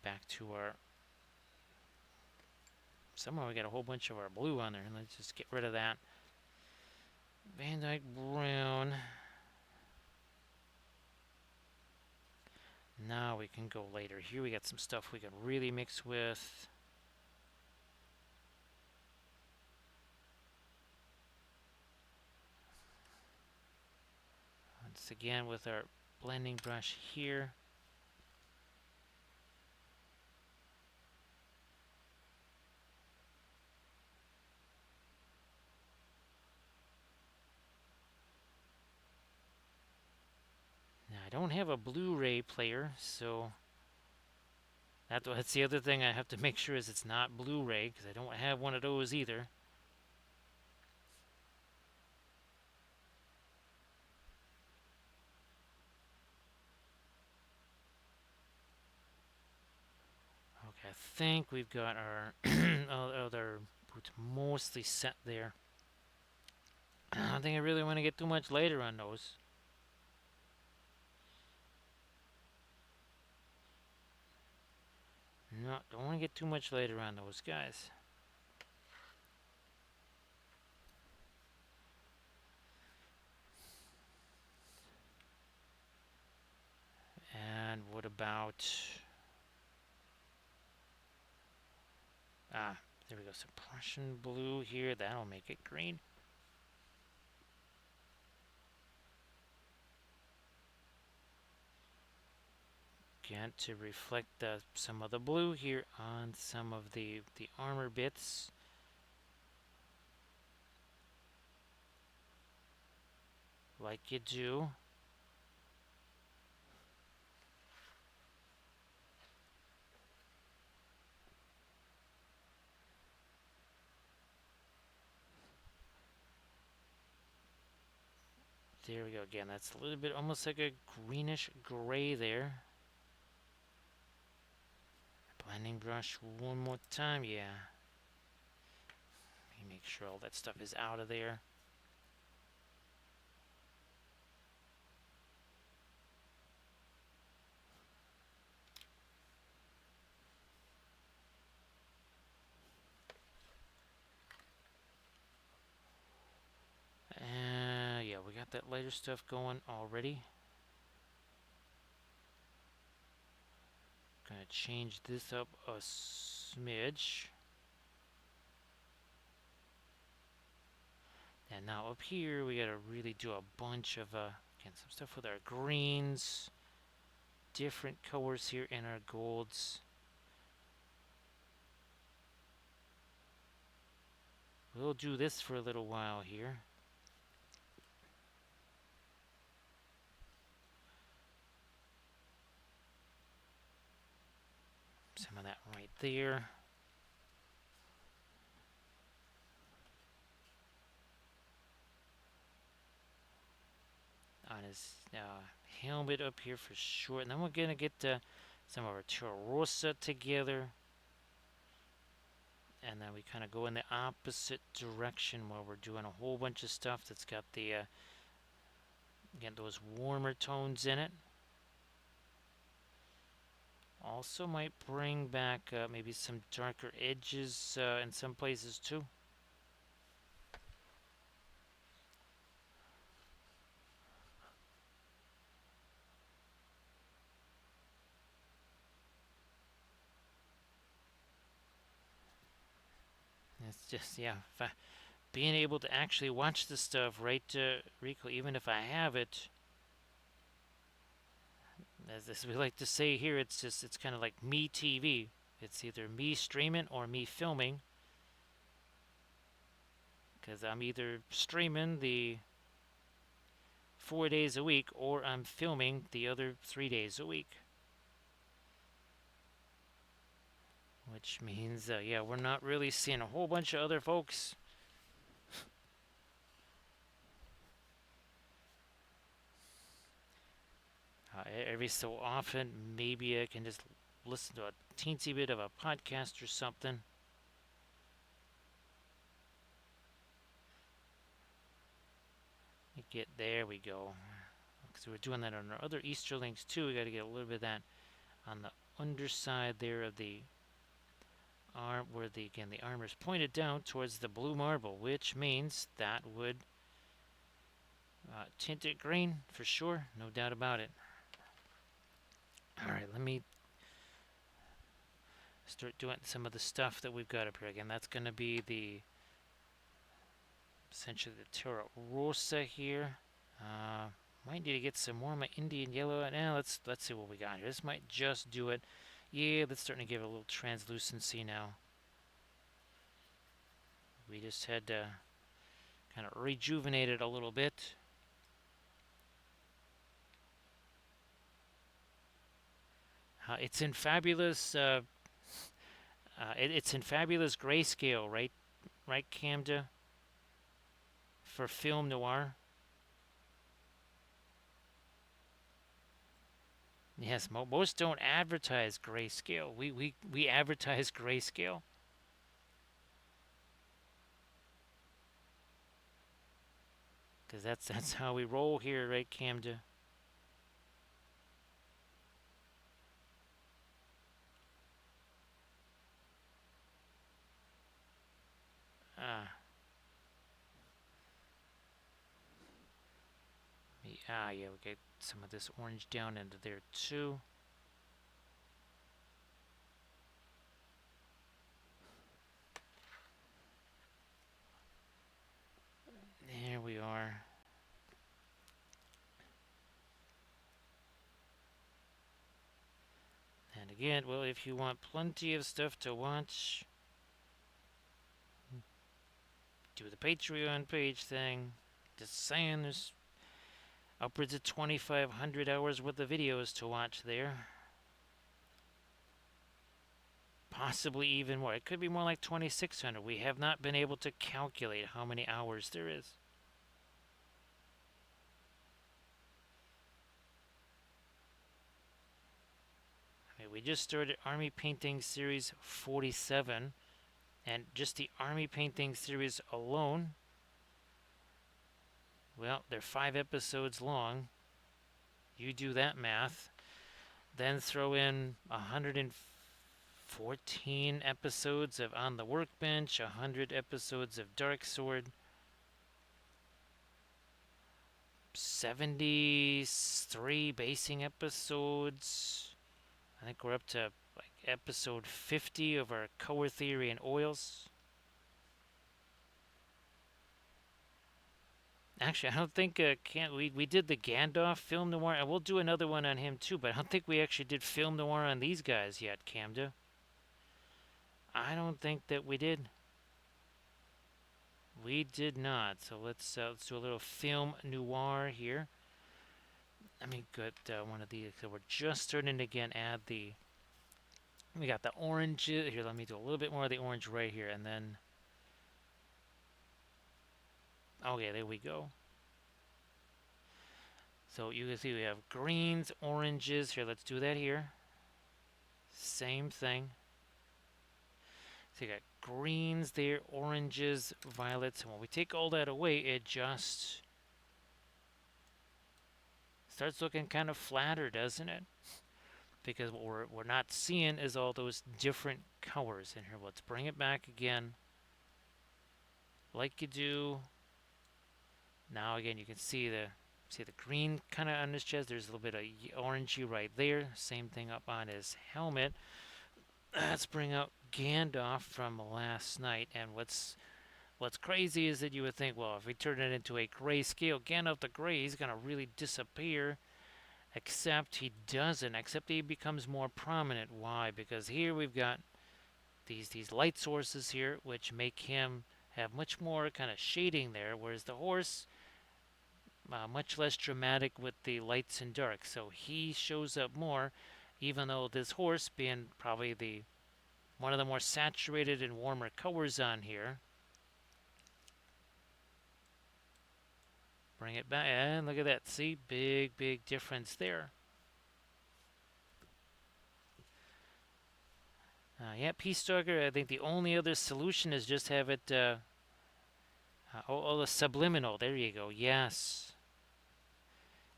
Back to our, somehow we got a whole bunch of our blue on there, and let's just get rid of that. Van Dyke Brown. Now we can go later. Here we got some stuff we can really mix with. Once again with our blending brush here. Now I don't have a Blu-ray player, so that's the other thing I have to make sure is it's not Blu-ray, because I don't have one of those either. Okay, I think we've got our other boots mostly set there. I don't think I really want to get too much later on those. No, don't want to get too much later on those guys. And what about... there we go. Some Prussian blue here. That'll make it green. Again, to reflect some of the blue here on some of the armor bits. Like you do. There we go. Again, that's a little bit almost like a greenish gray there. Blending brush one more time. Yeah. Let me make sure all that stuff is out of there. Yeah, we got that lighter stuff going already. Gonna change this up a smidge. And now up here, we gotta really do a bunch of, again, some stuff with our greens. Different colors here in our golds. we'll do this for a little while here. Some of that right there. On his helmet up here for sure. And then we're going to get some of our Rosa together. And then we kind of go in the opposite direction while we're doing a whole bunch of stuff that's got the, again, those warmer tones in it. Also might bring back maybe some darker edges in some places too. It's just, yeah, being able to actually watch the stuff right, Rico, even if I have it, as we like to say here, it's kind of like me TV. It's either me streaming or me filming. Because I'm either streaming the 4 days a week or I'm filming the other 3 days a week. Which means, yeah, we're not really seeing a whole bunch of other folks. Every so often, maybe I can just listen to a teensy bit of a podcast or something. There we go. Because we're doing that on our other Easterlings too. We got to get a little bit of that on the underside there of the arm, where the armor is pointed down towards the blue marble, which means that would tint it green for sure, no doubt about it. All right, let me start doing some of the stuff that we've got up here. Again, that's going to be the essentially the Terra Rosa here. Might need to get some more of my Indian yellow. Now let's see what we got here. This might just do it. Yeah, that's starting to give it a little translucency now. We just had to kind of rejuvenate it a little bit. It's in fabulous. It's in fabulous grayscale, right? Right, Camda? For film noir. Yes, most don't advertise grayscale. We advertise grayscale. Because that's how we roll here, right, Camda? Yeah, we get some of this orange down into there too. There we are. And again, well, if you want plenty of stuff to watch, do the Patreon page thing. Just saying, there's upwards of 2,500 hours worth of videos to watch there. Possibly even more. It could be more like 2,600. We have not been able to calculate how many hours there is. Okay, we just started Army Painting Series 47. And just the Army Painting Series alone, well, they're 5 episodes long. You do that math. Then throw in 114 episodes of On the Workbench, 100 episodes of Dark Sword, 73 basing episodes. I think we're up to like episode 50 of our color theory and oils. Actually, I don't think we did the Gandalf film noir, and we'll do another one on him too. But I don't think we actually did film noir on these guys yet, Camda. I don't think that we did. We did not. So let's do a little film noir here. Let me get one of these. So we're just starting to again add the. We got the orange here. Let me do a little bit more of the orange right here, and then. Okay, there we go. So you can see we have greens, oranges here. Let's do that here. Same thing. So you got greens there, oranges, violets, and when we take all that away, it just starts looking kind of flatter, doesn't it? Because what we're not seeing is all those different colors in here. Let's bring it back again, like you do. Now again, you can see the green kind of on his chest. There's a little bit of orangey right there. Same thing up on his helmet. Let's bring out Gandalf from last night, and what's crazy is that you would think, well, if we turn it into a grayscale, Gandalf the Grey, he's gonna really disappear. Except he doesn't. Except he becomes more prominent. Why? Because here we've got these light sources here, which make him have much more kind of shading there, whereas the horse, much less dramatic with the lights and darks. So he shows up more, even though this horse, being probably the one of the more saturated and warmer colors on here. Bring it back, and look at that. See, big difference there. Yeah, Peace Stalker, I think the only other solution is just have it, the subliminal. There you go. Yes.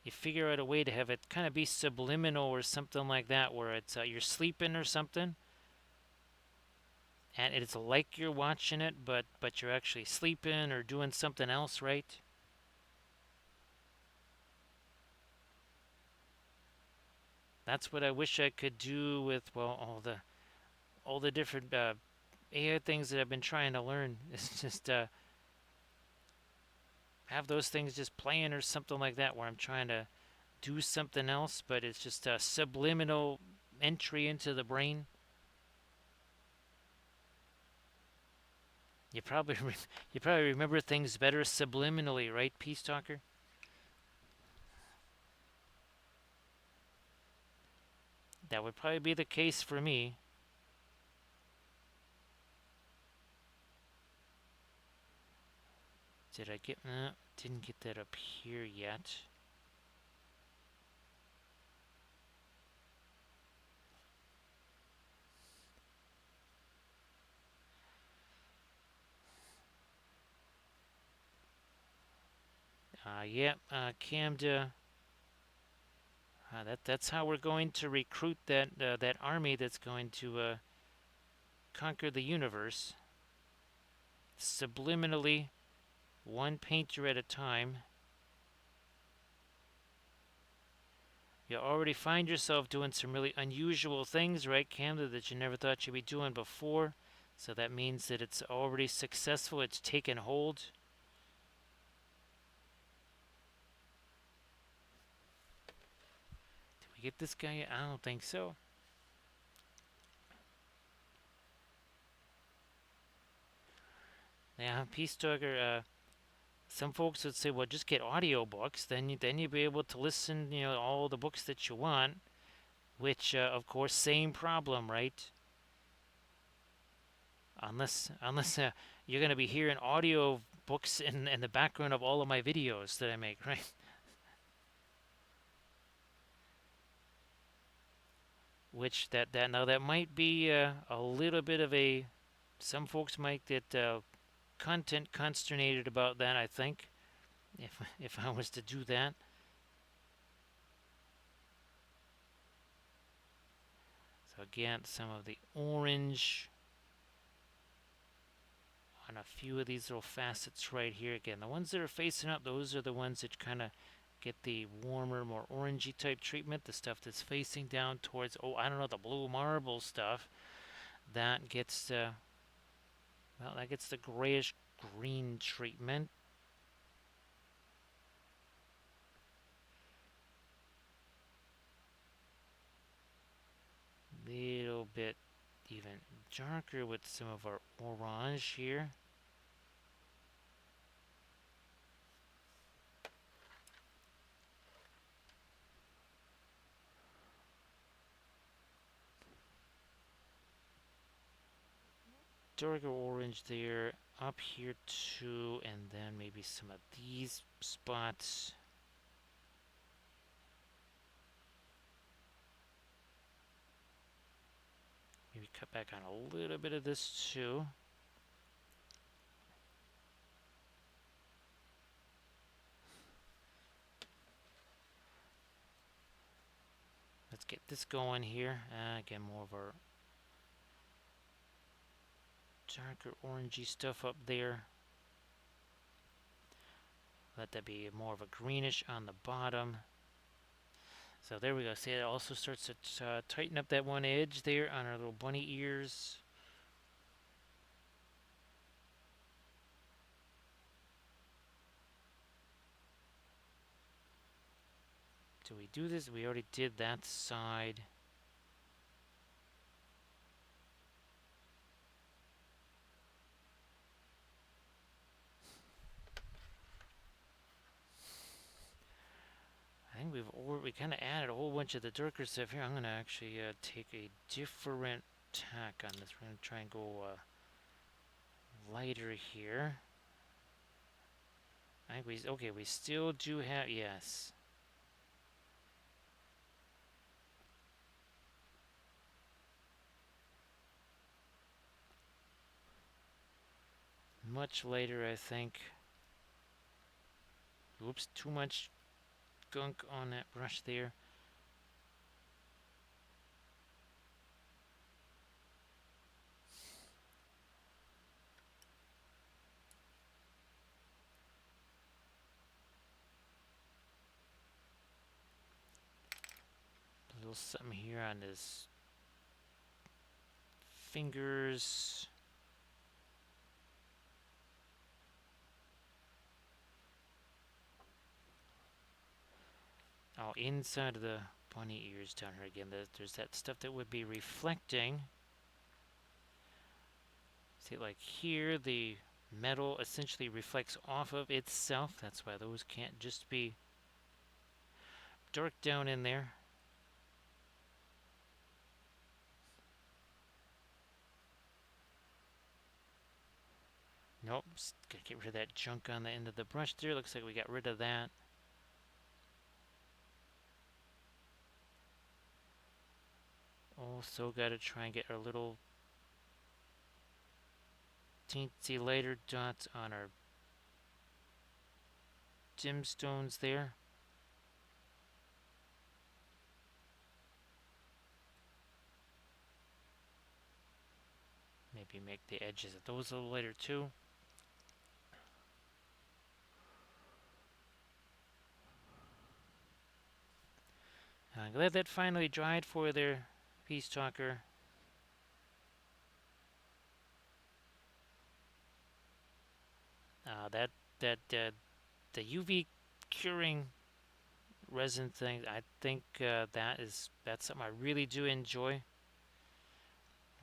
You figure out a way to have it kind of be subliminal or something like that, where it's you're sleeping or something, and it's like you're watching it, but you're actually sleeping or doing something else, right? That's what I wish I could do with, well, all the different AI things that I've been trying to learn. It's just have those things just playing or something like that, where I'm trying to do something else, but it's just a subliminal entry into the brain. You probably you probably remember things better subliminally, right, Peace Talker? That would probably be the case for me. Did I get? Didn't get that up here yet. Yep, Camda. That's how we're going to recruit that army that's going to conquer the universe. Subliminally, one painter at a time. You already find yourself doing some really unusual things, right, Camda, that you never thought you'd be doing before. So that means that it's already successful. It's taken hold. Did we get this guy? I don't think so. Yeah, Peace Talker. Some folks would say, well, just get audiobooks. Then you'll be able to listen, all the books that you want. Which, of course, same problem, right? Unless you're going to be hearing audio books in the background of all of my videos that I make, right? Which that might be a little bit of a. Some folks might get content consternated about that. I think if I was to do that. So again, some of the orange on a few of these little facets right here. Again, the ones that are facing up, those are the ones that kind of get the warmer, more orangey type treatment. The stuff that's facing down towards, I don't know, the blue marble stuff, that gets, that gets the grayish green treatment. Little bit even darker with some of our orange here. darker orange there, up here too, and then maybe some of these spots. Maybe cut back on a little bit of this too. Let's get this going here. Again, more of our darker orangey stuff up there. Let that be more of a greenish on the bottom. So there we go. See, it also starts to tighten up that one edge there on our little bunny ears. Do we do this? We already did that side. I think we kind of added a whole bunch of the darker stuff here. I'm gonna actually take a different tack on this. We're gonna try and go lighter here. I think we still do have, yes. Much later, I think. Oops, too much gunk on that brush there. A little something here on his fingers. Oh, inside of the bunny ears down here again. There's that stuff that would be reflecting. See, like here, the metal essentially reflects off of itself. That's why those can't just be dark down in there. Nope, just gotta get rid of that junk on the end of the brush there. Looks like we got rid of that. Also gotta try and get our little teensy lighter dots on our gemstones there. Maybe make the edges of those a little lighter too. I'm glad that finally dried for their Peace Talker. The UV curing resin thing, I think that's something I really do enjoy.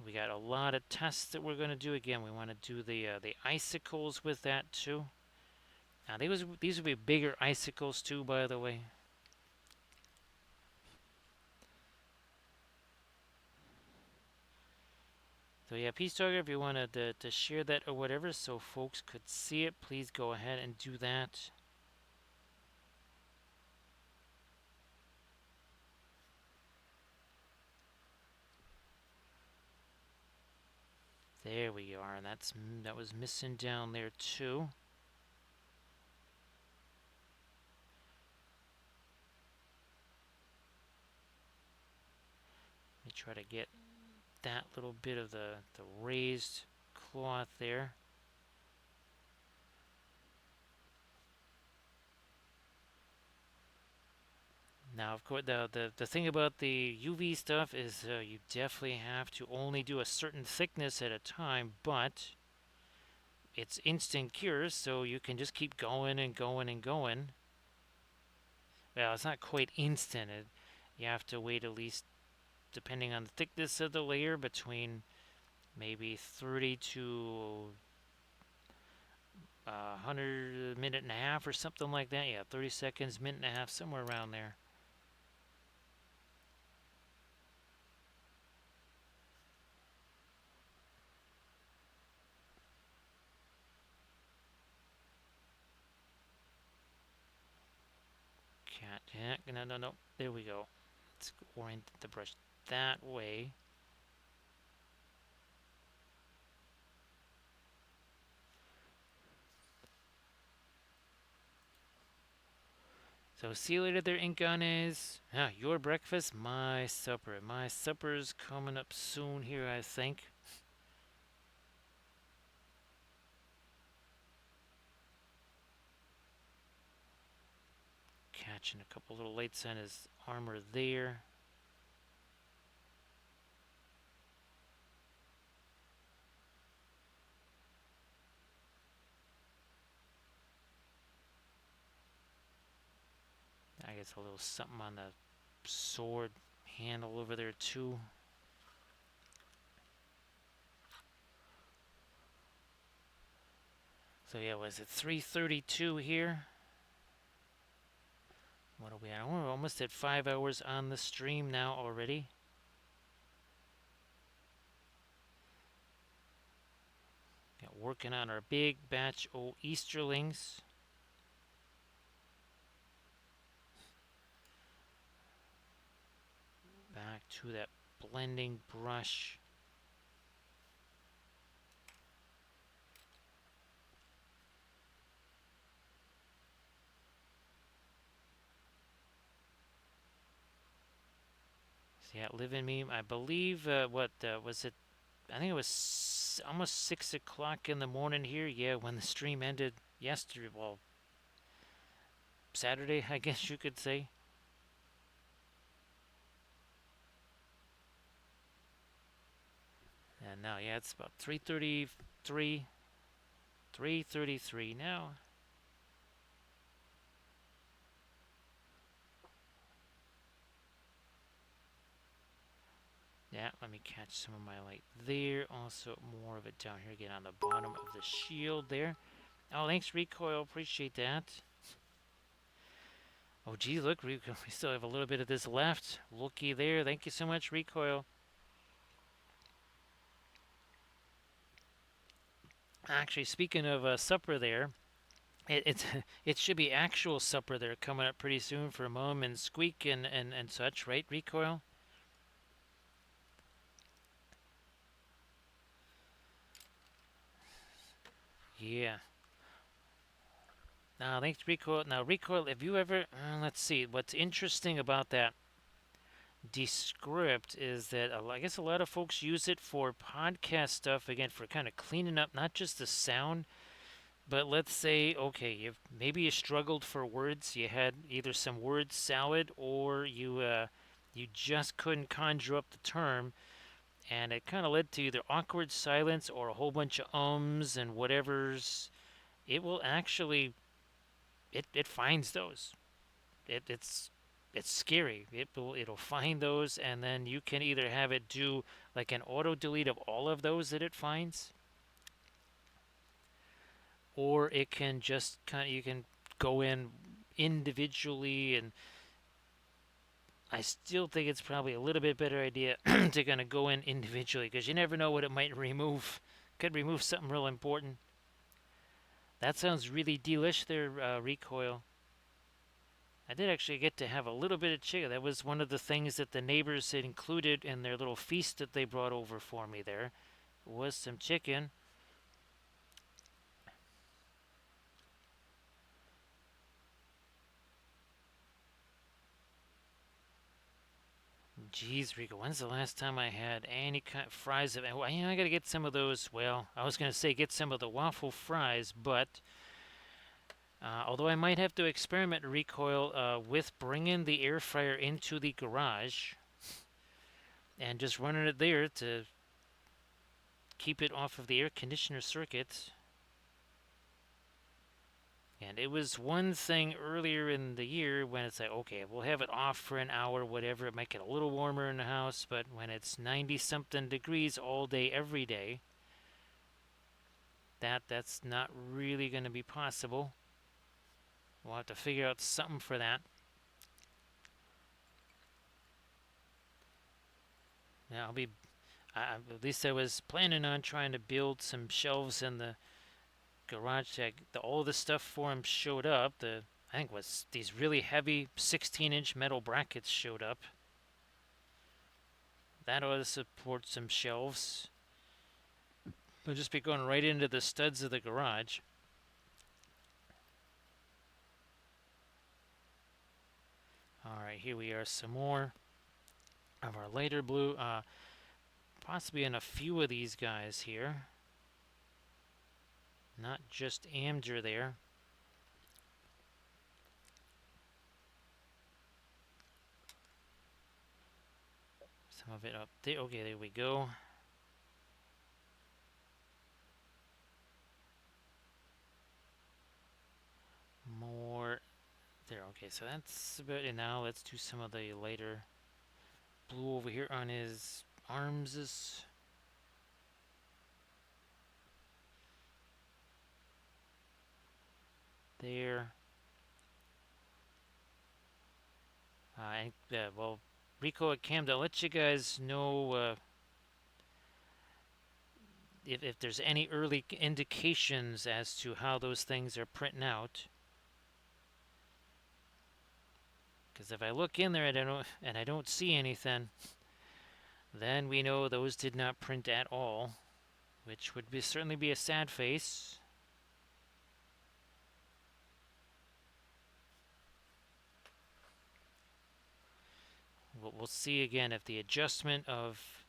We got a lot of tests that we're going to do. Again, we want to do the icicles with that too. Now these would be bigger icicles too, by the way. So yeah, Peace Talker, if you wanted to share that or whatever so folks could see it, please go ahead and do that. There we are, and that was missing down there too. Let me try to get that little bit of the raised cloth there. Now, of course, the thing about the UV stuff is you definitely have to only do a certain thickness at a time, but it's instant cure, so you can just keep going and going and going. Well, it's not quite instant. You have to wait at least, depending on the thickness of the layer, between maybe 30 to 100, a minute and a half or something like that. Yeah, 30 seconds, minute and a half, somewhere around there. No, no, no. There we go. Let's orient the brush that way. So see you later there, Incanes. Your breakfast, my supper. My supper's coming up soon here, I think. Catching a couple little lights on his armor there. I guess a little something on the sword handle over there too. So yeah, was it 3:32 here? What are we at? We're almost at 5 hours on the stream now already. Working on our big batch of Easterlings. Back to that blending brush. So yeah, Live in Me. I believe, what was it? I think it was almost 6 o'clock in the morning here. Yeah, when the stream ended yesterday. Well, Saturday, I guess you could say. And now, yeah, it's about 3:33, 3:33 now. Yeah, let me catch some of my light there. Also, more of it down here again on the bottom of the shield there. Oh, thanks, Recoil. Appreciate that. Oh, geez, look, we still have a little bit of this left. Looky there. Thank you so much, Recoil. Actually, speaking of supper there, it should be actual supper there coming up pretty soon for Mum and Squeak and such, right, Recoil? Yeah. Now, thanks, Recoil. Now, Recoil, have you ever... let's see. What's interesting about that Descript is that I guess a lot of folks use it for podcast stuff, again, for kind of cleaning up not just the sound, but let's say, okay, maybe you struggled for words. You had either some word salad or you just couldn't conjure up the term, and it kind of led to either awkward silence or a whole bunch of ums and whatevers. It will actually it finds those. It's scary. It'll find those, and then you can either have it do like an auto delete of all of those that it finds, or it can just you can go in individually. And I still think it's probably a little bit better idea to kind of go in individually, because you never know what it might remove. Could remove something real important. That sounds really delish there, Recoil. I did actually get to have a little bit of chicken. That was one of the things that the neighbors had included in their little feast that they brought over for me there. Was some chicken. Jeez, Rico, when's the last time I had any kind of fries? I gotta get some of those. Well, I was gonna say get some of the waffle fries, but although I might have to experiment, Recoil, with bringing the air fryer into the garage and just running it there to keep it off of the air conditioner circuit. And it was one thing earlier in the year when it's like, okay, we'll have it off for an hour, whatever. It might get a little warmer in the house, but when it's 90 something degrees all day, every day, that's not really going to be possible. We'll have to figure out something for that. Yeah, at least I was planning on trying to build some shelves in the garage. All the stuff for him showed up. I I think was these really heavy 16-inch metal brackets showed up. That ought to support some shelves. They'll just be going right into the studs of the garage. Alright, here we are, some more of our lighter blue. Possibly in a few of these guys here. Not just Amdur there. Some of it up there. Okay, there we go. More there. Okay, so that's about it. Now let's do some of the lighter blue over here on his arms. There. Well, Rico at Camden, I'll let you guys know if there's any early indications as to how those things are printing out. Because if I look in there and I don't see anything, then we know those did not print at all, which would certainly be a sad face. We'll see again if the adjustment of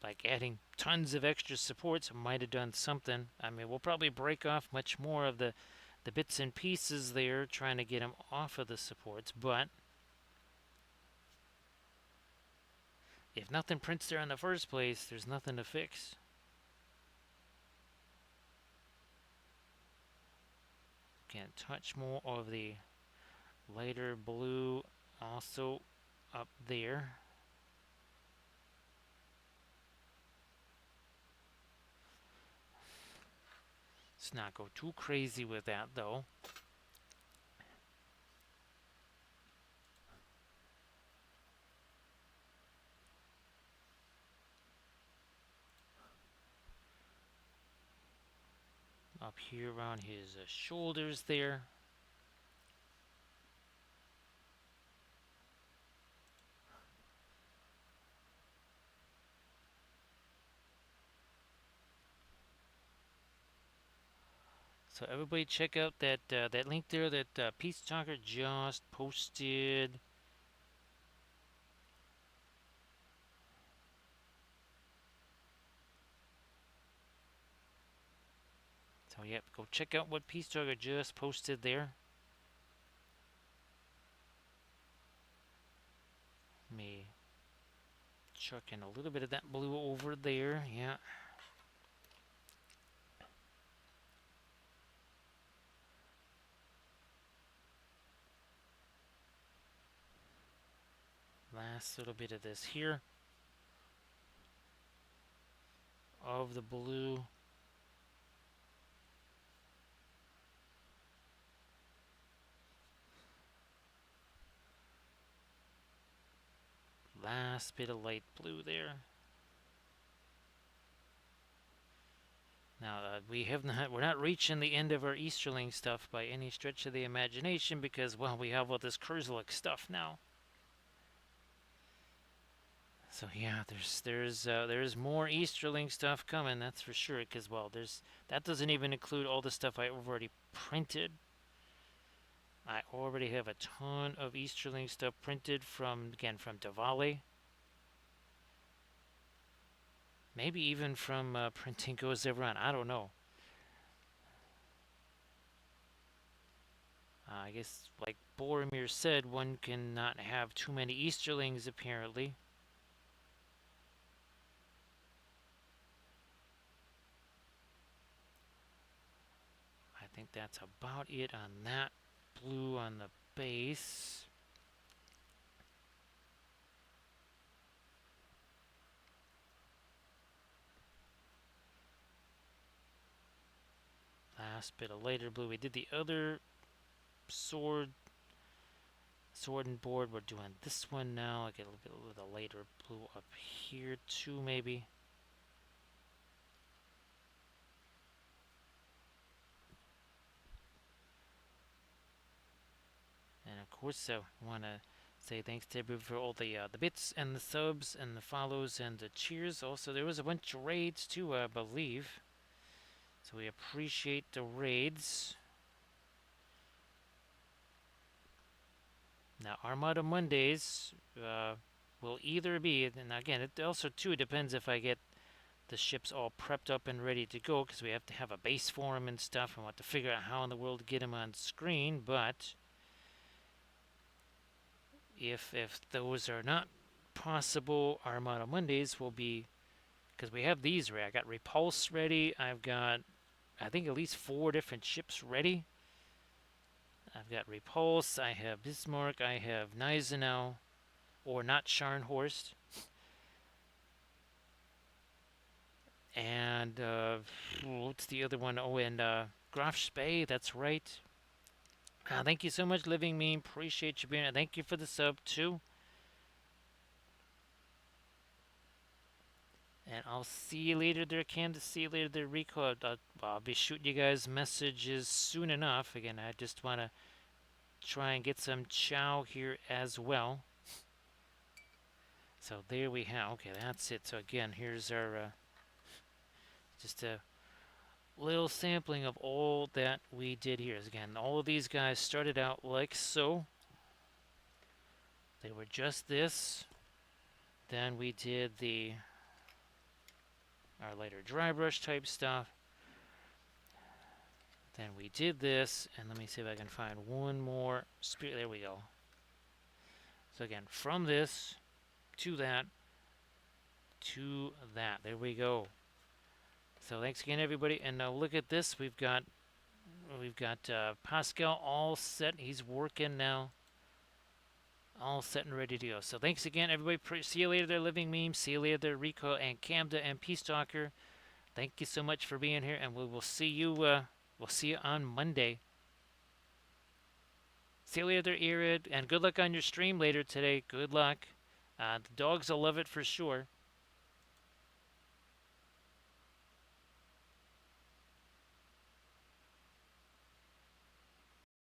like adding tons of extra supports might have done something. I mean, we'll probably break off much more of the bits and pieces there, trying to get them off of the supports, but if nothing prints there in the first place, there's nothing to fix. Can't touch more of the lighter blue also up there. Let's not go too crazy with that though. Up here around his shoulders there. So everybody check out that that link there that Peace Talker just posted. So yep, go check out what Peace Talker just posted there. Me chuck in a little bit of that blue over there, yeah. Last little bit of this here of the blue. Last bit of light blue there. Now we're not reaching the end of our Easterling stuff by any stretch of the imagination because well we have all this Kurzlik stuff now. So yeah, there's more Easterling stuff coming, that's for sure. Because well, that doesn't even include all the stuff I've already printed. I already have a ton of Easterling stuff printed from Diwali. Maybe even from Printing Goes Ever On. I don't know. I guess, like Boromir said, one cannot have too many Easterlings, apparently. I think that's about it on that blue on the base. Last bit of lighter blue. We did the other sword and board. We're doing this one now. I get a little bit of the lighter blue up here too, maybe. course, I want to say thanks to everyone for all the bits and the subs and the follows and the cheers. Also, there was a bunch of raids too, I believe. So we appreciate the raids. Now, Armada Mondays will either be, and again, it also too depends if I get the ships all prepped up and ready to go, because we have to have a base for them and stuff, and want to figure out how in the world to get them on screen. But if those are not possible, Armada Mondays will be, because we have these ready. I got Repulse ready. I've got, I think, at least 4 different ships ready. I've got Repulse. I have Bismarck. I have Gneisenau, or not Scharnhorst. And what's the other one? Oh, and Graf Spee. That's right. Thank you so much, Living Meme. Appreciate you being here. Thank you for the sub too. And I'll see you later there, Candace. See you later there, Rico. I'll be shooting you guys messages soon enough. Again, I just want to try and get some chow here as well. So there we have. Okay, that's it. So again, here's our just a little sampling of all that we did here. Again, all of these guys started out like so. They were just this. Then we did our lighter dry brush type stuff. Then we did this, and let me see if I can find one more spirit. There we go. So again, from this to that to that. There we go. So thanks again, everybody. And now look at this. We've got Pascal all set. He's working now. All set and ready to go. So thanks again, everybody. See you later there, Living Meme. See you later there, Rico and Camda and Peace Talker. Thank you so much for being here, and we will see you. We'll see you on Monday. See you later there, Irid, and good luck on your stream later today. Good luck. The dogs will love it for sure.